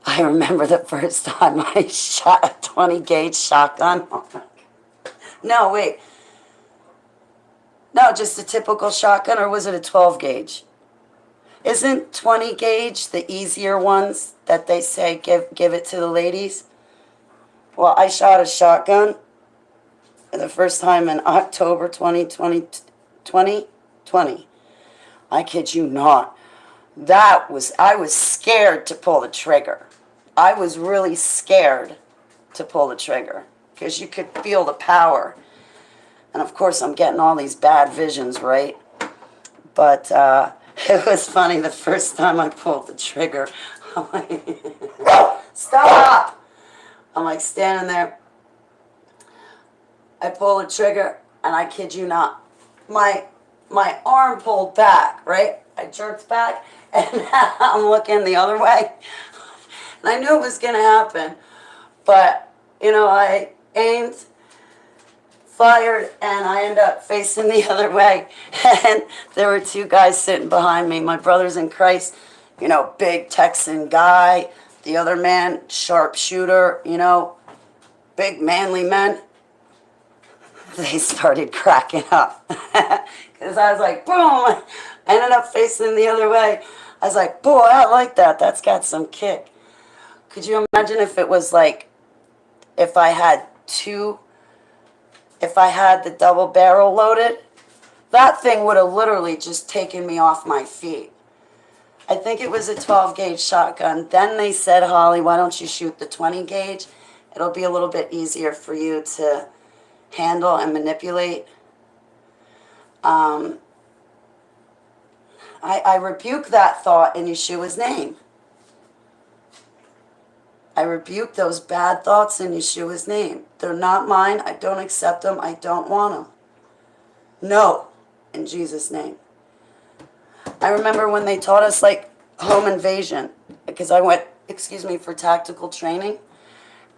I remember the first time I shot a 20 gauge shotgun. No, wait. No, just a typical shotgun, or was it a 12 gauge? Isn't 20 gauge the easier ones that they say give it to the ladies? Well, I shot a shotgun the first time in October 2020. I kid you not. I was scared to pull the trigger. I was really scared to pull the trigger because you could feel the power. And of course, I'm getting all these bad visions, right? But it was funny the first time I pulled the trigger. I'm like, stop! I'm like standing there. I pull the trigger, and I kid you not, my arm pulled back, right? I jerked back, and I'm looking the other way. And I knew it was going to happen. But, I aimed, fired, and I ended up facing the other way. And there were two guys sitting behind me, my brothers in Christ. you know, big Texan guy. The other man, sharpshooter, you know, big manly men. They started cracking up. Because I was like, boom. I ended up facing the other way. I was like, boy, I like that. That's got some kick. Could you imagine if it was like, if I had if I had the double barrel loaded? That thing would have literally just taken me off my feet. I think it was a 12 gauge shotgun. Then they said, Holly, why don't you shoot the 20 gauge? It'll be a little bit easier for you to handle and manipulate. I rebuke that thought in Yeshua's name. I rebuke those bad thoughts in Yeshua's name. They're not mine. I don't accept them. I don't want them. No, in Jesus' name. I remember when they taught us like home invasion, because I went, for tactical training,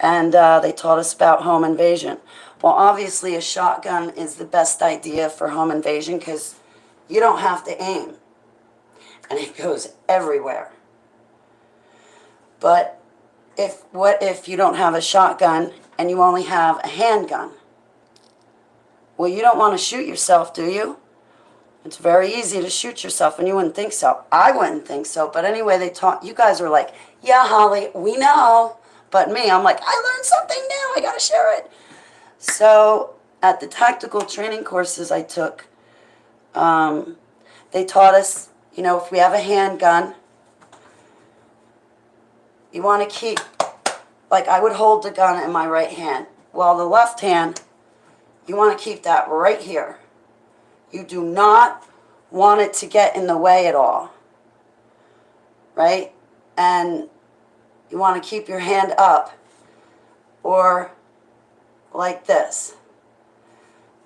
and they taught us about home invasion. Well, obviously a shotgun is the best idea for home invasion because you don't have to aim, and it goes everywhere. But what if you don't have a shotgun and you only have a handgun? Well, you don't want to shoot yourself, do you? It's very easy to shoot yourself, and you wouldn't think so. I wouldn't think so. But anyway, they taught, you guys were like, yeah, Holly, we know. But me, I'm like, I learned something new. I got to share it. So at the tactical training courses I took, they taught us, you know, if we have a handgun, you want to keep, like I would hold the gun in my right hand. Well, the left hand, you want to keep that right here. You do not want it to get in the way at all, right? And you want to keep your hand up or like this.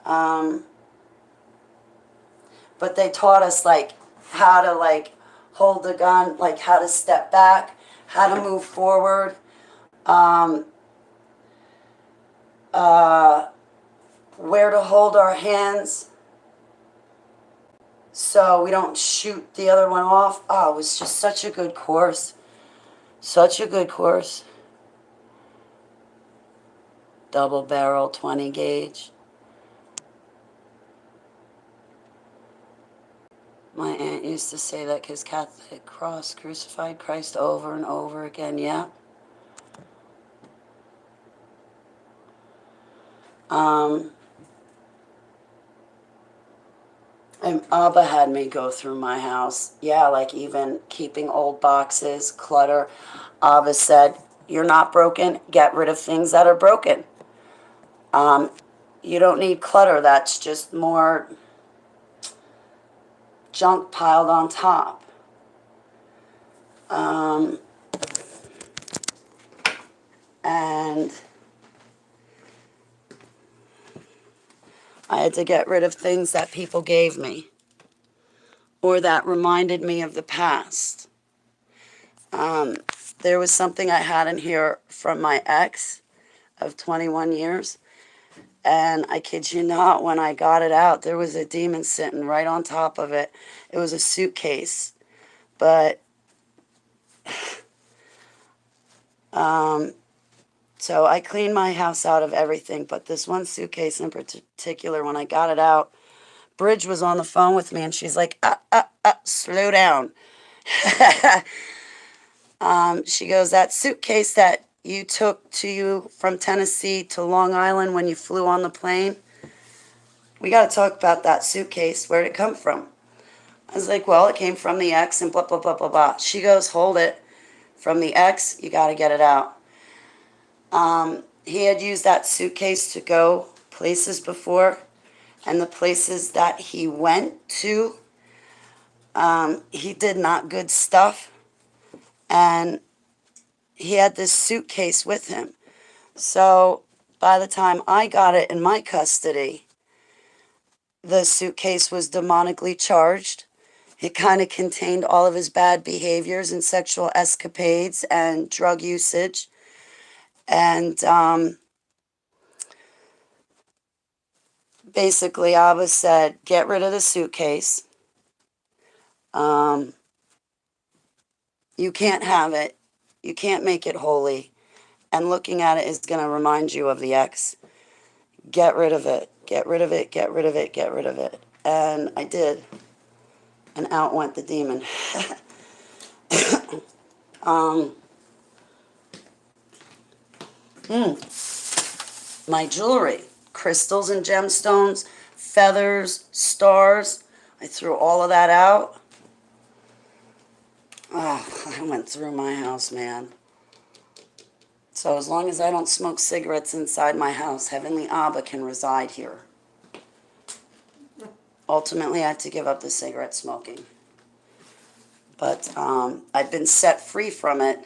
But they taught us like how to like hold the gun, like how to step back, how to move forward, where to hold our hands so we don't shoot the other one off. Oh, it was just such a good course. Such a good course. Double barrel, 20 gauge. My aunt used to say that because Catholic cross crucified Christ over and over again. Yeah. And Abba had me go through my house. Yeah, like even keeping old boxes, clutter. Abba said, you're not broken. Get rid of things that are broken. You don't need clutter. That's just more junk piled on top. And I had to get rid of things that people gave me or that reminded me of the past. There was something I had in here from my ex of 21 years. And I kid you not, when I got it out, there was a demon sitting right on top of it. It was a suitcase. But, so I cleaned my house out of everything. But this one suitcase in particular, when I got it out, Bridge was on the phone with me and she's like, slow down. She goes, that suitcase that you took to you from Tennessee to Long Island when you flew on the plane, we got to talk about that suitcase. Where'd it come from? I was like, well, it came from the ex and blah, blah, blah, blah, blah. She goes, hold it. From the ex, you got to get it out. He had used that suitcase to go places before, and the places that he went to, he did not good stuff. And he had this suitcase with him. So by the time I got it in my custody, the suitcase was demonically charged. It kind of contained all of his bad behaviors and sexual escapades and drug usage. And basically, Abba said, get rid of the suitcase. You can't have it. You can't make it holy. And looking at it is going to remind you of the ex. Get rid of it. Get rid of it. Get rid of it. Get rid of it. And I did. And out went the demon. um, my jewelry. Crystals and gemstones. Feathers. Stars. I threw all of that out. Oh, I went through my house, man. So as long as I don't smoke cigarettes inside my house, Heavenly Abba can reside here. Ultimately, I had to give up the cigarette smoking. But I've been set free from it,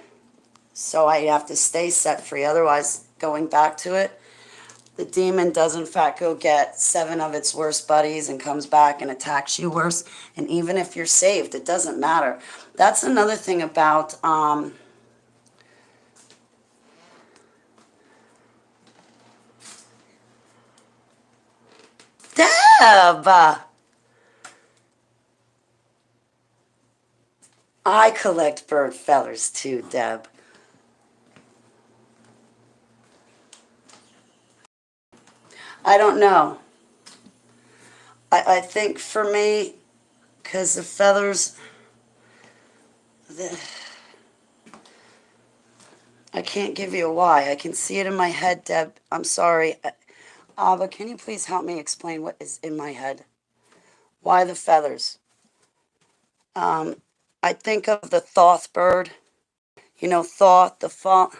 so I have to stay set free. Otherwise, going back to it, the demon does in fact go get 7 of its worst buddies and comes back and attacks you worse. And even if you're saved, it doesn't matter. That's another thing about... Deb! I collect bird feathers too, Deb. I don't know. I think for me, because the feathers... I can't give you a why. I can see it in my head, Deb. I'm sorry. Abba, can you please help me explain what is in my head? Why the feathers? I think of the Thoth bird. You know, Thoth, the fall.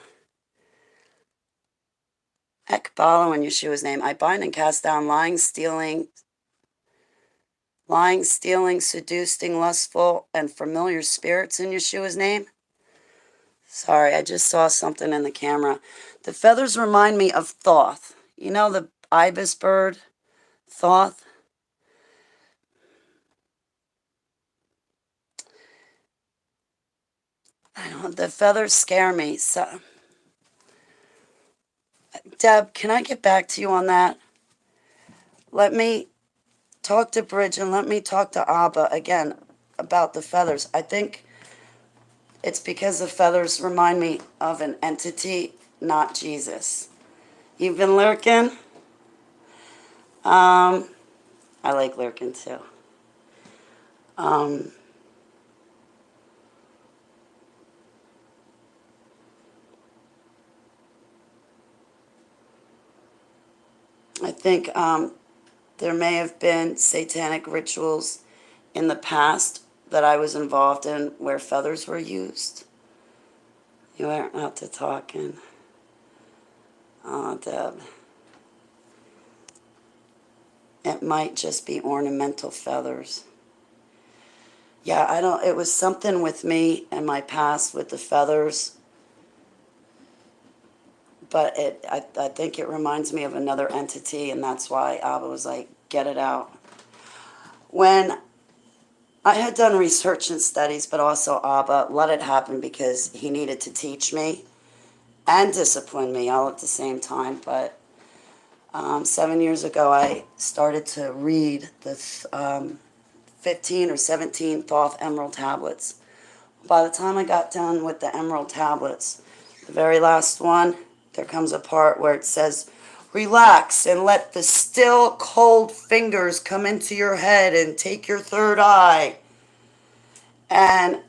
Ekbalo in Yeshua's name. I bind and cast down lying, stealing, seducing, lustful, and familiar spirits in Yeshua's name. Sorry, I just saw something in the camera. The feathers remind me of Thoth. You know the ibis bird, Thoth? I don't, the feathers scare me. So, Deb, can I get back to you on that? Let me talk to Bridge and let me talk to Abba again about the feathers. I think it's because the feathers remind me of an entity, not Jesus. You've been lurking? I like lurking too. I think there may have been satanic rituals in the past that I was involved in where feathers were used. You aren't out to talking. Oh, Deb. It might just be ornamental feathers. Yeah, I don't, it was something with me and my past with the feathers. But I think it reminds me of another entity, and that's why Abba was like, get it out. When I had done research and studies, but also Abba let it happen because he needed to teach me and discipline me all at the same time. But 7 years ago, I started to read the 15 or 17 Thoth Emerald Tablets. By the time I got done with the Emerald Tablets, the very last one, there comes a part where it says, relax and let the still cold fingers come into your head and take your third eye. And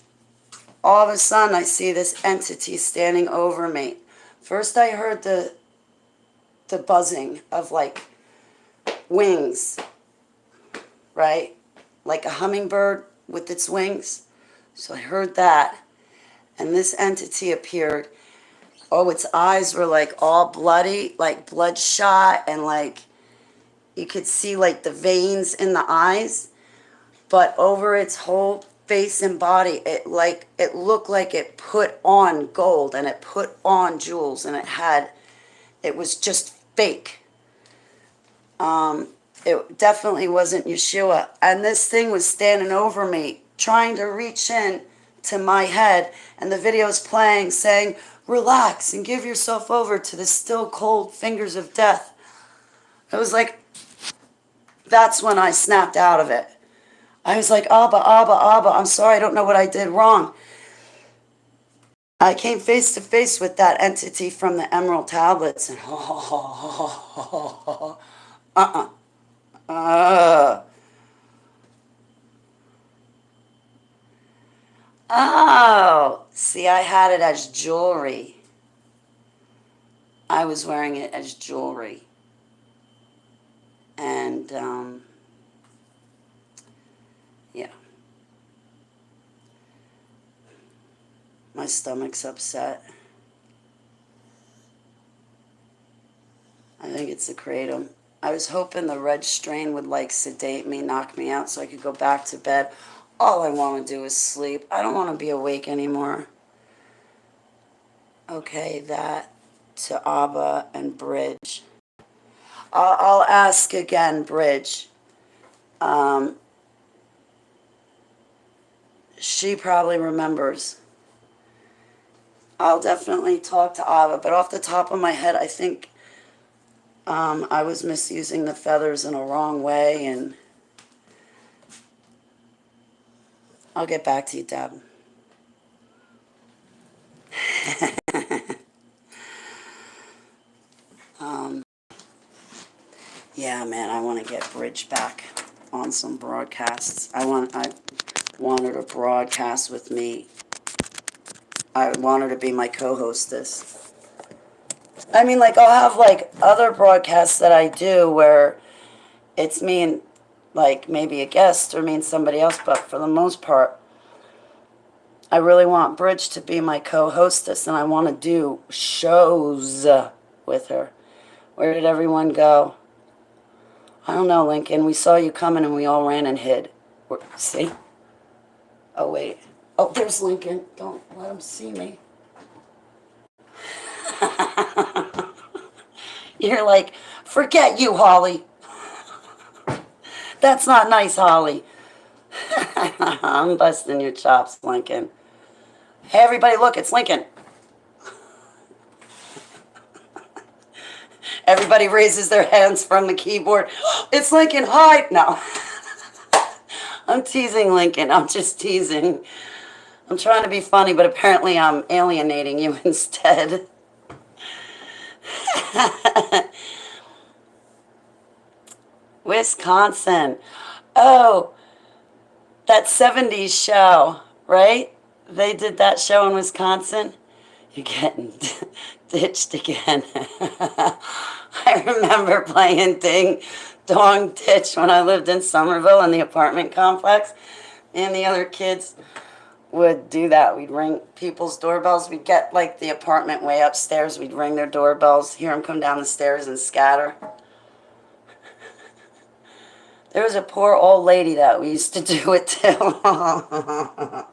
all of a sudden I see this entity standing over me. First I heard the buzzing of like wings, right? Like a hummingbird with its wings. So I heard that. And this entity appeared. Oh, its eyes were like all bloody, like bloodshot, and like you could see like the veins in the eyes. But over its whole face and body, it looked like it put on gold and it put on jewels, and it was just fake. It definitely wasn't Yeshua. And this thing was standing over me, trying to reach in to my head, and the video's playing saying, relax and give yourself over to the still cold fingers of death. It was like, that's when I snapped out of it. I was like, Abba, Abba, Abba, I'm sorry, I don't know what I did wrong. I came face to face with that entity from the Emerald Tablets, and uh-uh. Uh, oh, see, I had it as jewelry. I was wearing it as jewelry. And, yeah, my stomach's upset. I think it's the kratom. I was hoping the red strain would like sedate me, knock me out so I could go back to bed. All I want to do is sleep. I don't want to be awake anymore. Okay, that to Abba and Bridge. I'll ask again, Bridge. Um, she probably remembers. I'll definitely talk to Abba, but off the top of my head, I think I was misusing the feathers in a wrong way, and I'll get back to you, Deb. Yeah, man, I want to get Bridge back on some broadcasts. I want her to broadcast with me. I want her to be my co-hostess. I mean, like, I'll have, like, other broadcasts that I do where it's me and, like, maybe a guest or me and somebody else, but for the most part, I really want Bridge to be my co-hostess, and I want to do shows with her. Where did everyone go? I don't know, Lincoln. We saw you coming and we all ran and hid. See? Oh, wait. Oh, there's Lincoln. Don't let him see me. You're like, forget you, Holly. That's not nice, Holly. I'm busting your chops, Lincoln. Hey, everybody, look, it's Lincoln. Everybody raises their hands from the keyboard. It's Lincoln, hide! No. I'm teasing Lincoln. I'm just teasing. I'm trying to be funny, but apparently I'm alienating you instead. Wisconsin. Oh, that 70s show, right? They did that show in Wisconsin. You're getting ditched again. I remember playing Ding Dong Ditch when I lived in Somerville in the apartment complex. And the other kids would do that. We'd ring people's doorbells. We'd get like the apartment way upstairs. We'd ring their doorbells, hear them come down the stairs and scatter. There was a poor old lady that we used to do it to.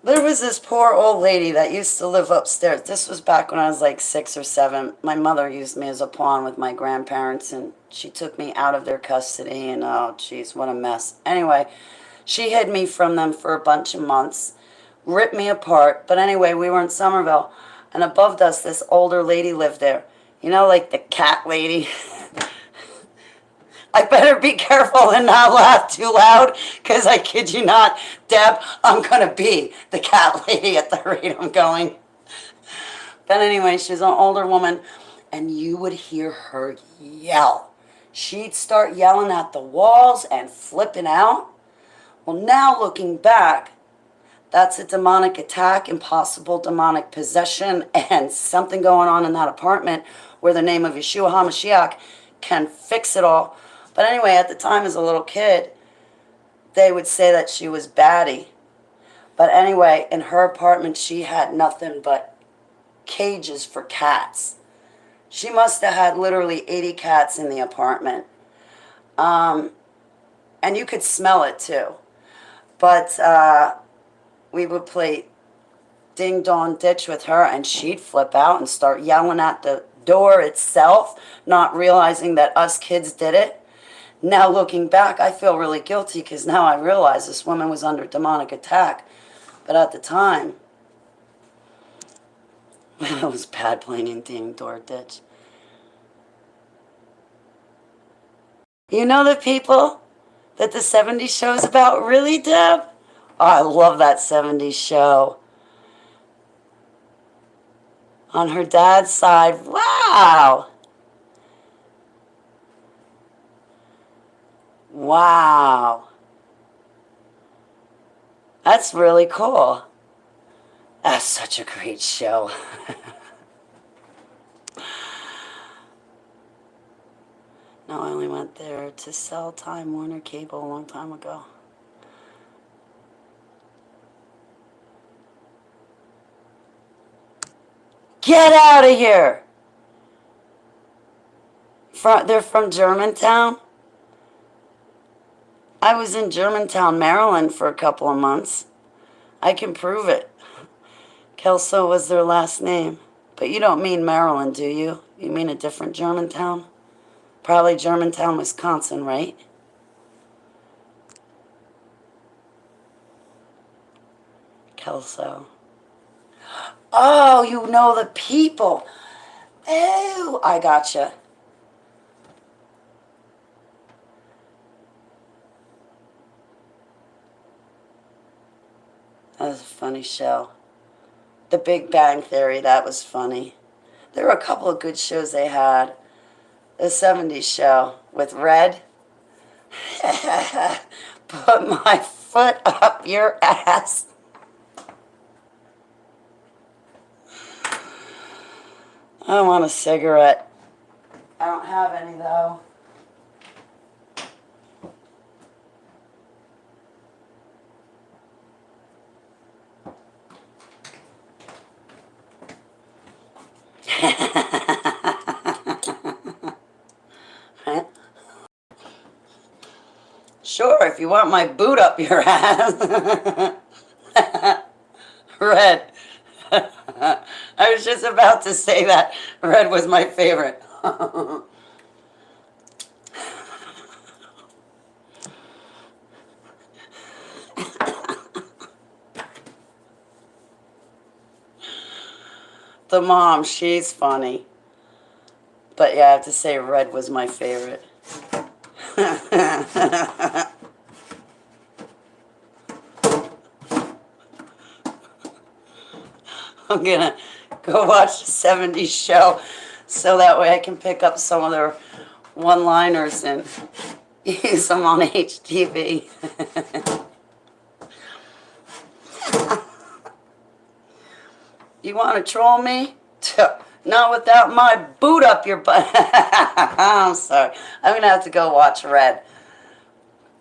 There was this poor old lady that used to live upstairs. This was back when I was like 6 or 7. My mother used me as a pawn with my grandparents, and she took me out of their custody, and oh, jeez, what a mess. Anyway, she hid me from them for a bunch of months, ripped me apart. But anyway, we were in Somerville, and above us, this older lady lived there. You know, like the cat lady. I better be careful and not laugh too loud, because I kid you not, Deb, I'm going to be the cat lady at the rate I'm going. But anyway, she's an older woman, and you would hear her yell. She'd start yelling at the walls and flipping out. Well, now looking back, that's a demonic attack, impossible demonic possession, and something going on in that apartment where the name of Yeshua HaMashiach can fix it all. But anyway, at the time as a little kid, they would say that she was batty. But anyway, in her apartment, she had nothing but cages for cats. She must have had literally 80 cats in the apartment. And you could smell it too. But we would play Ding Dong Ditch with her, and she'd flip out and start yelling at the door itself, not realizing that us kids did it. Now looking back, I feel really guilty because now I realize this woman was under demonic attack. But at the time, it was bad playing in Ding Dong Ditch. You know the people that the 70s show's about? Really, Deb? Oh, I love that 70s show. On her dad's side, wow. Wow. That's really cool. That's such a great show. No, I only went there to sell Time Warner Cable a long time ago. Get out of here! They're from Germantown? I was in Germantown, Maryland for a couple of months. I can prove it. Kelso was their last name. But you don't mean Maryland, do you? You mean a different Germantown? Probably Germantown, Wisconsin, right? Kelso. Oh, you know the people. Oh, I gotcha. That was a funny show. The Big Bang Theory, that was funny. There were a couple of good shows they had. The 70s show with Red. Put my foot up your ass. I want a cigarette. I don't have any though. Sure, if you want my boot up your ass. Red. I was just about to say that. Red was my favorite. The mom, she's funny. But yeah, I have to say Red was my favorite. I'm gonna go watch the 70s show so that way I can pick up some of their one-liners and use them on HTV. You want to troll me? Not without my boot up your butt. I'm sorry. I'm going to have to go watch Red.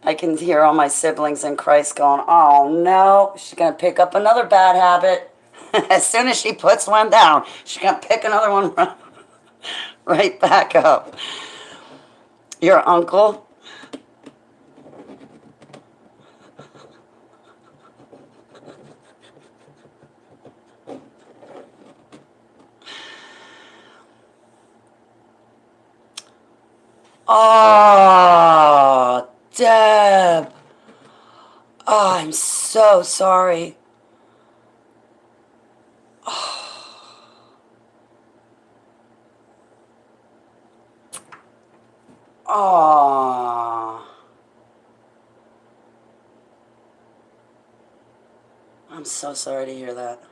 I can hear all my siblings in Christ going, oh no, she's going to pick up another bad habit. As soon as she puts one down, she's going to pick another one right back up. Your uncle? Oh, Deb. Oh, I'm so sorry. Oh. I'm so sorry to hear that.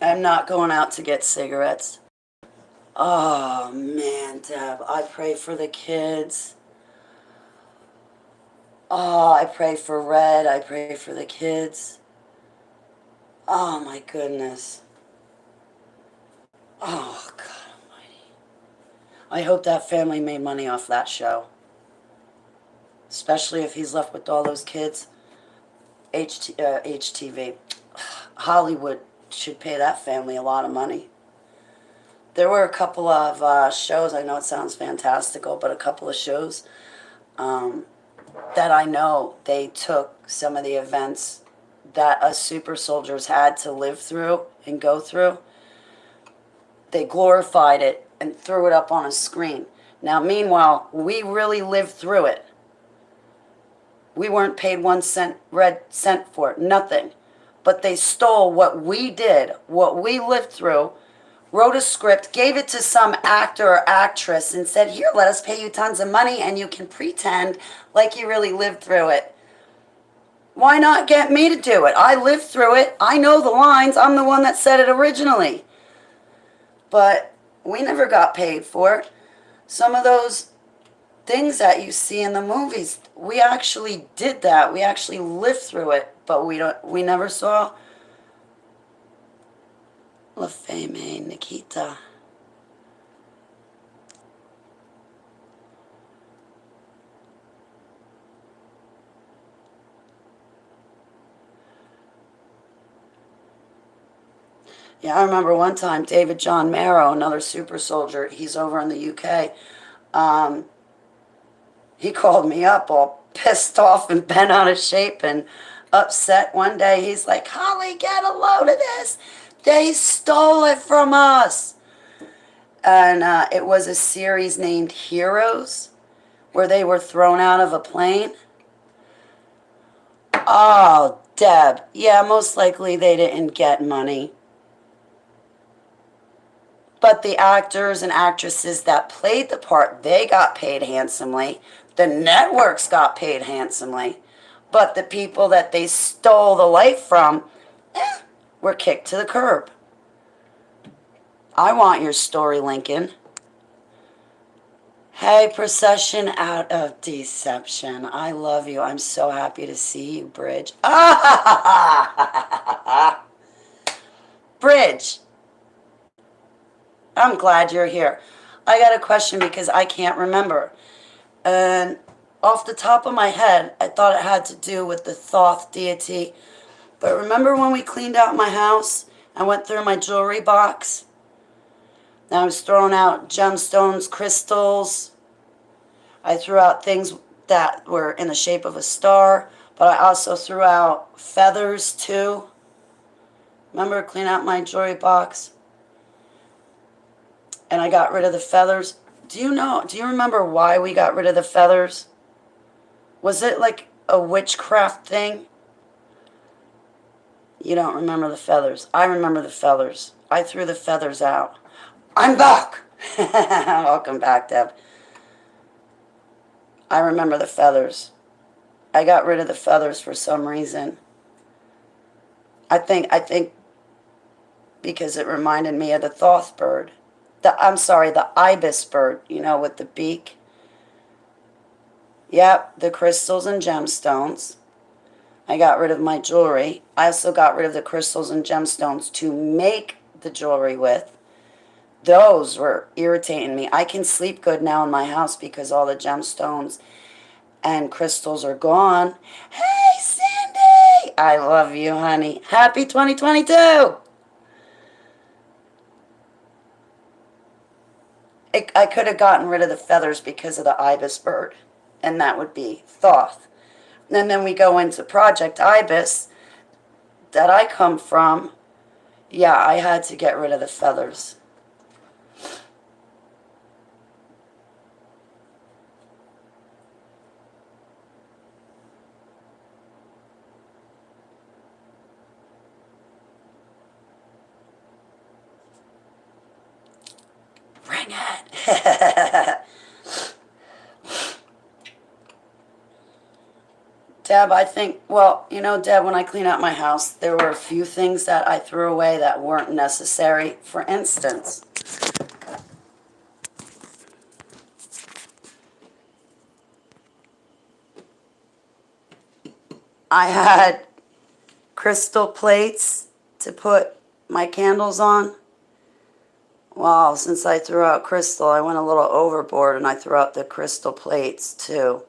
I'm not going out to get cigarettes. Oh, man, Deb, I pray for the kids. Oh, I pray for Red. I pray for the kids. Oh, my goodness. Oh, God almighty. I hope that family made money off that show. Especially if he's left with all those kids. HTV. Hollywood should pay that family a lot of money. There were a couple of shows, I know it sounds fantastical, but a couple of shows that I know they took some of the events that us super soldiers had to live through and go through. They glorified it and threw it up on a screen. Now, meanwhile, we really lived through it. We weren't paid 1 cent, red cent for it, nothing. But they stole what we did, what we lived through, wrote a script, gave it to some actor or actress, and said, here, let us pay you tons of money and you can pretend like you really lived through it. Why not get me to do it? I lived through it. I know the lines. I'm the one that said it originally. But we never got paid for it. Some of those things that you see in the movies, we actually did that. We actually lived through it, but we never saw La Femme Nikita. Yeah, I remember one time David John Marrow, another super soldier, he's over in the UK. He called me up all pissed off and bent out of shape and upset one day. He's like, Holly, get a load of this. They stole it from us. And it was a series named Heroes, where they were thrown out of a plane. Oh, Deb. Yeah, most likely they didn't get money. But the actors and actresses that played the part, they got paid handsomely. The networks got paid handsomely. But the people that they stole the life from were kicked to the curb. I want your story, Lincoln. Hey, Procession Out of Deception. I love you. I'm so happy to see you, Bridge. Bridge. I'm glad you're here. I got a question because I can't remember. And off the top of my head, I thought it had to do with the Thoth deity. But remember when we cleaned out my house? I went through my jewelry box. And I was throwing out gemstones, crystals. I threw out things that were in the shape of a star. But I also threw out feathers too. Remember clean out my jewelry box? And I got rid of the feathers. Do you remember why we got rid of the feathers? Was it like a witchcraft thing? You don't remember the feathers. I remember the feathers. I threw the feathers out. I'm back! Welcome back, Deb. I remember the feathers. I got rid of the feathers for some reason. I think because it reminded me of the Thoth bird. The ibis bird, with the beak. Yep, the crystals and gemstones. I got rid of my jewelry. I also got rid of the crystals and gemstones to make the jewelry with. Those were irritating me. I can sleep good now in my house because all the gemstones and crystals are gone. Hey, Cindy! I love you, honey. Happy 2022! I could have gotten rid of the feathers because of the ibis bird, and that would be Thoth. And then we go into Project Ibis that I come from. Yeah, I had to get rid of the feathers. Bring it. Deb, I think, Deb, when I clean out my house, there were a few things that I threw away that weren't necessary. For instance, I had crystal plates to put my candles on. Well, since I threw out crystal, I went a little overboard and I threw out the crystal plates too.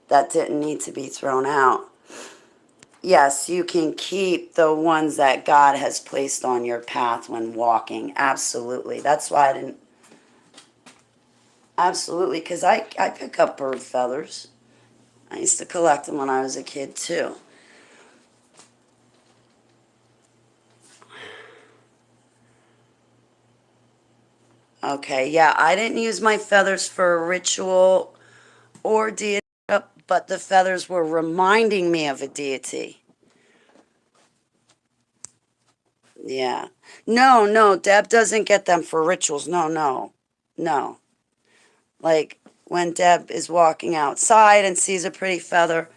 That didn't need to be thrown out. Yes, you can keep the ones that God has placed on your path when walking. Absolutely. That's why I didn't. Absolutely, because I pick up bird feathers. I used to collect them when I was a kid too. Okay, yeah, I didn't use my feathers for a ritual or deity, but the feathers were reminding me of a deity. Yeah. No, no, Deb doesn't get them for rituals. No, no, no. Like when Deb is walking outside and sees a pretty feather.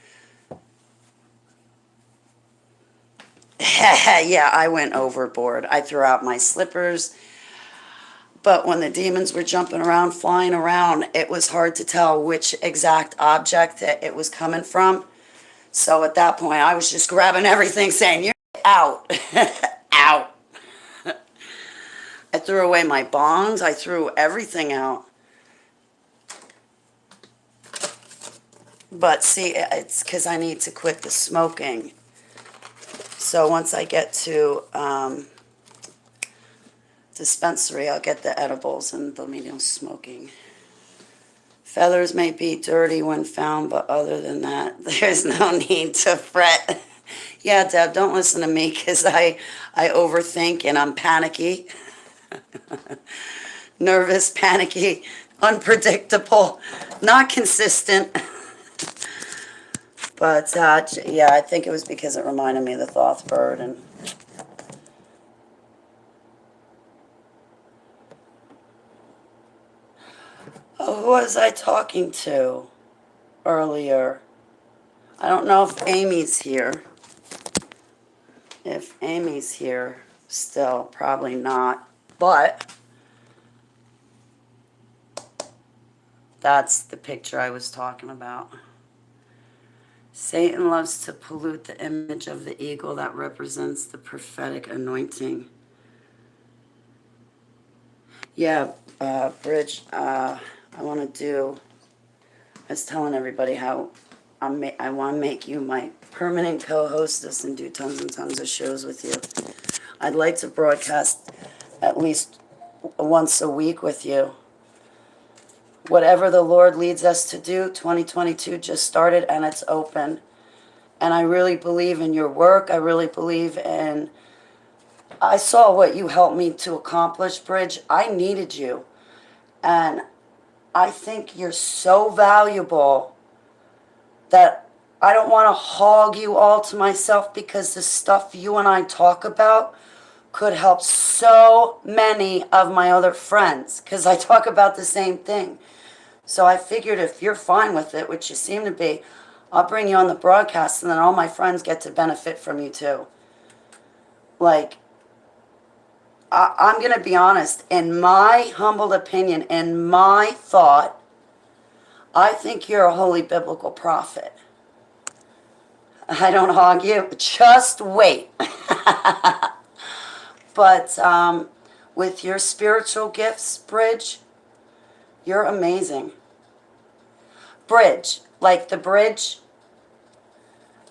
Yeah, I went overboard. I threw out my slippers. But when the demons were jumping around, flying around, it was hard to tell which exact object that it was coming from. So at that point, I was just grabbing everything, saying, "You're out, out." I threw away my bongs. I threw everything out. But see, it's because I need to quit the smoking. So once I get to dispensary, I'll get the edibles and there'll be no smoking. Feathers may be dirty when found, but other than that, there's no need to fret. Yeah, Deb, don't listen to me because I overthink and I'm panicky. Nervous, panicky, unpredictable, not consistent. But yeah, I think it was because it reminded me of the Thoth bird. And oh, who was I talking to earlier? I don't know if Amy's here. If Amy's here still, probably not. But that's the picture I was talking about. Satan loves to pollute the image of the eagle that represents the prophetic anointing. Yeah, Bridge, I want to do, I was telling everybody how I want to make you my permanent co-hostess and do tons and tons of shows with you. I'd like to broadcast at least once a week with you. Whatever the Lord leads us to do, 2022 just started and it's open. And I really believe in your work. I really believe in, I saw what you helped me to accomplish, Bridge. I needed you. And I think you're so valuable that I don't want to hog you all to myself, because the stuff you and I talk about could help so many of my other friends, because I talk about the same thing. So I figured if you're fine with it, which you seem to be, I'll bring you on the broadcast and then all my friends get to benefit from you too. Like, I'm going to be honest, in my humble opinion, in my thought, I think you're a holy biblical prophet. I don't hog you. Just wait. But with your spiritual gifts, Bridge, you're amazing. Bridge, like the bridge.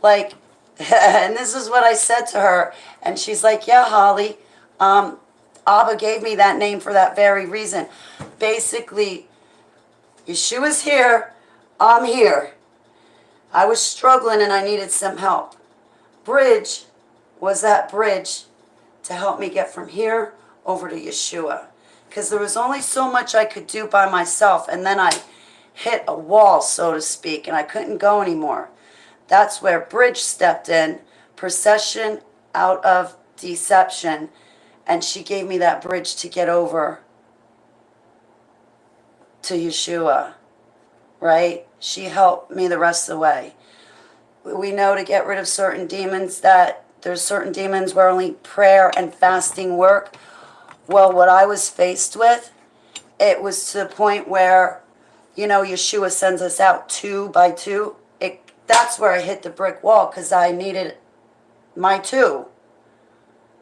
Like, and this is what I said to her. And she's like, yeah, Holly, Abba gave me that name for that very reason. Basically, Yeshua's here, I'm here. I was struggling and I needed some help. Bridge was that bridge to help me get from here over to Yeshua. Because there was only so much I could do by myself, and then I hit a wall, so to speak, and I couldn't go anymore. That's where Bridge stepped in, procession out of deception, and she gave me that bridge to get over to Yeshua, right? She helped me the rest of the way. We know to get rid of certain demons that there's certain demons where only prayer and fasting work. Well, what I was faced with, it was to the point where, you know, Yeshua sends us out 2 by 2. That's where I hit the brick wall, because I needed my 2.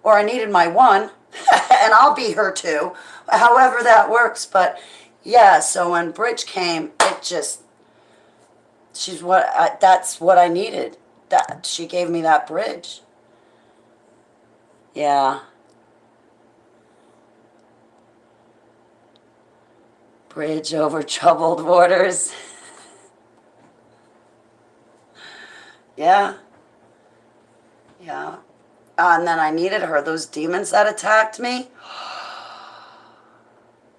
Or I needed my 1, and I'll be her 2, however that works. But yeah, so when Bridge came, it just, that's what I needed. That she gave me that bridge. Yeah. Bridge over troubled waters. Yeah. Yeah. And then I needed her. Those demons that attacked me,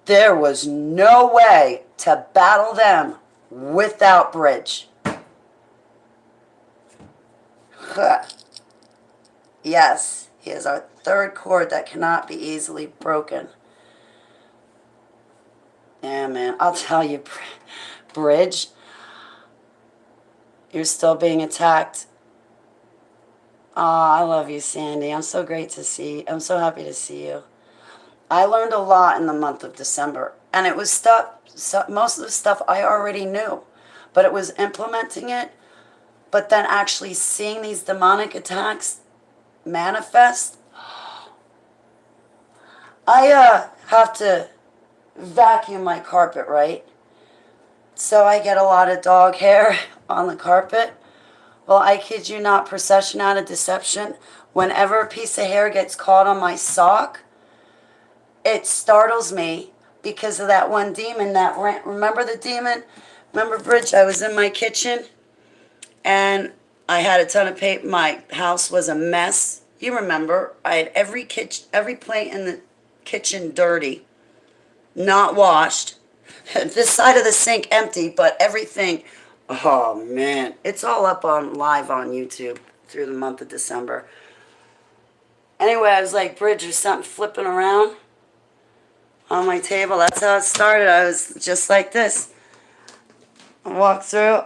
there was no way to battle them without Bridge. Yes, he is our third cord that cannot be easily broken. Yeah, man. I'll tell you, Bridge, you're still being attacked. Oh, I love you, Sandy. I'm so great to see. I'm so happy to see you. I learned a lot in the month of December, and it was stuff. Most of the stuff I already knew, but it was implementing it. But then actually seeing these demonic attacks manifest. I have to vacuum my carpet, right? So I get a lot of dog hair on the carpet. Well, I kid you not, procession out of deception. Whenever a piece of hair gets caught on my sock, it startles me because of that one demon that ran. Remember the demon? Remember, Bridge? I was in my kitchen and I had a ton of paper. My house was a mess. You remember? I had every plate in the kitchen dirty, not washed. This side of the sink empty, but everything. Oh man, it's all up on live on YouTube through the month of December. Anyway, I was like, Bridge, there's something flipping around on my table. That's how it started. I was just like this. I walked through.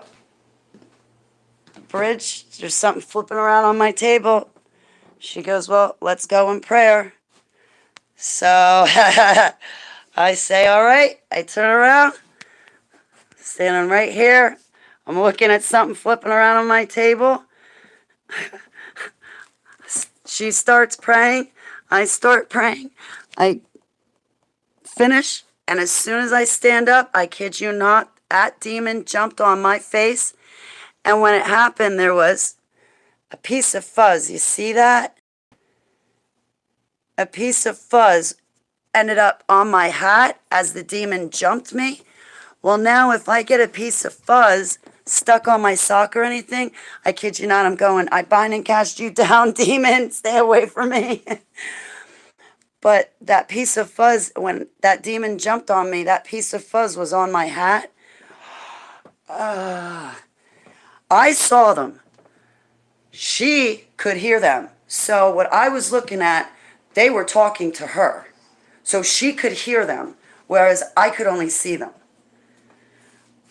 Bridge, there's something flipping around on my table. She goes, well, let's go in prayer. So I say, all right. I turn around, standing right here. I'm looking at something flipping around on my table. She starts praying. I start praying. I finish. And as soon as I stand up, I kid you not, that demon jumped on my face. And when it happened, there was a piece of fuzz. You see that? A piece of fuzz ended up on my hat as the demon jumped me. Well, now if I get a piece of fuzz stuck on my sock or anything, I kid you not, I'm going, I bind and cast you down, demon. Stay away from me. But that piece of fuzz, when that demon jumped on me, that piece of fuzz was on my hat. I saw them. She could hear them. So what I was looking at, they were talking to her. So she could hear them, whereas I could only see them.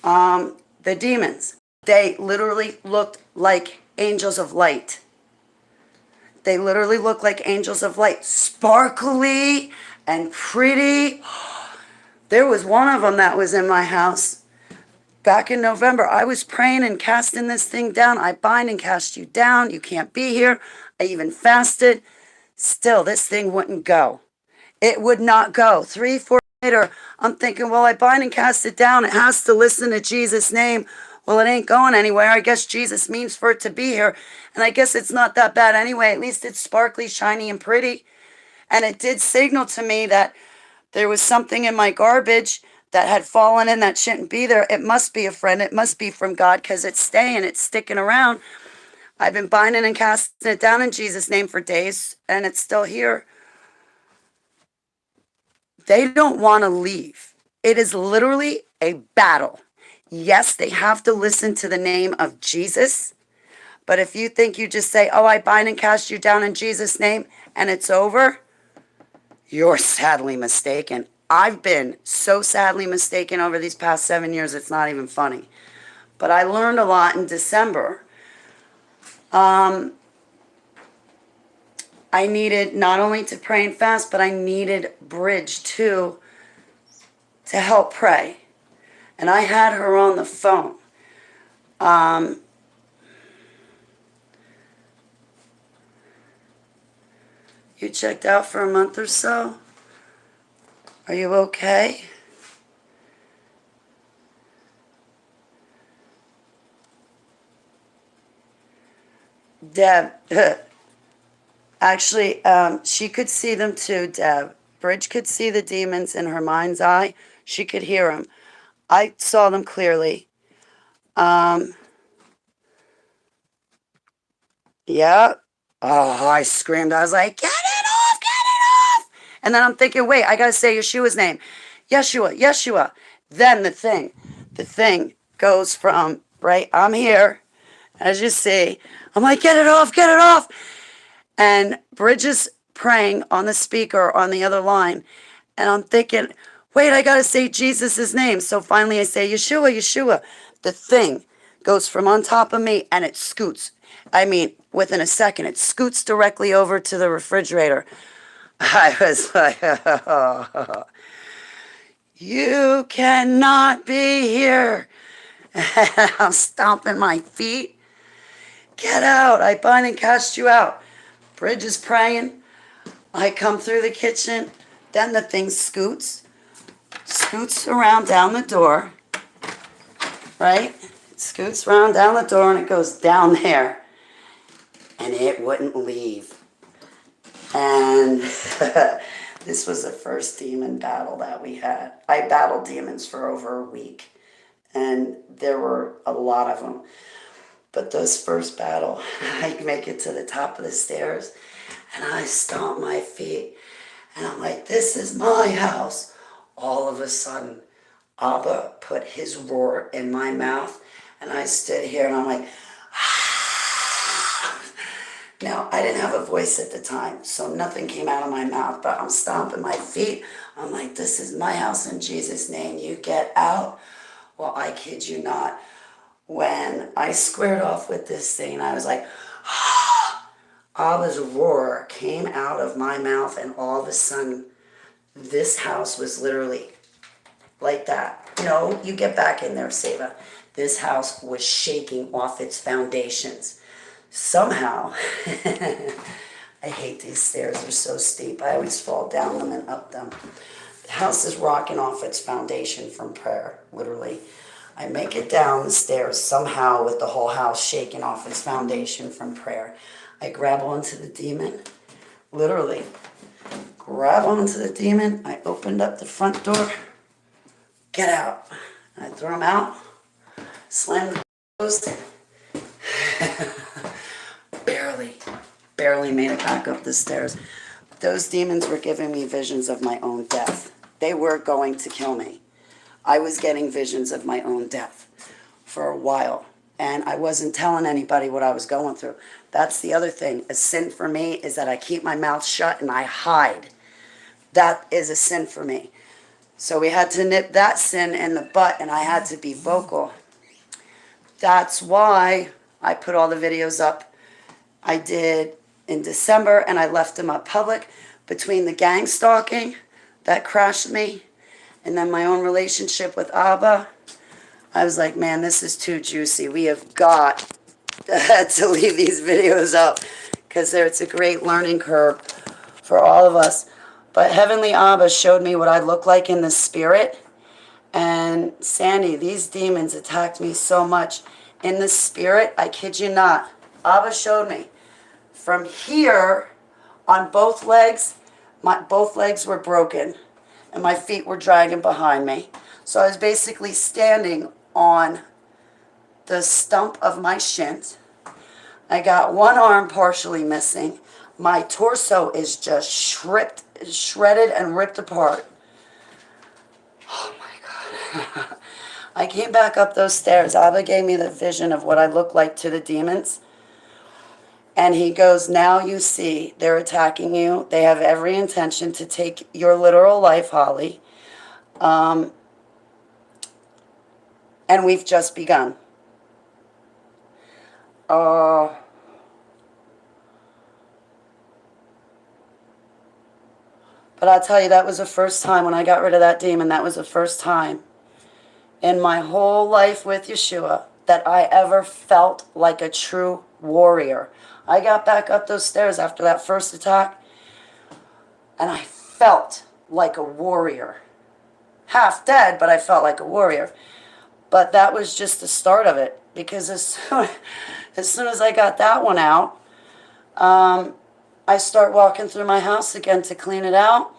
The demons, they literally looked like angels of light. They literally looked like angels of light. Sparkly and pretty. There was one of them that was in my house. Back in November, I was praying and casting this thing down. I bind and cast you down. You can't be here. I even fasted. Still, this thing wouldn't go. It would not go. 3, 4 later, I'm thinking, well, I bind and cast it down. It has to listen to Jesus' name. Well, it ain't going anywhere. I guess Jesus means for it to be here. And I guess it's not that bad anyway. At least it's sparkly, shiny, and pretty. And it did signal to me that there was something in my garbage that had fallen in that shouldn't be there. It must be a friend. It must be from God because it's staying. It's sticking around. I've been binding and casting it down in Jesus' name for days, and it's still here. They don't want to leave. It is literally a battle. Yes, they have to listen to the name of Jesus. But if you think you just say, oh, I bind and cast you down in Jesus' name, and it's over, you're sadly mistaken. I've been so sadly mistaken over these past 7 years, it's not even funny. But I learned a lot in December. I needed not only to pray and fast, but I needed Bridge too to help pray. And I had her on the phone. You checked out for a month or so? Are you okay? Deb, actually, she could see them too, Deb. Bridge could see the demons in her mind's eye. She could hear them. I saw them clearly. Yeah. Oh, I screamed. I was like, get it off, get it off. And then I'm thinking, wait, I got to say Yeshua's name. Yeshua, Yeshua. Then the thing goes from, right, I'm here, as you see. I'm like, get it off, get it off. And Bridge's praying on the speaker on the other line. And I'm thinking, wait, I got to say Jesus' name. So finally I say, Yeshua, Yeshua. The thing goes from on top of me and it scoots. I mean, within a second, it scoots directly over to the refrigerator. I was like, you cannot be here. And I'm stomping my feet. Get out. I bind and cast you out. Bridge is praying. I come through the kitchen. Then the thing scoots around down the door. Right? It scoots around down the door and it goes down there. And it wouldn't leave. And this was the first demon battle that we had. I battled demons for over a week. And there were a lot of them. But this first battle, I make it to the top of the stairs. And I stomp my feet. And I'm like, this is my house. All of a sudden, Abba put his roar in my mouth. And I stood here and I'm like, ah. Now, I didn't have a voice at the time, so nothing came out of my mouth. But I'm stomping my feet. I'm like, this is my house in Jesus' name. You get out. Well, I kid you not. When I squared off with this thing, I was like, ah. Abba's roar came out of my mouth, and all of a sudden, this house was literally like that. No, you get back in there, Seva. This house was shaking off its foundations. Somehow, I hate these stairs. They're so steep. I always fall down them and up them. The house is rocking off its foundation from prayer, literally. I make it down the stairs somehow with the whole house shaking off its foundation from prayer. I grab onto the demon, literally grab onto the demon. I opened up the front door. Get out. I throw him out, slam the closed. Barely made it back up the stairs. Those demons were giving me visions of my own death. They were going to kill me. I was getting visions of my own death for a while. And I wasn't telling anybody what I was going through. That's the other thing. A sin for me is that I keep my mouth shut and I hide. That is a sin for me. So we had to nip that sin in the butt, and I had to be vocal. That's why I put all the videos up I did in December, and I left them up public. Between the gang stalking that crashed me and then my own relationship with Abba, I was like, man, this is too juicy. We have got to leave these videos up because it's a great learning curve for all of us. But Heavenly Abba showed me what I look like in the spirit. And Sandy, these demons attacked me so much in the spirit. I kid you not. Abba showed me from here on both legs. Both legs were broken and my feet were dragging behind me. So I was basically standing on the stump of my shins. I got one arm partially missing. My torso is just shredded and ripped apart. Oh my God. I came back up those stairs. Abba gave me the vision of what I look like to the demons. And he goes, now you see, they're attacking you. They have every intention to take your literal life, Holly. And we've just begun. But I'll tell you, that was the first time when I got rid of that demon. That was the first time in my whole life with Yeshua that I ever felt like a true warrior. I got back up those stairs after that first attack, and I felt like a warrior. Half dead, but I felt like a warrior. But that was just the start of it, because as soon as I got that one out, I start walking through my house again to clean it out.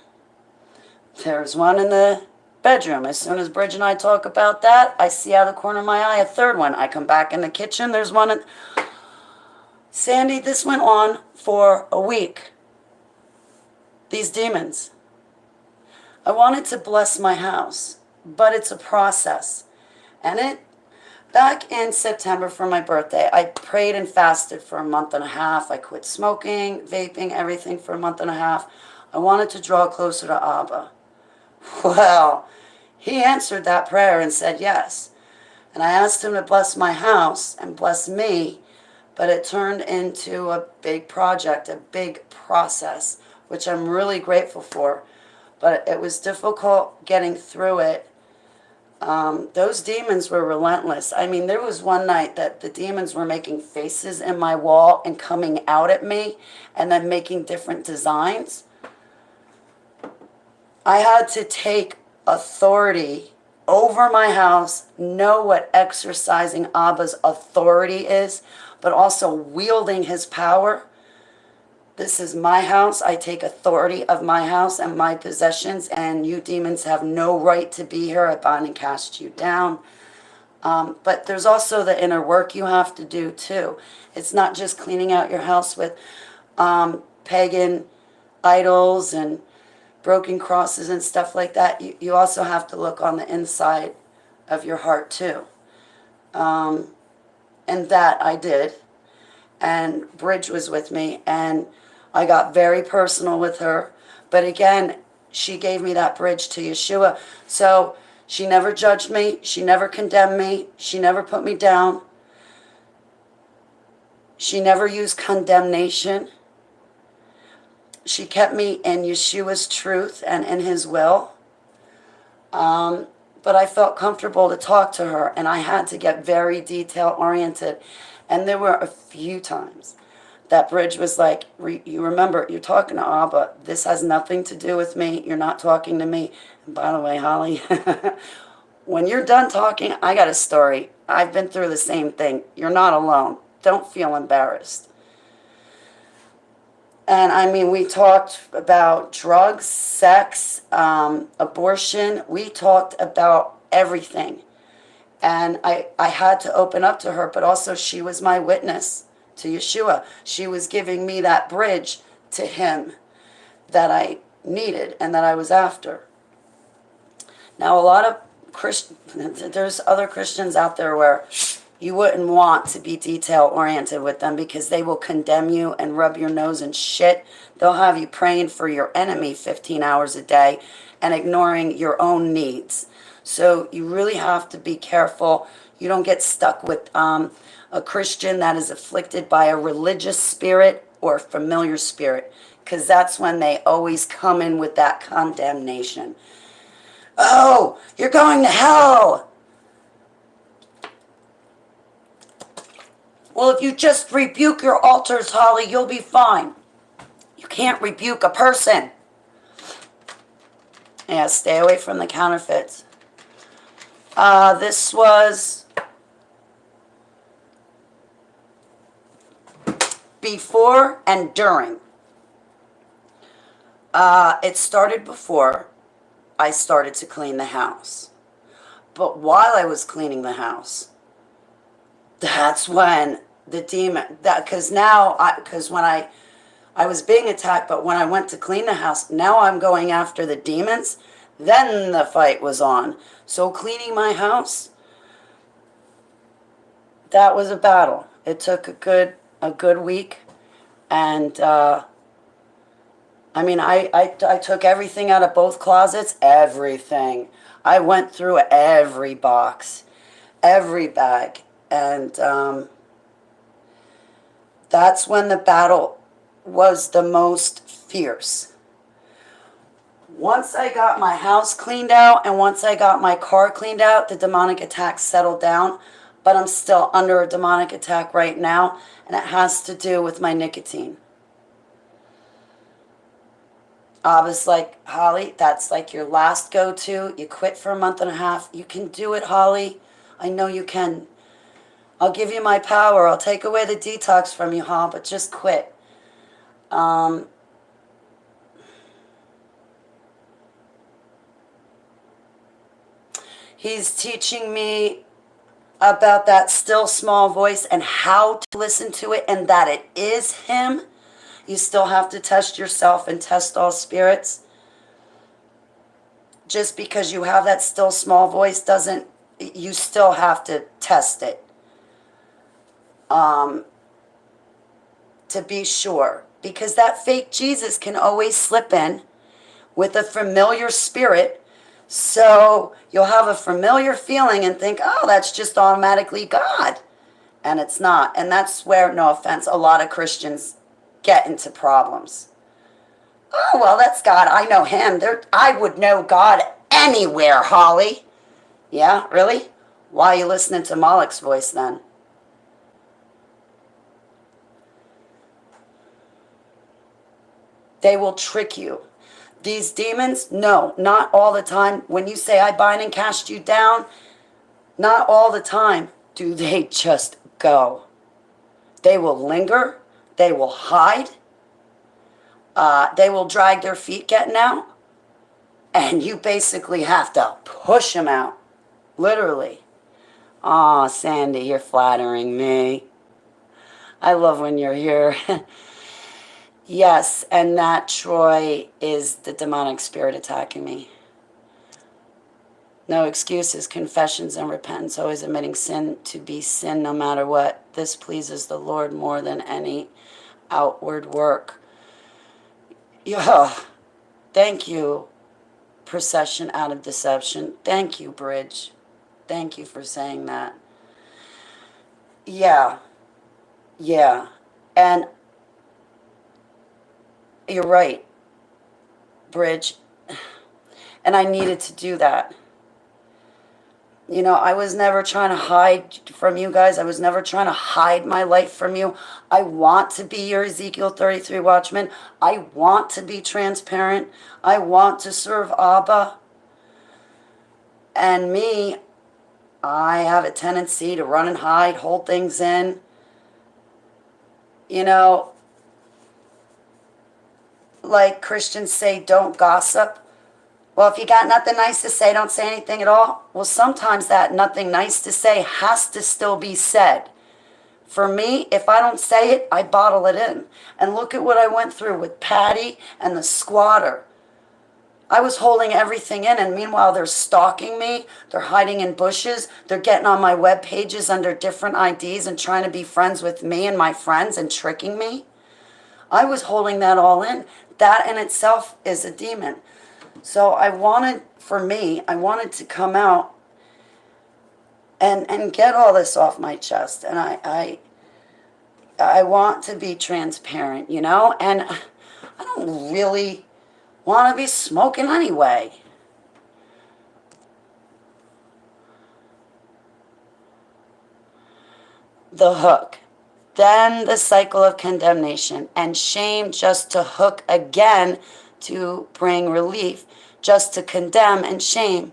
There's one in the bedroom. As soon as Bridge and I talk about that, I see out of the corner of my eye a third one. I come back in the kitchen. There's one in... Sandy, this went on for a week. These demons. I wanted to bless my house, but it's a process. And Back in September for my birthday, I prayed and fasted for a month and a half. I quit smoking, vaping, everything for a month and a half. I wanted to draw closer to Abba. Well, he answered that prayer and said yes. And I asked him to bless my house and bless me, but it turned into a big project, a big process, which I'm really grateful for. But it was difficult getting through it. Those demons were relentless. I mean, there was one night that the demons were making faces in my wall and coming out at me and then making different designs. I had to take authority over my house, know what exercising Abba's authority is, but also wielding his power. This is my house. I take authority of my house and my possessions, and you demons have no right to be here. I bind and cast you down. But there's also the inner work you have to do too. It's not just cleaning out your house with pagan idols and broken crosses and stuff like that. You also have to look on the inside of your heart too. And that I did. And Bridge was with me, and I got very personal with her. But again, she gave me that bridge to Yeshua. So she never judged me. She never condemned me. She never put me down. She never used condemnation. She kept me in Yeshua's truth and in his will. But I felt comfortable to talk to her, and I had to get very detail-oriented. And there were a few times that Bridge was like, you remember, you're talking to Abba. This has nothing to do with me. You're not talking to me. And by the way, Holly, when you're done talking, I got a story. I've been through the same thing. You're not alone. Don't feel embarrassed. And I mean, we talked about drugs, sex, abortion. We talked about everything. And I had to open up to her, but also she was my witness to Yeshua. She was giving me that bridge to him that I needed and that I was after. Now, a lot of there's other Christians out there where you wouldn't want to be detail-oriented with them because they will condemn you and rub your nose in shit. They'll have you praying for your enemy 15 hours a day and ignoring your own needs. So you really have to be careful. You don't get stuck with a Christian that is afflicted by a religious spirit or familiar spirit, because that's when they always come in with that condemnation. Oh, you're going to hell. Well, if you just rebuke your altars, Holly, you'll be fine. You can't rebuke a person. Yeah, stay away from the counterfeits. This was before and during. It started before I started to clean the house. But while I was cleaning the house, that's when the demon, because when I was being attacked, but when I went to clean the house, now I'm going after the demons. Then the fight was on. So cleaning my house, that was a battle. It took a good week, and I mean, I took everything out of both closets, everything. I went through every box, every bag, and that's when the battle was the most fierce. Once I got my house cleaned out and once I got my car cleaned out, the demonic attack settled down. But I'm still under a demonic attack right now, and it has to do with my nicotine. I was like, Holly, that's like your last go-to. You quit for a month and a half. You can do it, Holly. I know you can. I'll give you my power. I'll take away the detox from you, huh? But just quit. He's teaching me about that still small voice and how to listen to it, and that it is him. You still have to test yourself and test all spirits. Just because you have that still small voice doesn't you still have to test it to be sure. Because that fake Jesus can always slip in with a familiar spirit. So you'll have a familiar feeling and think, oh, that's just automatically God. And it's not. And that's where, no offense, a lot of Christians get into problems. Oh, well, that's God. I know him. I would know God anywhere, Holly. Yeah, really? Why are you listening to Moloch's voice then? They will trick you. These demons, no, not all the time. When you say, I bind and cast you down, not all the time do they just go. They will linger. They will hide. They will drag their feet getting out. And you basically have to push them out. Literally. Aw, Sandy, you're flattering me. I love when you're here. Yes, and that, Troy, is the demonic spirit attacking me. No excuses, confessions, and repentance, always admitting sin to be sin no matter what. This pleases the Lord more than any outward work. Yeah, thank you, Procession Out of Deception. Thank you, Bridge. Thank you for saying that. Yeah, and you're right, Bridge, and I needed to do that. You know, I was never trying to hide from you guys. I was never trying to hide my life from you. I want to be your Ezekiel 33 watchman. I want to be transparent. I want to serve Abba. And me, I have a tendency to run and hide, hold things in. You know, like Christians say, don't gossip. Well, if you got nothing nice to say, don't say anything at all. Well, sometimes that nothing nice to say has to still be said. For me, if I don't say it, I bottle it in. And look at what I went through with Patty and the squatter. I was holding everything in, and meanwhile, they're stalking me. They're hiding in bushes. They're getting on my web pages under different IDs and trying to be friends with me and my friends and tricking me. I was holding that all in. That in itself is a demon. So I wanted to come out and get all this off my chest. And I want to be transparent, you know? And I don't really want to be smoking anyway. The hook. Then the cycle of condemnation and shame just to hook again to bring relief, just to condemn and shame.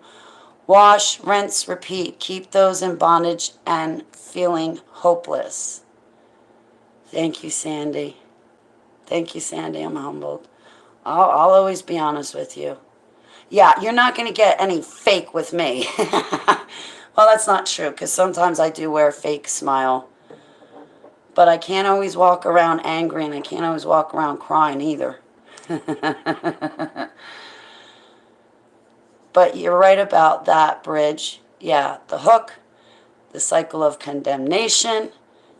Wash, rinse, repeat. Keep those in bondage and feeling hopeless. Thank you, Sandy. Thank you, Sandy. I'm humbled. I'll always be honest with you. Yeah, you're not going to get any fake with me. Well, that's not true, because sometimes I do wear a fake smile. But I can't always walk around angry, and I can't always walk around crying either. But you're right about that, Bridge. Yeah, the hook, the cycle of condemnation,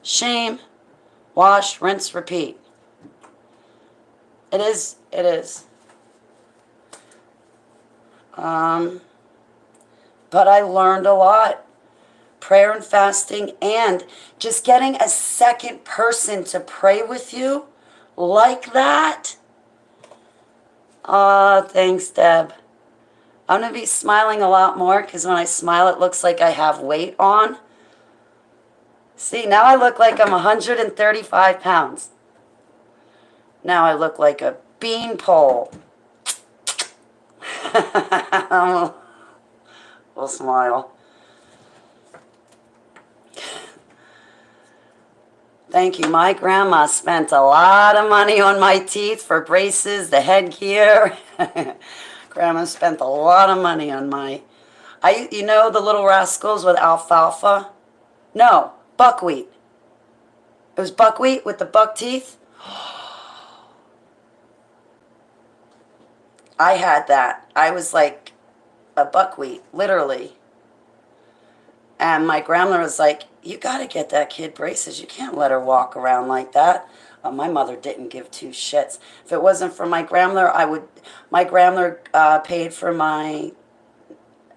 shame, wash, rinse, repeat. It is. But I learned a lot. Prayer and fasting, and just getting a second person to pray with you like that. Thanks, Deb. I'm going to be smiling a lot more, because when I smile, it looks like I have weight on. See, now I look like I'm 135 pounds. Now I look like a beanpole. We'll smile. Thank you. My grandma spent a lot of money on my teeth for braces, the headgear. Grandma spent a lot of money on you know the Little Rascals with alfalfa? No, buckwheat. It was buckwheat with the buck teeth. I had that. I was like a buckwheat, literally. And my grandmother was like, you got to get that kid braces. You can't let her walk around like that. My mother didn't give two shits. If it wasn't for my grandmother, my grandmother paid for I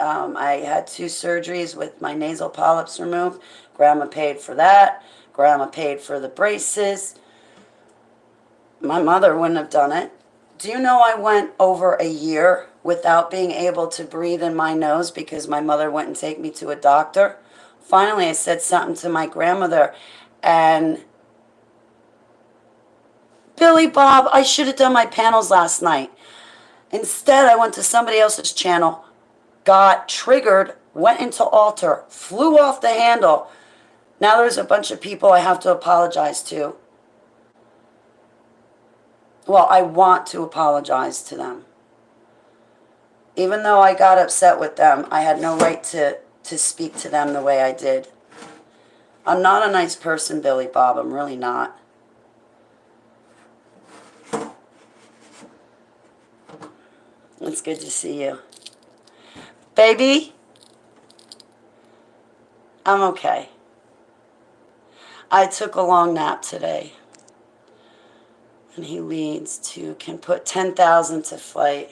had 2 surgeries with my nasal polyps removed. Grandma paid for that. Grandma paid for the braces. My mother wouldn't have done it. Do you know I went over a year without being able to breathe in my nose because my mother wouldn't take me to a doctor? Finally, I said something to my grandmother, and Billy Bob, I should have done my panels last night. Instead, I went to somebody else's channel, got triggered, went into altar, flew off the handle. Now there's a bunch of people I have to apologize to. Well, I want to apologize to them. Even though I got upset with them, I had no right to speak to them the way I did. I'm not a nice person, Billy Bob. I'm really not. It's good to see you. Baby, I'm okay. I took a long nap today. And he leads to, can put 10,000 to flight.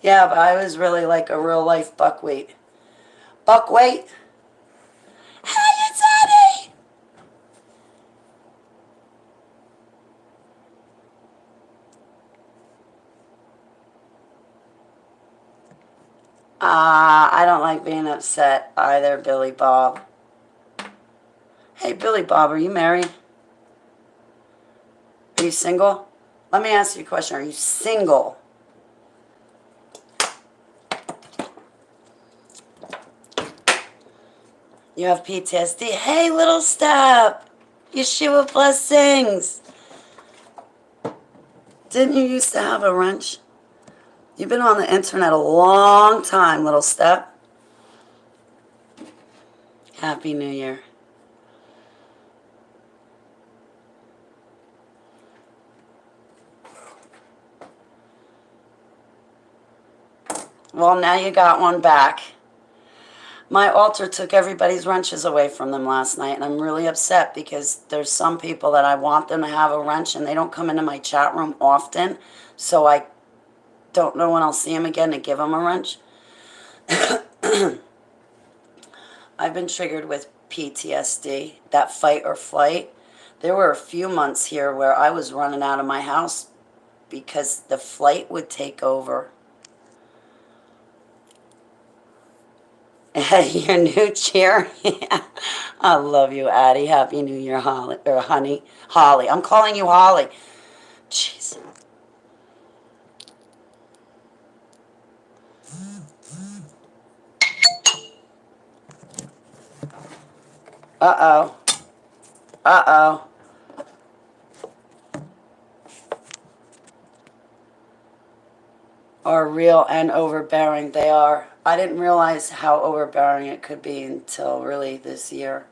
Yeah, but I was really like a real life buckwheat. Buckwheat? Hey, it's Eddie! I don't like being upset either, Billy Bob. Hey, Billy Bob, are you married? Are you single? Let me ask you a question. Are you single? You have PTSD? Hey, little step! Yeshua blessings! Didn't you used to have a wrench? You've been on the internet a long time, little step. Happy New Year. Well, now you got one back. My altar took everybody's wrenches away from them last night, and I'm really upset because there's some people that I want them to have a wrench, and they don't come into my chat room often, so I don't know when I'll see them again to give them a wrench. I've been triggered with PTSD, that fight or flight. There were a few months here where I was running out of my house because the flight would take over. Your new chair? Yeah. I love you, Addie. Happy New Year, Holly. Or honey. Holly. I'm calling you Holly. Jeez. Uh-oh. Uh-oh. Are real and overbearing. They are. I didn't realize how overbearing it could be until really this year.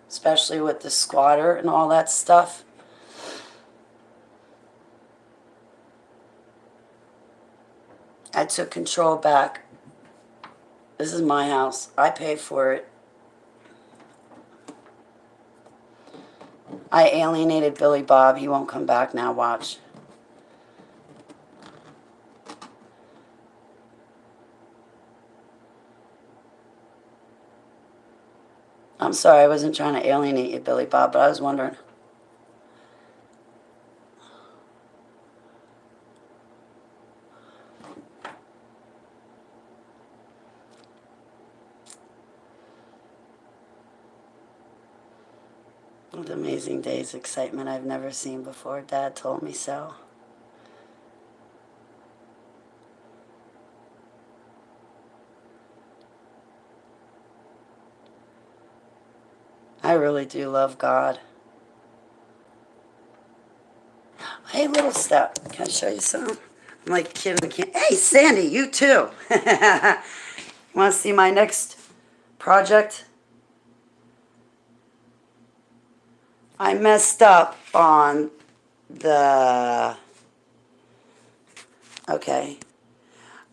Especially with the squatter and all that stuff. I took control back. This is my house. I paid for it. I alienated Billy Bob. He won't come back now. Watch. I'm sorry, I wasn't trying to alienate you, Billy Bob, but I was wondering. With amazing days, excitement I've never seen before. Dad told me so. I really do love God. Hey, little step. Can I show you something? I'm like a kid in the can. Hey, Sandy, you too. Want to see my next project? I messed up on the... Okay.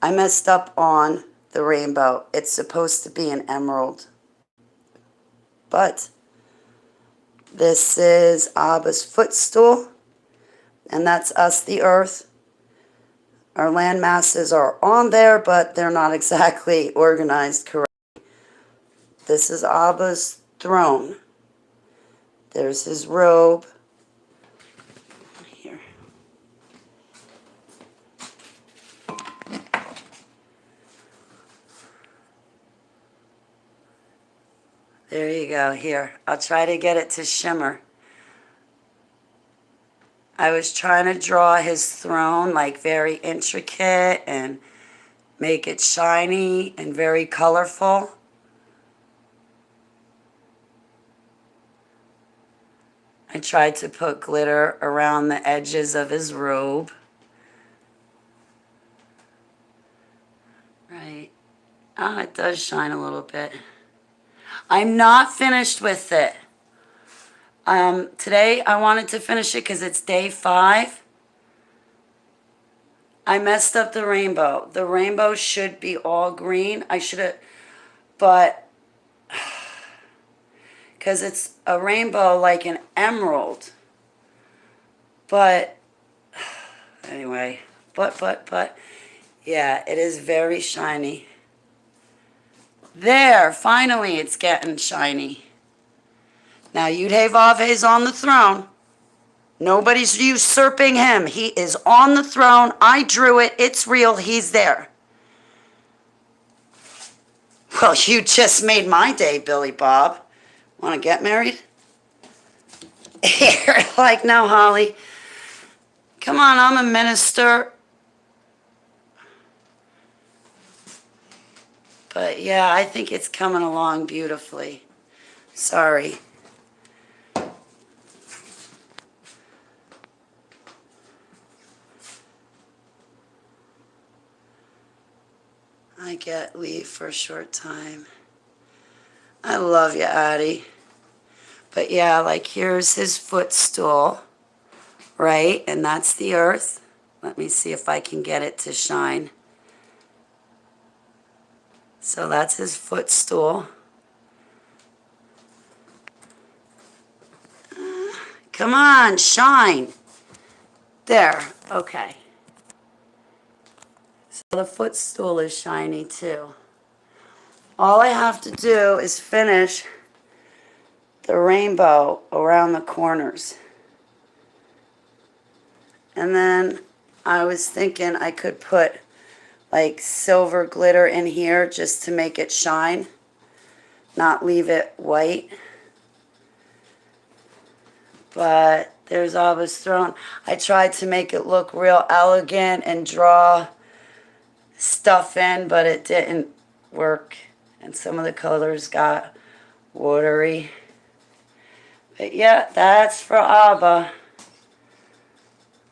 I messed up on the rainbow. It's supposed to be an emerald. But this is Abba's footstool, and that's us, the earth. Our land masses are on there, but they're not exactly organized correctly. This is Abba's throne. There's his robe. Here. There you go. Here, I'll try to get it to shimmer. I was trying to draw his throne like very intricate and make it shiny and very colorful. I tried to put glitter around the edges of his robe. Right. Oh, it does shine a little bit. I'm not finished with it. Today I wanted to finish it because it's day 5. I messed up the rainbow. The rainbow should be all green. I should have, but because it's a rainbow like an emerald. But anyway, but yeah, it is very shiny. There, finally it's getting shiny. Now Yud-Heh-Vav-Heh's on the throne. Nobody's usurping him. He is on the throne. I drew it. It's real. He's there. Well, you just made my day, Billy Bob. Want to get married? You're like, no, Holly. Come on, I'm a minister. But yeah, I think it's coming along beautifully. Sorry. I get leave for a short time. I love you, Addie. But yeah, like here's his footstool, right? And that's the earth. Let me see if I can get it to shine. So that's his footstool. Come on, shine. There, okay. So the footstool is shiny too. All I have to do is finish the rainbow around the corners. And then I was thinking I could put like silver glitter in here just to make it shine, not leave it white. But there's Abba's throne. I tried to make it look real elegant and draw stuff in, but it didn't work. And some of the colors got watery. But yeah, that's for Abba.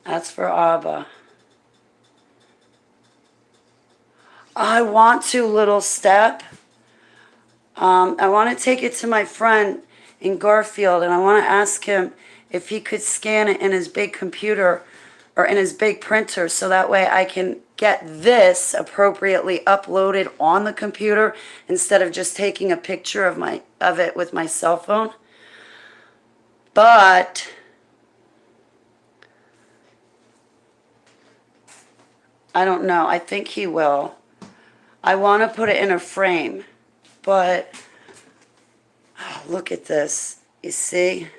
That's for Abba. I want to, Little Step. I want to take it to my friend in Garfield, and I want to ask him if he could scan it in his big computer or in his big printer so that way I can get this appropriately uploaded on the computer instead of just taking a picture of it with my cell phone. But I don't know. I think he will. I want to put it in a frame, but oh, look at this. You see?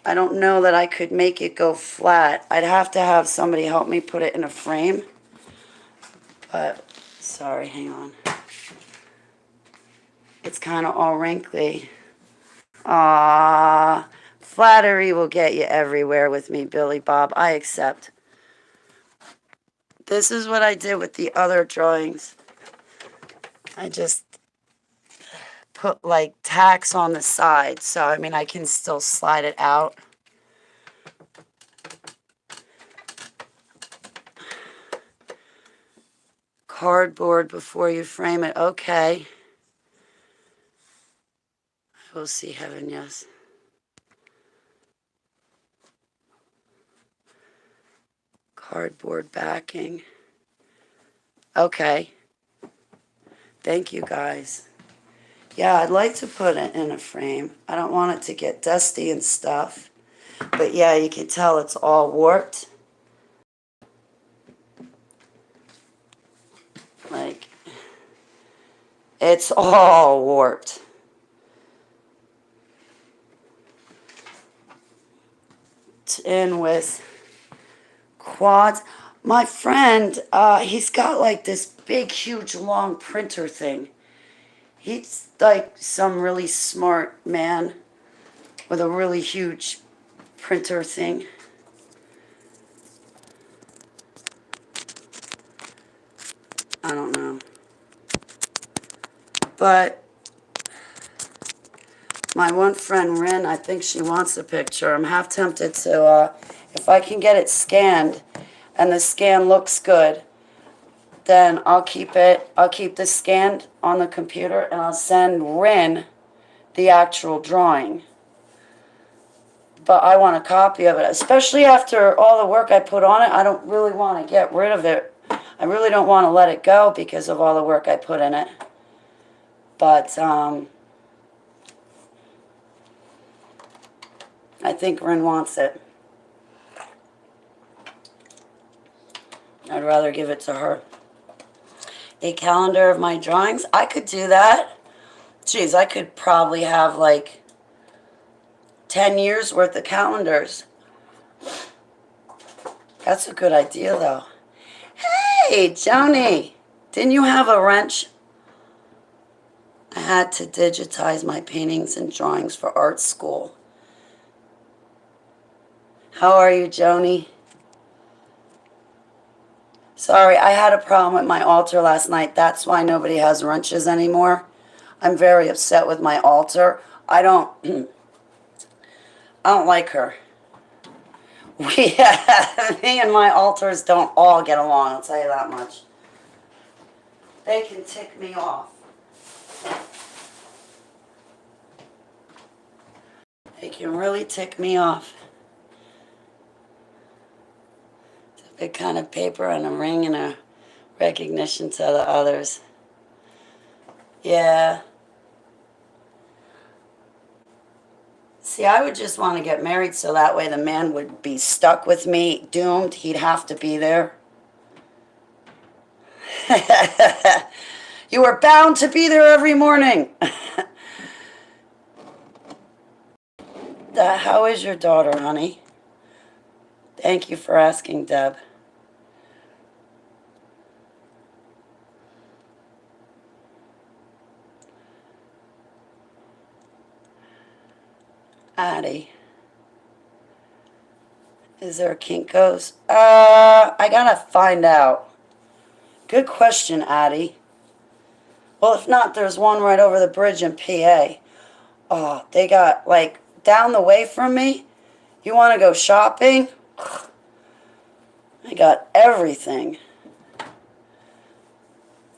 I don't know that I could make it go flat. I'd have to have somebody help me put it in a frame. But, sorry, hang on. It's kind of all wrinkly. Ah, flattery will get you everywhere with me, Billy Bob. I accept. This is what I did with the other drawings. I just put like tacks on the side, so I mean I can still slide it out. Cardboard before you frame it. Okay. We'll see heaven, yes. Cardboard backing. Okay. Thank you, guys. Yeah, I'd like to put it in a frame. I don't want it to get dusty and stuff. But yeah, you can tell it's all warped. Like, it's all warped. It's in with quads. My friend, he's got like this big, huge, long printer thing. He's like some really smart man with a really huge printer thing. I don't know. But my one friend, Rin, I think she wants a picture. I'm half tempted to, if I can get it scanned and the scan looks good, then I'll keep it. I'll keep this scanned on the computer and I'll send Rin the actual drawing. But I want a copy of it, especially after all the work I put on it. I don't really want to get rid of it. I really don't want to let it go because of all the work I put in it. But I think Rin wants it. I'd rather give it to her. A calendar of my drawings. I could do that. Jeez, I could probably have like 10 years worth of calendars. That's a good idea though. Hey, Joni, didn't you have a wrench? I had to digitize my paintings and drawings for art school. How are you, Joni? Sorry, I had a problem with my altar last night. That's why nobody has wrenches anymore. I'm very upset with my altar. I don't like her. Me and my altars don't all get along, I'll tell you that much. They can tick me off. They can really tick me off. It's a big kind of paper and a ring and a recognition to the others. Yeah. See, I would just want to get married so that way the man would be stuck with me, doomed. He'd have to be there. You were bound to be there every morning. How is your daughter, honey? Thank you for asking, Deb. Addie. Is there a Kinko's? I gotta find out. Good question, Addie. Well, if not, there's one right over the bridge in PA. Oh, they got, like, down the way from me. You want to go shopping? I got everything.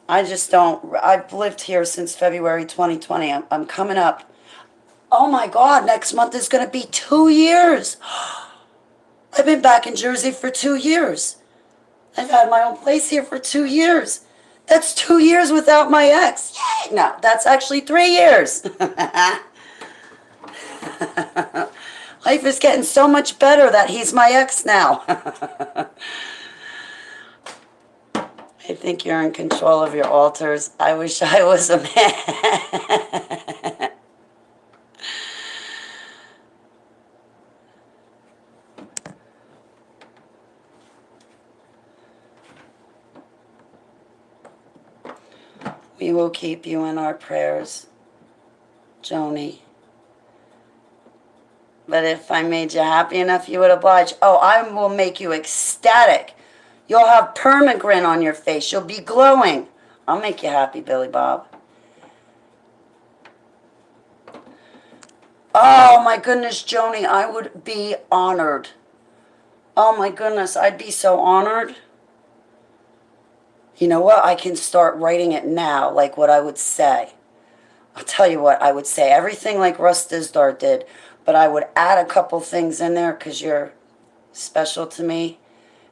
I just don't. I've lived here since February 2020. I'm coming up. Oh my God, next month is going to be 2 years. I've been back in Jersey for 2 years. I've had my own place here for 2 years. That's 2 years without my ex. Yay! No, that's actually 3 years. Life is getting so much better that he's my ex now. I think you're in control of your altars. I wish I was a man. We will keep you in our prayers, Joni. But if I made you happy enough, you would oblige. Oh, I will make you ecstatic. You'll have permagrin on your face. You'll be glowing. I'll make you happy, Billy Bob. Oh, my goodness, Joni, I would be honored. Oh, my goodness, I'd be so honored. You know what? I can start writing it now, like what I would say. I'll tell you what I would say. Everything like Russ Dizdar did, but I would add a couple things in there because you're special to me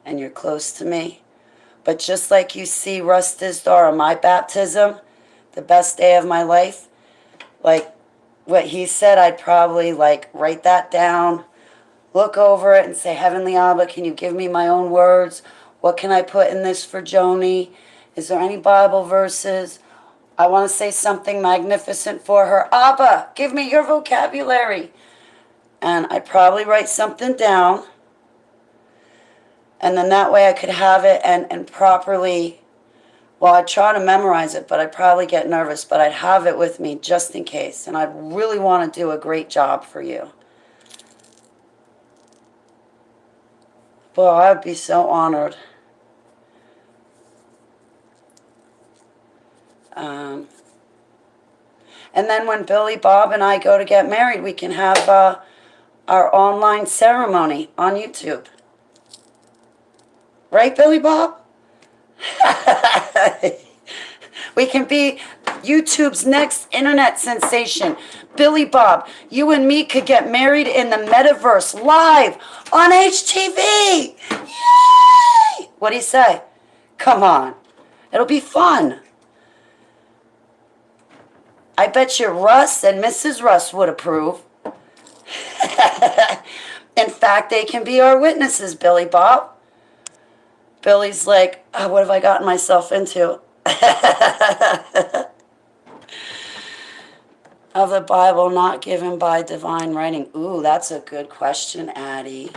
and you're close to me. But just like you see Russ Dizdar on my baptism, the best day of my life, like what he said, I'd probably like write that down, look over it and say, Heavenly Abba, can you give me my own words? What can I put in this for Joni? Is there any Bible verses? I want to say something magnificent for her. Abba, give me your vocabulary. And I'd probably write something down. And then that way I could have it and properly, well, I'd try to memorize it, but I'd probably get nervous. But I'd have it with me just in case. And I'd really want to do a great job for you. Boy, I'd be so honored. And then when Billy Bob and I go to get married, we can have our online ceremony on YouTube. Right, Billy Bob? We can be YouTube's next internet sensation. Billy Bob, you and me could get married in the metaverse live on HTV. Yay! What do you say? Come on. It'll be fun. I bet you Russ and Mrs. Russ would approve. In fact, they can be our witnesses, Billy Bob. Billy's like, oh, what have I gotten myself into? Of the Bible not given by divine writing. Ooh, that's a good question, Addie.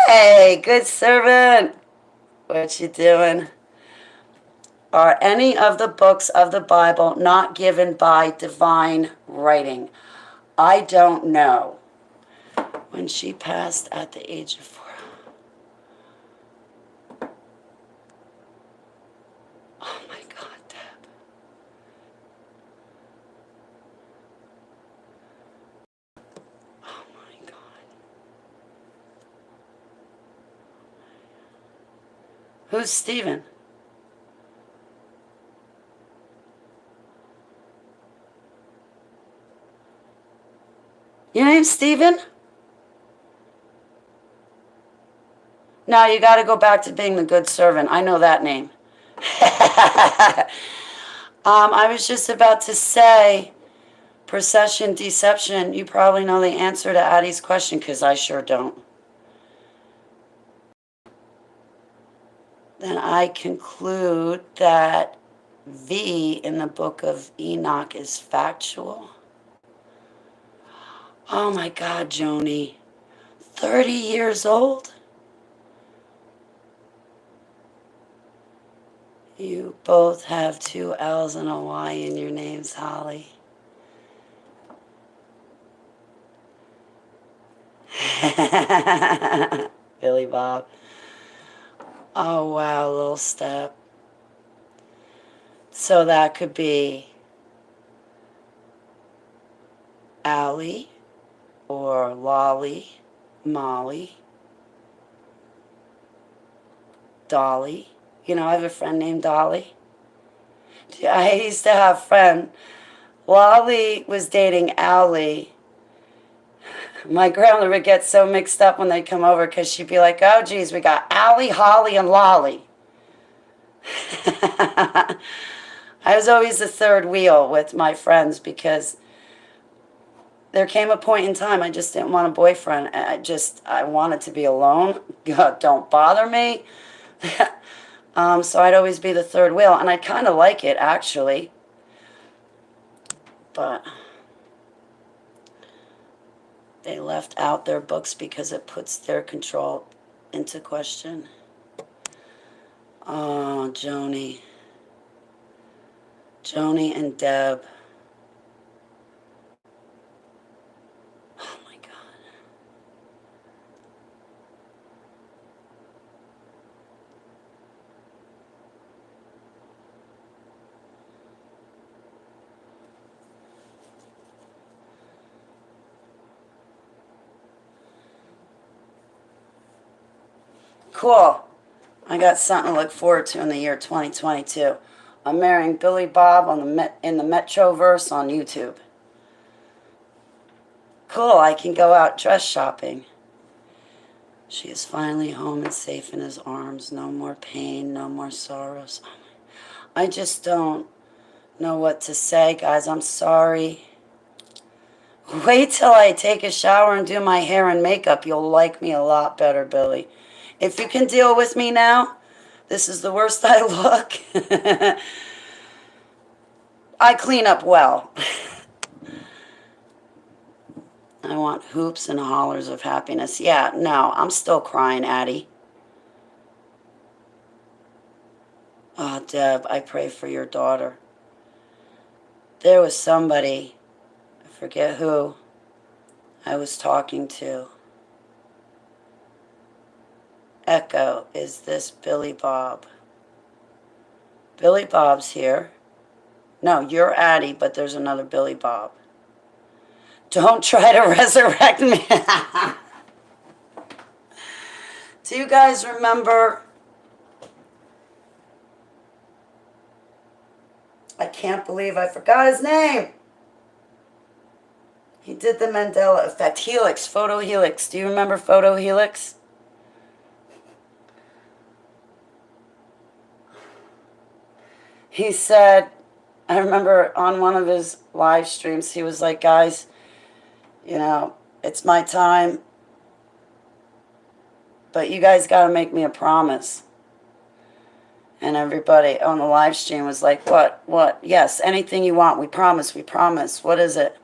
Hey, good servant. What you doing? Are any of the books of the Bible not given by divine writing? I don't know. When she passed at the age of 4. Oh my God, Deb. Oh my God. Who's Stephen? Your name's Stephen? No, you got to go back to being the good servant. I know that name. I was just about to say, procession, deception. You probably know the answer to Addie's question because I sure don't. Then I conclude that V in the book of Enoch is factual. Oh my God, Joni. 30 years old? You both have 2 L's and a Y in your names, Holly. Billy Bob. Oh, wow, little step. So that could be Allie or Lolly, Molly, Dolly. You know, I have a friend named Dolly. I used to have a friend. Lolly was dating Allie. My grandmother would get so mixed up when they'd come over because she'd be like, oh, geez, we got Allie, Holly, and Lolly. I was always the third wheel with my friends because there came a point in time I just didn't want a boyfriend. I wanted to be alone. God, don't bother me. So I'd always be the third wheel, and I kind of like it, actually. But they left out their books because it puts their control into question. Oh, Joni. Joni and Deb. Oh, my God. Cool. I got something to look forward to in the year 2022. I'm marrying Billy Bob in the Metroverse on YouTube. Cool, I can go out dress shopping. She is finally home and safe in his arms. No more pain, no more sorrows. I just don't know what to say, guys. I'm sorry. Wait till I take a shower and do my hair and makeup. You'll like me a lot better, Billy. If you can deal with me now, this is the worst I look. I clean up well. I want hoops and hollers of happiness. Yeah, no, I'm still crying, Addie. Oh, Deb, I pray for your daughter. There was somebody, I forget who, I was talking to. Echo, is this Billy Bob? Billy Bob's here. No, you're Addie, but there's another Billy Bob. Don't try to resurrect me. Do you guys remember? I can't believe I forgot his name. He did the Mandela effect. Helix, Photo Helix. Do you remember Photo Helix? He said, I remember on one of his live streams, he was like, guys, you know, it's my time, but you guys got to make me a promise. And everybody on the live stream was like, what? What? Yes, anything you want. We promise. We promise. What is it?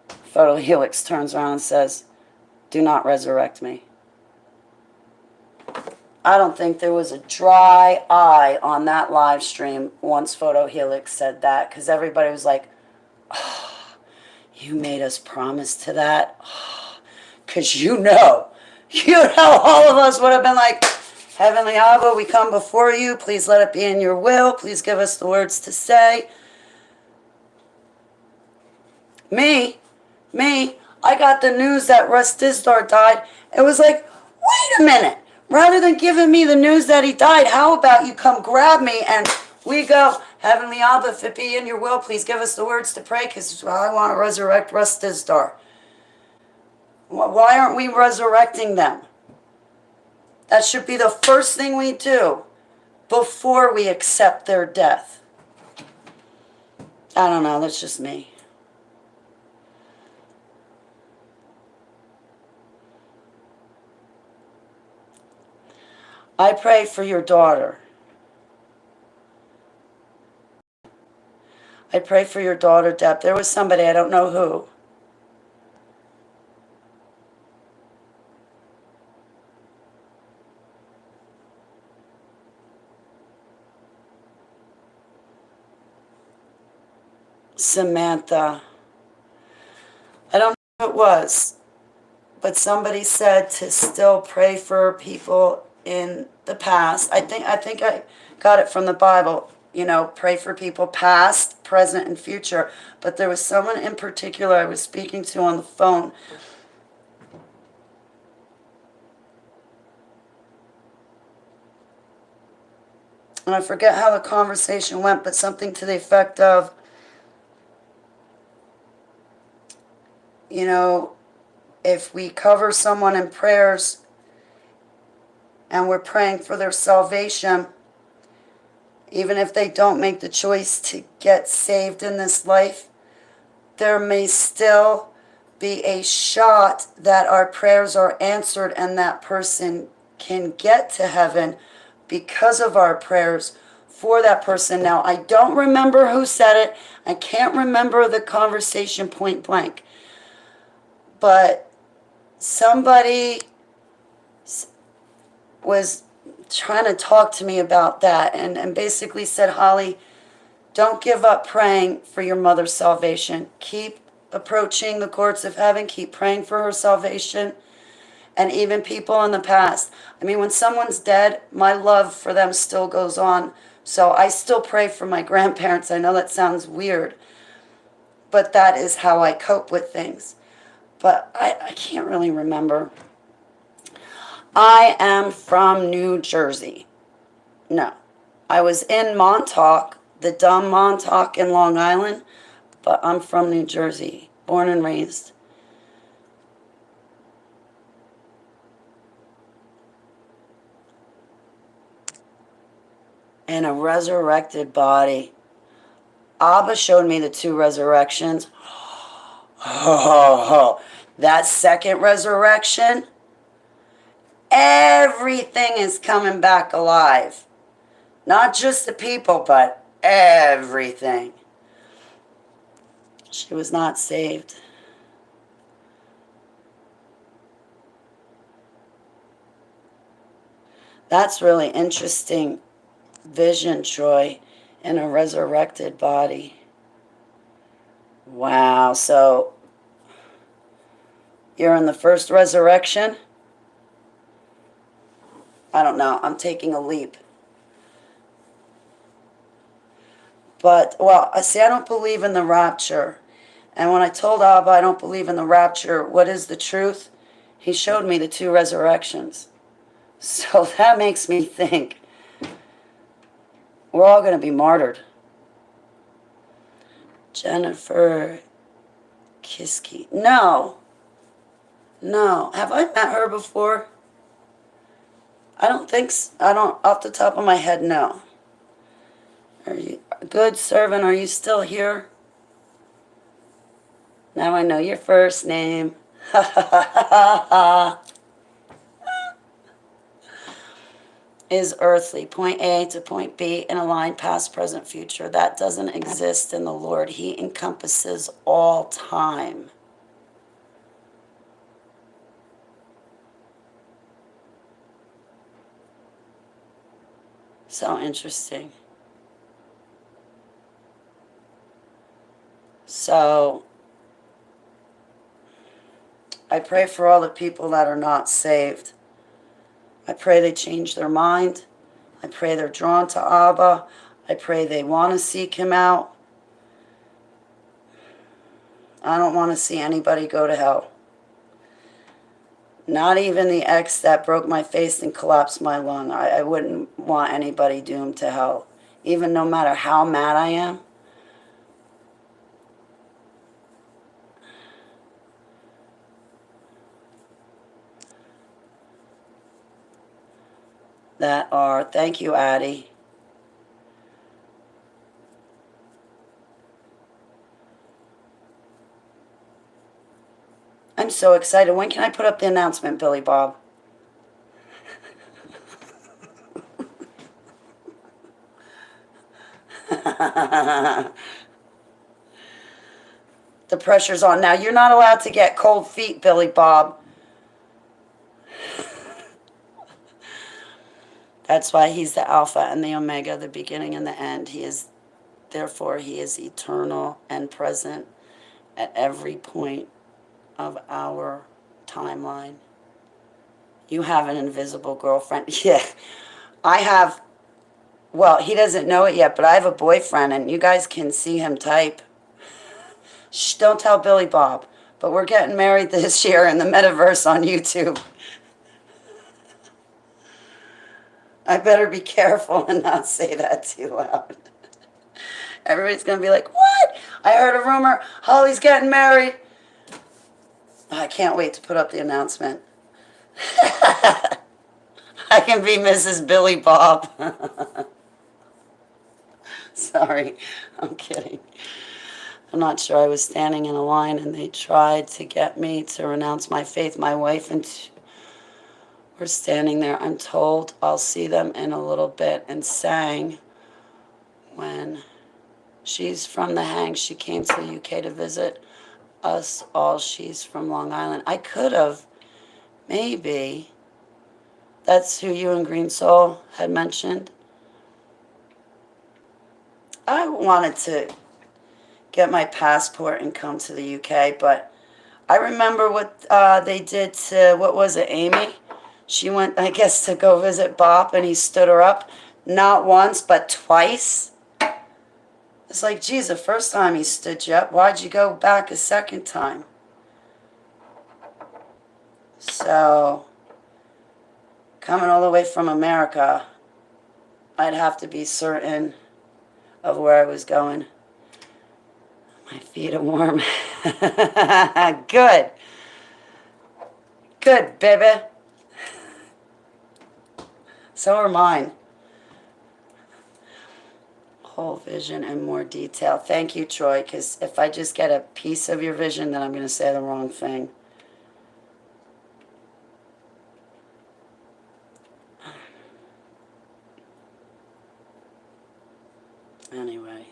Photo Helix turns around and says, do not resurrect me. I don't think there was a dry eye on that live stream once Photo Helix said that, because everybody was like, oh, you made us promise to that? Because you know, all of us would have been like, Heavenly Abba, we come before you. Please let it be in your will. Please give us the words to say. Me, I got the news that Russ Dizdar died. It was like, wait a minute. Rather than giving me the news that he died, how about you come grab me and we go, Heavenly Abba, if it be in your will, please give us the words to pray, because I want to resurrect Russ Dizdar. Why aren't we resurrecting them? That should be the first thing we do before we accept their death. I don't know, that's just me. I pray for your daughter. I pray for your daughter, Deb. There was somebody, I don't know who. Samantha. I don't know who it was, but somebody said to still pray for people in the past. I think I got it from the Bible. You know, pray for people past, present, and future. But there was someone in particular I was speaking to on the phone. And I forget how the conversation went, but something to the effect of, you know, if we cover someone in prayers and we're praying for their salvation, even if they don't make the choice to get saved in this life, there may still be a shot that our prayers are answered and that person can get to heaven because of our prayers for that person. Now, I don't remember who said it. I can't remember the conversation point blank. But somebody was trying to talk to me about that and basically said, Holly, don't give up praying for your mother's salvation. Keep approaching the courts of heaven. Keep praying for her salvation. And even people in the past. I mean, when someone's dead, my love for them still goes on. So I still pray for my grandparents. I know that sounds weird, but that is how I cope with things. But I can't really remember. I am from New Jersey. No, I was in Montauk, the dumb Montauk in Long Island, but I'm from New Jersey, born and raised. in a resurrected body. Abba showed me the 2 resurrections. Oh, that second resurrection, everything is coming back alive. Not just the people, but everything. She was not saved. That's really interesting vision, Troy, in a resurrected body. Wow, so you're in the first resurrection? I don't know, I'm taking a leap. But, well, see, I don't believe in the rapture. And when I told Abba I don't believe in the rapture, what is the truth? He showed me the 2 resurrections. So that makes me think we're all going to be martyred. Jennifer Kiski. No. Have I met her before? I don't think so. I don't, off the top of my head, no. Are you, good servant, are you still here? Now I know your first name. Ha ha ha ha ha. Is earthly, point A to point B, in a line past, present, future. That doesn't exist in the Lord. He encompasses all time. So interesting. So I pray for all the people that are not saved. I pray they change their mind. I pray they're drawn to Abba. I pray they want to seek him out. I don't want to see anybody go to hell. Not even the ex that broke my face and collapsed my lung. I wouldn't want anybody doomed to hell. Even no matter how mad I am. That are, thank you, Addie. I'm so excited. When can I put up the announcement, Billy Bob? The pressure's on. Now, you're not allowed to get cold feet, Billy Bob. That's why he's the Alpha and the Omega, the beginning and the end. Therefore, he is eternal and present at every point of our timeline. You have an invisible girlfriend. Yeah, I have. Well, he doesn't know it yet, but I have a boyfriend, and you guys can see him type. Shh, don't tell Billy Bob. But we're getting married this year in the metaverse on YouTube. I better be careful and not say that too loud. Everybody's going to be like, what? I heard a rumor. Holly's getting married. I can't wait to put up the announcement. I can be Mrs. Billy Bob. Sorry, I'm kidding. I'm not sure. I was standing in a line and they tried to get me to renounce my faith. My wife and we're standing there. I'm told I'll see them in a little bit, and sang when she's from the hang. She came to the UK to visit us all. She's from Long Island. I could have, maybe, that's who you and Green Soul had mentioned. I wanted to get my passport and come to the UK, but I remember what they did to, what was it, Amy? She went, I guess, to go visit Bob, and he stood her up. Not once, but twice. It's like, geez, the first time he stood you up, why'd you go back a second time? So, coming all the way from America, I'd have to be certain of where I was going. My feet are warm. Good. Good, baby. So are mine. whole vision in more detail. Thank you, Troy, because if I just get a piece of your vision, then I'm going to say the wrong thing. Anyway.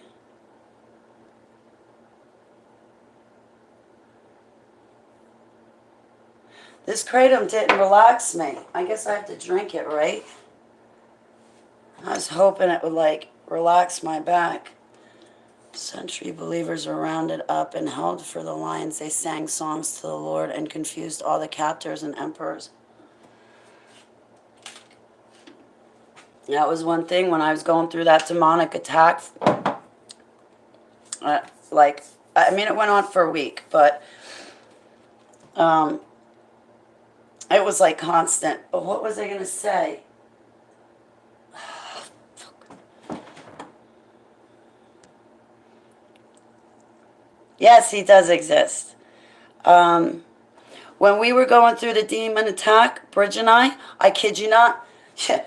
This kratom didn't relax me. I guess I have to drink it, right? I was hoping it would, like, relax my back. Century believers were rounded up and held for the lions. They sang songs to the Lord and confused all the captors and emperors. That was one thing when I was going through that demonic attack. Like, I mean, it went on for a week, but it was like constant. But what was I going to say? Yes, he does exist. When we were going through the demon attack, Bridge and I kid you not,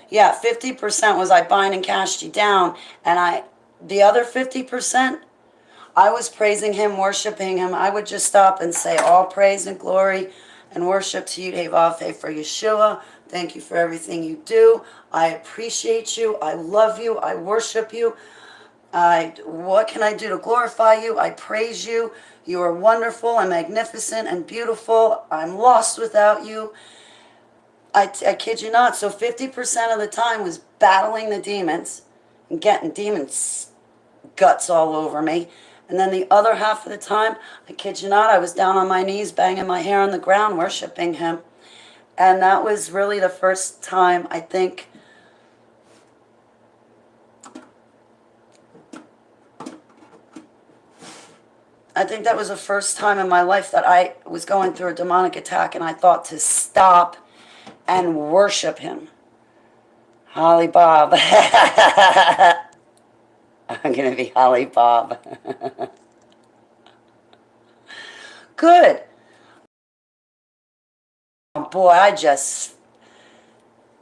yeah, 50% was I bind and cast you down, and the other 50%, I was praising him, worshiping him. I would just stop and say, all praise and glory and worship to you, Hevafe, for Yeshua. Thank you for everything you do. I appreciate you. I love you. I worship you. What can I do to glorify you? I praise you. You are wonderful and magnificent and beautiful. I'm lost without you. I kid you not. So 50% of the time was battling the demons and getting demons' guts all over me. And then the other half of the time, I kid you not, I was down on my knees, banging my hair on the ground, worshiping him. And that was really the first time, I think, that was the first time in my life that I was going through a demonic attack and I thought to stop and worship him. Holly Bob. I'm going to be Holly Bob. Good. Oh boy, I just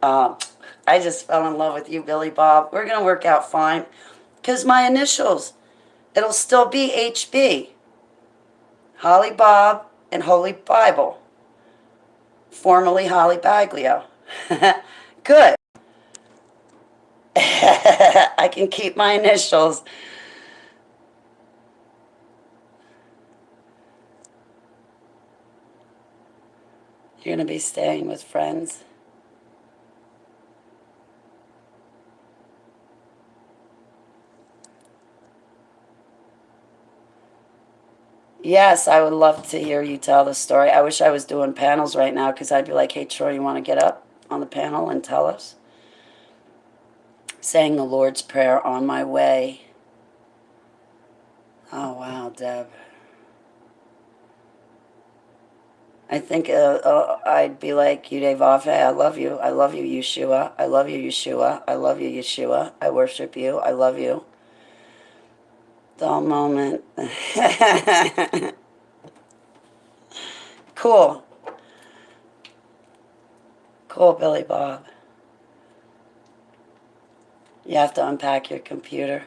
fell in love with you, Billy Bob. We're going to work out fine. Because my initials, it'll still be HB. Holly Bob and Holy Bible. Formerly Holly Baglio. Good. I can keep my initials. You're going to be staying with friends. Yes, I would love to hear you tell the story. I wish I was doing panels right now because I'd be like, hey, Troy, you want to get up on the panel and tell us? Saying the Lord's Prayer on my way. Oh, wow, Deb. I think I'd be like, Yudevafe, I love you. I love you, Yeshua. I love you, Yeshua. I love you, Yeshua. I worship you. I love you. Dull moment. Cool. Cool, Billy Bob. You have to unpack your computer.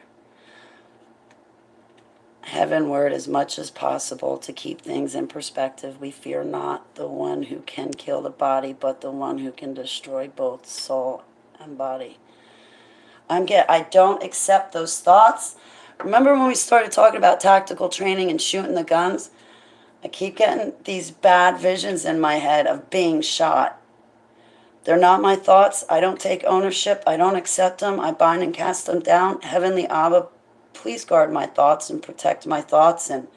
Heavenward as much as possible to keep things in perspective. We fear not the one who can kill the body, but the one who can destroy both soul and body. I don't accept those thoughts. Remember when we started talking about tactical training and shooting the guns? I keep getting these bad visions in my head of being shot. They're not my thoughts. I don't take ownership. I don't accept them. I bind and cast them down. Heavenly Abba, please guard my thoughts and protect my thoughts. And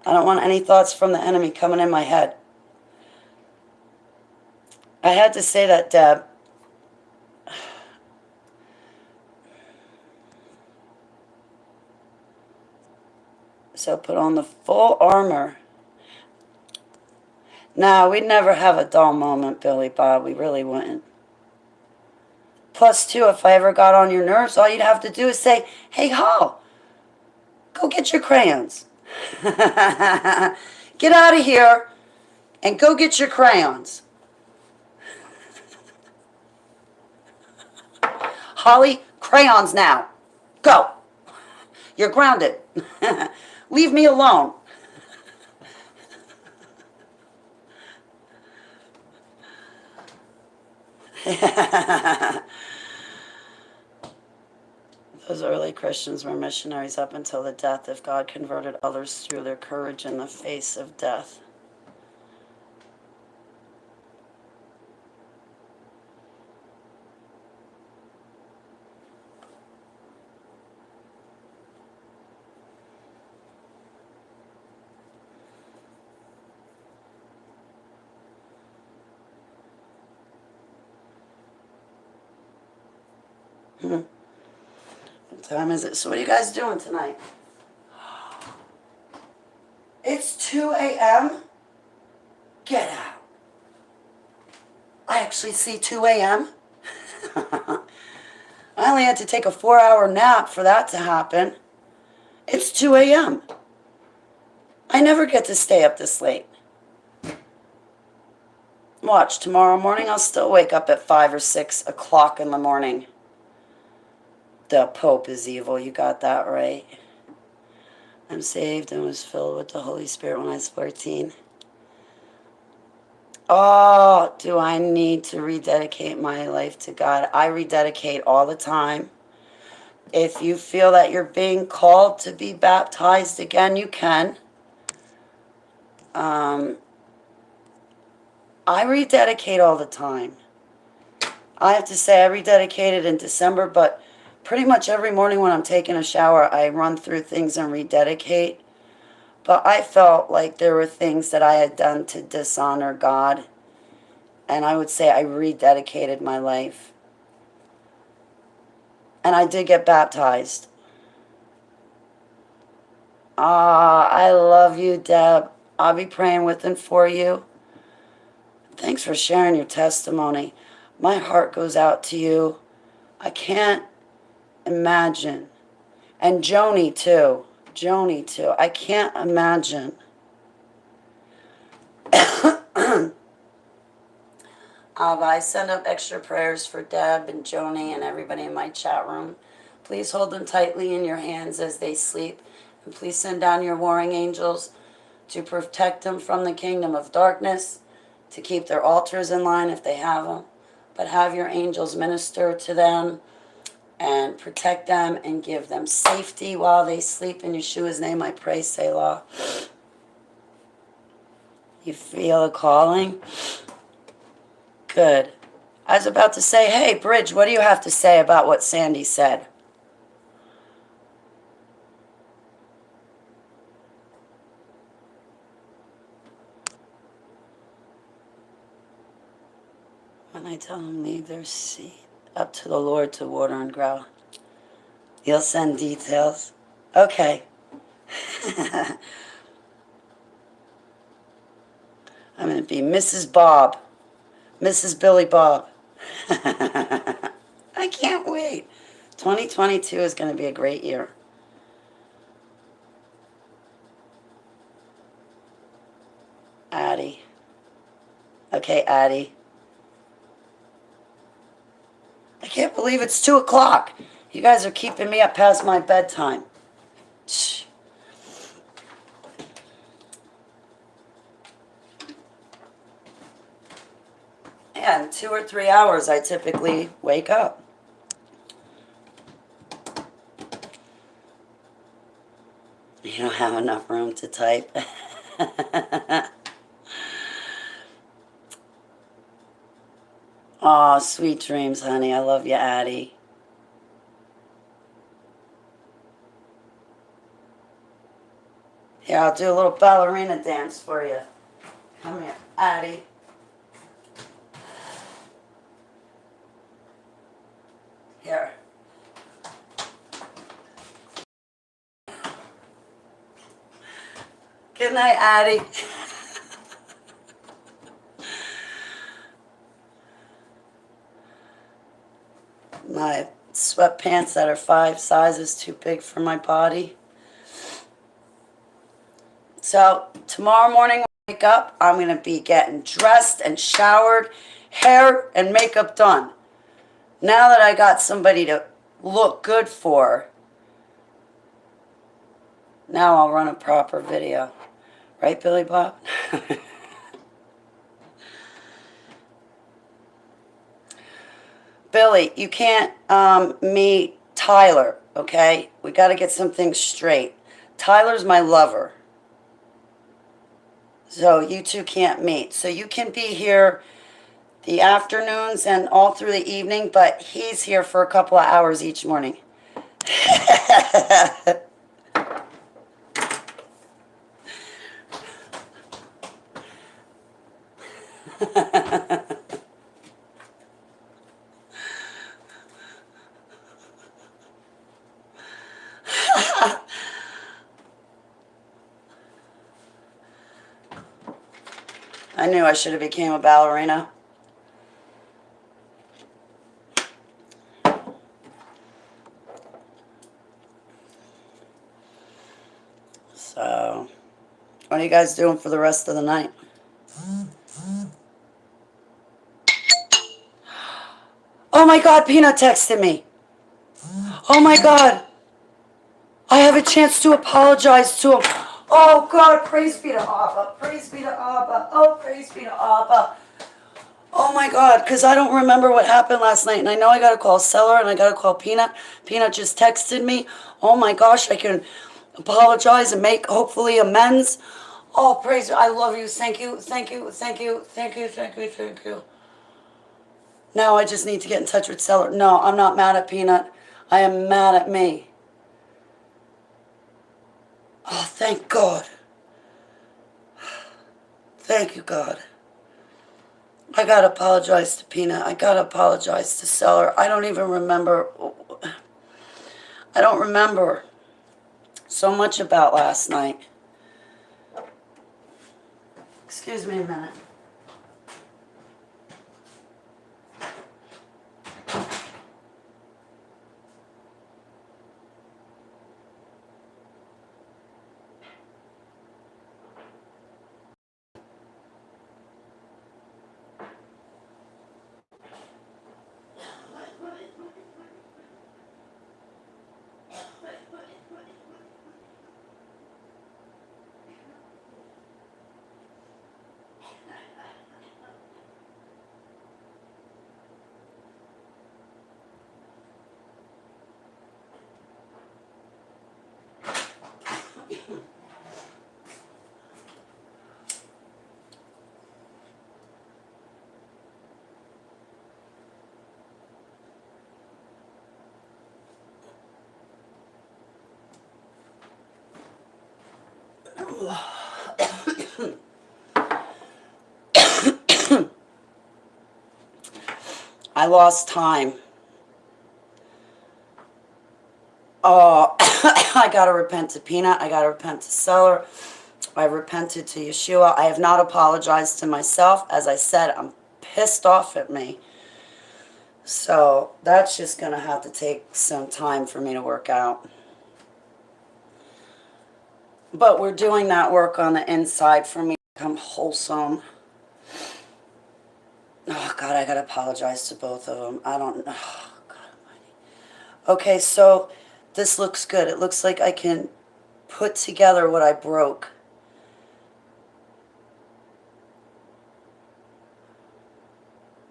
I don't want any thoughts from the enemy coming in my head. I had to say that, Deb. So put on the full armor. No, we'd never have a dull moment, Billy Bob. We really wouldn't. Plus, too, if I ever got on your nerves, all you'd have to do is say, hey, Hal, go get your crayons. Get out of here and go get your crayons. Holly, crayons now. Go. You're grounded. Leave me alone. Those early Christians were missionaries up until the death of God, converted others through their courage in the face of death. What time is it? So what are you guys doing tonight? It's 2 a.m.? Get out. I actually see 2 a.m. I only had to take a 4-hour nap for that to happen. It's 2 a.m. I never get to stay up this late. Watch, tomorrow morning I'll still wake up at 5 or 6 o'clock in the morning. The Pope is evil, you got that right. I'm saved and was filled with the Holy Spirit when I was 14. Oh, do I need to rededicate my life to God? I rededicate all the time. If you feel that you're being called to be baptized again, you can. I rededicate all the time. I have to say I rededicated in December, but pretty much every morning when I'm taking a shower, I run through things and rededicate. But I felt like there were things that I had done to dishonor God. And I would say I rededicated my life. And I did get baptized. I love you, Deb. I'll be praying with and for you. Thanks for sharing your testimony. My heart goes out to you. I can't imagine. And Joni, too. Joni, too. I can't imagine. I send up extra prayers for Deb and Joni and everybody in my chat room. Please hold them tightly in your hands as they sleep. And please send down your warring angels to protect them from the kingdom of darkness, to keep their altars in line if they have them. But have your angels minister to them and protect them and give them safety while they sleep. In Yeshua's name I pray, Selah. You feel a calling? Good. I was about to say, hey, Bridge, what do you have to say about what Sandy said? When I tell them leave their seed up to the Lord to water and grow, you'll send details? Okay. I'm going to be Mrs. Bob. Mrs. Billy Bob. I can't wait. 2022 is going to be a great year. Addie. Okay, Addie. I can't believe it's 2 o'clock. You guys are keeping me up past my bedtime. Shh. Yeah, in 2 or 3 hours I typically wake up. You don't have enough room to type. Aw, sweet dreams, honey. I love you, Addie. Here, I'll do a little ballerina dance for you. Come here, Addie. Here. Good night, Addie. My sweatpants that are 5 sizes too big for my body. So tomorrow morning when I wake up, I'm going to be getting dressed and showered, hair and makeup done. Now that I got somebody to look good for, Now I'll run a proper video. Right, Billy Bob? Billy, you can't meet Tyler, okay? We got to get some things straight. Tyler's my lover. So you two can't meet. So you can be here the afternoons and all through the evening, but he's here for a couple of hours each morning. I knew I should have became a ballerina. So, what are you guys doing for the rest of the night? Oh my God, Peanut texted me. Oh my God. I have a chance to apologize to him. Oh God, praise be to Abba. Praise be to Abba. Oh, praise be to Abba. Oh my God, because I don't remember what happened last night. And I know I got to call Seller and I got to call Peanut. Peanut just texted me. Oh my gosh, I can apologize and make hopefully amends. Oh, praise. I love you. Thank you. Thank you. Thank you. Thank you. Thank you. Thank you. Now I just need to get in touch with Seller. No, I'm not mad at Peanut. I am mad at me. Oh, thank God. Thank you, God. I gotta apologize to Peanut. I gotta apologize to Seller. I don't even remember. I don't remember so much about last night. Excuse me a minute. I lost time. Oh, I gotta repent to Peanut. I gotta repent to Seller. I repented to Yeshua. I have not apologized to myself. As I said, I'm pissed off at me. So that's just gonna have to take some time for me to work out. But we're doing that work on the inside for me to become wholesome. Oh, God, I gotta apologize to both of them. I don't know. Oh, God almighty. Okay, so this looks good. It looks like I can put together what I broke.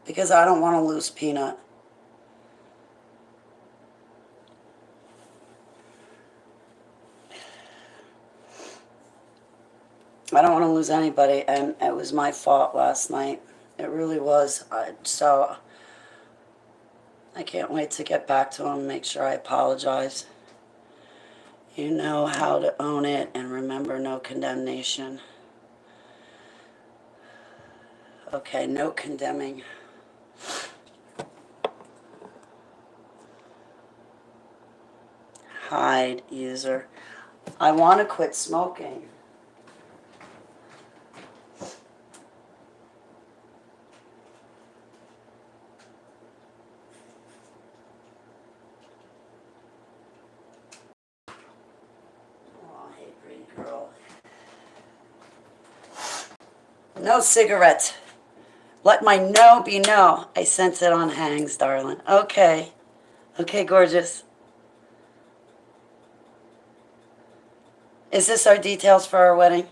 Because I don't want to lose Peanut. I don't want to lose anybody, and it was my fault last night. It really was. So I can't wait to get back to him and make sure I apologize. You know how to own it and remember no condemnation. Okay, no condemning. Hide user. I want to quit smoking. No cigarette. Let my no be no. I sent it on hangs, darling. Okay. Okay, gorgeous. Is this our details for our wedding?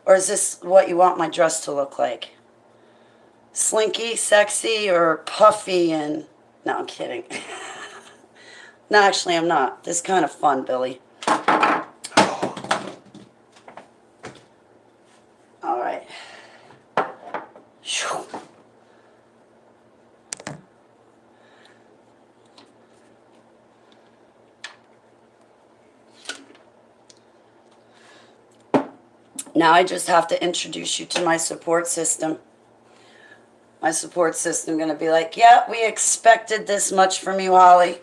Or is this what you want my dress to look like? Slinky, sexy, or puffy and... No, I'm kidding. No, actually, I'm not. This is kind of fun, Billy. All right. Phew. Now I just have to introduce you to my support system. My support system going to be like, yeah, we expected this much from you, Holly.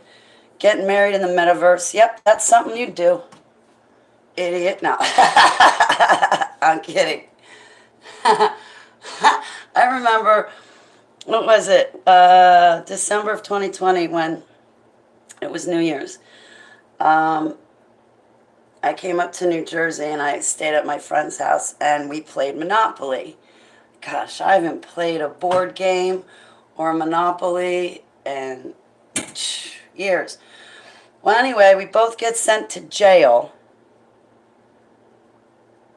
Getting married in the metaverse. Yep, that's something you do. Idiot. No. I'm kidding. I remember, what was it? December of 2020 when it was New Year's. I came up to New Jersey and I stayed at my friend's house and we played Monopoly. Gosh, I haven't played a board game or Monopoly in years. Well, anyway, we both get sent to jail.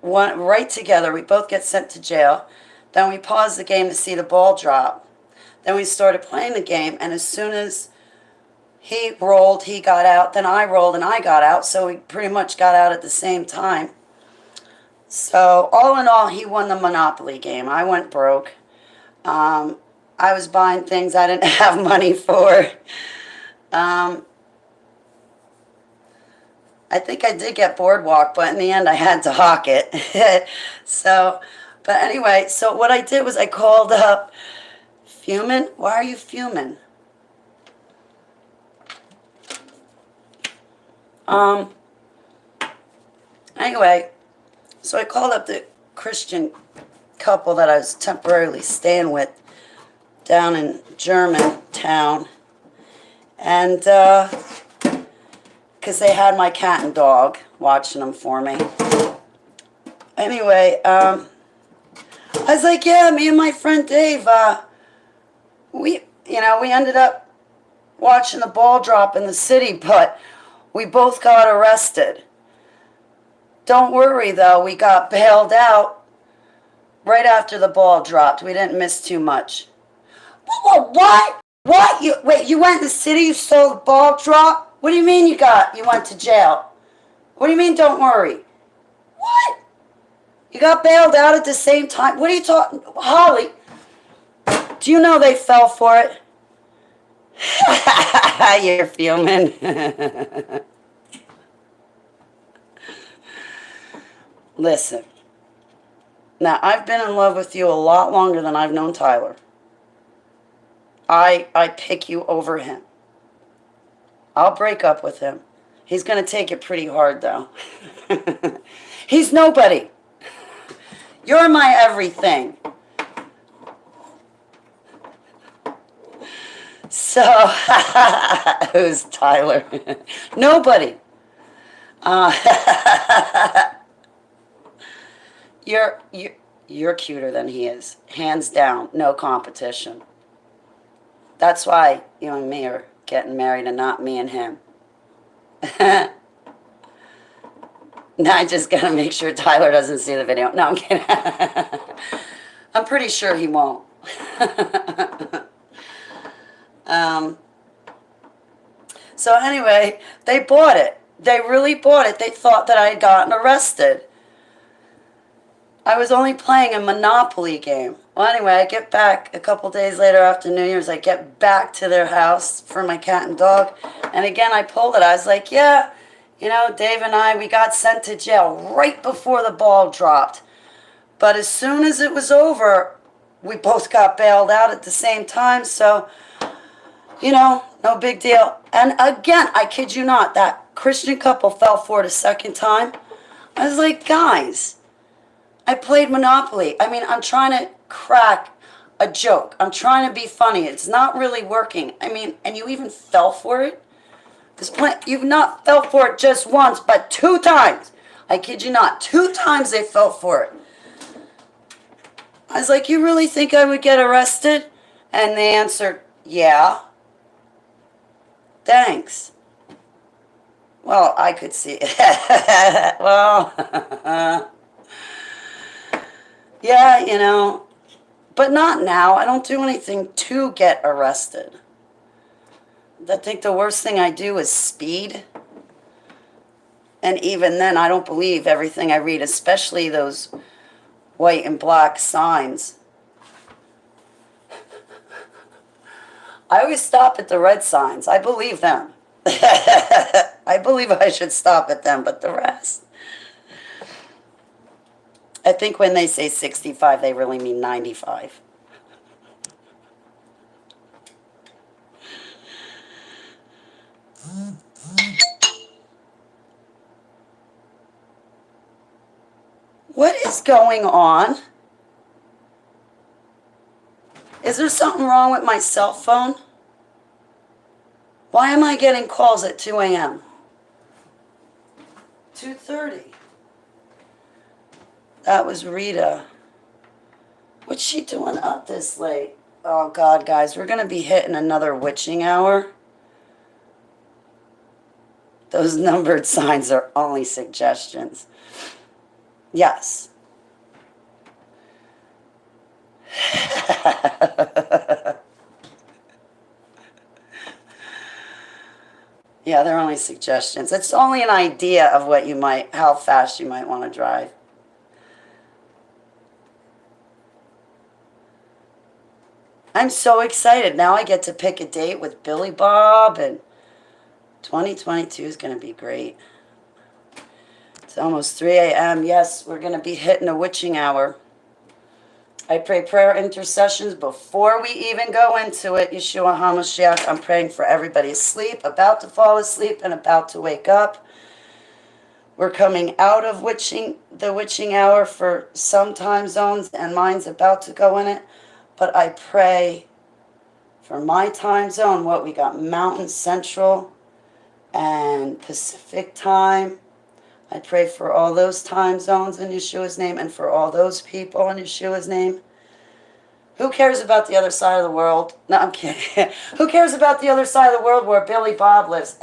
Right together, we both get sent to jail. Then we paused the game to see the ball drop. Then we started playing the game, and as soon as he rolled, he got out. Then I rolled, and I got out. So we pretty much got out at the same time. So all in all, he won the Monopoly game. I went broke. I was buying things I didn't have money for. I think I did get Boardwalk, but in the end I had to hawk it. So, but anyway, so what I did was I called up, fuming? Why are you fuming? Anyway, so I called up the Christian couple that I was temporarily staying with down in Germantown. And, because they had my cat and dog watching them for me. Anyway, I was like, yeah, me and my friend Dave, we ended up watching the ball drop in the city, but we both got arrested. Don't worry, though, we got bailed out right after the ball dropped. We didn't miss too much. What? What? You went in the city, you saw the ball drop? What do you mean you went to jail? What do you mean, don't worry? What? You got bailed out at the same time? What are you talking? Holly, do you know they fell for it? You're fuming. Listen. Now, I've been in love with you a lot longer than I've known Tyler. I pick you over him. I'll break up with him. He's going to take it pretty hard, though. He's nobody. You're my everything. So, who's Tyler? Nobody. You're cuter than he is. Hands down. No competition. That's why you and me are getting married and not me and him. Now I just gotta make sure Tyler doesn't see the video. No, I'm kidding. I'm pretty sure he won't. So anyway, they bought it. They really bought it. They thought that I had gotten arrested. I was only playing a Monopoly game. Well, anyway, I get back a couple days later after New Year's. I get back to their house for my cat and dog. And again, I pulled it. I was like, yeah, Dave and I, we got sent to jail right before the ball dropped. But as soon as it was over, we both got bailed out at the same time. So, no big deal. And again, I kid you not, that Christian couple fell for it a second time. I was like, guys, I played Monopoly. I mean, I'm trying to crack a joke. I'm trying to be funny. It's not really working. I mean, and you even fell for it? You've not fell for it just once, but 2 times. I kid you not. 2 times they fell for it. I was like, you really think I would get arrested? And they answered, yeah. Thanks. Well, I could see. Well, yeah, but not now. I don't do anything to get arrested. I think the worst thing I do is speed. And even then, I don't believe everything I read, especially those white and black signs. I always stop at the red signs. I believe them. I believe I should stop at them, but the rest. I think when they say 65, they really mean 95. What is going on? Is there something wrong with my cell phone? Why am I getting calls at 2 a.m.? 2:30. That was Rita. What's she doing up this late? Oh, God, guys, we're going to be hitting another witching hour. Those numbered signs are only suggestions. Yes. Yeah, they're only suggestions. It's only an idea of how fast you might want to drive. I'm so excited. Now I get to pick a date with Billy Bob, and 2022 is going to be great. It's almost 3 a.m. Yes, we're going to be hitting a witching hour. I pray prayer intercessions before we even go into it. Yeshua HaMashiach, I'm praying for everybody asleep, about to fall asleep, and about to wake up. We're coming out of the witching hour for some time zones, and mine's about to go in it. But I pray for my time zone, what we got, Mountain Central and Pacific time. I pray for all those time zones in Yeshua's name, and for all those people in Yeshua's name. Who cares about the other side of the world? No, I'm kidding. Who cares about the other side of the world where Billy Bob lives?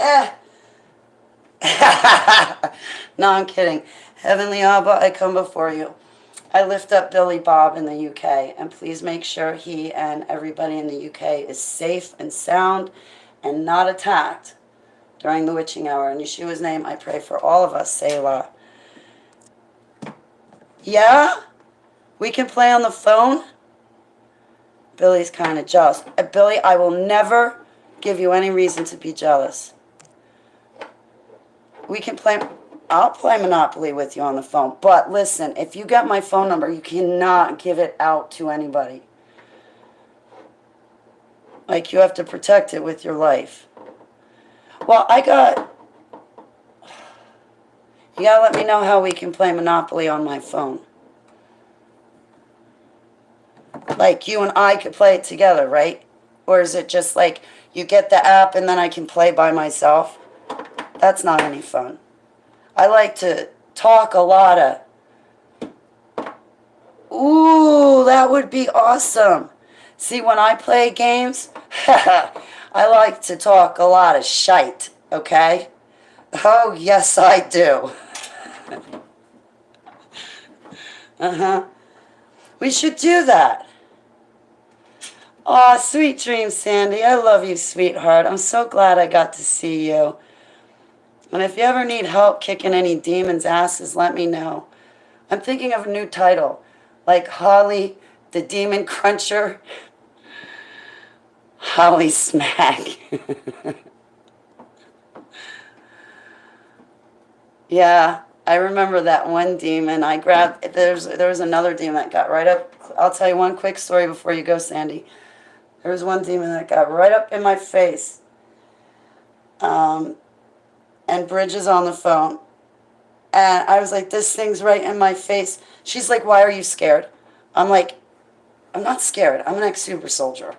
No, I'm kidding. Heavenly Abba, I come before you. I lift up Billy Bob in the UK, and please make sure he and everybody in the UK is safe and sound and not attacked during the witching hour. In Yeshua's name, I pray for all of us. Selah. Yeah? We can play on the phone? Billy's kind of jealous. Billy, I will never give you any reason to be jealous. We can play... I'll play Monopoly with you on the phone. But listen, if you get my phone number, you cannot give it out to anybody. Like, you have to protect it with your life. Well, you gotta let me know how we can play Monopoly on my phone. Like, you and I could play it together, right? Or is it just like, you get the app and then I can play by myself? That's not any fun. I like to talk a lot of... Ooh, that would be awesome. See, when I play games, I like to talk a lot of shite, okay? Oh, yes, I do. Uh-huh. We should do that. Aw, sweet dreams, Sandy. I love you, sweetheart. I'm so glad I got to see you. And if you ever need help kicking any demons' asses, let me know. I'm thinking of a new title, like Holly the Demon Cruncher. Holly Smack. Yeah, I remember that one demon. There was another demon that got right up. I'll tell you one quick story before you go, Sandy. There was one demon that got right up in my face. And Bridget's on the phone. And I was like, this thing's right in my face. She's like, why are you scared? I'm like, I'm not scared. I'm an ex-super soldier.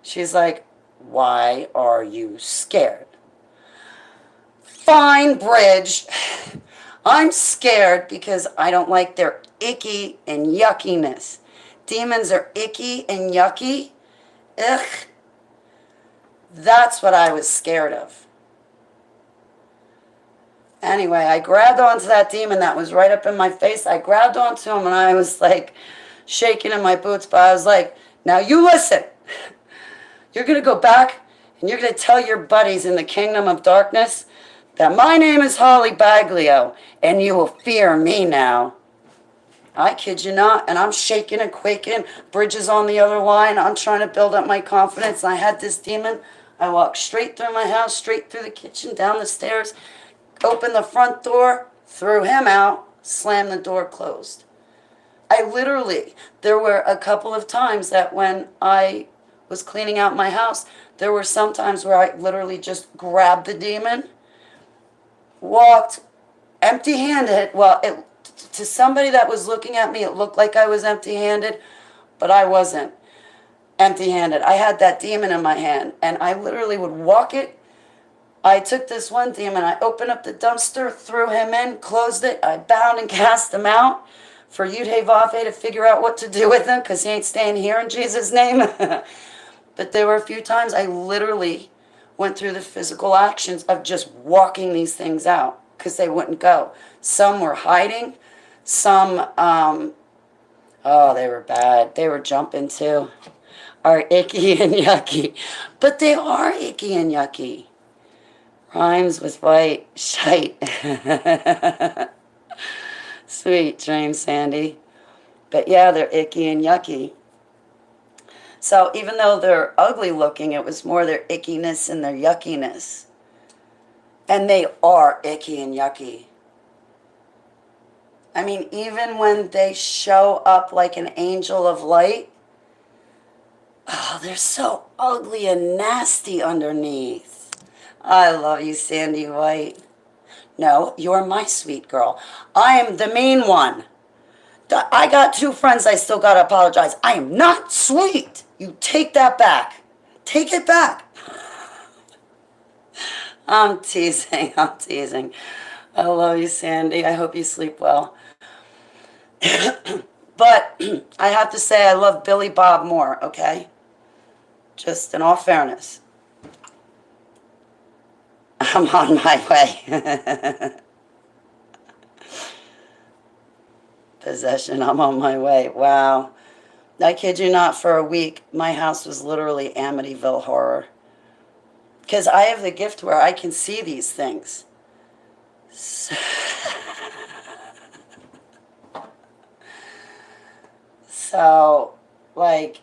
She's like, why are you scared? Fine, Bridge. I'm scared because I don't like their icky and yuckiness. Demons are icky and yucky. Ugh. That's what I was scared of. Anyway, I grabbed onto that demon that was right up in my face. I grabbed onto him and I was like shaking in my boots, but I was like, now you listen. You're going to go back and you're going to tell your buddies in the kingdom of darkness that my name is Holly Baglio and you will fear me now. I kid you not. And I'm shaking and quaking. Bridges on the other line. I'm trying to build up my confidence. I had this demon. I walked straight through my house, straight through the kitchen, down the stairs, opened the front door, threw him out, slammed the door closed. There were a couple of times that when I was cleaning out my house, there were some times where I literally just grabbed the demon, walked empty-handed. Well, to somebody that was looking at me, it looked like I was empty-handed, but I wasn't empty-handed. I had that demon in my hand, and I literally would walk it. I took this one demon, I opened up the dumpster, threw him in, closed it, I bound and cast him out for Yud-Hey-Vav-Hey to figure out what to do with him, because he ain't staying here in Jesus' name. But there were a few times I literally went through the physical actions of just walking these things out, because they wouldn't go. Some were hiding, some, they were bad. They were jumping too. Are icky and yucky. But they are icky and yucky. Rhymes with white shite. Sweet dreams, Sandy. But yeah, they're icky and yucky. So even though they're ugly looking, it was more their ickiness and their yuckiness. And they are icky and yucky. I mean, even when they show up like an angel of light, oh, they're so ugly and nasty underneath. I love you, Sandy White. No, you're my sweet girl. I am the mean one. I got 2 friends I still gotta apologize. I am not sweet. You take that back. Take it back. I'm teasing. I'm teasing. I love you, Sandy. I hope you sleep well. But I have to say I love Billy Bob more, okay? Just in all fairness. I'm on my way. Possession, I'm on my way. Wow. I kid you not, for a week, my house was literally Amityville horror. Because I have the gift where I can see these things. So, like,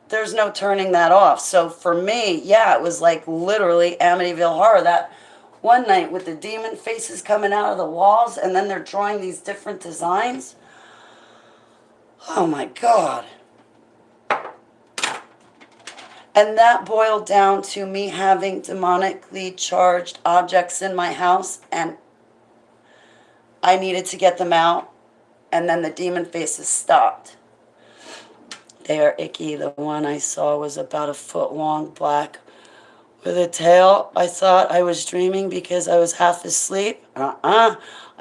there's no turning that off. So for me, yeah, it was like literally Amityville horror. That one night with the demon faces coming out of the walls and then they're drawing these different designs. Oh my God. And that boiled down to me having demonically charged objects in my house, and I needed to get them out, and then the demon faces stopped. They are icky. The one I saw was about 1 foot long, black, with a tail. I thought I was dreaming because I was half asleep. I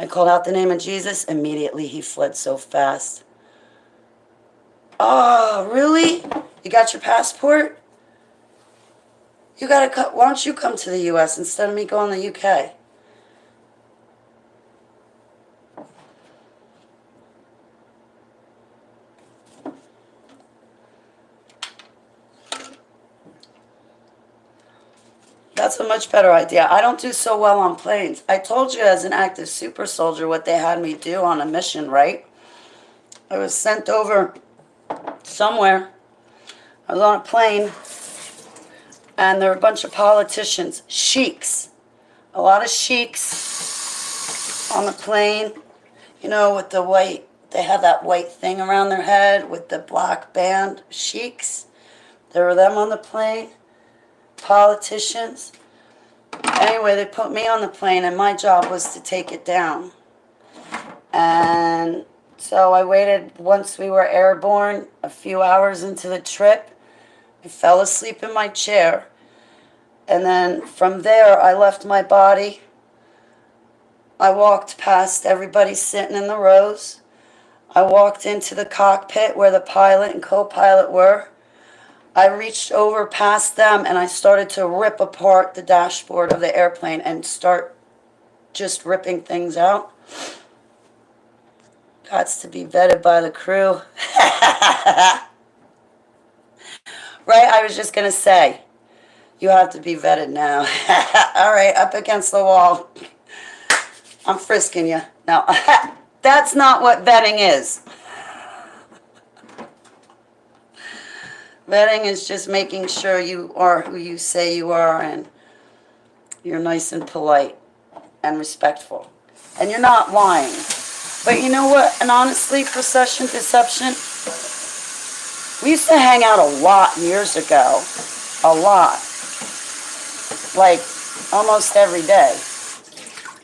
called out the name of Jesus. Immediately he fled so fast. Oh, really? You got your passport? You gotta cut. Why don't you come to the U.S. instead of me going to the U.K.? That's a much better idea. I don't do so well on planes. I told you as an active super soldier what they had me do on a mission, right? I was sent over somewhere. I was on a plane, and there were a bunch of politicians, sheiks, a lot of sheiks on the plane, you know, with the white, they have that white thing around their head with the black band, sheiks. There were them on the plane, politicians. Anyway, they put me on the plane, and my job was to take it down. And so I waited. Once we were airborne, a few hours into the trip, I fell asleep in my chair. And then from there, I left my body. I walked past everybody sitting in the rows. I walked into the cockpit where the pilot and co-pilot were. I reached over past them and I started to rip apart the dashboard of the airplane and start just ripping things out. Gots to be vetted by the crew. Right, I was just going to say, you have to be vetted now. All right, up against the wall. I'm frisking you. No, that's not what vetting is. Vetting is just making sure you are who you say you are and you're nice and polite and respectful. And you're not lying. But you know what? And honestly, Procession Deception, we used to hang out a lot years ago. A lot. Like, almost every day.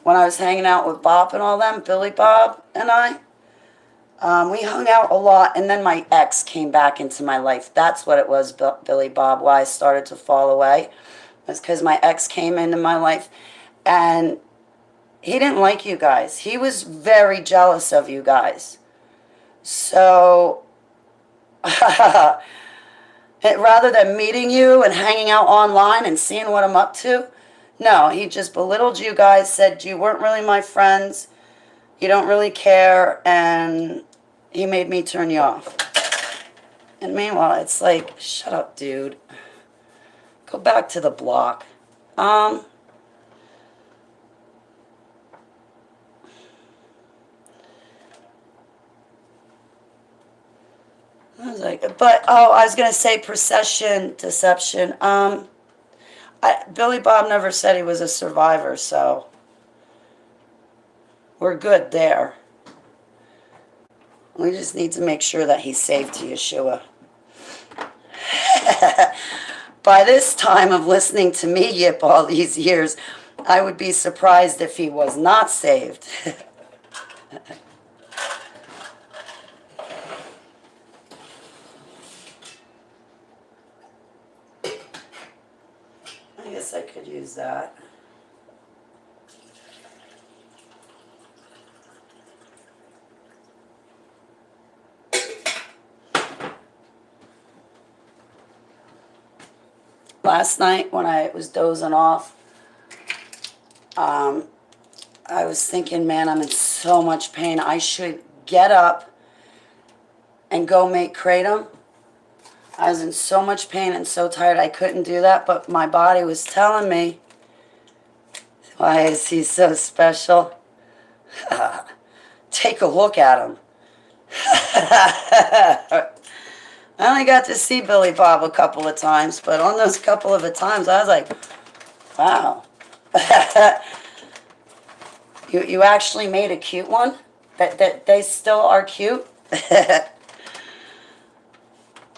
When I was hanging out with Bob and all them, Billy Bob and I, we hung out a lot. And then my ex came back into my life. That's what it was, Billy Bob, why I started to fall away. It's because my ex came into my life. And he didn't like you guys. He was very jealous of you guys. So, rather than meeting you and hanging out online and seeing what I'm up to, no, he just belittled you guys, said you weren't really my friends, you don't really care, and he made me turn you off. And meanwhile, it's like, shut up, dude. Go back to the block. I was like, but, I was going to say Procession Deception. Billy Bob never said he was a survivor, so we're good there. We just need to make sure that he's saved to Yeshua. By this time of listening to me yip all these years, I would be surprised if he was not saved. I guess I could use that. Last night when I was dozing off, I was thinking, man, I'm in so much pain. I should get up and go make kratom. I was in so much pain and so tired I couldn't do that, but my body was telling me, why is he so special? Take a look at him. I only got to see Billy Bob a couple of times, but on those couple of times, I was like, wow. You actually made a cute one? That they still are cute?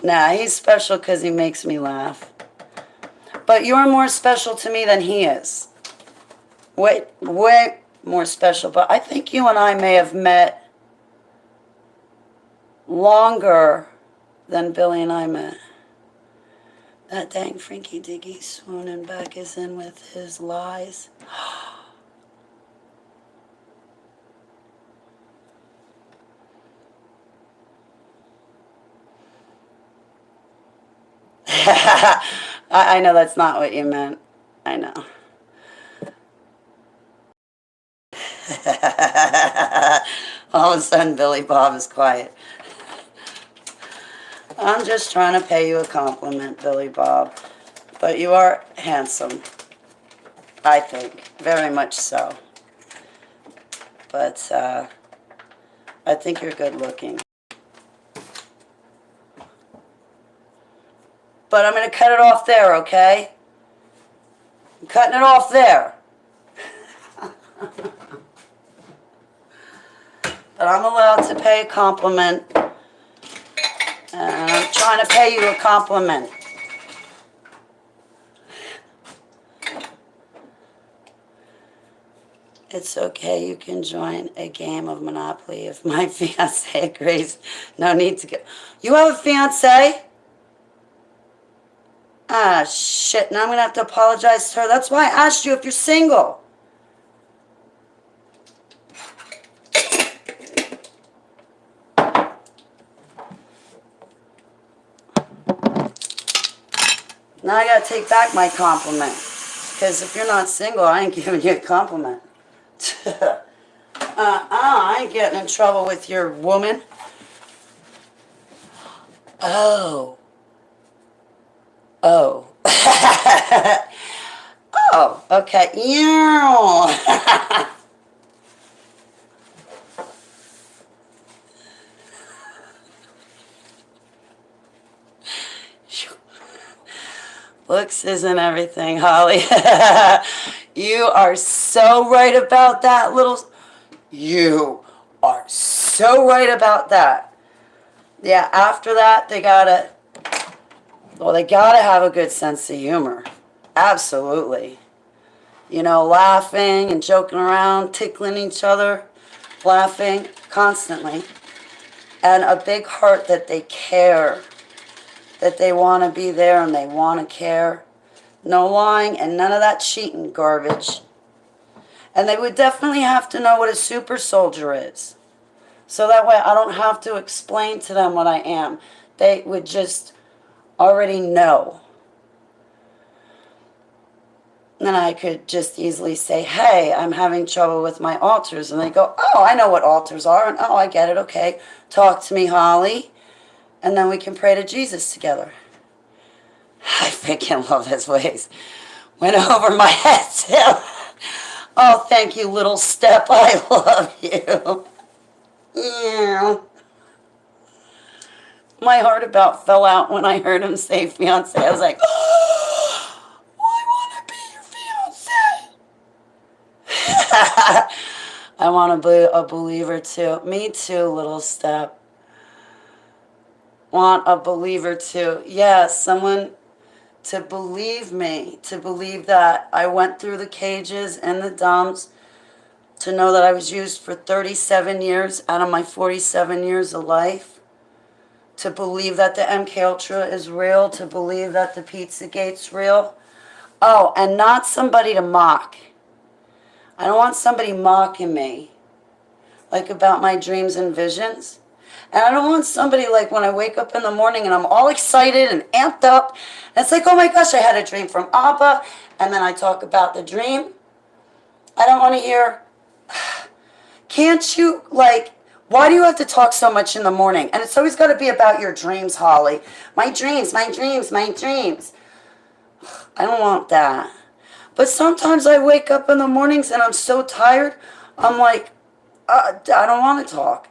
Nah, he's special because he makes me laugh. But you're more special to me than he is. Way more special. But I think you and I may have met longer than Billy and I met. That dang Frankie Diggy swooning back is in with his lies. I know that's not what you meant. I know. All of a sudden, Billy Bob is quiet. I'm just trying to pay you a compliment, Billy Bob. But you are handsome. I think. Very much so. But, I think you're good looking. But I'm going to cut it off there, okay? I'm cutting it off there. But I'm allowed to pay a compliment. And I'm trying to pay you a compliment. It's okay, you can join a game of Monopoly if my fiancé agrees. No need to go. You have a fiancé? Ah, shit, now I'm going to have to apologize to her. That's why I asked you if you're single. Now I got to take back my compliment. Because if you're not single, I ain't giving you a compliment. I ain't getting in trouble with your woman. Oh. Oh. Oh, okay. Yeah. Looks isn't everything, Holly. You are so right about that, little. You are so right about that. Yeah, after that, they gotta have a good sense of humor. Absolutely. You know, laughing and joking around, tickling each other, laughing constantly. And a big heart that they care, that they want to be there and they want to care. No lying and none of that cheating garbage. And they would definitely have to know what a super soldier is. So that way I don't have to explain to them what I am. They would just already know. And I could just easily say, hey, I'm having trouble with my altars. And they go, oh, I know what altars are. And oh, I get it. Okay. Talk to me, Holly. And then we can pray to Jesus together. I freaking love his ways. Went over my head too. Oh, thank you, little step. I love you. Yeah. My heart about fell out when I heard him say fiance. I was like, oh, I want to be your fiance. I want to be a believer too. Me too, little step. Want a believer too. Yeah, someone to believe me, to believe that I went through the cages and the dumps, to know that I was used for 37 years out of my 47 years of life, to believe that the MK Ultra is real, to believe that the Pizzagate's real. Oh, and not somebody to mock. I don't want somebody mocking me, like about my dreams and visions. And I don't want somebody like when I wake up in the morning and I'm all excited and amped up. And it's like, oh my gosh, I had a dream from Abba. And then I talk about the dream. I don't want to hear, can't you, like, why do you have to talk so much in the morning? And it's always got to be about your dreams, Holly. My dreams, my dreams, my dreams. I don't want that. But sometimes I wake up in the mornings and I'm so tired, I'm like, I don't want to talk.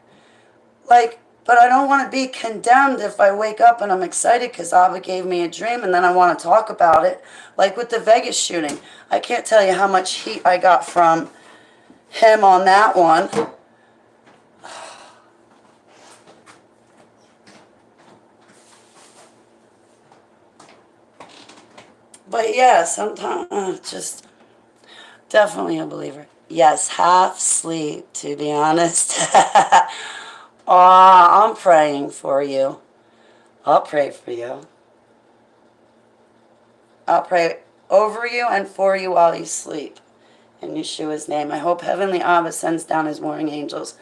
Like, but I don't want to be condemned if I wake up and I'm excited because Abba gave me a dream and then I want to talk about it. Like with the Vegas shooting. I can't tell you how much heat I got from him on that one. But yeah, sometimes just definitely a believer. Yes, half sleep, to be honest. Aw, I'm praying for you. I'll pray for you. I'll pray over you and for you while you sleep. In Yeshua's name. I hope Heavenly Abba sends down his warring angels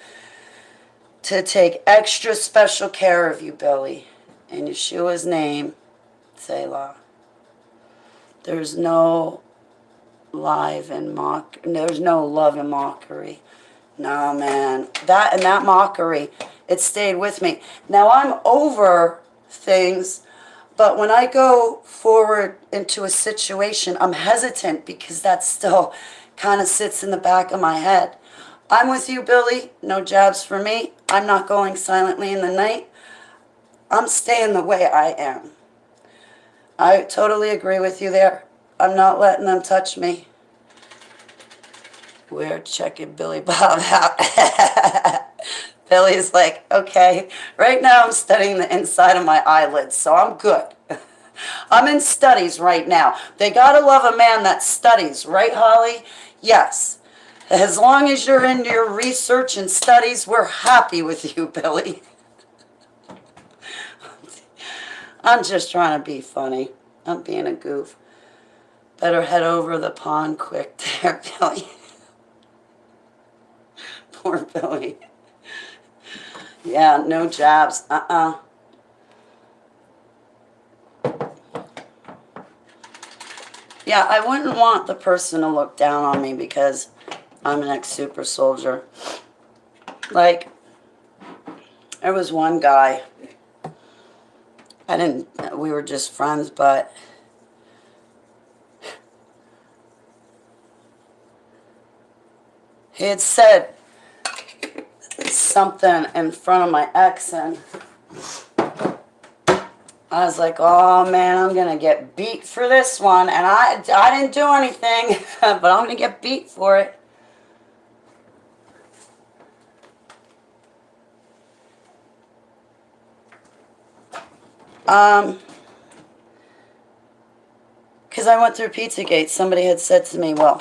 to take extra special care of you, Billy. In Yeshua's name, Selah. There's no there's no love and mockery. No, man. That mockery, it stayed with me. Now I'm over things, but when I go forward into a situation, I'm hesitant because that still kind of sits in the back of my head. I'm with you, Billy. No jabs for me. I'm not going silently in the night. I'm staying the way I am. I totally agree with you there. I'm not letting them touch me. We're checking Billy Bob out. Billy's like, okay, right now I'm studying the inside of my eyelids, so I'm good. I'm in studies right now. They gotta love a man that studies, right, Holly? Yes. As long as you're into your research and studies, we're happy with you, Billy. I'm just trying to be funny. I'm being a goof. Better head over the pond quick there, Billy. Poor Billy. Yeah, no jabs. Yeah, I wouldn't want the person to look down on me because I'm an ex-super soldier. Like, there was one guy, we were just friends, but he had said something in front of my ex, and I was like, oh man, I'm gonna get beat for this one, and I didn't do anything, but I'm gonna get beat for it. Because I went through Pizzagate, somebody had said to me, well,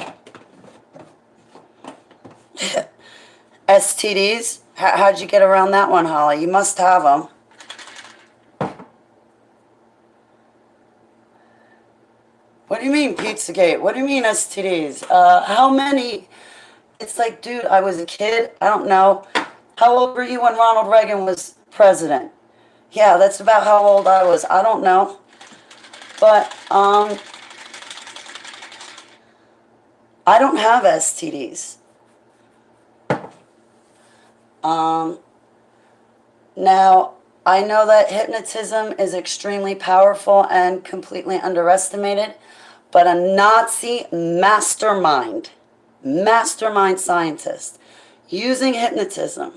STDs, how'd you get around that one, Holly? You must have them. What do you mean, Pizzagate? What do you mean, STDs? How many? It's like, dude, I was a kid. I don't know. How old were you when Ronald Reagan was president? Yeah, that's about how old I was. I don't know. But, I don't have STDs. Now, I know that hypnotism is extremely powerful and completely underestimated, but a Nazi mastermind scientist, using hypnotism,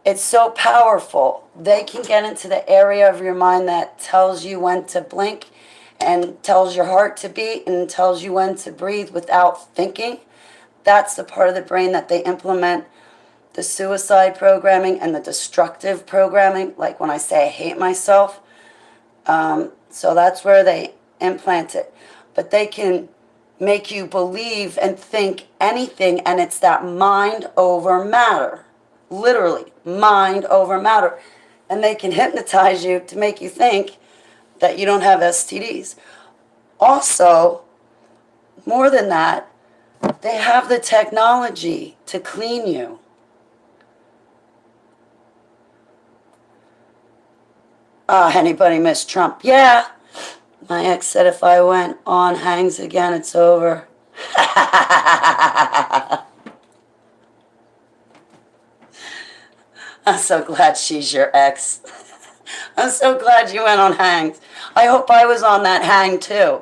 it's so powerful. They can get into the area of your mind that tells you when to blink and tells your heart to beat and tells you when to breathe without thinking. That's the part of the brain that they implement the suicide programming and the destructive programming, like when I say I hate myself. So that's where they implant it. But they can make you believe and think anything, and it's that mind over matter. Literally, mind over matter. And they can hypnotize you to make you think that you don't have STDs. Also, more than that, they have the technology to clean you. Anybody miss Trump? Yeah. My ex said if I went on hangs again, it's over. I'm so glad she's your ex. I'm so glad you went on hangs. I hope I was on that hang too.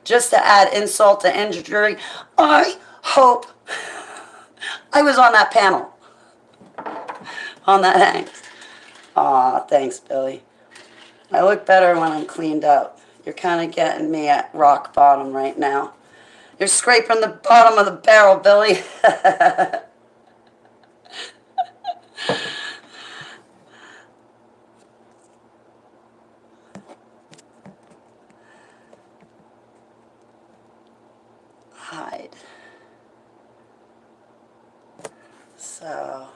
Just to add insult to injury, I hope I was on that panel. On that hang. Aw, thanks, Billy. I look better when I'm cleaned up. You're kind of getting me at rock bottom right now. You're scraping the bottom of the barrel, Billy. Hide. So,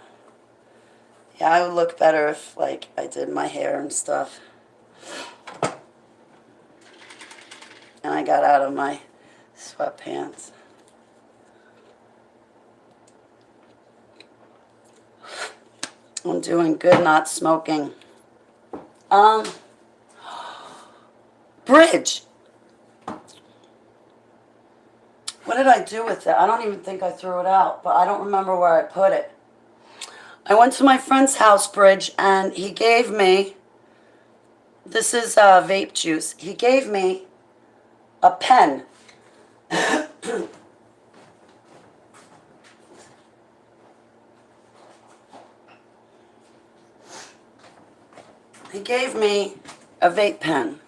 yeah, I would look better if, like, I did my hair and stuff. And I got out of my sweatpants. I'm doing good not smoking. Bridge. What did I do with it? I don't even think I threw it out, but I don't remember where I put it. I went to my friend's house, Bridge, and he gave me, this is vape juice. He gave me a pen. He gave me a vape pen.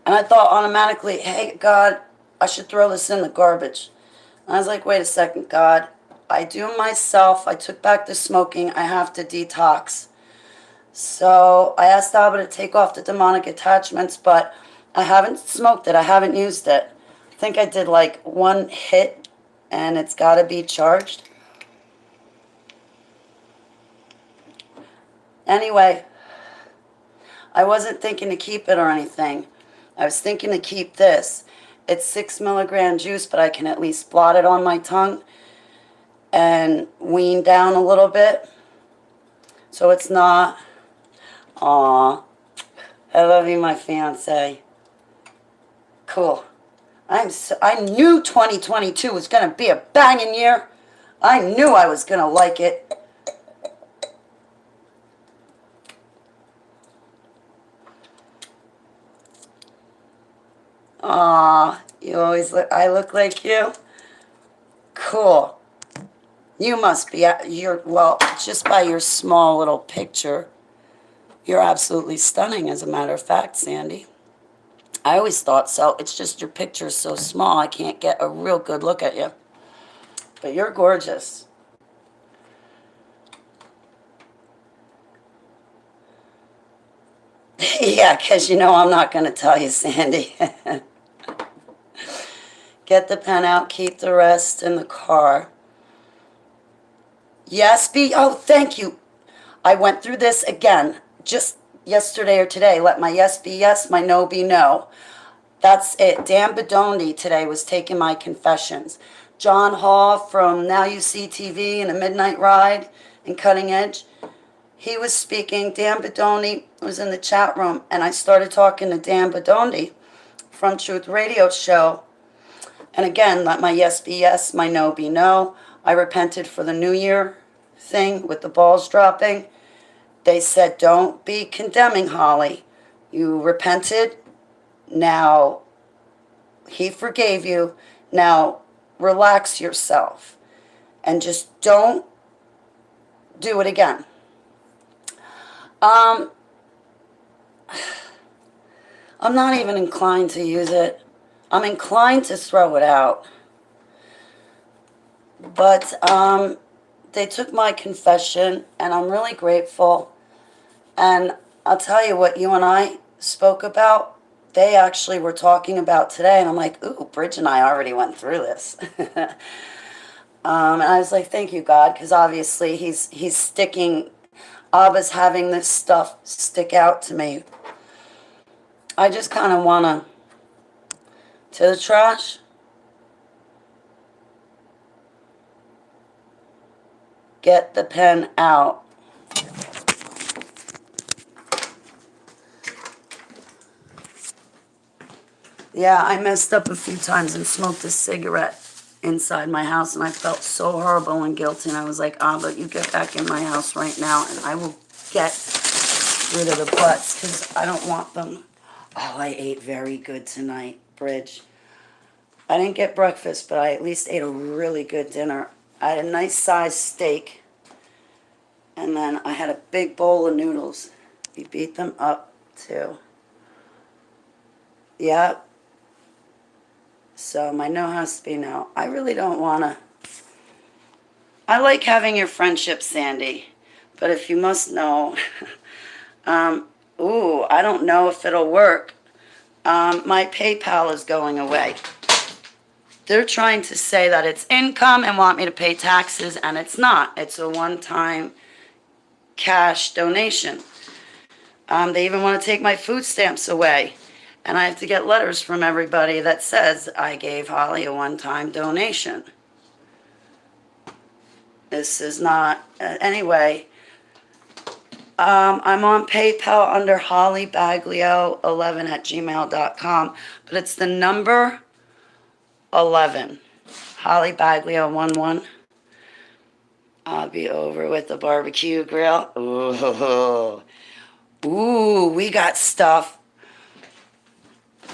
And I thought automatically, hey, God, I should throw this in the garbage. And I was like, wait a second, God. I do myself. I took back the smoking. I have to detox. So I asked Abba to take off the demonic attachments, but I haven't smoked it. I haven't used it. I think I did like one hit, and it's got to be charged. Anyway, I wasn't thinking to keep it or anything. I was thinking to keep this. It's 6 milligram juice, but I can at least blot it on my tongue and wean down a little bit. So it's not... Aw, I love you, my fiance. Cool. I knew 2022 was going to be a banging year. I knew I was going to like it. Aw, you always look, I look like you? Cool. You must be, well, just by your small little picture, you're absolutely stunning, as a matter of fact, Sandy. I always thought so. It's just your picture's so small, I can't get a real good look at you. But you're gorgeous. Yeah, because you know I'm not going to tell you, Sandy. Get the pen out, keep the rest in the car. Yes, be, oh, thank you. I went through this again just yesterday or today. Let my yes be yes, my no be no. That's it. Dan Bedondi today was taking my confessions. John Hall from Now You See TV and A Midnight Ride and Cutting Edge, he was speaking. Dan Bedondi was in the chat room, and I started talking to Dan Bedondi from Truth Radio Show. And again, let my yes be yes, my no be no. I repented for the New Year thing with the balls dropping. They said, don't be condemning Holly. You repented. Now, he forgave you. Now, relax yourself. And just don't do it again. I'm not even inclined to use it. I'm inclined to throw it out. But they took my confession, and I'm really grateful. And I'll tell you what you and I spoke about, they actually were talking about today, and I'm like, ooh, Bridge and I already went through this. And I was like, thank you, God, because obviously he's sticking, Abba's having this stuff stick out to me. I just kind of want to the trash. Get the pen out. Yeah, I messed up a few times and smoked a cigarette inside my house, and I felt so horrible and guilty, and I was like, Abba, you get back in my house right now, and I will get rid of the butts, because I don't want them. Oh, I ate very good tonight, Bridge. I didn't get breakfast, but I at least ate a really good dinner. I had a nice sized steak, and then I had a big bowl of noodles. We beat them up, too. Yep. So my no has to be no. I really don't want to. I like having your friendship, Sandy. But if you must know, ooh, I don't know if it'll work. My PayPal is going away. They're trying to say that it's income and want me to pay taxes, and it's not. It's a one-time cash donation. They even want to take my food stamps away. And I have to get letters from everybody that says I gave Holly a one-time donation. This is not, anyway. I'm on PayPal under hollybaglio11@gmail.com, but it's the number 11. Holly Baglio 11. I'll be over with the barbecue grill. Ooh, we got stuff.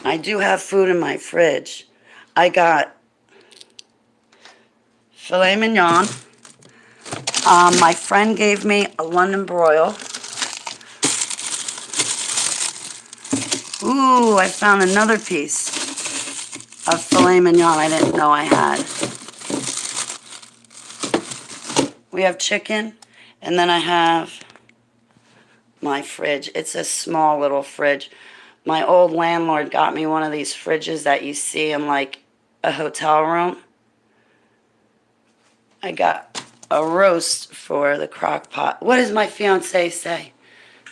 I do have food in my fridge. I got filet mignon. My friend gave me a London broil. Ooh, I found another piece of filet mignon I didn't know I had. We have chicken, and then I have my fridge. It's a small little fridge. My old landlord got me one of these fridges that you see in like a hotel room. I got a roast for the crock pot. What does my fiance say?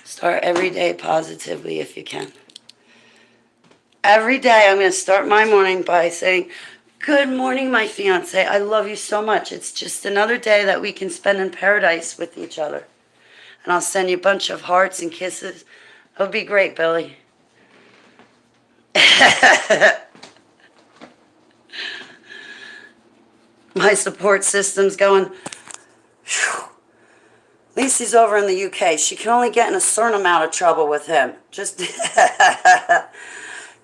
Start every day positively if you can. Every day I'm going to start my morning by saying, good morning, my fiance. I love you so much. It's just another day that we can spend in paradise with each other. And I'll send you a bunch of hearts and kisses. It'll be great, Billy. My support system's going, phew. At least he's over in the UK. She can only get in a certain amount of trouble with him. Just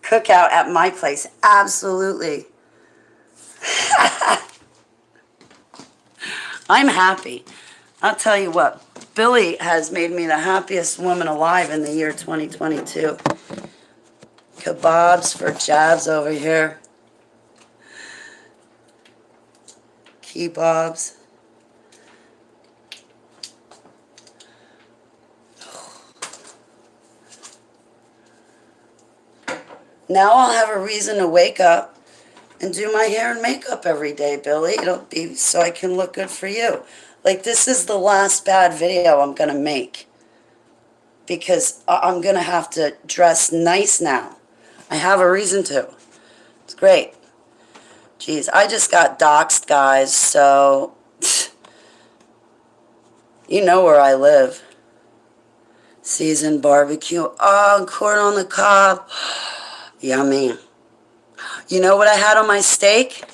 cookout at my place. Absolutely. I'm happy. I'll tell you what, Billy has made me the happiest woman alive in the year 2022. Kebabs for Jabs over here. Kebabs. Now I'll have a reason to wake up and do my hair and makeup every day, Billy. It'll be so I can look good for you. Like, this is the last bad video I'm going to make. Because I'm going to have to dress nice now. I have a reason to. It's great. Jeez, I just got doxxed, guys, so... You know where I live. Seasoned barbecue. Oh, corn on the cob. Yummy. You know what I had on my steak?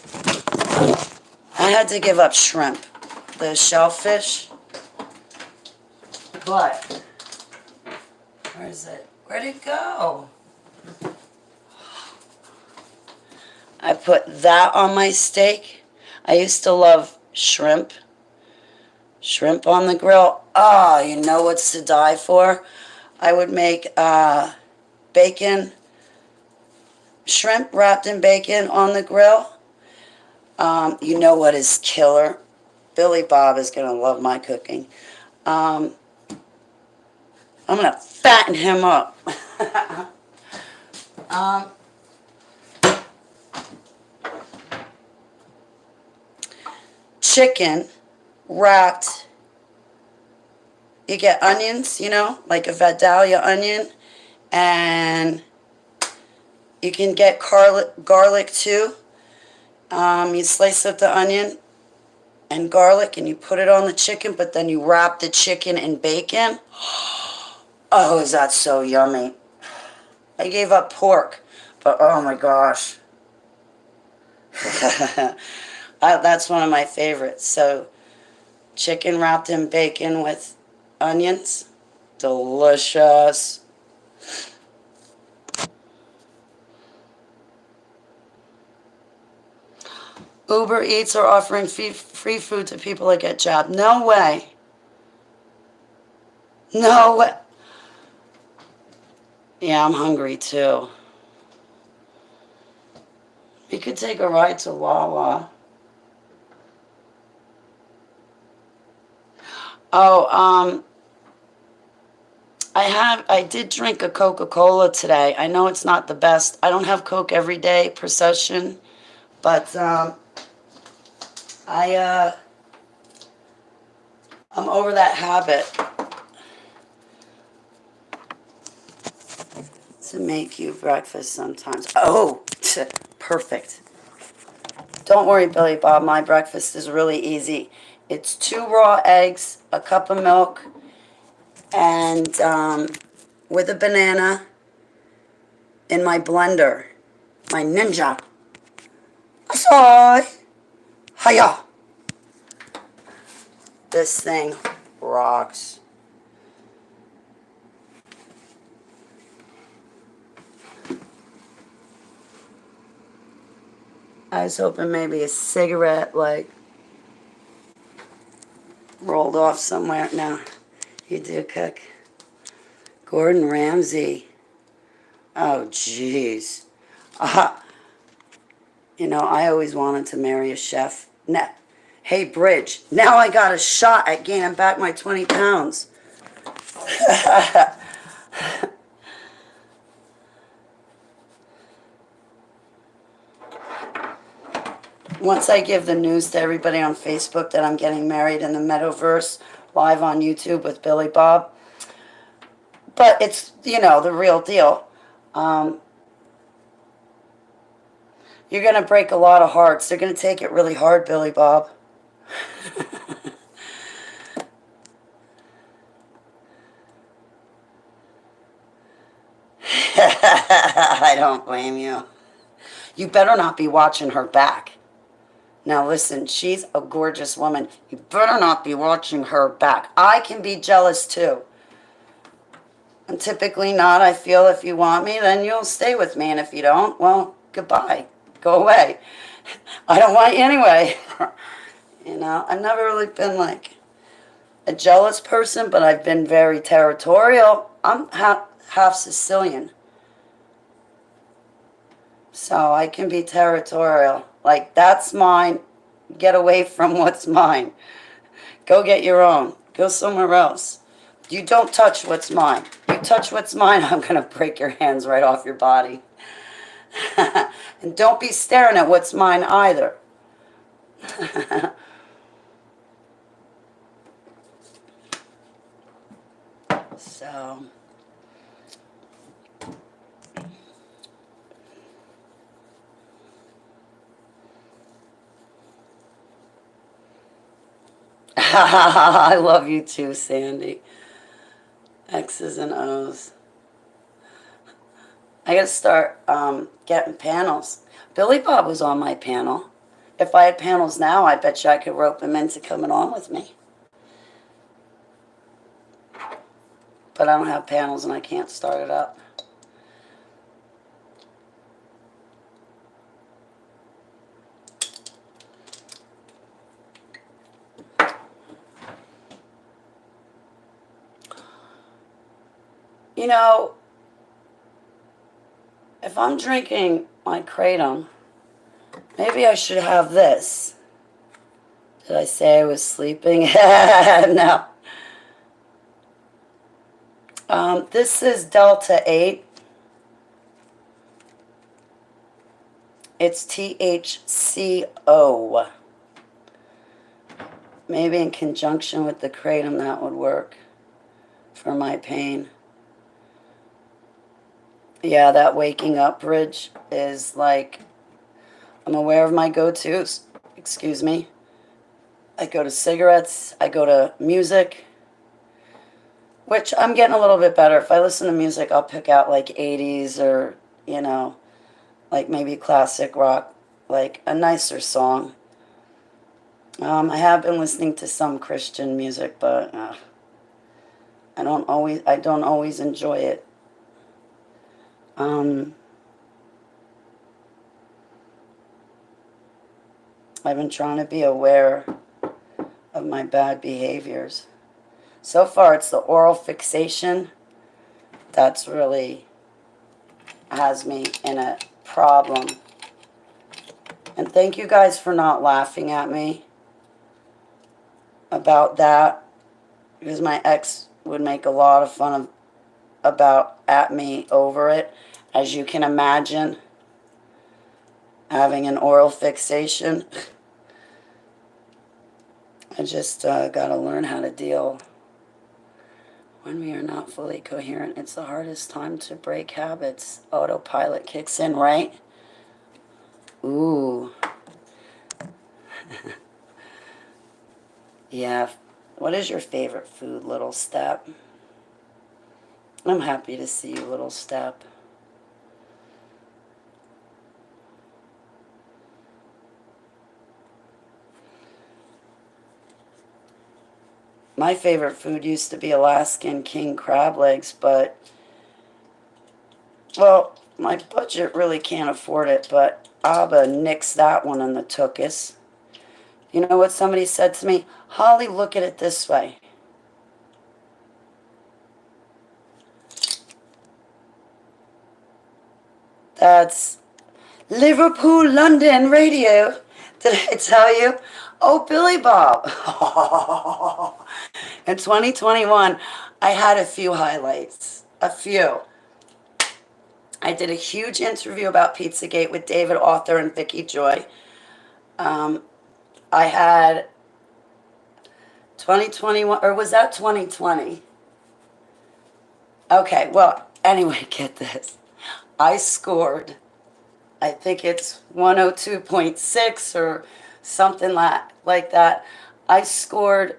I had to give up shrimp. The shellfish. But, where is it? Where'd it go? I put that on my steak. I used to love shrimp. Shrimp on the grill. Oh, you know what's to die for? I would make bacon, shrimp wrapped in bacon on the grill. You know what is killer? Billy Bob is going to love my cooking. I'm going to fatten him up. Chicken wrapped. You get onions, you know, like a Vidalia onion. And you can get garlic too. You slice up the onion and garlic and you put it on the chicken, but then you wrap the chicken in bacon. Oh, is that so yummy. I gave up pork, but oh my gosh. That's one of my favorites. So, chicken wrapped in bacon with onions. Delicious. Uber Eats are offering free food to people that get jabbed. No way. No way. Yeah, I'm hungry too. We could take a ride to Wawa. Oh, I did drink a Coca-Cola today. I know it's not the best. I don't have Coke every day per session, but I'm over that habit to make you breakfast sometimes. Oh, perfect. Don't worry, Billy Bob. My breakfast is really easy. It's 2 raw eggs, a cup of milk, and with a banana in my blender. My Ninja. Asai! Hiya! This thing rocks. I was hoping maybe a cigarette, like, rolled off somewhere. No, you do cook. Gordon Ramsay. Oh, jeez. You know, I always wanted to marry a chef. Hey, Bridge, now I got a shot at gaining back my 20 pounds. Once I give the news to everybody on Facebook that I'm getting married in the Metaverse, live on YouTube with Billy Bob. But it's, you know, the real deal. You're going to break a lot of hearts. They're going to take it really hard, Billy Bob. I don't blame you. You better not be watching her back. Now listen, she's a gorgeous woman. You better not be watching her back. I can be jealous too. And typically not. I feel if you want me, then you'll stay with me. And if you don't, well, goodbye. Go away. I don't want you anyway. You know, I've never really been like a jealous person, but I've been very territorial. I'm half Sicilian. So I can be territorial. Like, that's mine. Get away from what's mine. Go get your own. Go somewhere else. You don't touch what's mine. You touch what's mine, I'm going to break your hands right off your body. And don't be staring at what's mine either. So... I love you too, Sandy. X's and O's. I gotta start getting panels. Billy Bob was on my panel. If I had panels now, I bet you I could rope him into coming on with me. But I don't have panels and I can't start it up. You know, if I'm drinking my Kratom, maybe I should have this. Did I say I was sleeping? No. This is Delta 8. It's THCO. Maybe in conjunction with the Kratom that would work for my pain. Yeah, that waking up bridge is like, I'm aware of my go-tos. Excuse me. I go to cigarettes. I go to music. Which I'm getting a little bit better. If I listen to music, I'll pick out like 80s or, you know, like maybe classic rock, like a nicer song. I have been listening to some Christian music, but I don't always enjoy it. I've been trying to be aware of my bad behaviors. So far, it's the oral fixation that's really has me in a problem. And thank you guys for not laughing at me about that, because my ex would make a lot of fun at me over it. As you can imagine, having an oral fixation, I just got to learn how to deal. When we are not fully coherent, it's the hardest time to break habits. Autopilot kicks in, right? Ooh. Yeah. What is your favorite food, Little Step? I'm happy to see you, Little Step. My favorite food used to be Alaskan king crab legs, but, well, my budget really can't afford it, but Abba nixed that one in the tuchus. You know what somebody said to me? Holly, look at it this way. That's Liverpool, London radio. Did I tell you? Oh, Billy Bob. In 2021, I had a few highlights. A few. I did a huge interview about Pizzagate with David Author and Vicky Joy. I had 2021, or was that 2020? Okay, well, anyway, get this. I scored, I think it's 102.6 or something like that. I scored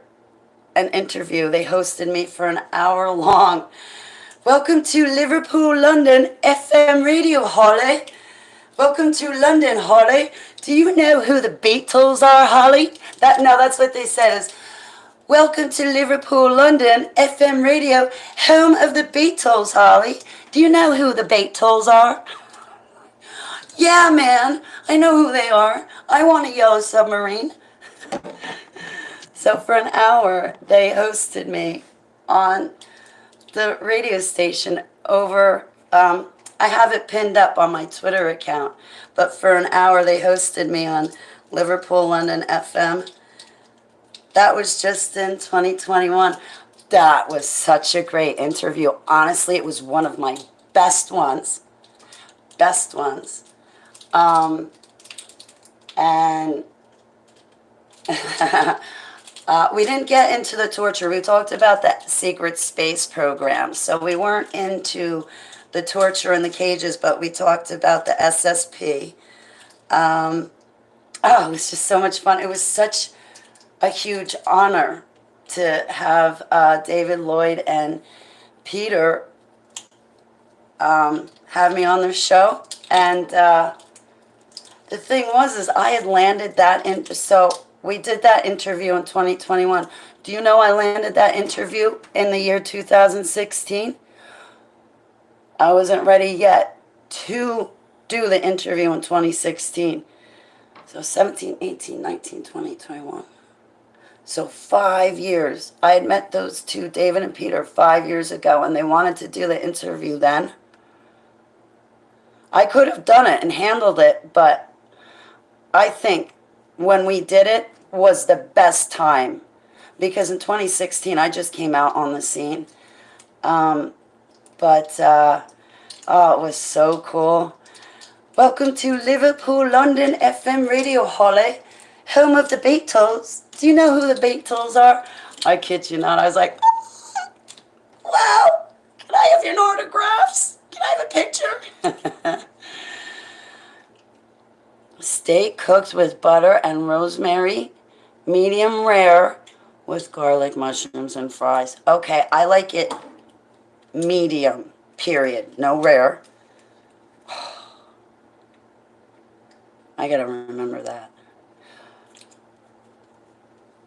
an interview. They hosted me for an hour long. Welcome to Liverpool, London FM radio, Holly. Welcome to London, Holly. Do you know who the Beatles are, Holly? That's what they said is, welcome to Liverpool, London, FM radio, home of the Beatles, Holly. Do you know who the Beatles are? Yeah, man, I know who they are. I want a yellow submarine. So for an hour, they hosted me on the radio station over. I have it pinned up on my Twitter account, but for an hour they hosted me on Liverpool, London FM. That was just in 2021. That was such a great interview. Honestly, it was one of my best ones. Best ones. And we didn't get into the torture. We talked about the secret space program. So we weren't into the torture in the cages, but we talked about the SSP. It was just so much fun. It was such a huge honor to have David Lloyd and Peter have me on their show. And the thing is I had landed that in. So we did that interview in 2021. Do you know I landed that interview in the year 2016? I wasn't ready yet to do the interview in 2016. So 17, 18, 19, 20, 21. So 5 years. I had met those two, David and Peter, 5 years ago, and they wanted to do the interview then. I could have done it and handled it, but I think when we did it was the best time. Because in 2016, I just came out on the scene. It was so cool. Welcome to Liverpool, London FM radio, Holly, home of the Beatles. Do you know who the Beatles are? I kid you not. I was like, wow, can I have your autographs? Can I have a picture? Steak cooked with butter and rosemary, medium rare with garlic, mushrooms, and fries. Okay, I like it medium, period. No rare. I gotta remember that.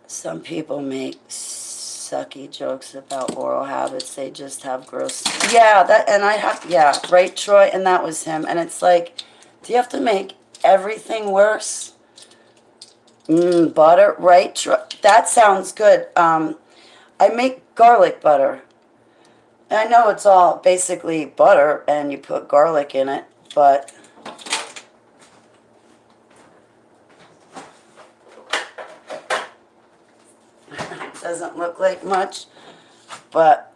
Some people make sucky jokes about oral habits. They just have gross. Yeah, right, Troy, and that was him. And it's like, do you have to make everything worse? Butter, right, Troy? That sounds good. I make garlic butter. I know it's all basically butter and you put garlic in it, but it doesn't look like much, but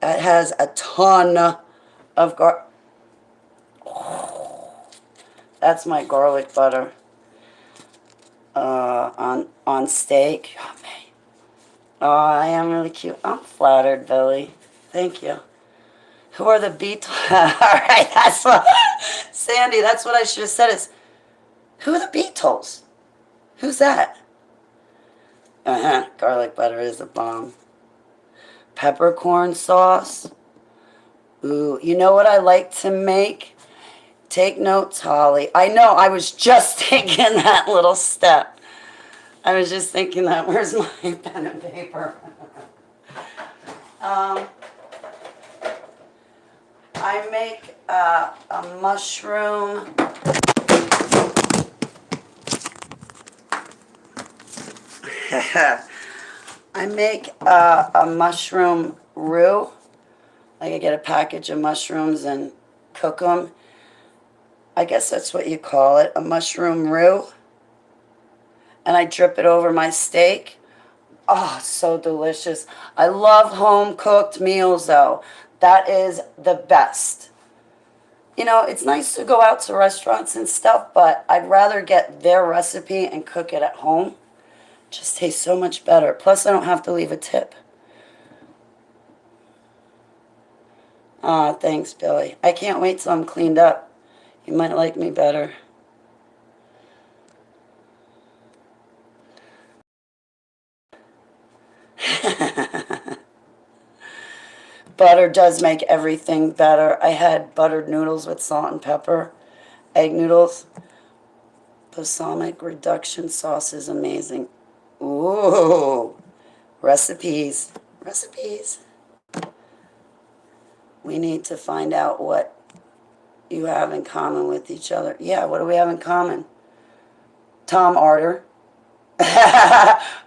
it has a ton of that's my garlic butter on steak. Oh, man. Oh, I am really cute. I'm flattered, Billy. Thank you. Who are the Beatles? All right, that's what, Sandy, that's what I should have said is, who are the Beatles? Who's that? Garlic butter is a bomb. Peppercorn sauce. Ooh, you know what I like to make? Take notes, Holly. I know, I was just thinking that little step. I was just thinking that. Where's my pen and paper? I make a mushroom. I make a mushroom roux. Like I get a package of mushrooms and cook them. I guess that's what you call it, a mushroom roux. And I drip it over my steak. Oh, so delicious. I love home-cooked meals, though. That is the best. You know, it's nice to go out to restaurants and stuff, but I'd rather get their recipe and cook it at home. It just tastes so much better. Plus, I don't have to leave a tip. Aw, thanks, Billy. I can't wait till I'm cleaned up. You might like me better. Butter does make everything better. I had buttered noodles with salt and pepper, Egg noodles. Balsamic reduction sauce is amazing. Ooh. Recipes. Recipes. We need to find out what you have in common with each other. Yeah, what do we have in common? Tom Arter.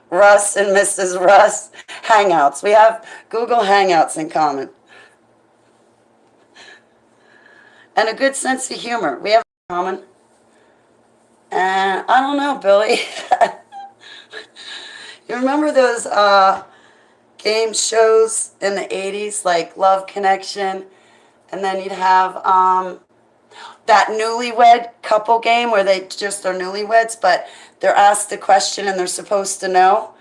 Russ and Mrs. Russ. Hangouts. We have Google Hangouts in common. And a good sense of humor. We have in common. And I don't know, Billy. You remember those game shows in the 80s, like Love Connection? And then you'd have that newlywed couple game where they just are newlyweds, but they're asked a question and they're supposed to know.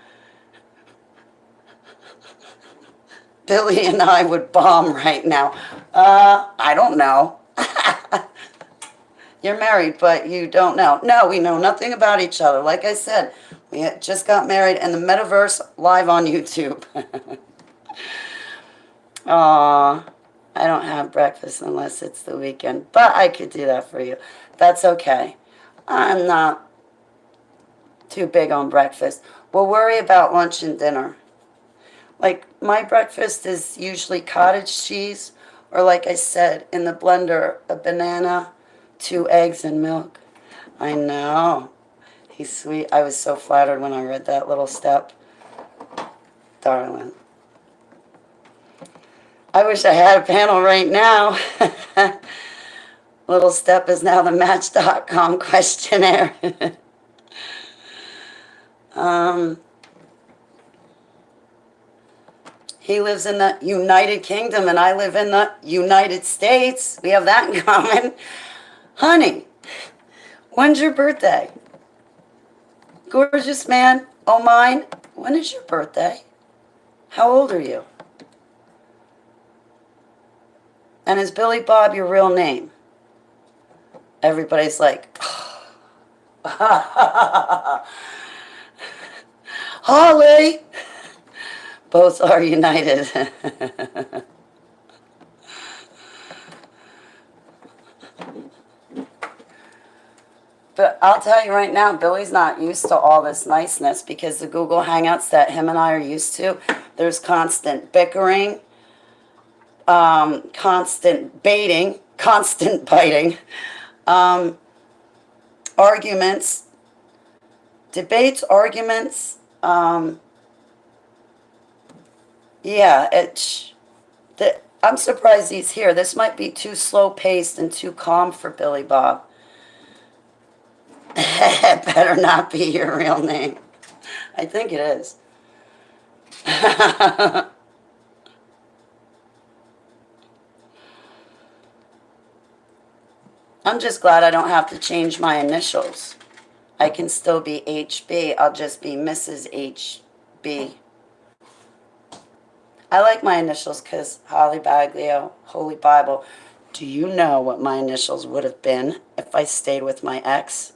Billy and I would bomb right now. I don't know. You're married, but you don't know. No, we know nothing about each other. Like I said, we just got married in the metaverse live on YouTube. Aw, I don't have breakfast unless it's the weekend, but I could do that for you. That's okay. I'm not too big on breakfast. We'll worry about lunch and dinner. Like, my breakfast is usually cottage cheese, or like I said, in the blender, a banana, 2 eggs, and milk. I know. He's sweet. I was so flattered when I read that little step. Darling. I wish I had a panel right now. Little step is now the Match.com questionnaire. He lives in the United Kingdom and I live in the United States. We have that in common. Honey, when's your birthday? Gorgeous man, oh mine, when is your birthday? How old are you? And is Billy Bob your real name? Everybody's like, Holly! Both are united. But I'll tell you right now, Billy's not used to all this niceness because the Google Hangouts that him and I are used to, there's constant bickering, constant baiting, constant biting, arguments, debates, arguments. Yeah, I'm surprised he's here. This might be too slow-paced and too calm for Billy Bob. It better not be your real name. I think it is. I'm just glad I don't have to change my initials. I can still be HB. I'll just be Mrs. HB. I like my initials because Holly Baglio, Holy Bible. Do you know what my initials would have been if I stayed with my ex?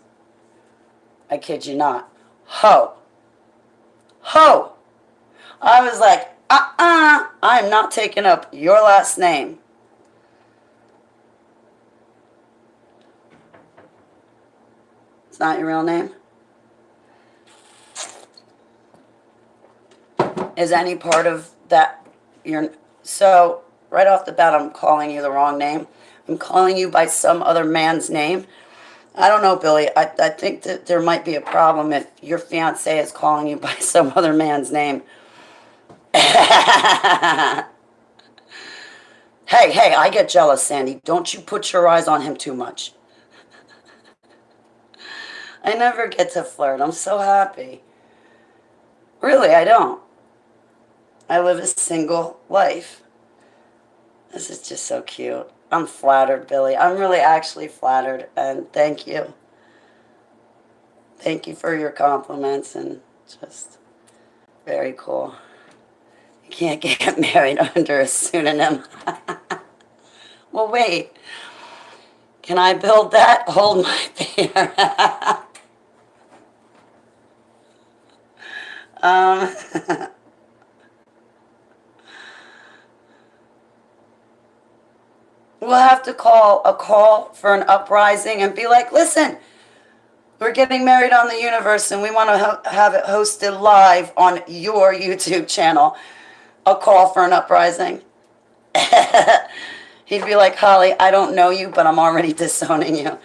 I kid you not. Ho. Ho. I was like, I am not taking up your last name. It's not your real name? Is any part of that your... So, right off the bat, I'm calling you the wrong name. I'm calling you by some other man's name. I don't know, Billy. I think that there might be a problem if your fiancé is calling you by some other man's name. Hey, I get jealous, Sandy. Don't you put your eyes on him too much. I never get to flirt. I'm so happy. Really, I don't. I live a single life. This is just so cute. I'm flattered, Billy. I'm really actually flattered, and thank you. Thank you for your compliments, and just very cool. You can't get married under a pseudonym. Well, wait. Can I build that? Hold my beer. We'll have to call a call for an uprising and be like, listen, we're getting married on the universe and we want to have it hosted live on your YouTube channel. A call for an uprising. He'd be like, Holly, I don't know you, but I'm already disowning you.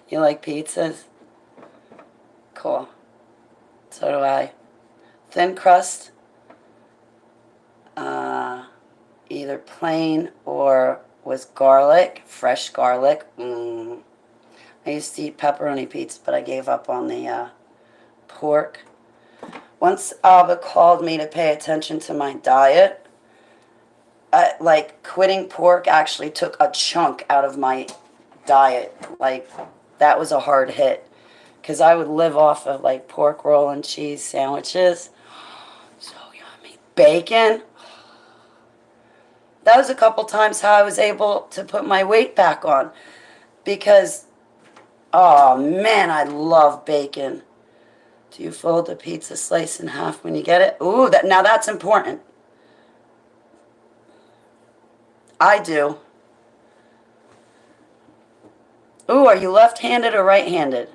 You like pizzas? Cool. So do I. Thin crust. Either plain or with garlic, fresh garlic. I used to eat pepperoni pizza, but I gave up on the pork. Once Abba called me to pay attention to my diet, like quitting pork actually took a chunk out of my diet. Like that was a hard hit because I would live off of like pork roll and cheese sandwiches. So yummy. Bacon. That was a couple times how I was able to put my weight back on because, oh man, I love bacon. Do you fold the pizza slice in half when you get it? Ooh, now that's important. I do. Ooh, are you left-handed or right-handed?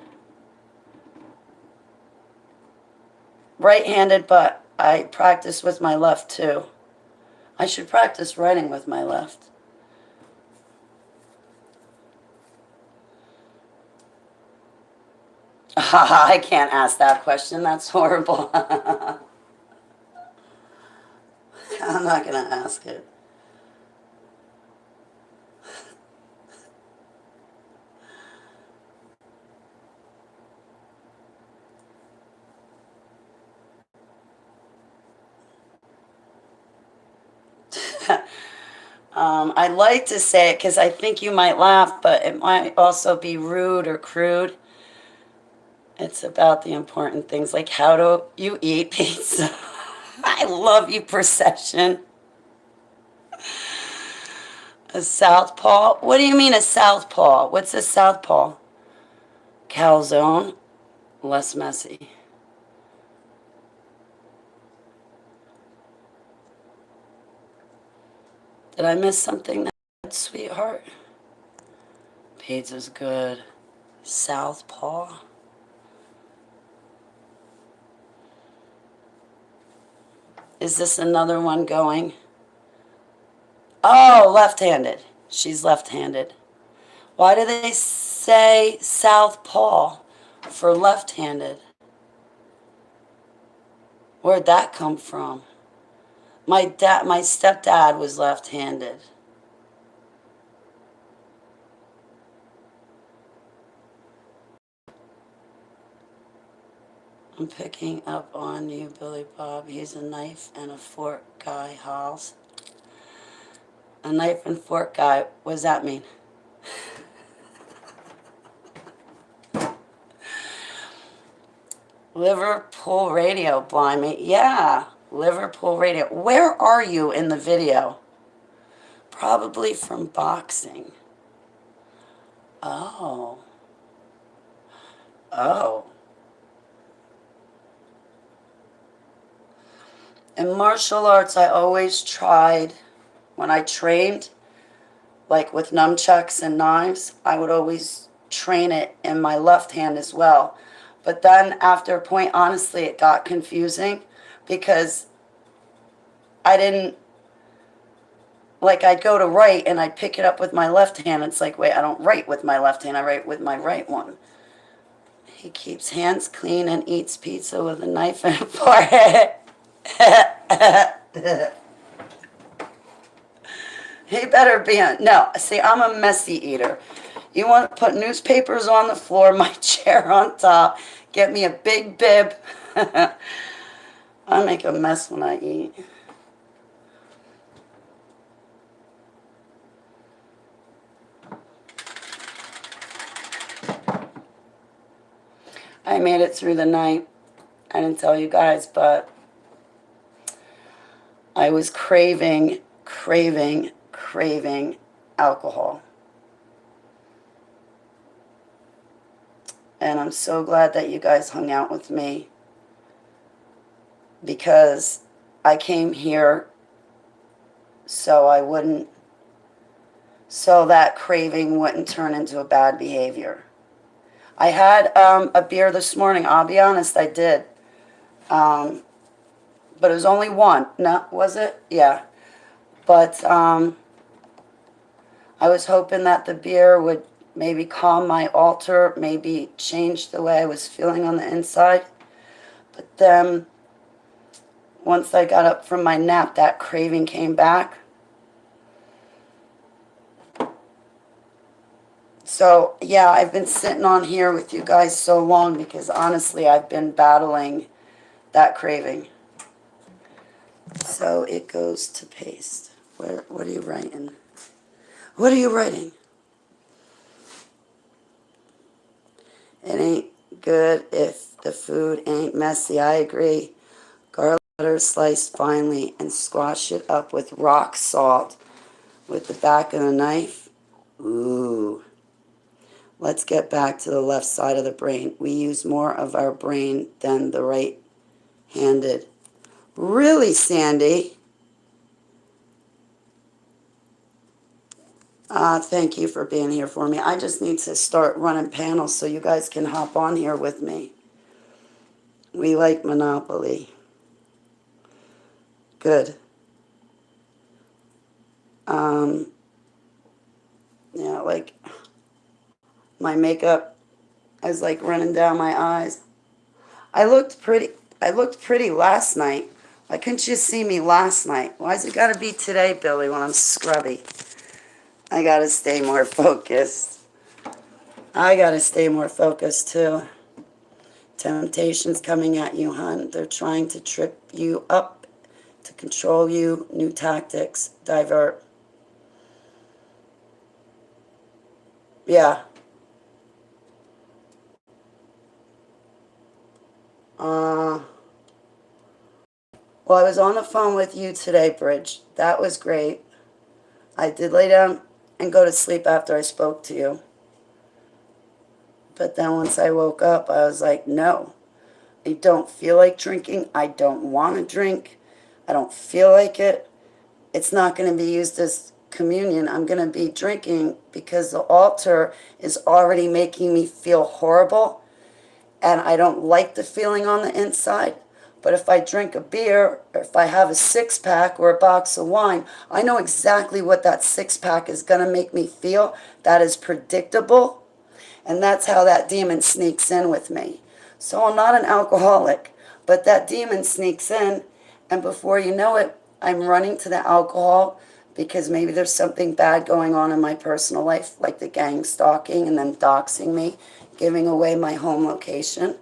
Right-handed, but I practice with my left too. I should practice writing with my left. I can't ask that question. That's horrible. I'm not going to ask it. I'd like to say it because I think you might laugh, but it might also be rude or crude. It's about the important things like how do you eat pizza. I love you, Procession. A southpaw? What do you mean a southpaw? What's a southpaw? Calzone? Less messy. Did I miss something, sweetheart? Pizza's good. Southpaw? Is this another one going? Oh, left-handed. She's left-handed. Why do they say southpaw for left-handed? Where'd that come from? My stepdad was left-handed. I'm picking up on you, Billy Bob. He's a knife and a fork guy, Halls. A knife and fork guy. What does that mean? Liverpool Radio, blimey. Yeah, Liverpool Radio. Where are you in the video? Probably from boxing. Oh. Oh. In martial arts, I always tried, when I trained, like with nunchucks and knives, I would always train it in my left hand as well. But then after a point, honestly, it got confusing because I didn't, like I'd go to write and I'd pick it up with my left hand. It's like, wait, I don't write with my left hand, I write with my right one. He keeps hands clean and eats pizza with a knife and a fork. He better be on. No, see, I'm a messy eater. You want to put newspapers on the floor, my chair on top, get me a big bib. I make a mess when I eat. I made it through the night. I didn't tell you guys, but I was craving alcohol. And I'm so glad that you guys hung out with me because I came here so I wouldn't, so that craving wouldn't turn into a bad behavior. I had a beer this morning. I'll be honest, I did. Um, but it was only one. No, was it? Yeah. But I was hoping that the beer would maybe calm my alter, maybe change the way I was feeling on the inside. But then once I got up from my nap, that craving came back. So, yeah, I've been sitting on here with you guys so long because honestly, I've been battling that craving. So it goes to paste. What are you writing? What are you writing? It ain't good if the food ain't messy. I agree. Garlic butter sliced finely and squash it up with rock salt with the back of the knife. Ooh. Let's get back to the left side of the brain. We use more of our brain than the right-handed. Really, Sandy? Thank you for being here for me. I just need to start running panels so you guys can hop on here with me. We like Monopoly. Good. Yeah, like my makeup is like running down my eyes. I looked pretty last night. Why couldn't you see me last night? Why's it gotta be today, Billy, when I'm scrubby? I gotta stay more focused. I gotta stay more focused too. Temptation's coming at you, hon. They're trying to trip you up, to control you. New tactics. Divert. Yeah. Well, I was on the phone with you today, Bridge. That was great. I did lay down and go to sleep after I spoke to you. But then once I woke up, I was like, no, I don't feel like drinking. I don't want to drink. I don't feel like it. It's not going to be used as communion. I'm going to be drinking because the altar is already making me feel horrible. And I don't like the feeling on the inside. But if I drink a beer, or if I have a six-pack or a box of wine, I know exactly what that six-pack is going to make me feel. That is predictable. And that's how that demon sneaks in with me. So I'm not an alcoholic, but that demon sneaks in, and before you know it, I'm running to the alcohol because maybe there's something bad going on in my personal life, like the gang stalking and then doxing me, giving away my home location.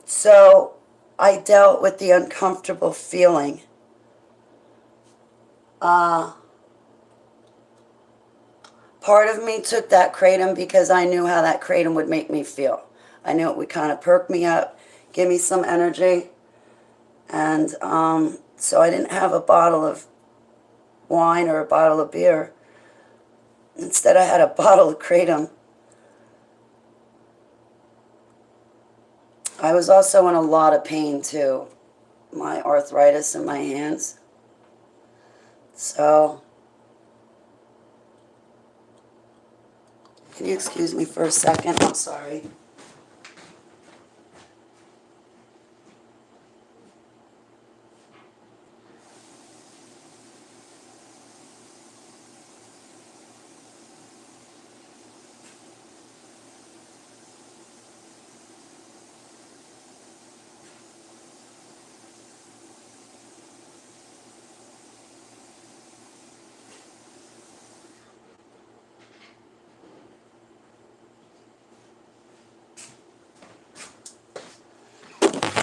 So I dealt with the uncomfortable feeling. Part of me took that kratom because I knew how that kratom would make me feel. I knew it would kind of perk me up, give me some energy. And so I didn't have a bottle of wine or a bottle of beer. Instead, I had a bottle of kratom. I was also in a lot of pain, too. My arthritis in my hands. So, can you excuse me for a second? I'm sorry.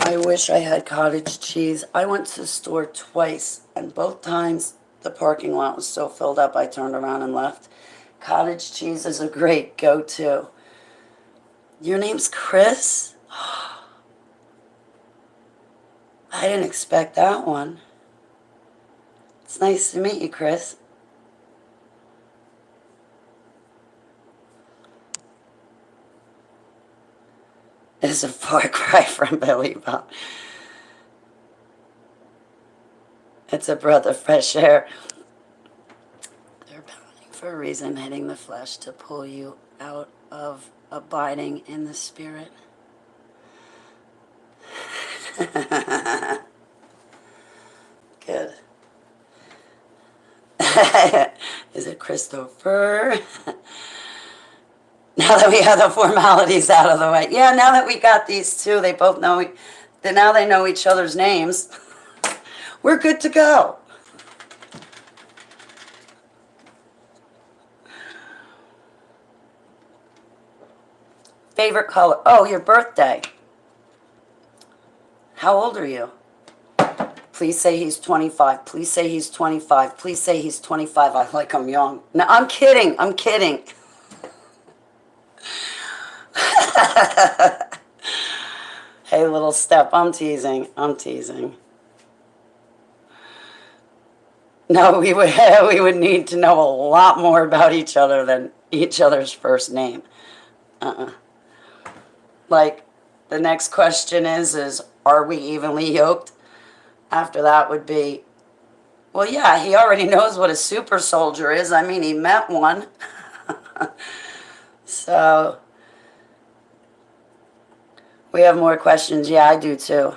I wish I had cottage cheese. I went to the store twice, and both times the parking lot was so filled up I turned around and left. Cottage cheese is a great go-to. Your name's Chris? I didn't expect that one. It's nice to meet you, Chris. is a far cry from Billy Bob. It's a breath of fresh air. They're pounding for a reason, hitting the flesh to pull you out of abiding in the spirit. Good. Is it Christopher? Now that we have the formalities out of the way. Yeah, now that we got these two, they both know, now they know each other's names. We're good to go. Favorite color? Oh, your birthday. How old are you? Please say he's 25. Please say he's 25. Please say he's 25. I like I'm young. No, I'm kidding. I'm kidding. Hey, little step. I'm teasing. I'm teasing. No, we would need to know a lot more about each other than each other's first name. Like, the next question is are we evenly yoked? After that would be, well, yeah, he already knows what a super soldier is. I mean, he met one. So, we have more questions. Yeah, I do too.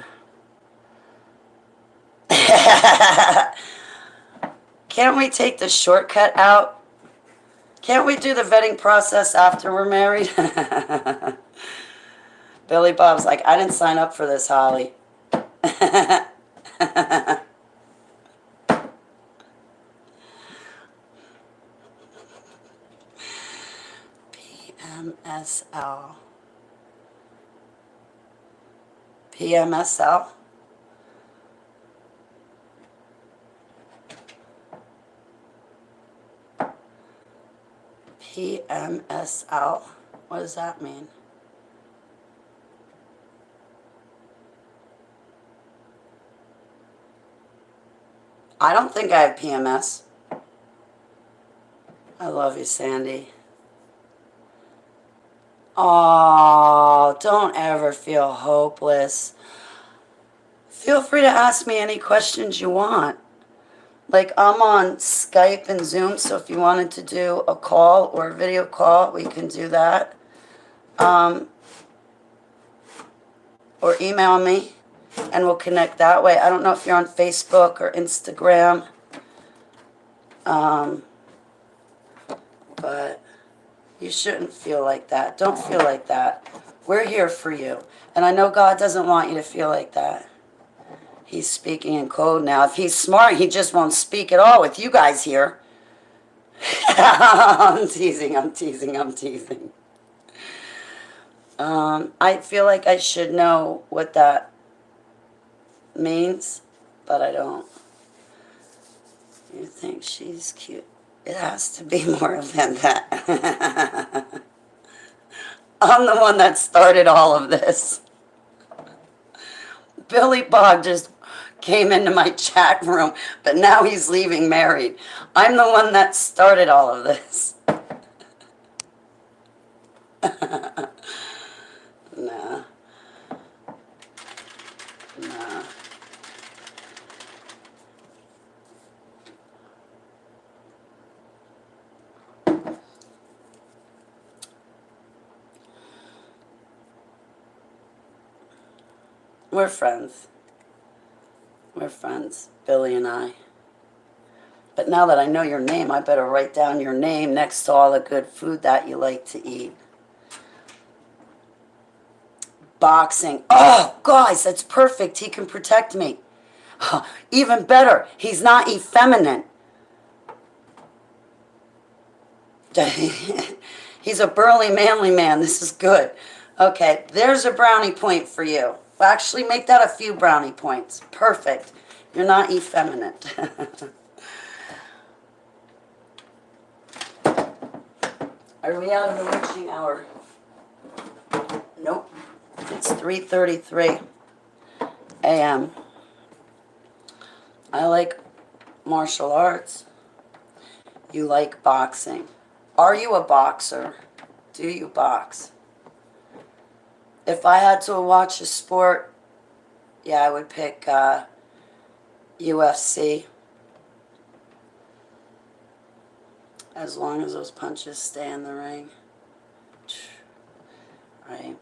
Can't we take the shortcut out? Can't we do the vetting process after we're married? Billy Bob's like, I didn't sign up for this, Holly. PMSL. PMSL? PMSL? What does that mean? I don't think I have PMS. I love you, Sandy. Oh, don't ever feel hopeless. Feel free to ask me any questions you want. Like, I'm on Skype and Zoom, so if you wanted to do a call or a video call, we can do that. Or email me, and we'll connect that way. I don't know if you're on Facebook or Instagram. But you shouldn't feel like that. Don't feel like that. We're here for you. And I know God doesn't want you to feel like that. He's speaking in code now. If he's smart, he just won't speak at all with you guys here. I'm teasing, I'm teasing, I'm teasing. I feel like I should know what that means, but I don't. You think she's cute? It has to be more than that. I'm the one that started all of this. Billy Bob just came into my chat room, but now he's leaving married. I'm the one that started all of this. Nah. Nah. We're friends. We're friends, Billy and I. But now that I know your name, I better write down your name next to all the good food that you like to eat. Boxing. Oh, guys, that's perfect. He can protect me. Even better, he's not effeminate. He's a burly, manly man. This is good. Okay, there's a brownie point for you. Well, actually, make that a few brownie points. Perfect. You're not effeminate. Are we out of the witching hour? Nope. It's 3:33 a.m. I like martial arts. You like boxing. Are you a boxer? Do you box? If I had to watch a sport, yeah, I would pick UFC. As long as those punches stay in the ring. Right.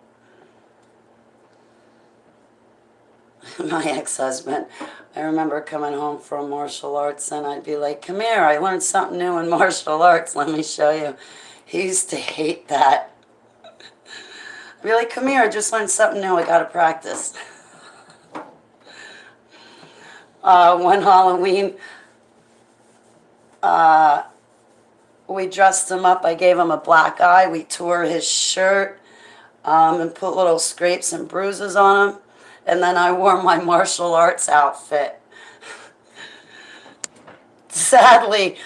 My ex-husband, I remember coming home from martial arts and I'd be like, come here, I learned something new in martial arts, let me show you. He used to hate that. I'd be like, come here, I just learned something new, I gotta practice. One Halloween, we dressed him up, I gave him a black eye, we tore his shirt and put little scrapes and bruises on him. And then I wore my martial arts outfit. Sadly,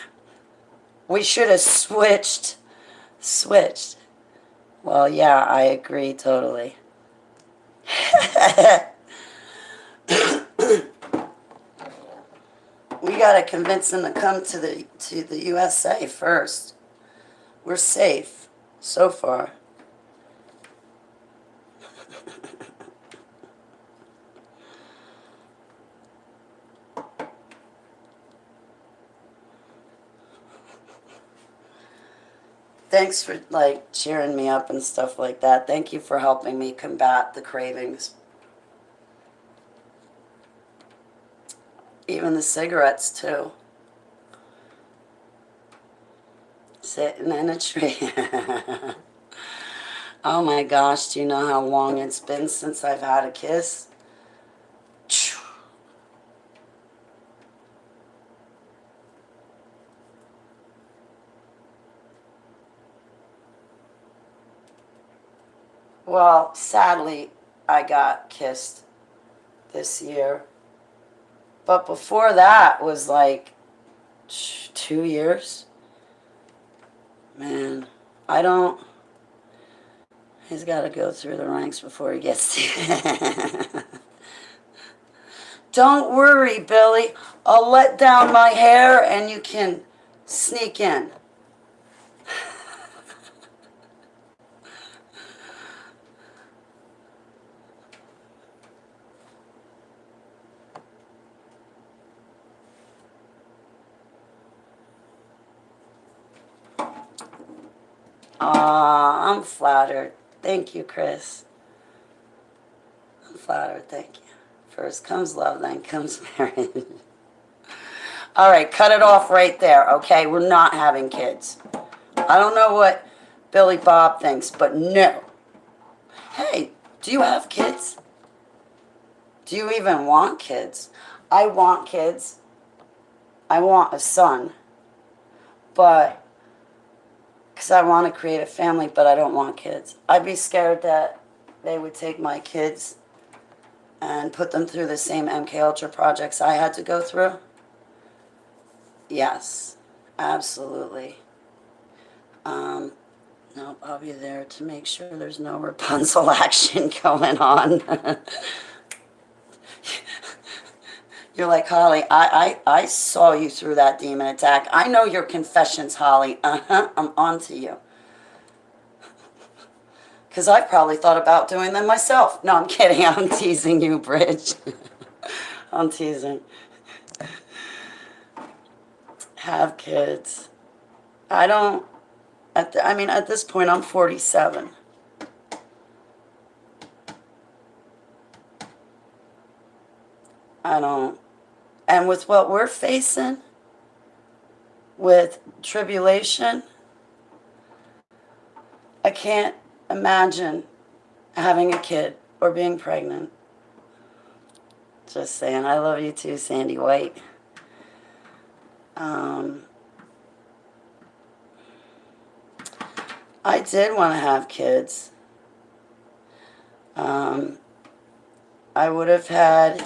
we should have switched. Well, yeah, I agree totally. We gotta convince them to come to the USA first. We're safe so far. Thanks for like cheering me up and stuff like that. Thank you for helping me combat the cravings. Even the cigarettes too. Sitting in a tree. Oh my gosh, do you know how long it's been since I've had a kiss? Well, sadly, I got kissed this year. But before that was like 2 years. Man, I don't... He's got to go through the ranks before he gets to... Don't worry, Billy. I'll let down my hair and you can sneak in. Aw, I'm flattered. Thank you, Chris. I'm flattered, thank you. First comes love, then comes marriage. All right, cut it off right there, okay? We're not having kids. I don't know what Billy Bob thinks, but no. Hey, do you have kids? Do you even want kids? I want kids. I want a son. But... because I want to create a family, but I don't want kids. I'd be scared that they would take my kids and put them through the same MK Ultra projects I had to go through. Yes, absolutely. Nope, I'll be there to make sure there's no Rapunzel action going on. You're like, Holly, I saw you through that demon attack. I know your confessions, Holly. I'm on to you. Because I probably thought about doing them myself. No, I'm kidding. I'm teasing you, Bridge. I'm teasing. Have kids. I don't... at this point, I'm 47. I don't... And with what we're facing, with tribulation, I can't imagine having a kid or being pregnant. Just saying, I love you too, Sandy White. I did want to have kids. I would have had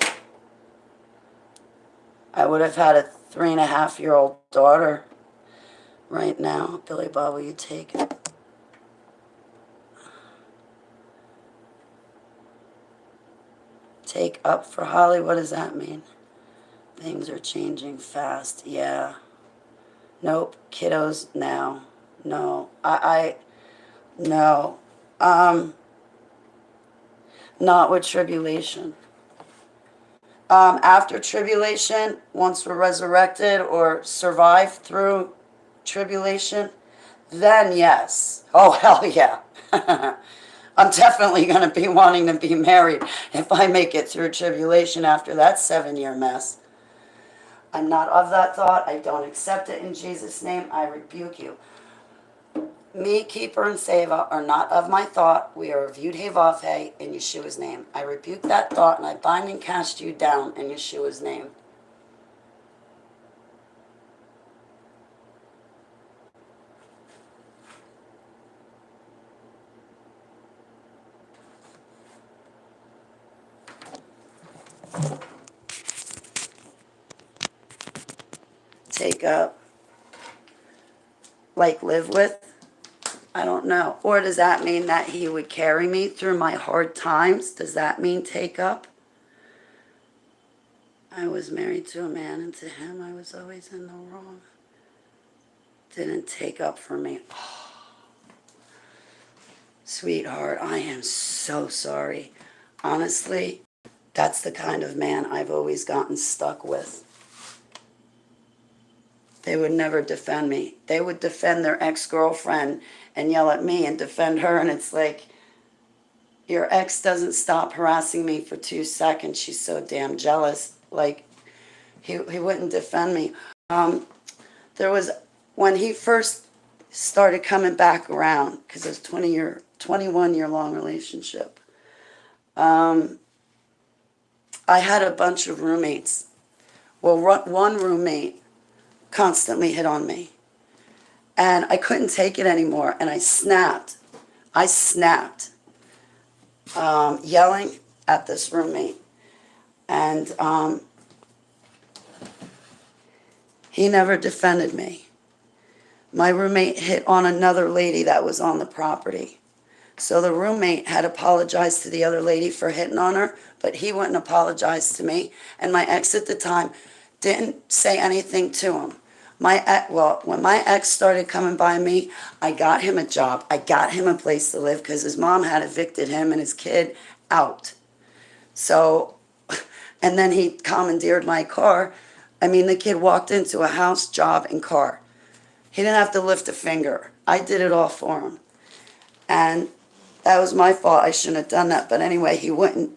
a 3.5-year-old daughter right now. Billy Bob, will you take it? Take up for Holly? What does that mean? Things are changing fast. Yeah. Nope. Kiddos now. No. No. Not with tribulation. After tribulation, once we're resurrected or survive through tribulation, then yes. Oh, hell yeah. I'm definitely going to be wanting to be married if I make it through tribulation after that 7-year mess. I'm not of that thought. I don't accept it in Jesus' name. I rebuke you. Me, Keeper, and Seva are not of my thought. We are of Yud-Heh-Vav-Heh in Yeshua's name. I rebuke that thought and I bind and cast you down in Yeshua's name. Take up, like live with. I don't know. Or does that mean that he would carry me through my hard times? Does that mean take up? I was married to a man, and to him I was always in the wrong. Didn't take up for me. Oh, sweetheart, I am so sorry. Honestly, that's the kind of man I've always gotten stuck with. They would never defend me. They would defend their ex-girlfriend and yell at me and defend her, and it's like, your ex doesn't stop harassing me for 2 seconds. She's so damn jealous. Like, he wouldn't defend me. There was, when he first started coming back around, because it was 21-year long relationship, I had a bunch of roommates. Well, one roommate constantly hit on me. And I couldn't take it anymore, and I snapped. Yelling at this roommate. And he never defended me. My roommate hit on another lady that was on the property. So the roommate had apologized to the other lady for hitting on her, but he wouldn't apologize to me. And my ex at the time didn't say anything to him. When my ex started coming by me, I got him a job. I got him a place to live because his mom had evicted him and his kid out. So, and then he commandeered my car. I mean, the kid walked into a house, job, and car. He didn't have to lift a finger. I did it all for him. And that was my fault. I shouldn't have done that. But anyway, he wouldn't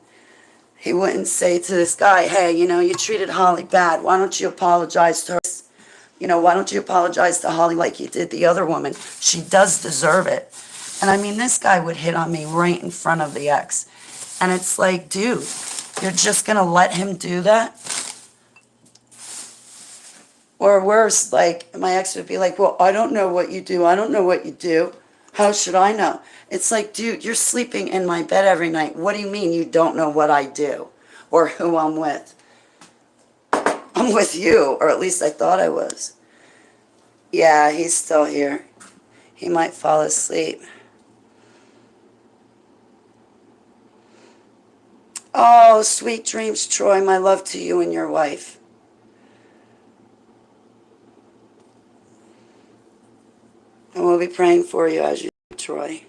say to this guy, hey, you treated Holly bad. Why don't you apologize to her? Why don't you apologize to Holly like you did the other woman? She does deserve it. And I mean, this guy would hit on me right in front of the ex. And it's like, dude, you're just going to let him do that? Or worse, like, my ex would be like, well, I don't know what you do. I don't know what you do. How should I know? It's like, dude, you're sleeping in my bed every night. What do you mean you don't know what I do or who I'm with? I'm with you, or at least I thought I was. Yeah, he's still here. He might fall asleep. Oh, sweet dreams, Troy. My love to you and your wife. And we'll be praying for you as you do, Troy.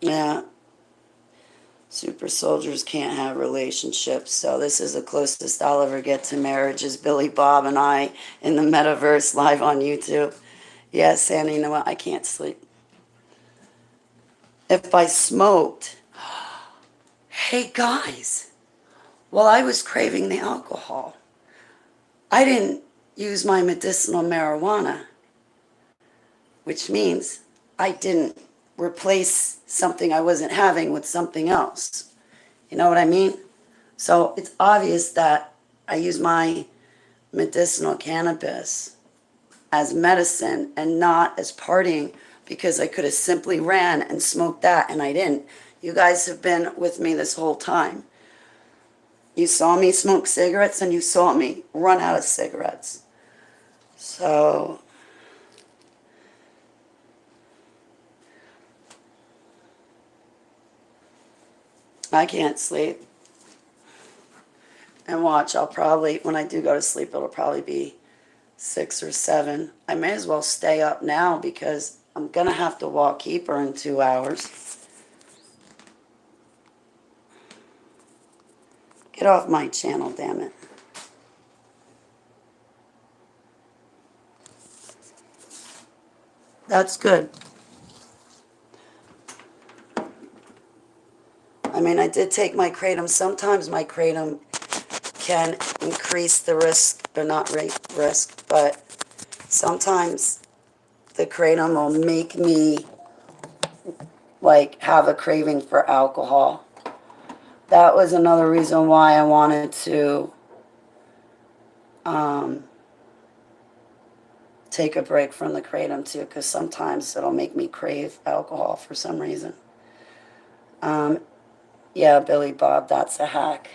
Yeah. Super soldiers can't have relationships, so this is the closest I'll ever get to marriage is Billy Bob and I in the metaverse live on YouTube. Yeah, Sandy, you know what? I can't sleep. If I smoked, hey guys, while I was craving the alcohol, I didn't use my medicinal marijuana, which means I didn't replace something I wasn't having with something else. You know what I mean? So it's obvious that I use my medicinal cannabis as medicine and not as partying, because I could have simply ran and smoked that and I didn't. You guys have been with me this whole time. You saw me smoke cigarettes and you saw me run out of cigarettes. So, I can't sleep. And watch, I'll probably, when I do go to sleep, it'll probably be 6 or 7. I may as well stay up now because I'm going to have to walk Keeper in 2 hours. Get off my channel, damn it. That's good. I mean, I did take my kratom. Sometimes my kratom can increase the risk, or not risk, but sometimes the kratom will make me like have a craving for alcohol. That was another reason why I wanted to take a break from the kratom too, because sometimes it'll make me crave alcohol for some reason. Yeah, Billy Bob, that's a hack.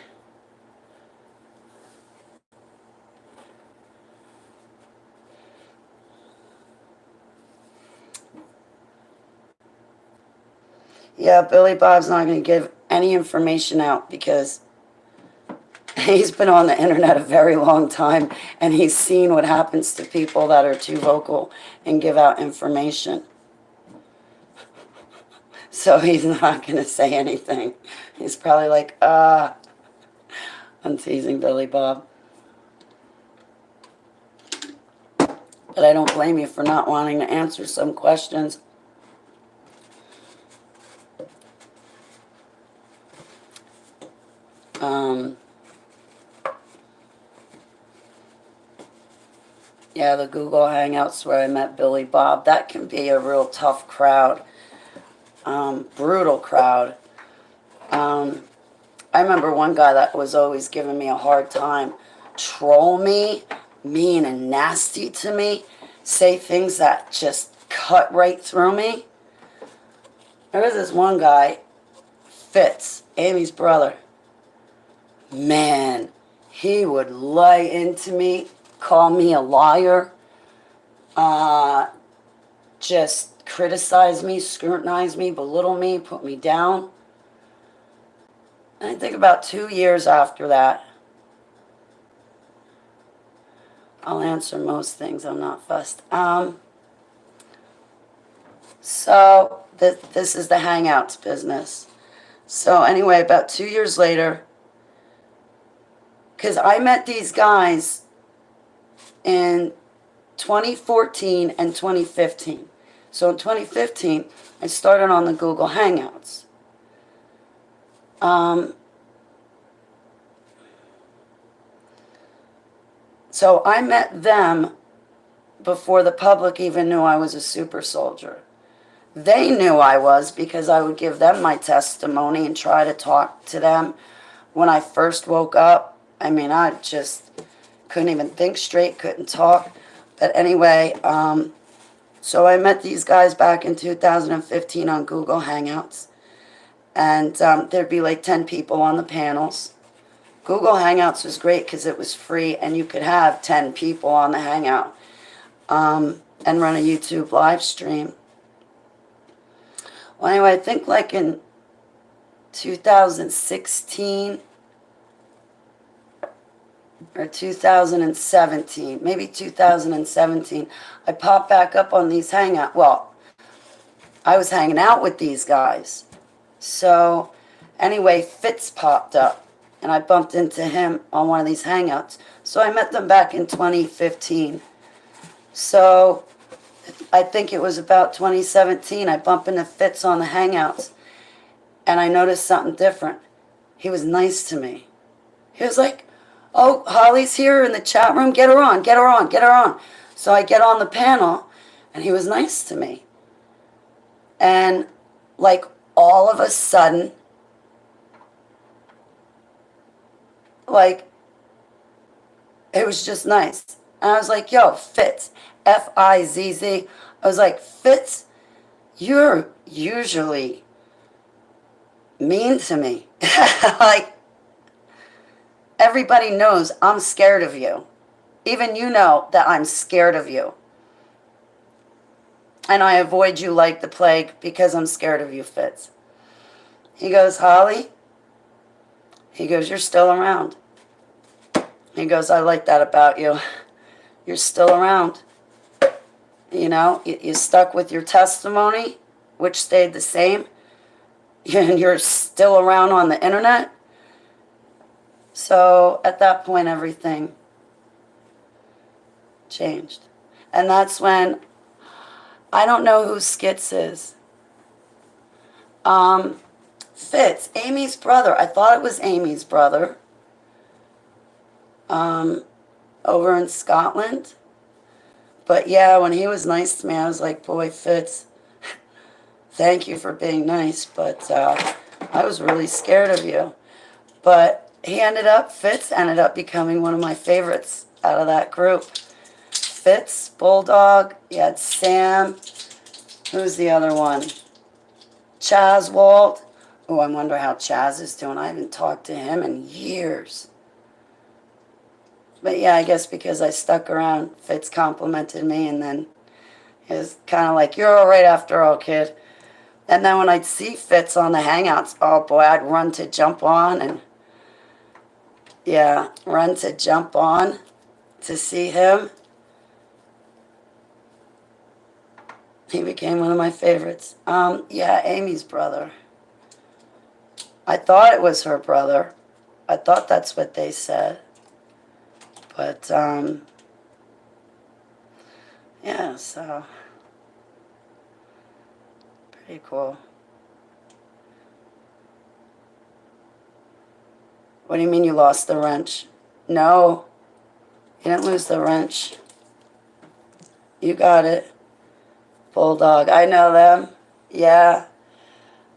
Yeah, Billy Bob's not going to give any information out because he's been on the internet a very long time and he's seen what happens to people that are too vocal and give out information. So he's not going to say anything. He's probably like, I'm teasing Billy Bob. But I don't blame you for not wanting to answer some questions. Yeah, the Google Hangouts where I met Billy Bob, that can be a real tough crowd. Brutal crowd. I remember one guy that was always giving me a hard time, troll me, mean and nasty to me, say things that just cut right through me. There was this one guy, Fitz, Amy's brother. Man, he would lay into me, call me a liar, just criticize me, scrutinize me, belittle me, put me down. And I think about 2 years after that, I'll answer most things, I'm not fussed. So this is the Hangouts business. So anyway, about 2 years later, because I met these guys in 2014 and 2015. So in 2015, I started on the Google Hangouts. So I met them before the public even knew I was a super soldier. They knew I was because I would give them my testimony and try to talk to them when I first woke up. I mean, I just couldn't even think straight, couldn't talk. But anyway, so I met these guys back in 2015 on Google Hangouts. And there'd be like 10 people on the panels. Google Hangouts was great because it was free and you could have 10 people on the Hangout and run a YouTube live stream. Well, anyway, I think like in 2016 or 2017, maybe 2017, I popped back up on these Hangouts. Well, I was hanging out with these guys. So anyway, Fitz popped up and I bumped into him on one of these Hangouts. So I met them back in 2015. So I think it was about 2017, I bumped into Fitz on the Hangouts and I noticed something different. He was nice to me. He was like, oh, Holly's here in the chat room, get her on, get her on, get her on. So I get on the panel and he was nice to me. And like all of a sudden, like, it was just nice. And I was like, yo, Fitz, F-I-Z-Z. I was like, Fitz, you're usually mean to me. Like, Everybody knows I'm scared of you. Even you know that I'm scared of you. And I avoid you like the plague because I'm scared of you, Fitz. He goes, Holly? He goes, you're still around. He goes, I like that about you. You're still around. You know, you stuck with your testimony, which stayed the same. And you're still around on the internet. So at that point, everything changed. And that's when, I don't know who Skitz is. Fitz, Amy's brother. I thought it was Amy's brother. Over in Scotland. But yeah, when he was nice to me, I was like, boy, Fitz, thank you for being nice, but I was really scared of you. But Fitz ended up becoming one of my favorites out of that group. Fitz, Bulldog, you had Sam, who's the other one? Chaz Walt. Oh, I wonder how Chaz is doing. I haven't talked to him in years. But yeah, I guess because I stuck around, Fitz complimented me, and then it was kind of like, you're all right after all, kid. And then when I'd see Fitz on the Hangouts, oh boy, I'd run to jump on, and yeah, run to jump on to see him. He became one of my favorites. Yeah, Amy's brother. I thought it was her brother. I thought that's what they said. But, yeah, so, pretty cool. What do you mean you lost the wrench? No, you didn't lose the wrench. You got it. Bulldog, I know them. Yeah.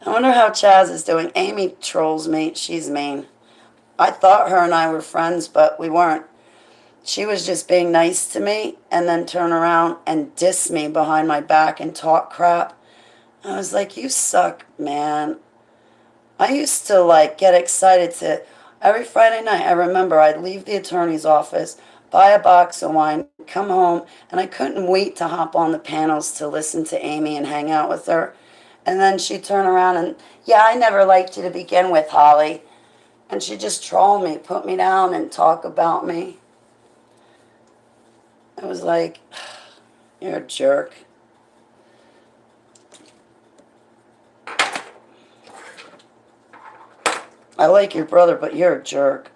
I wonder how Chaz is doing. Amy trolls me. She's mean. I thought her and I were friends, but we weren't. She was just being nice to me and then turn around and diss me behind my back and talk crap. I was like, you suck, man. I used to like get excited to, every Friday night, I remember I'd leave the attorney's office, buy a box of wine, come home, and I couldn't wait to hop on the panels to listen to Amy and hang out with her. And then she'd turn around and, yeah, I never liked you to begin with, Holly. And she'd just troll me, put me down and talk about me. I was like, you're a jerk. I like your brother, but you're a jerk.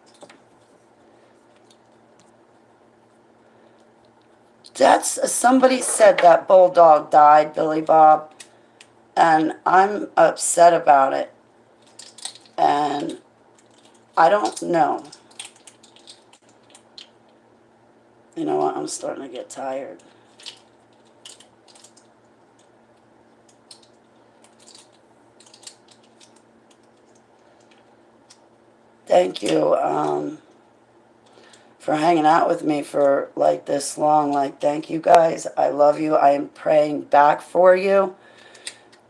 Somebody said that Bulldog died, Billy Bob, and I'm upset about it. And I don't know. You know what? I'm starting to get tired. Thank you for hanging out with me for like this long. Like, thank you guys. I love you. I am praying back for you.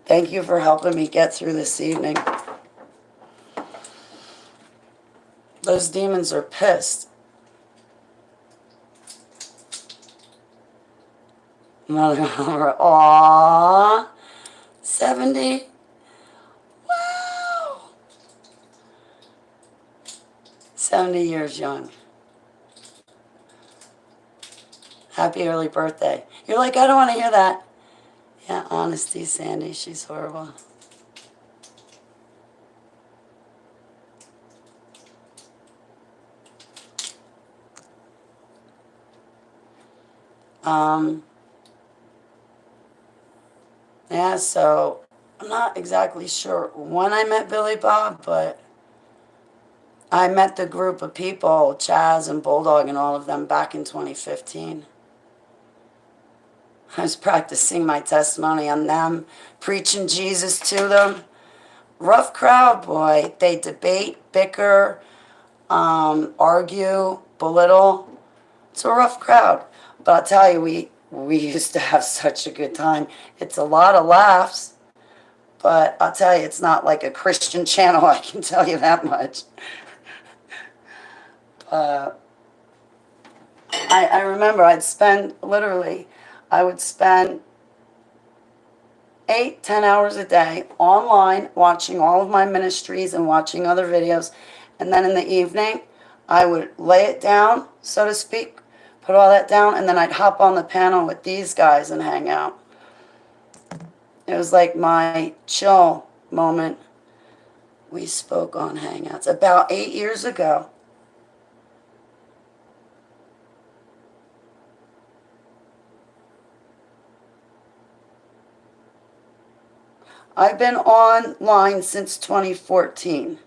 Thank you for helping me get through this evening. Those demons are pissed. Aww. 70. Wow. 70 years young. Happy early birthday. You're like, I don't want to hear that. Yeah, honesty, Sandy. She's horrible. Yeah, so I'm not exactly sure when I met Billy Bob, but I met the group of people, Chaz and Bulldog and all of them, back in 2015. I was practicing my testimony on them, preaching Jesus to them. Rough crowd, boy. They debate, bicker, argue, belittle. It's a rough crowd. But I'll tell you, we used to have such a good time. It's a lot of laughs, but I'll tell you, it's not like a Christian channel, I can tell you that much. I remember I would spend 8, 10 hours a day online watching all of my ministries and watching other videos. And then in the evening, I would lay it down, so to speak, put all that down, and then I'd hop on the panel with these guys and hang out. It was like my chill moment. We spoke on Hangouts about 8 years ago. I've been online since 2014.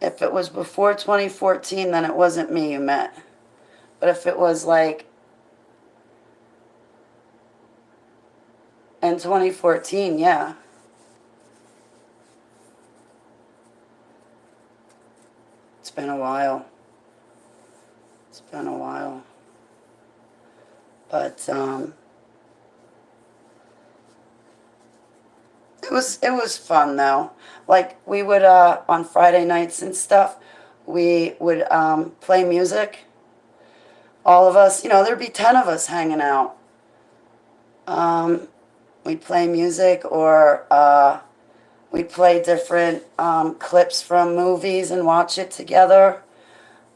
If it was before 2014, then it wasn't me you met. But if it was like in 2014, yeah. It's been a while. It's been a while. But it was fun though. Like we would on Friday nights and stuff, we would play music. All of us, there'd be 10 of us hanging out. We'd play music, or we'd play different clips from movies and watch it together.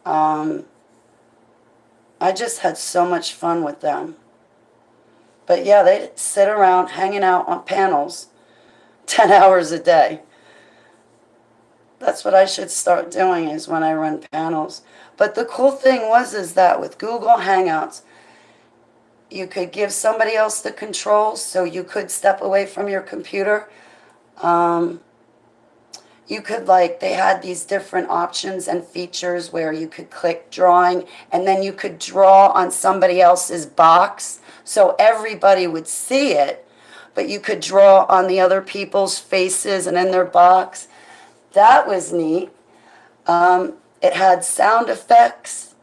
I just had so much fun with them. But yeah, they'd sit around hanging out on panels 10 hours a day. That's what I should start doing, is when I run panels. But the cool thing is that with Google Hangouts, you could give somebody else the controls, so you could step away from your computer. You could, they had these different options and features where you could click drawing, and then you could draw on somebody else's box, so everybody would see it, but you could draw on the other people's faces and in their box. That was neat. It had sound effects.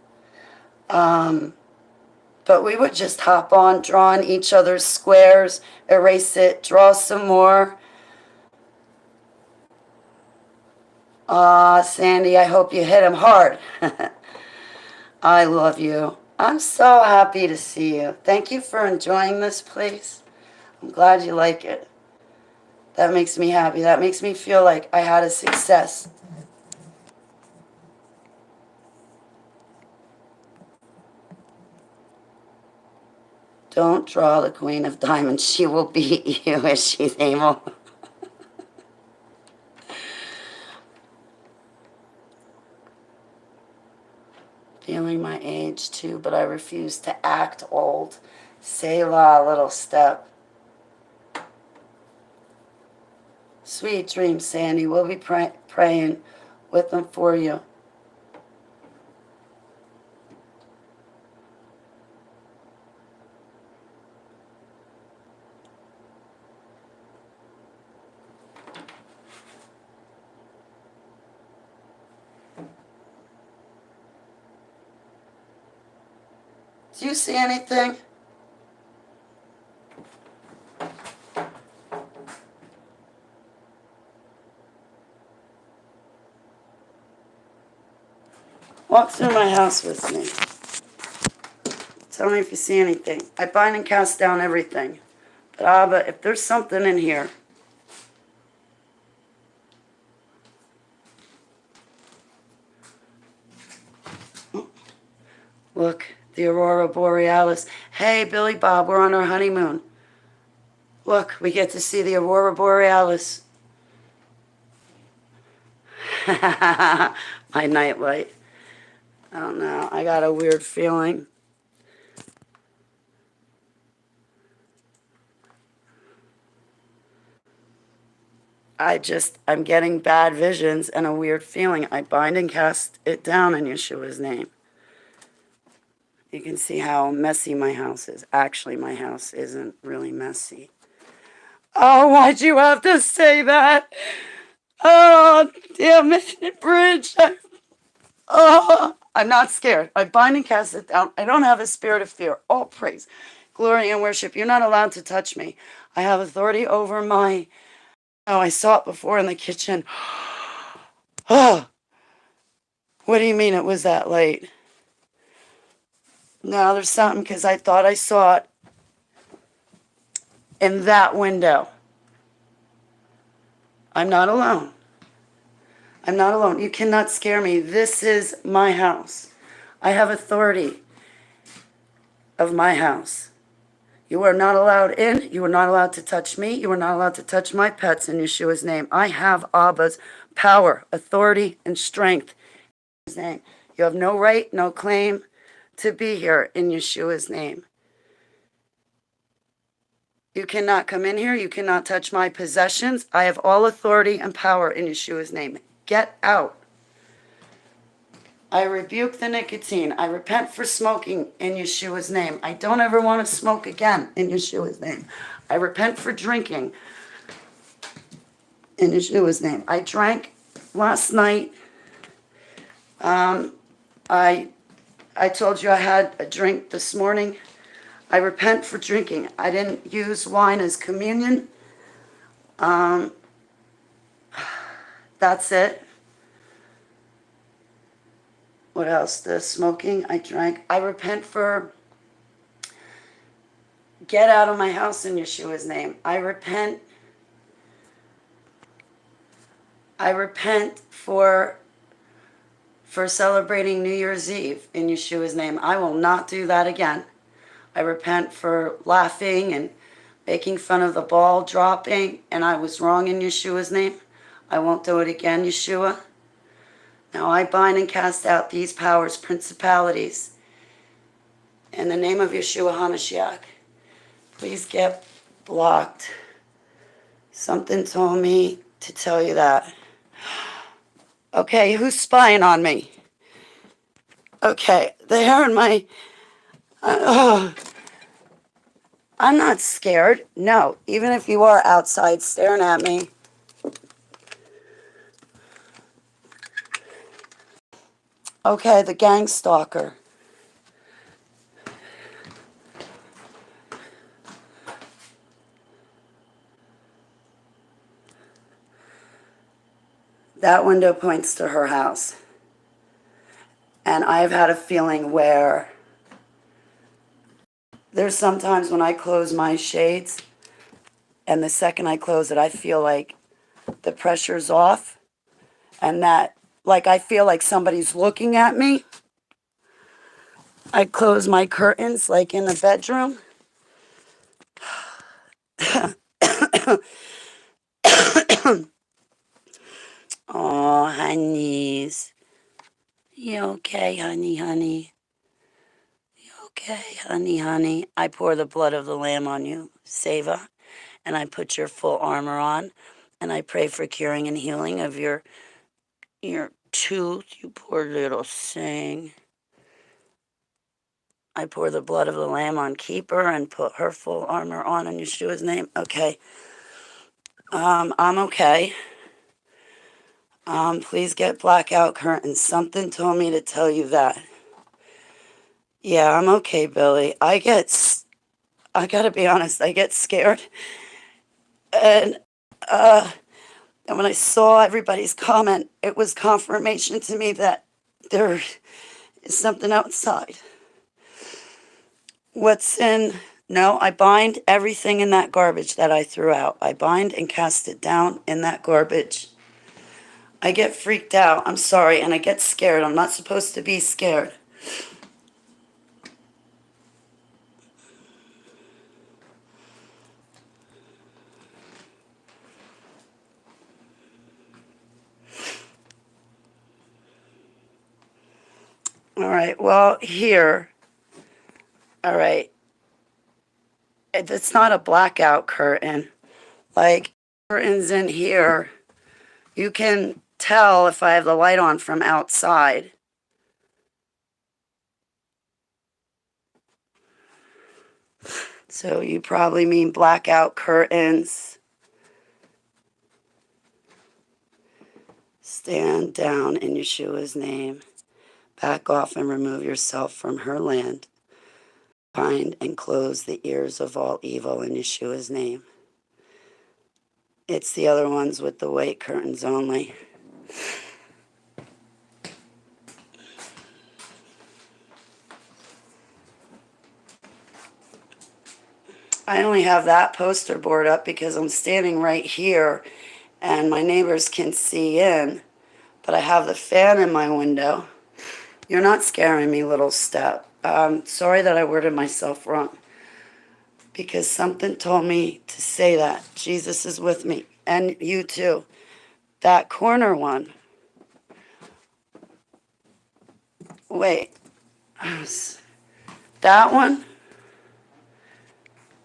But we would just hop on, draw on each other's squares, erase it, draw some more. Sandy, I hope you hit him hard. I love you. I'm so happy to see you. Thank you for enjoying this place. I'm glad you like it. That makes me happy. That makes me feel like I had a success. Don't draw the Queen of Diamonds. She will beat you if she's able. Feeling my age too, but I refuse to act old. Selah, little step. Sweet dreams, Sandy. We'll be praying with them for you. Do you see anything? Walk through my house with me. Tell me if you see anything. I bind and cast down everything. But Abba, if there's something in here, look, the Aurora Borealis. Hey, Billy Bob, we're on our honeymoon. Look, we get to see the Aurora Borealis. My nightlight. I don't know. I got a weird feeling. I'm getting bad visions and a weird feeling. I bind and cast it down in Yeshua's name. You can see how messy my house is. Actually, my house isn't really messy. Oh, why'd you have to say that? Oh, damn it, Bridge. I'm not scared. I bind and cast it down. I don't have a spirit of fear. All praise, glory, and worship. You're not allowed to touch me. I have authority over my... Oh, I saw it before in the kitchen. Oh. What do you mean it was that late? No, there's something because I thought I saw it in that window. I'm not alone. I'm not alone. You cannot scare me. This is my house. I have authority of my house. You are not allowed in. You are not allowed to touch me. You are not allowed to touch my pets in Yeshua's name. I have Abba's power, authority, and strength in his name. You have no right, no claim to be here in Yeshua's name. You cannot come in here. You cannot touch my possessions. I have all authority and power in Yeshua's name. Get out. I rebuke the nicotine. I repent for smoking in Yeshua's name. I don't ever want to smoke again in Yeshua's name. I repent for drinking in Yeshua's name. I drank last night. I told you I had a drink this morning. I repent for drinking. I didn't use wine as communion. That's it. What else? The smoking I drank. I repent for get out of my house in Yeshua's name. I repent for celebrating New Year's Eve in Yeshua's name. I will not do that again. I repent for laughing and making fun of the ball dropping, and I was wrong in Yeshua's name. I won't do it again, Yeshua. Now I bind and cast out these powers, principalities, in the name of Yeshua HaMashiach. Please get blocked. Something told me to tell you that. Okay, who's spying on me? Okay, the hair in my... I'm not scared. No, even if you are outside staring at me. Okay, the gang stalker. That window points to her house. And I've had a feeling where there's sometimes when I close my shades, and the second I close it, I feel like the pressure's off, and that, like, I feel like somebody's looking at me. I close my curtains, like in the bedroom. Oh, honeys. You okay, honey? You okay, honey? I pour the blood of the Lamb on you, Seva, and I put your full armor on, and I pray for curing and healing of your tooth, you poor little thing. I pour the blood of the Lamb on Keeper and put her full armor on in Yeshua's name. Okay. I'm okay. Please get blackout curtains. Something told me to tell you that. Yeah, I'm okay, Billy. I gotta be honest, I get scared. And when I saw everybody's comment, it was confirmation to me that there is something outside. No, I bind everything in that garbage that I threw out. I bind and cast it down in that garbage. I get freaked out. I'm sorry, and I get scared. I'm not supposed to be scared. All right, well, here. All right. It's not a blackout curtain. Like, curtains in here, you can tell if I have the light on from outside. So you probably mean blackout curtains. Stand down in Yeshua's name. Back off and remove yourself from her land. Bind and close the ears of all evil in Yeshua's name. It's the other ones with the white curtains only. I only have that poster board up because I'm standing right here and my neighbors can see in, but I have the fan in my window. You're not scaring me, little step. Sorry that I worded myself wrong because something told me to say that. Jesus is with me, and you too. That corner one. Wait. That one?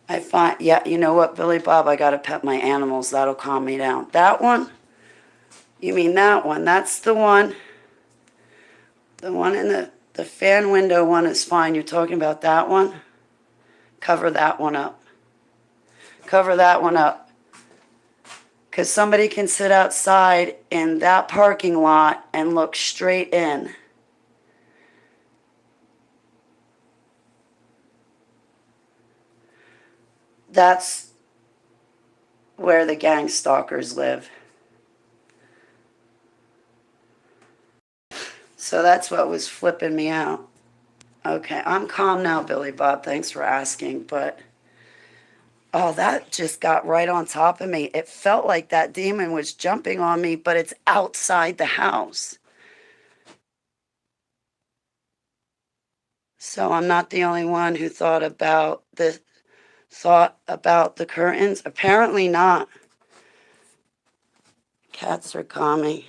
I find, yeah, you know what, Billy Bob? I gotta pet my animals. That'll calm me down. That one? You mean that one? That's the one. The one in the fan window one is fine. You're talking about that one? Cover that one up. Cover that one up. Because somebody can sit outside in that parking lot and look straight in. That's where the gang stalkers live. So that's what was flipping me out. Okay, I'm calm now, Billy Bob. Thanks for asking. But, oh, that just got right on top of me. It felt like that demon was jumping on me, but it's outside the house. So I'm not the only one who thought about the curtains. Apparently not. Cats are calming.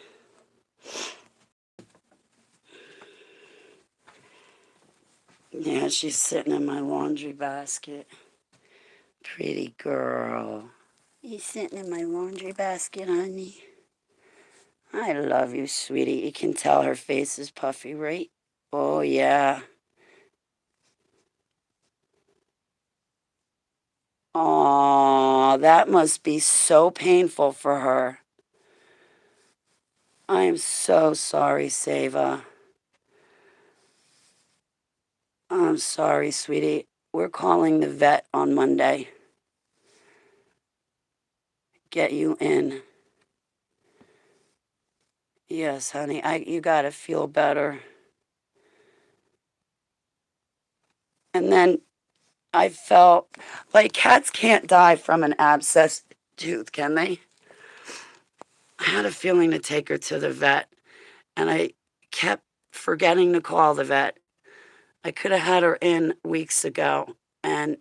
Yeah, she's sitting in my laundry basket. Pretty girl. You sitting in my laundry basket, honey? I love you, sweetie. You can tell her face is puffy, right? Oh, yeah. Aw, that must be so painful for her. I am so sorry, Seva. I'm sorry, sweetie. We're calling the vet on Monday. Get you in. Yes, honey. You gotta feel better. And then I felt like cats can't die from an abscessed tooth, can they? I had a feeling to take her to the vet, and I kept forgetting to call the vet. I could have had her in weeks ago, and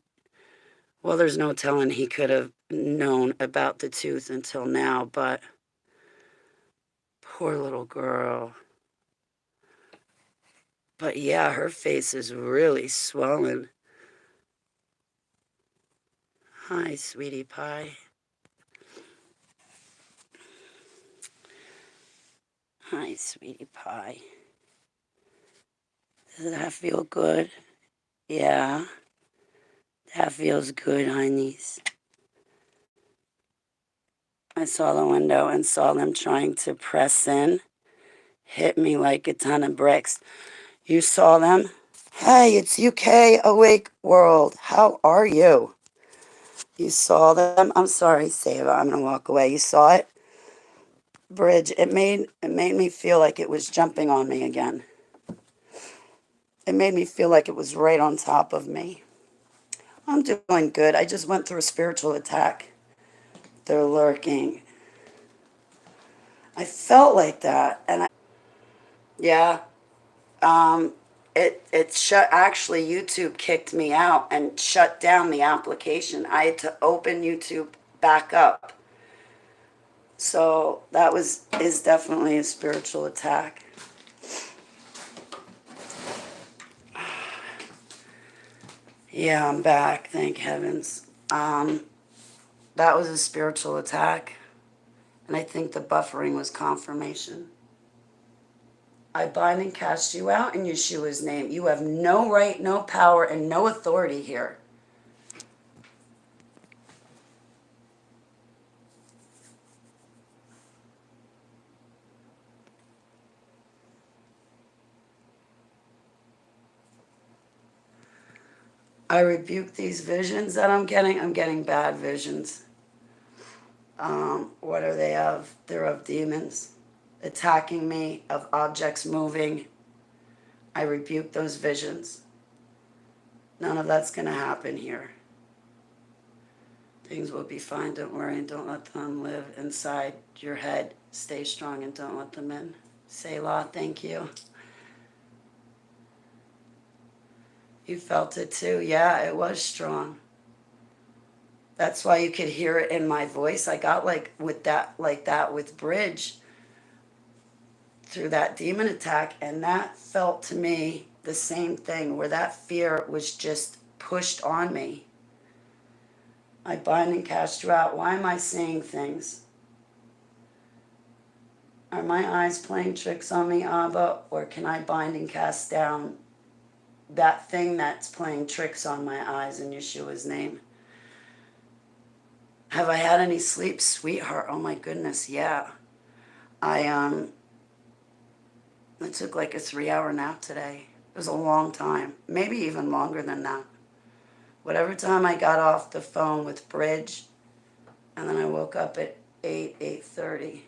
well, there's no telling he could have known about the tooth until now, but poor little girl. But yeah, her face is really swollen. Hi, sweetie pie. Hi, sweetie pie. Does that feel good? Yeah, that feels good, honeys. I saw the window and saw them trying to press in. Hit me like a ton of bricks. You saw them? Hey, it's UK Awake World. How are you? You saw them? I'm sorry, Seva. I'm gonna walk away. You saw it? Bridge. It made me feel like it was jumping on me again. It made me feel like it was right on top of me. I'm doing good. I just went through a spiritual attack. They're lurking. I felt like that, and yeah. Um, it shut. Actually, YouTube kicked me out and shut down the application. I had to open YouTube back up. So that is definitely a spiritual attack. Yeah, I'm back. Thank heavens. That was a spiritual attack, and I think the buffering was confirmation. I bind and cast you out in Yeshua's name. You have no right, no power, and no authority here. I rebuke these visions that I'm getting. I'm getting bad visions. What are they of? They're of demons attacking me, of objects moving. I rebuke those visions. None of that's going to happen here. Things will be fine, don't worry, and don't let them live inside your head. Stay strong and don't let them in. Selah, thank you. You felt it too. Yeah, it was strong. That's why you could hear it in my voice. I got like that with Bridge through that demon attack, and that felt to me the same thing, where that fear was just pushed on me. I bind and cast you out. Why am I seeing things? Are my eyes playing tricks on me, Abba, or can I bind and cast down that thing that's playing tricks on my eyes in Yeshua's name? Have I had any sleep, sweetheart? Oh my goodness, yeah. I took like a 3-hour nap today. It was a long time, maybe even longer than that. Whatever time I got off the phone with Bridge, and then I woke up at 8:30.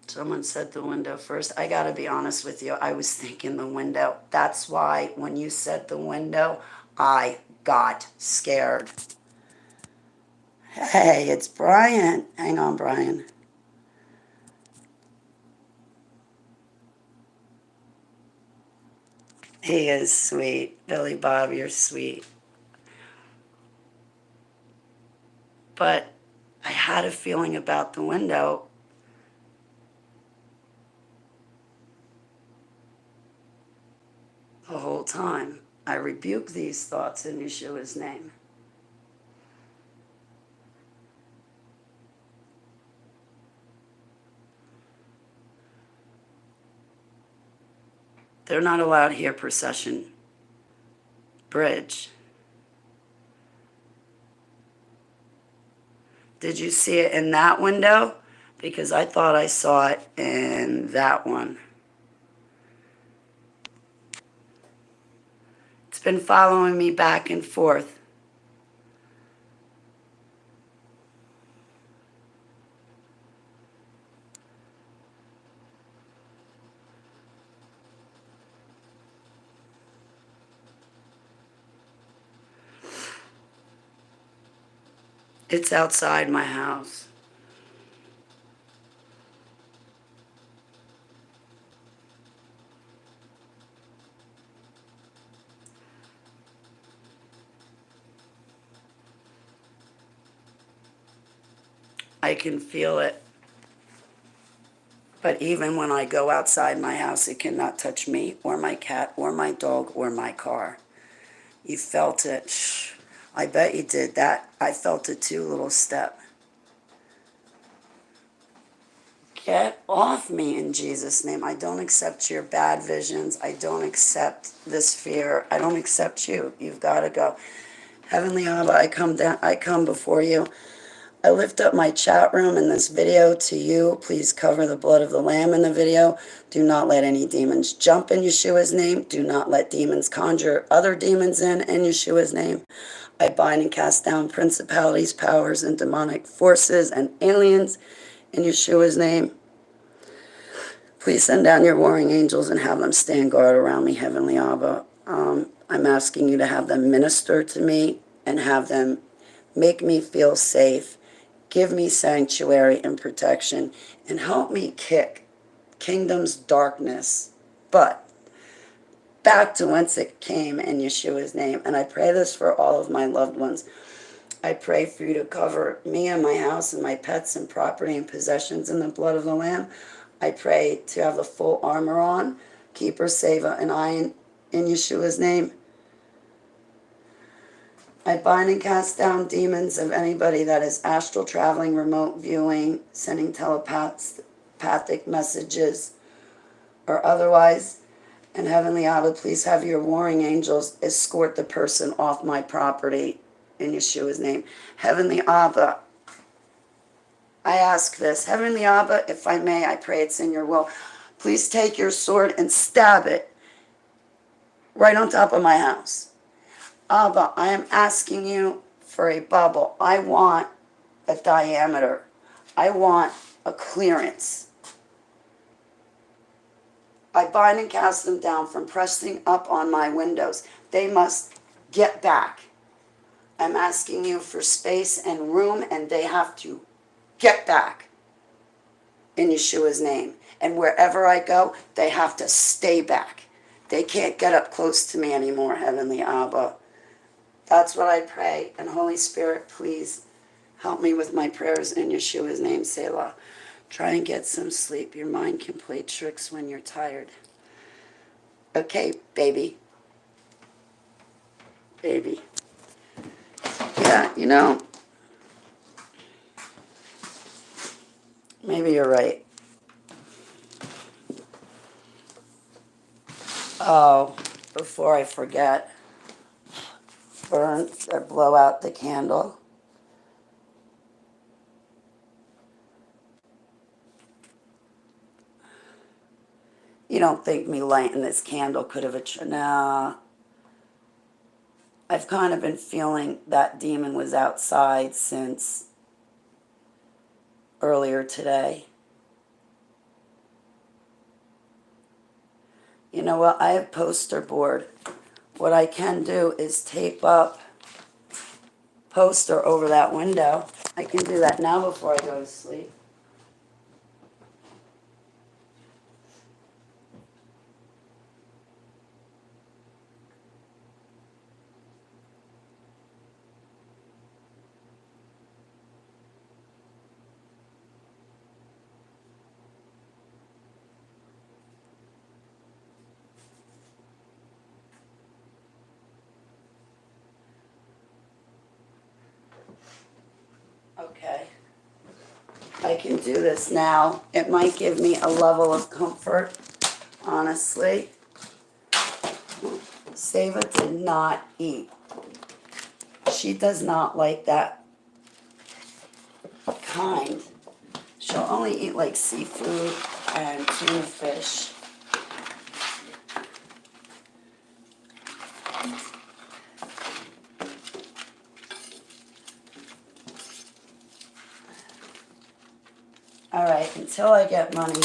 Someone said the window first. I gotta be honest with you, I was thinking the window. That's why when you said the window, I got scared. Hey, it's Brian. Hang on, Brian. He is sweet. Billy Bob, you're sweet. But I had a feeling about the window. The whole time. I rebuke these thoughts in Yeshua's name. They're not allowed here, procession. Bridge. Did you see it in that window? Because I thought I saw it in that one. It's been following me back and forth. It's outside my house. I can feel it. But even when I go outside my house, it cannot touch me or my cat or my dog or my car. You felt it. Shh. I bet you did that. I felt it too, little step. Get off me in Jesus' name. I don't accept your bad visions. I don't accept this fear. I don't accept you. You've got to go. Heavenly Abba, I come before you. I lift up my chat room in this video to you. Please cover the blood of the Lamb in the video. Do not let any demons jump in Yeshua's name. Do not let demons conjure other demons in Yeshua's name. I bind and cast down principalities, powers, and demonic forces and aliens in Yeshua's name. Please send down your warring angels and have them stand guard around me, Heavenly Abba. I'm asking you to have them minister to me and have them make me feel safe. Give me sanctuary and protection and help me kick kingdom's darkness, but back to whence it came in Yeshua's name. And I pray this for all of my loved ones. I pray for you to cover me and my house and my pets and property and possessions in the blood of the Lamb. I pray to have the full armor on, keeper, seva, and iron in Yeshua's name. I bind and cast down demons of anybody that is astral traveling, remote viewing, sending telepathic messages, or otherwise. And Heavenly Abba, please have your warring angels escort the person off my property in Yeshua's name. Heavenly Abba, I ask this. Heavenly Abba, if I may, I pray it's in your will. Please take your sword and stab it right on top of my house. Abba, I am asking you for a bubble. I want a diameter. I want a clearance. I bind and cast them down from pressing up on my windows. They must get back. I'm asking you for space and room, and they have to get back in Yeshua's name. And wherever I go, they have to stay back. They can't get up close to me anymore, Heavenly Abba. That's what I pray. And Holy Spirit, please help me with my prayers in Yeshua's name, Selah. Try and get some sleep. Your mind can play tricks when you're tired. Okay, baby. Baby. Yeah, you know, maybe you're right. Oh, before I forget, burn or blow out the candle. You don't think me lighting this candle could have nah. I've kind of been feeling that demon was outside since earlier today. You know what? I have poster board. What I can do is tape up poster over that window. I can do that now before I go to sleep. Okay. I can do this now. It might give me a level of comfort, honestly. Seva did not eat. She does not like that kind. She'll only eat like seafood and tuna fish. All right, until I get money,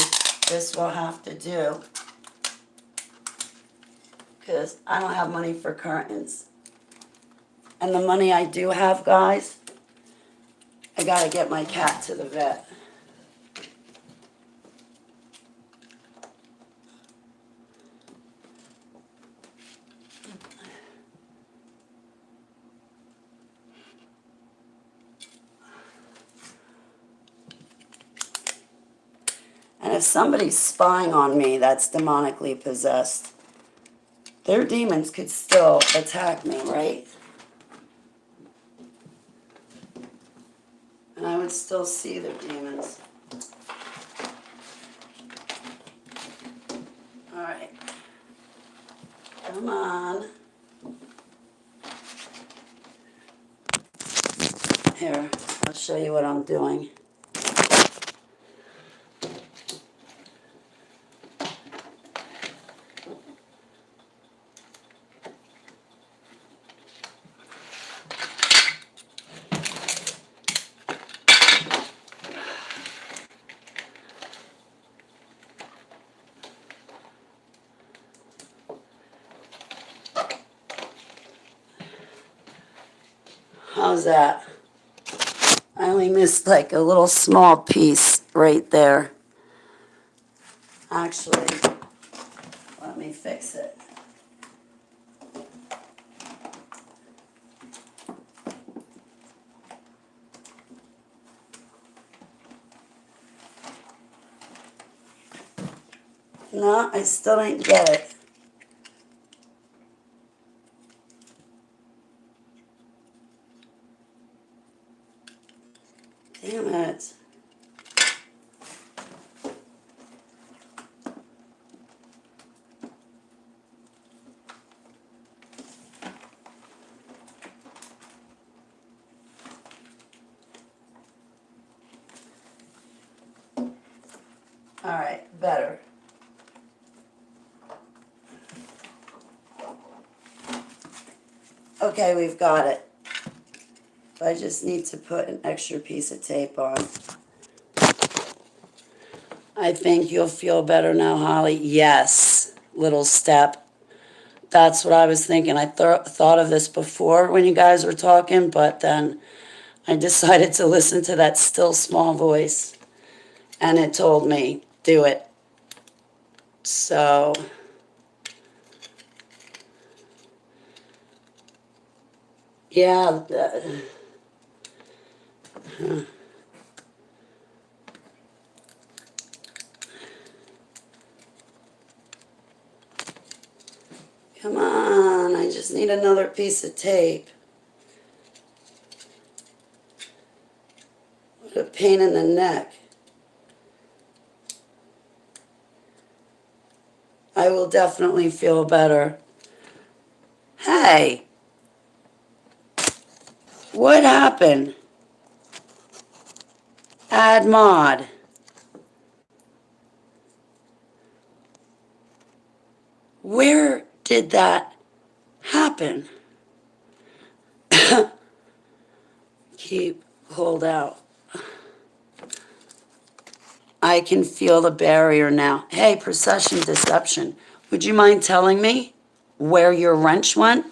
this will have to do. Because I don't have money for curtains. And the money I do have, guys, I gotta get my cat to the vet. And if somebody's spying on me that's demonically possessed, their demons could still attack me, right? And I would still see their demons. All right. Come on. Here, I'll show you what I'm doing. How's that? I only missed like a little small piece right there. Actually, let me fix it. No, I still didn't get it. Damn it. All right, better. Okay, we've got it. I just need to put an extra piece of tape on. I think you'll feel better now, Holly. Yes, little step. That's what I was thinking. I thought of this before when you guys were talking, but then I decided to listen to that still small voice, and it told me, do it. So, yeah. Come on, I just need another piece of tape. What a pain in the neck. I will definitely feel better. Hey, what happened? Add mod. Where did that happen? Keep, hold out. I can feel the barrier now. Hey, Procession Deception, would you mind telling me where your wrench went?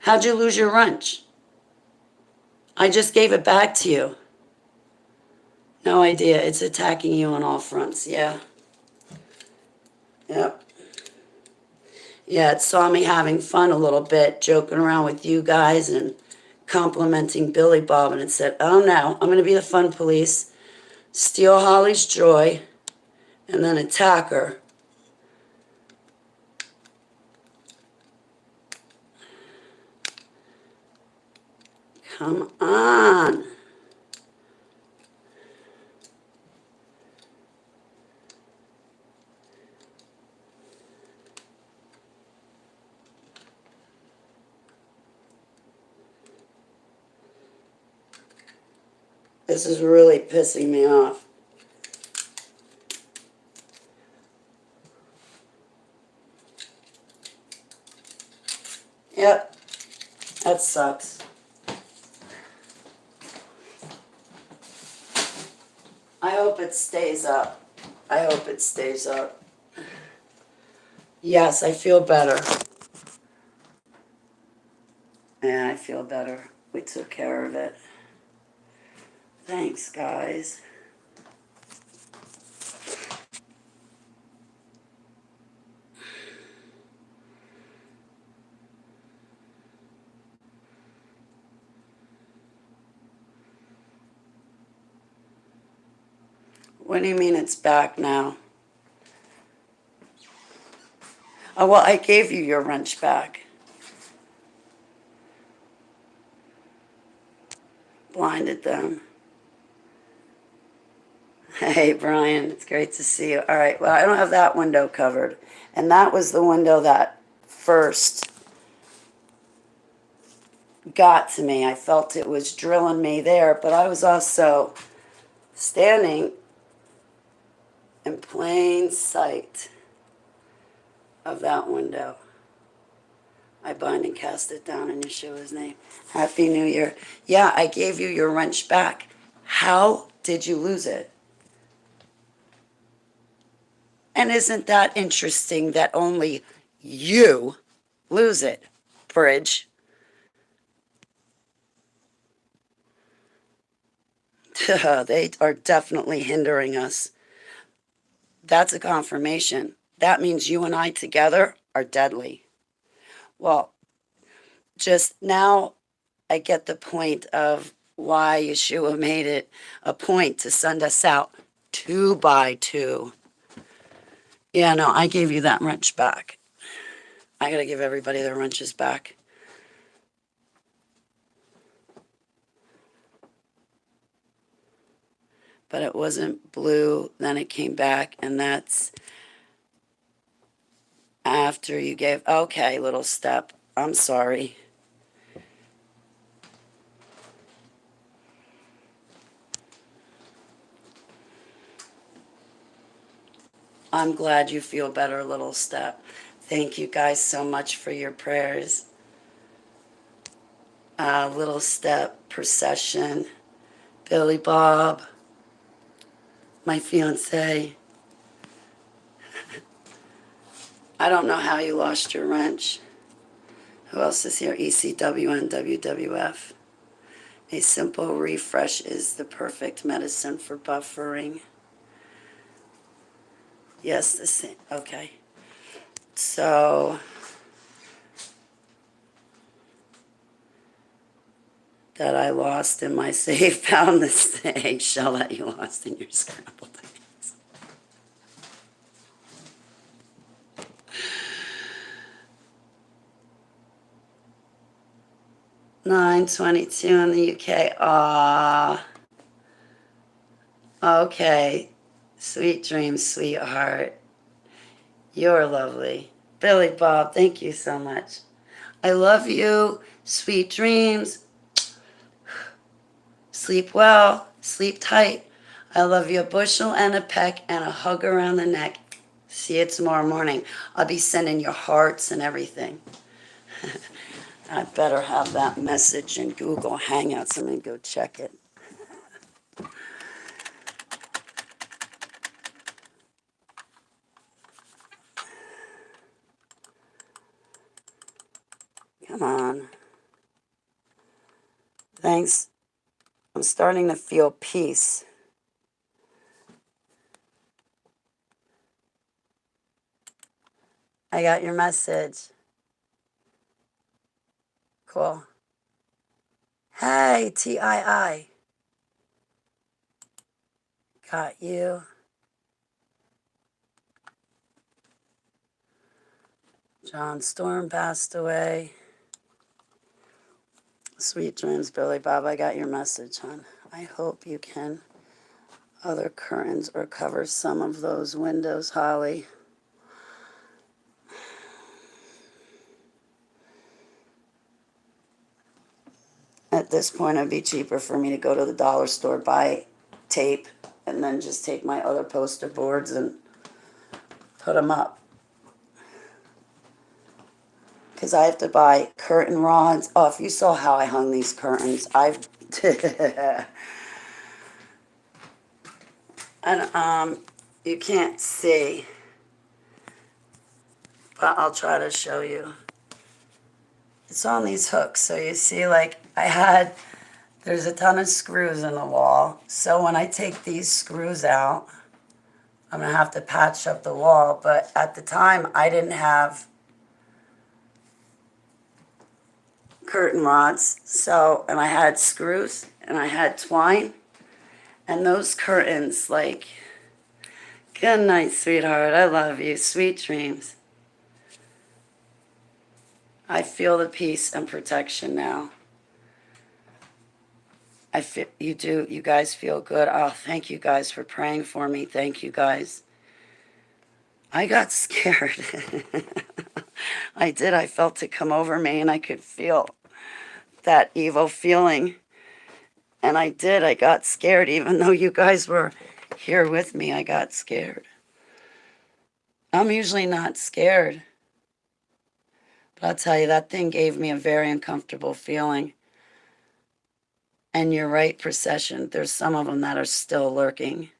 How'd you lose your wrench? I just gave it back to you. No idea. It's attacking you on all fronts. Yeah. Yep. Yeah, it saw me having fun a little bit, joking around with you guys and complimenting Billy Bob, and it said, oh no, I'm going to be the fun police, steal Holly's joy, and then attack her. Come on. This is really pissing me off. Yep, that sucks. I hope it stays up. I hope it stays up. Yes, I feel better. Yeah, I feel better. We took care of it. Thanks, guys. What do you mean it's back now? Oh, well, I gave you your wrench back. Blinded them. Hey, Brian, it's great to see you. All right, well, I don't have that window covered. And that was the window that first got to me. I felt it was drilling me there, but I was also standing in plain sight of that window. I bind and cast it down in Yeshua's name. Happy New Year. Yeah, I gave you your wrench back. How did you lose it? And isn't that interesting that only you lose it, Bridge? They are definitely hindering us. That's a confirmation. That means you and I together are deadly. Well, just now I get the point of why Yeshua made it a point to send us out 2 by 2. Yeah, no, I gave you that wrench back. I gotta give everybody their wrenches back. But it wasn't blue, then it came back, and that's after you gave. Okay, little step. I'm sorry. I'm glad you feel better, little step. Thank you guys so much for your prayers. Little Step, Procession, Billy Bob, my fiance. I don't know how you lost your wrench. Who else is here? ECW and WWF. A simple refresh is the perfect medicine for buffering. Yes, the same. Okay. So, that I lost in my safe, found this eggshell that you lost in your scrambled eggs. 9:22 in the UK. Ah. Okay. Sweet dreams, sweetheart. You're lovely. Billy Bob, thank you so much. I love you. Sweet dreams. Sleep well. Sleep tight. I love you a bushel and a peck and a hug around the neck. See you tomorrow morning. I'll be sending you hearts and everything. I better have that message in Google Hangouts. I'm going to go check it. Come on. Thanks. I'm starting to feel peace. I got your message. Cool. Hey, TII. Got you. John Storm passed away. Sweet dreams, Billy Bob. I got your message, hon. I hope you can other curtains or cover some of those windows, Holly. At this point, it'd be cheaper for me to go to the dollar store, buy tape, and then just take my other poster boards and put them up. Because I have to buy curtain rods. Oh, if you saw how I hung these curtains, and you can't see, but I'll try to show you. It's on these hooks, so you see, like, there's a ton of screws in the wall, so when I take these screws out, I'm going to have to patch up the wall, but at the time, I didn't have curtain rods, and I had screws, and I had twine, and those curtains, like, good night, sweetheart, I love you, sweet dreams. I feel the peace and protection now. I feel you do. You guys feel good. Oh, thank you guys for praying for me. Thank you guys. I got scared. I did. I felt it come over me, and I could feel that evil feeling. And I did. I got scared. Even though you guys were here with me, I got scared. I'm usually not scared. But I'll tell you, that thing gave me a very uncomfortable feeling. And you're right, Procession. There's some of them that are still lurking.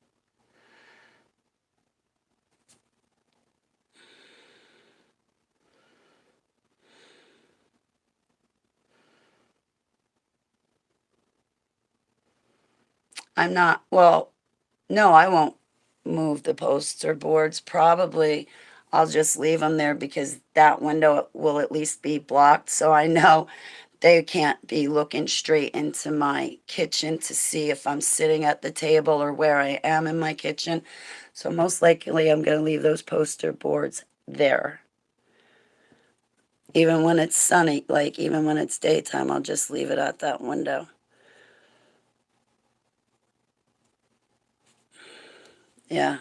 I'm not, well, no, I won't move the poster boards. Probably I'll just leave them there because that window will at least be blocked. So I know they can't be looking straight into my kitchen to see if I'm sitting at the table or where I am in my kitchen. So most likely I'm going to leave those poster boards there. Even when it's sunny, like even when it's daytime, I'll just leave it at that window. Yeah.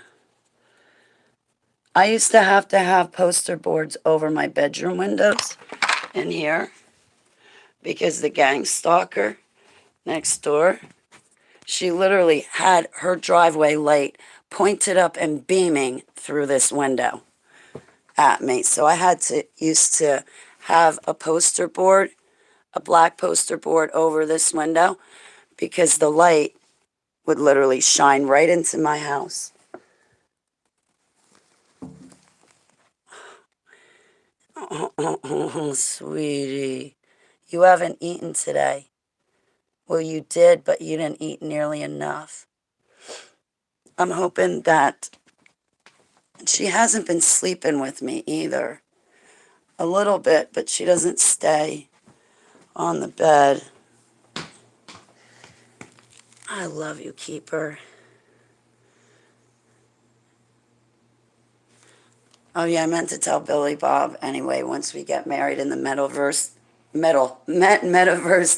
I used to have poster boards over my bedroom windows in here because the gang stalker next door, she literally had her driveway light pointed up and beaming through this window at me. So I used to have a poster board a black poster board over this window because the light would literally shine right into my house. Oh, sweetie, you haven't eaten today. Well, you did, but you didn't eat nearly enough. I'm hoping that she hasn't been sleeping with me either. A little bit, but she doesn't stay on the bed. I love you, Keeper. Oh yeah, I meant to tell Billy Bob anyway, once we get married in the Metaverse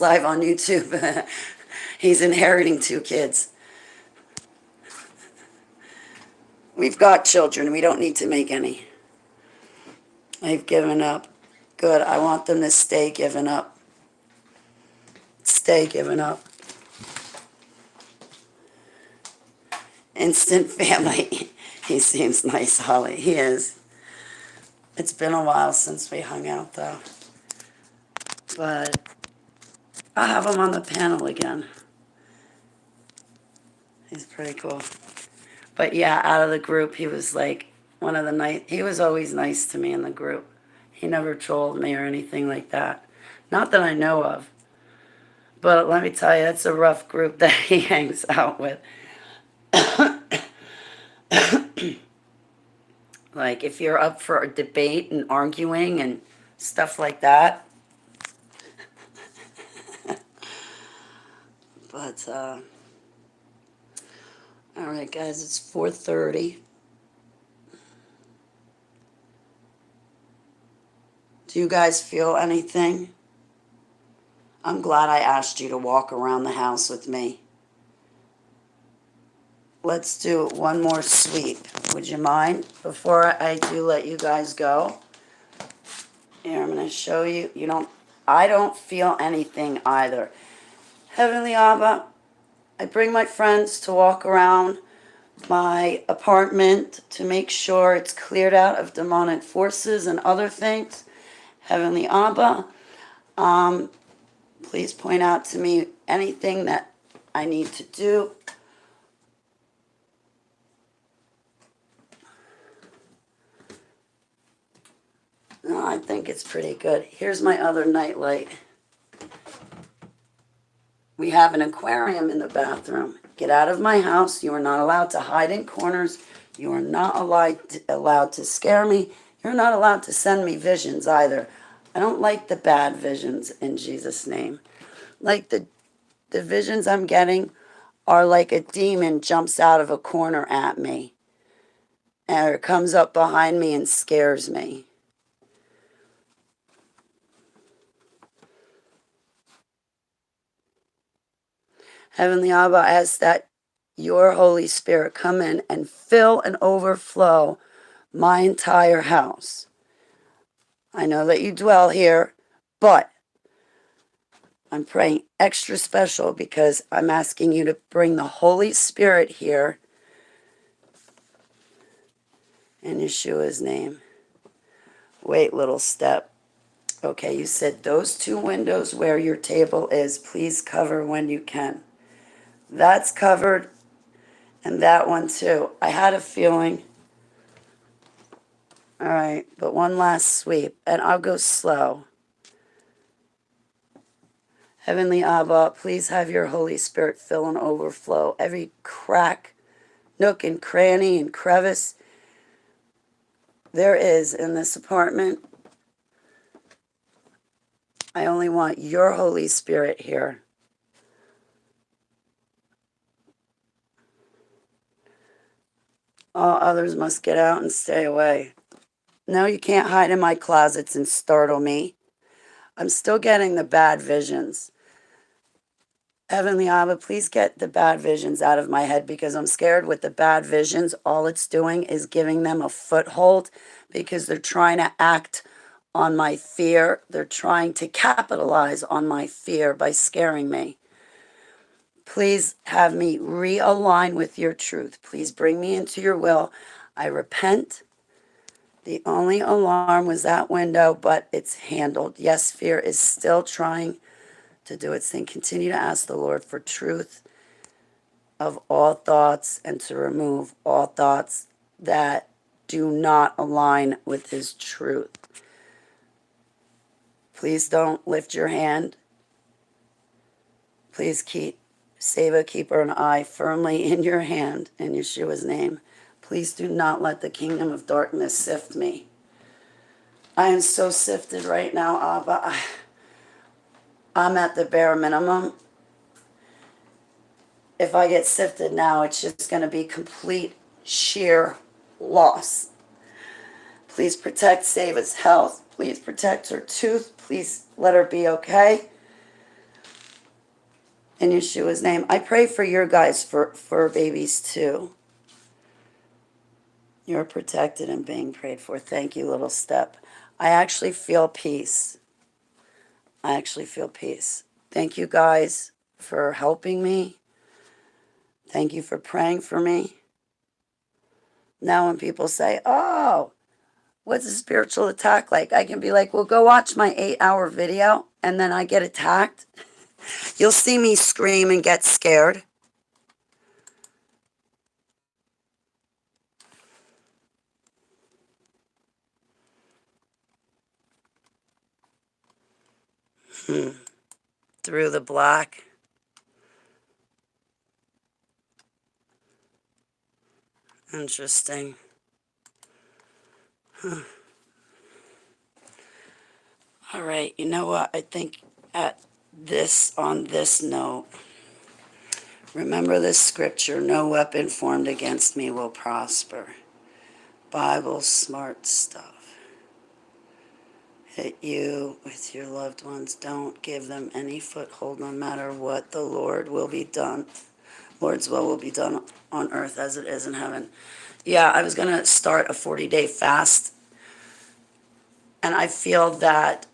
live on YouTube. He's inheriting 2 kids. We've got children. We don't need to make any. They've given up. Good. I want them to stay given up. Stay given up. Instant family. He seems nice, Holly. He is. It's been a while since we hung out, though. But I'll have him on the panel again. He's pretty cool. But yeah, out of the group, he was like one of the nice. He was always nice to me in the group. He never trolled me or anything like that. Not that I know of. But let me tell you, it's a rough group that he hangs out with. Like, if you're up for a debate and arguing and stuff like that. But, all right, guys, it's 4:30. Do you guys feel anything? I'm glad I asked you to walk around the house with me. Let's do one more sweep. Would you mind? Before I do let you guys go. Here, I'm going to show you. I don't feel anything either. Heavenly Abba, I bring my friends to walk around my apartment to make sure it's cleared out of demonic forces and other things. Heavenly Abba, please point out to me anything that I need to do. No, I think it's pretty good. Here's my other nightlight. We have an aquarium in the bathroom. Get out of my house. You are not allowed to hide in corners. You are not allowed to scare me. You're not allowed to send me visions either. I don't like the bad visions in Jesus' name. Like the visions I'm getting are like a demon jumps out of a corner at me. And it comes up behind me and scares me. Heavenly Abba, I ask that your Holy Spirit come in and fill and overflow my entire house. I know that you dwell here, but I'm praying extra special because I'm asking you to bring the Holy Spirit here in Yeshua's name. Wait, little step. Okay, you said those 2 windows where your table is, please cover when you can. That's covered, and that one too. I had a feeling. All right, but one last sweep, and I'll go slow. Heavenly Abba, please have your Holy Spirit fill and overflow every crack, nook, and cranny and crevice there is in this apartment. I only want your Holy Spirit here. All others must get out and stay away. No, you can't hide in my closets and startle me. I'm still getting the bad visions. Heavenly Abba, please get the bad visions out of my head because I'm scared with the bad visions. All it's doing is giving them a foothold because they're trying to act on my fear. They're trying to capitalize on my fear by scaring me. Please have me realign with your truth. Please bring me into your will. I repent. The only alarm was that window, but it's handled. Yes, fear is still trying to do its thing. Continue to ask the Lord for truth of all thoughts and to remove all thoughts that do not align with his truth. Please don't lift your hand. Please keep Seva, keeper, and I firmly in your hand in Yeshua's name. Please do not let the kingdom of darkness sift me. I am so sifted right now, Abba. I'm at the bare minimum. If I get sifted now, it's just going to be complete, sheer loss. Please protect Seva's health. Please protect her tooth. Please let her be okay. In Yeshua's name. I pray for your guys, for babies too. You're protected and being prayed for. Thank you, little step. I actually feel peace. I actually feel peace. Thank you guys for helping me. Thank you for praying for me. Now when people say, oh, what's a spiritual attack like? I can be like, well, go watch my 8-hour video and then I get attacked. You'll see me scream and get scared. Through the black. Interesting. All right, you know what? I think on this note, remember this scripture, no weapon formed against me will prosper. Bible smart stuff. Hit you with your loved ones. Don't give them any foothold no matter what. The Lord's will be done on earth as it is in heaven. Yeah, I was going to start a 40-day fast. And I feel that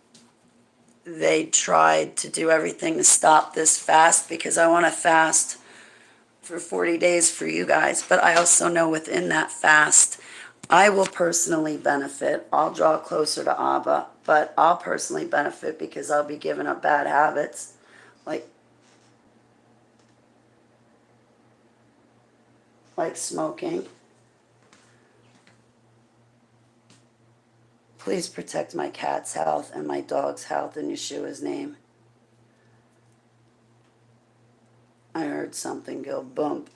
they tried to do everything to stop this fast because I want to fast for 40 days for you guys. But I also know within that fast, I will personally benefit. I'll draw closer to Abba, but I'll personally benefit because I'll be giving up bad habits like smoking. Please protect my cat's health and my dog's health in Yeshua's name. I heard something go bump.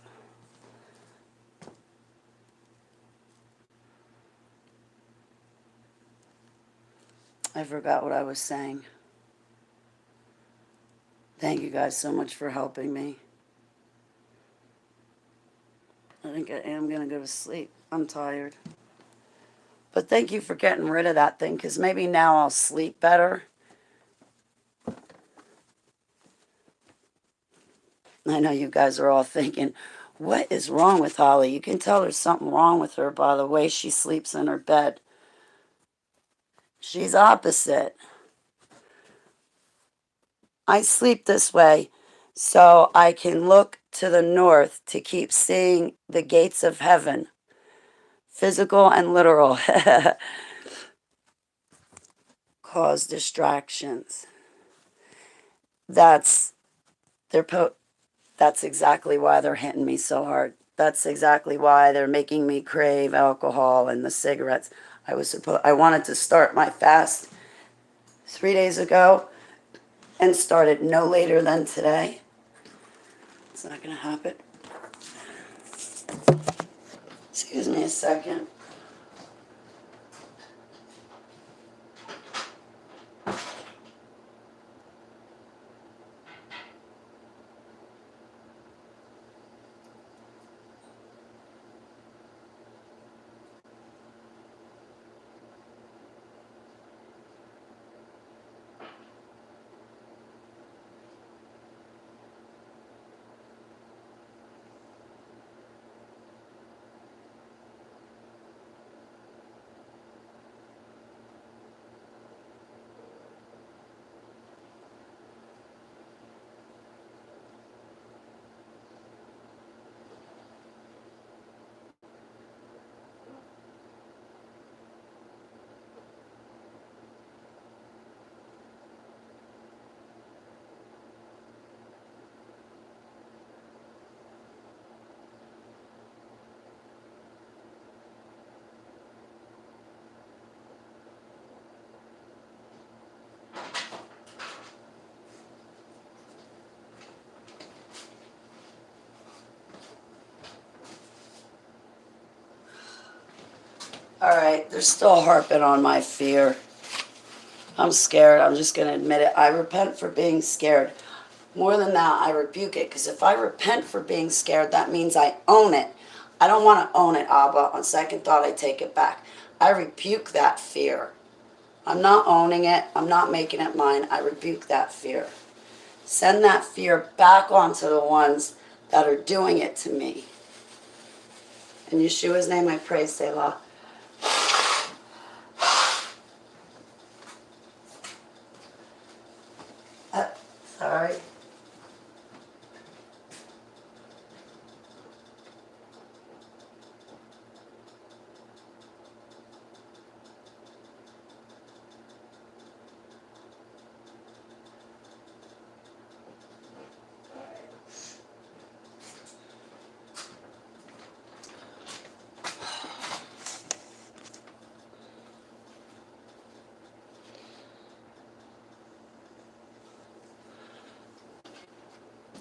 I forgot what I was saying. Thank you guys so much for helping me. I think I am going to go to sleep. I'm tired. But thank you for getting rid of that thing, because maybe now I'll sleep better. I know you guys are all thinking, what is wrong with Holly? You can tell there's something wrong with her by the way she sleeps in her bed. She's opposite. I sleep this way so I can look to the north to keep seeing the gates of heaven. Physical and literal. Cause distractions. That's exactly why they're hitting me so hard. That's exactly why they're making me crave alcohol and the cigarettes. I wanted to start my fast 3 days ago and started no later than today. It's not going to happen. Excuse me a second. Alright, they're still harping on my fear. I'm scared. I'm just going to admit it. I repent for being scared. More than that, I rebuke it. Because if I repent for being scared, that means I own it. I don't want to own it, Abba. On second thought, I take it back. I rebuke that fear. I'm not owning it. I'm not making it mine. I rebuke that fear. Send that fear back onto the ones that are doing it to me. In Yeshua's name I pray, Selah. Sorry.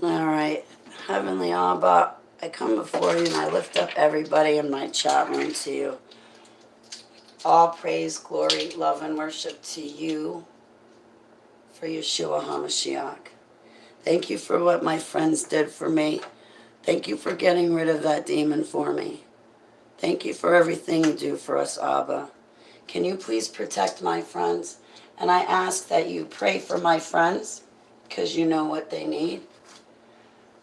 All right. Heavenly Abba, I come before you and I lift up everybody in my chat room to you. All praise, glory, love, and worship to you for Yeshua HaMashiach. Thank you for what my friends did for me. Thank you for getting rid of that demon for me. Thank you for everything you do for us, Abba. Can you please protect my friends? And I ask that you pray for my friends because you know what they need.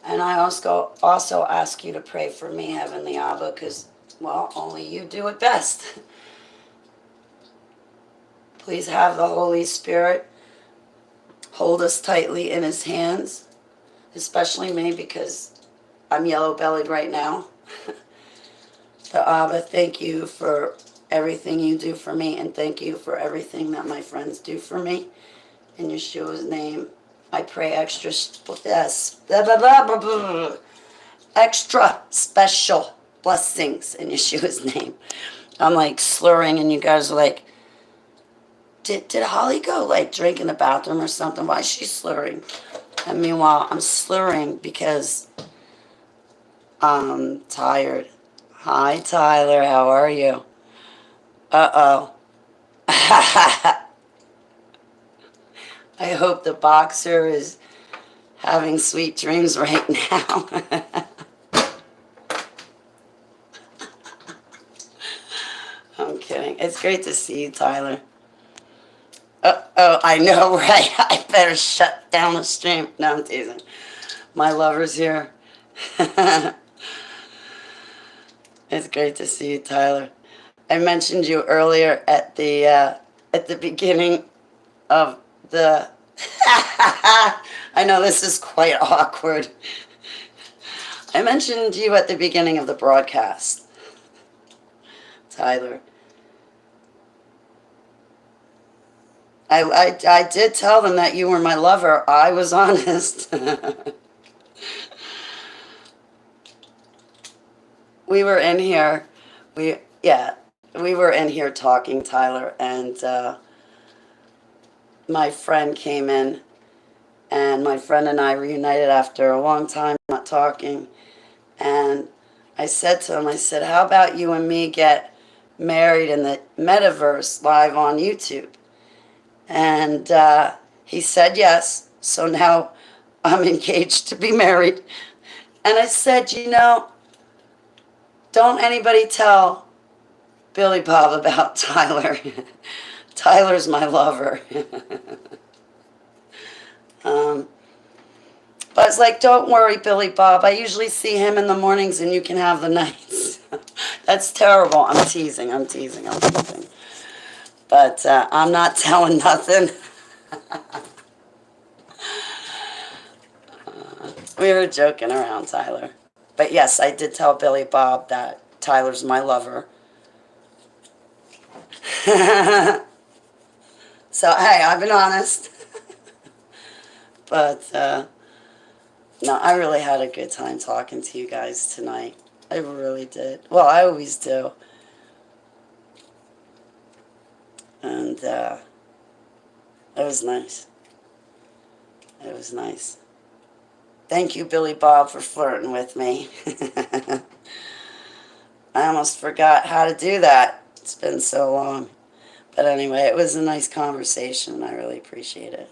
And I also ask you to pray for me, Heavenly Abba, because, well, only you do it best. Please have the Holy Spirit hold us tightly in his hands, especially me because I'm yellow-bellied right now. So, Abba, thank you for everything you do for me, and thank you for everything that my friends do for me. In Yeshua's name, I pray extra special blessings in Yeshua's name. I'm like slurring, and you guys are like, did Holly go like drink in the bathroom or something? Why is she slurring? And meanwhile, I'm slurring because I'm tired. Hi, Tyler. How are you? Uh-oh. I hope the boxer is having sweet dreams right now. I'm kidding. It's great to see you, Tyler. Oh, I know, right? I better shut down the stream. No, I'm teasing. My lover's here. It's great to see you, Tyler. I mentioned you earlier at the beginning of the... I know this is quite awkward. I mentioned you at the beginning of the broadcast, Tyler. I did tell them that you were my lover. I was honest. We were in here. We were in here talking, Tyler, and my friend came in, and my friend and I reunited after a long time not talking. And I said to him, I said, how about you and me get married in the metaverse live on YouTube? And he said yes. So now I'm engaged to be married. And I said, you know, don't anybody tell Billy Bob about Tyler. Tyler's my lover. But it's like, don't worry, Billy Bob. I usually see him in the mornings and you can have the nights. That's terrible. I'm teasing. But I'm not telling nothing. We were joking around, Tyler. But yes, I did tell Billy Bob that Tyler's my lover. So, hey, I've been honest. But, no, I really had a good time talking to you guys tonight. I really did. Well, I always do. And, it was nice. It was nice. Thank you, Billy Bob, for flirting with me. I almost forgot how to do that. It's been so long. But anyway, it was a nice conversation. I really appreciate it.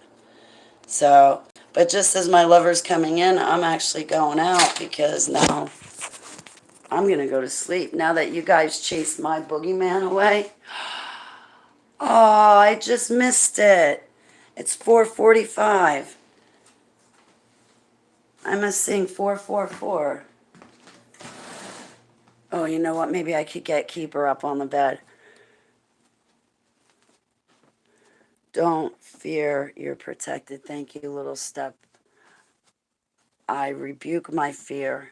So, but just as my lover's coming in, I'm actually going out because now I'm going to go to sleep. Now that you guys chased my boogeyman away. Oh, I just missed it. It's 4:45. I must sing 444. Oh, you know what? Maybe I could get Keeper up on the bed. Don't fear, you're protected. Thank you, little step. I rebuke my fear.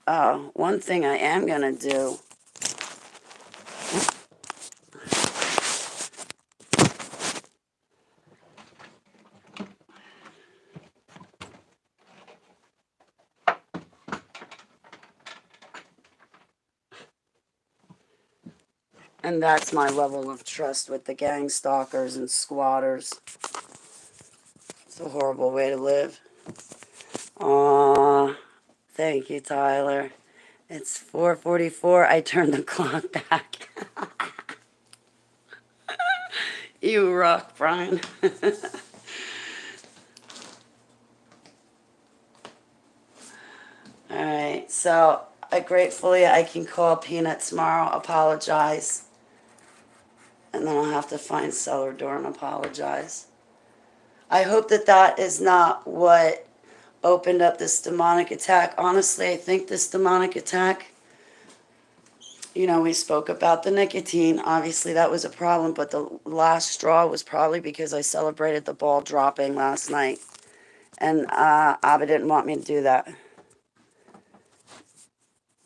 Oh, one thing I am going to do. And that's my level of trust with the gang stalkers and squatters. It's a horrible way to live. Aw, thank you, Tyler. It's 4:44. I turned the clock back. You rock, Brian. All right, so gratefully I can call Peanut tomorrow, apologize, and then I'll have to find Cellar Door and apologize. I hope that that is not what opened up this demonic attack. Honestly, I think this demonic attack, we spoke about the nicotine. Obviously, that was a problem, but the last straw was probably because I celebrated the ball dropping last night. And Abba didn't want me to do that.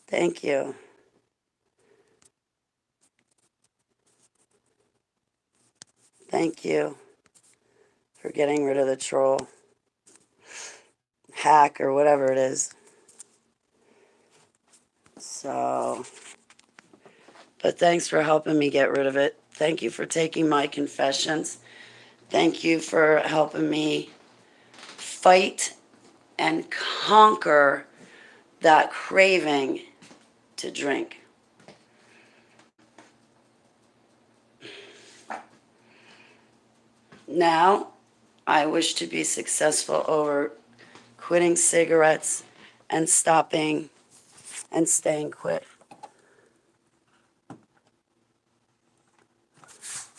Thank you. Thank you for getting rid of the troll. Hack or whatever it is. So, but thanks for helping me get rid of it. Thank you for taking my confessions. Thank you for helping me fight and conquer that craving to drink. Now, I wish to be successful over quitting cigarettes and stopping and staying quit.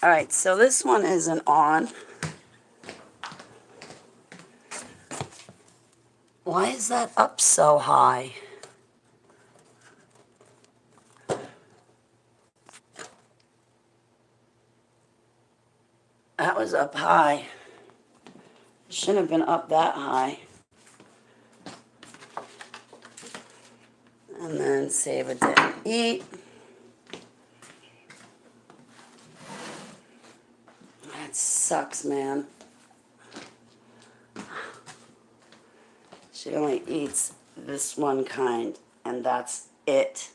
All right, so this one isn't on. Why is that up so high? That was up high. It shouldn't have been up that high. And then save a didn't eat. That sucks, man. She only eats this one kind, and that's it.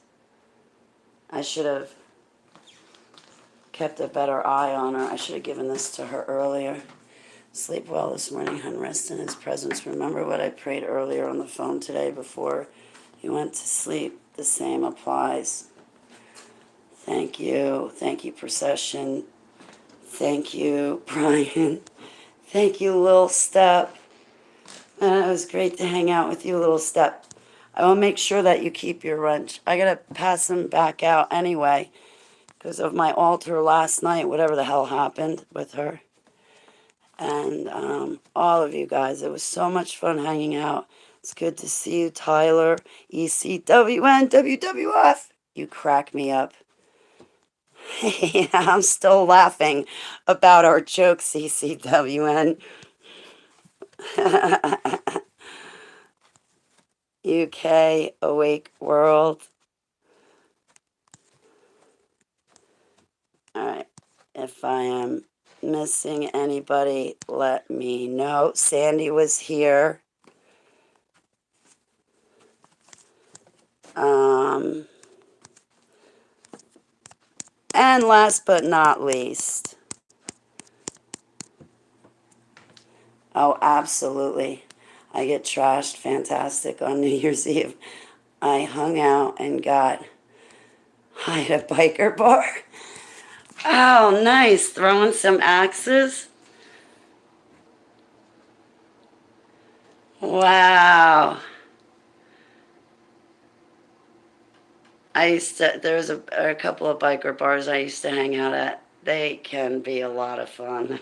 I should have kept a better eye on her. I should have given this to her earlier. Sleep well this morning, hun. Rest in his presence. Remember what I prayed earlier on the phone today before you went to sleep. The same applies. Thank you. Thank you, Procession. Thank you, Brian. Thank you, Lil Step. Man, it was great to hang out with you, Little Step. I will make sure that you keep your wrench. I gotta pass them back out anyway because of my altar last night, whatever the hell happened with her. And all of you guys, it was so much fun hanging out. It's good to see you, Tyler, ECWN, WWF. You crack me up. Yeah, I'm still laughing about our jokes, ECWN. UK, Awake World. All right. If I am missing anybody, let me know. Sandy was here. And last but not least. Oh, absolutely. I get trashed fantastic on New Year's Eve. I hung out and got Hi, at a biker bar. Oh, nice. Throwing some axes. Wow. There's a couple of biker bars I used to hang out at. They can be a lot of fun.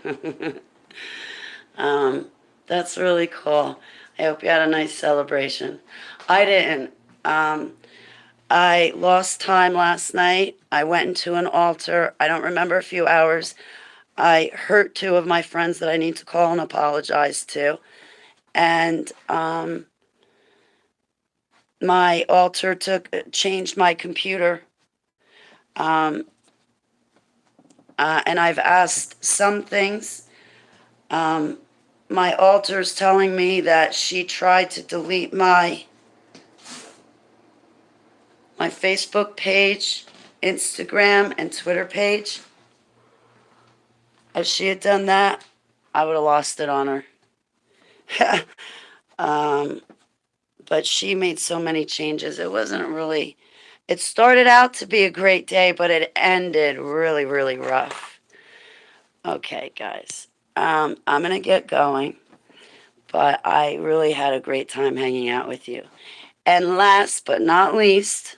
um, that's really cool. I hope you had a nice celebration. I didn't. Um, I lost time last night. I went into an altar. I don't remember a few hours. I hurt two of my friends that I need to call and apologize to. And my altar changed my computer. Um, and I've asked some things. My altar's telling me that she tried to delete my Facebook page, Instagram, and Twitter page. If she had done that, I would have lost it on her. But she made so many changes. It wasn't really, it started out to be a great day, but it ended really, really rough. Okay, guys, I'm going to get going, but I really had a great time hanging out with you. And last but not least,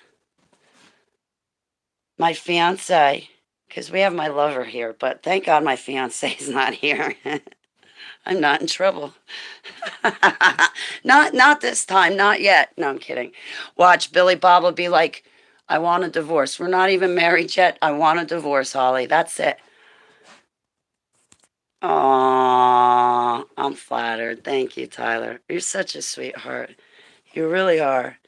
my fiance, because we have my lover here, but thank God my fiance is not here. I'm not in trouble. Not this time, not yet. No, I'm kidding. Watch, Billy Bob will be like, I want a divorce. We're not even married yet. I want a divorce, Holly. That's it. Aw, I'm flattered. Thank you, Tyler. You're such a sweetheart. You really are.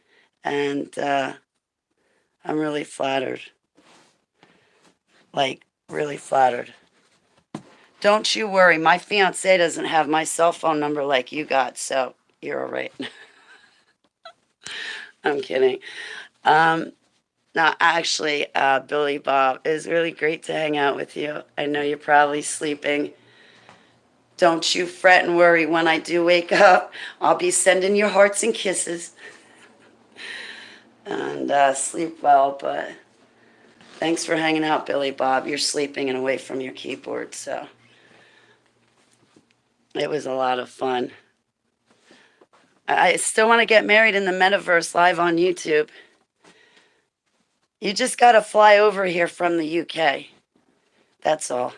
And I'm really flattered. Like, really flattered. Don't you worry. My fiance doesn't have my cell phone number like you got, so you're all right. I'm kidding. Um, no, actually, Billy Bob, it was really great to hang out with you. I know you're probably sleeping. Don't you fret and worry. When I do wake up, I'll be sending you hearts and kisses. And sleep well, but thanks for hanging out, Billy Bob. You're sleeping and away from your keyboard, so it was a lot of fun. I still want to get married in the metaverse live on YouTube. You just got to fly over here from the UK. That's all.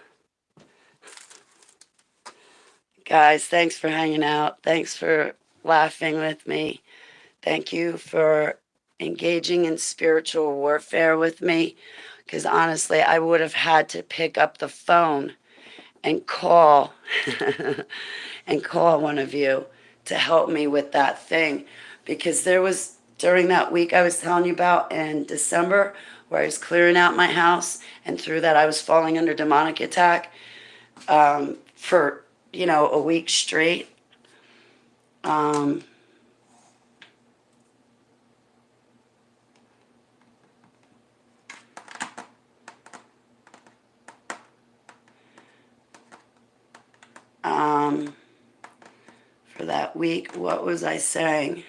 Guys, thanks for hanging out. Thanks for laughing with me. Thank you for engaging in spiritual warfare with me. Because honestly, I would have had to pick up the phone and call and call one of you to help me with that thing. Because there was, during that week I was telling you about in December, where I was clearing out my house, and through that I was falling under demonic attack for, a week straight. For that week, what was I saying?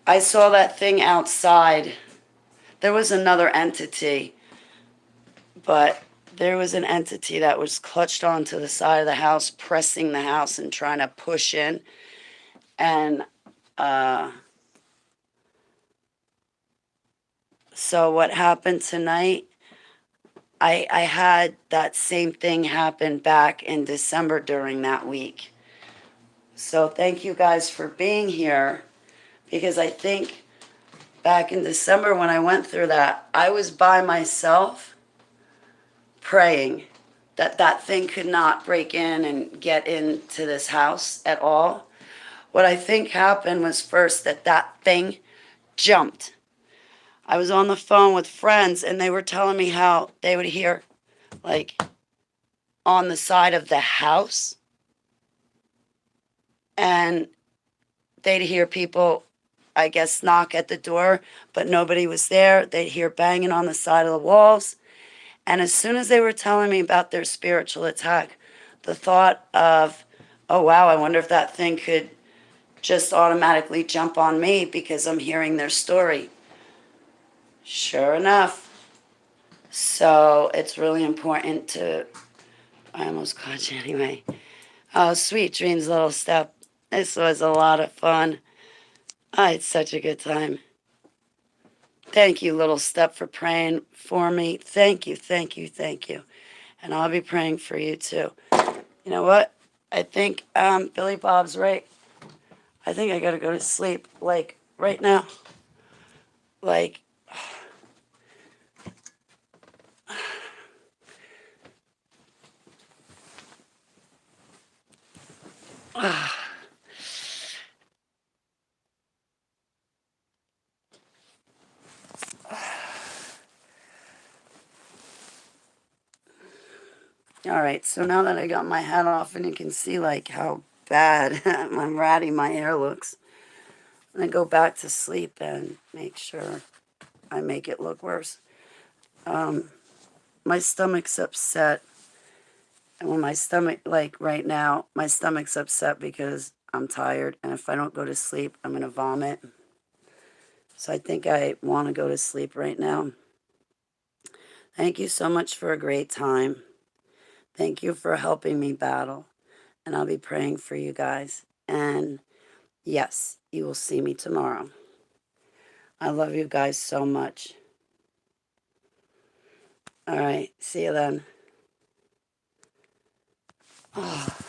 I saw that thing outside. There was another entity, but there was an entity that was clutched onto the side of the house, pressing the house and trying to push in. And so what happened tonight, I had that same thing happen back in December during that week. So thank you guys for being here, because I think back in December when I went through that, I was by myself praying that that thing could not break in and get into this house at all. What I think happened was first that thing jumped. I was on the phone with friends and they were telling me how they would hear, like, on the side of the house, and they'd hear people, I guess, knock at the door, but nobody was there. They'd hear banging on the side of the walls. And as soon as they were telling me about their spiritual attack, the thought of, oh wow, I wonder if that thing could just automatically jump on me because I'm hearing their story. Sure enough. So it's really important to, I almost caught you anyway. Oh, sweet dreams, little step. This was a lot of fun. I had such a good time. Thank you, little step, for praying for me. Thank you, thank you, thank you. And I'll be praying for you too. You know what? I think Billy Bob's right. I think I gotta go to sleep, like right now. Like, all right, so now that I got my hat off and you can see like how bad and ratty my hair looks, I'm gonna go back to sleep and make sure I make it look worse. My stomach's upset. And when my stomach, like right now, my stomach's upset because I'm tired. And if I don't go to sleep, I'm gonna vomit. So I think I wanna go to sleep right now. Thank you so much for a great time. Thank you for helping me battle. And I'll be praying for you guys. And yes, you will see me tomorrow. I love you guys so much. All right, see you then. Oh.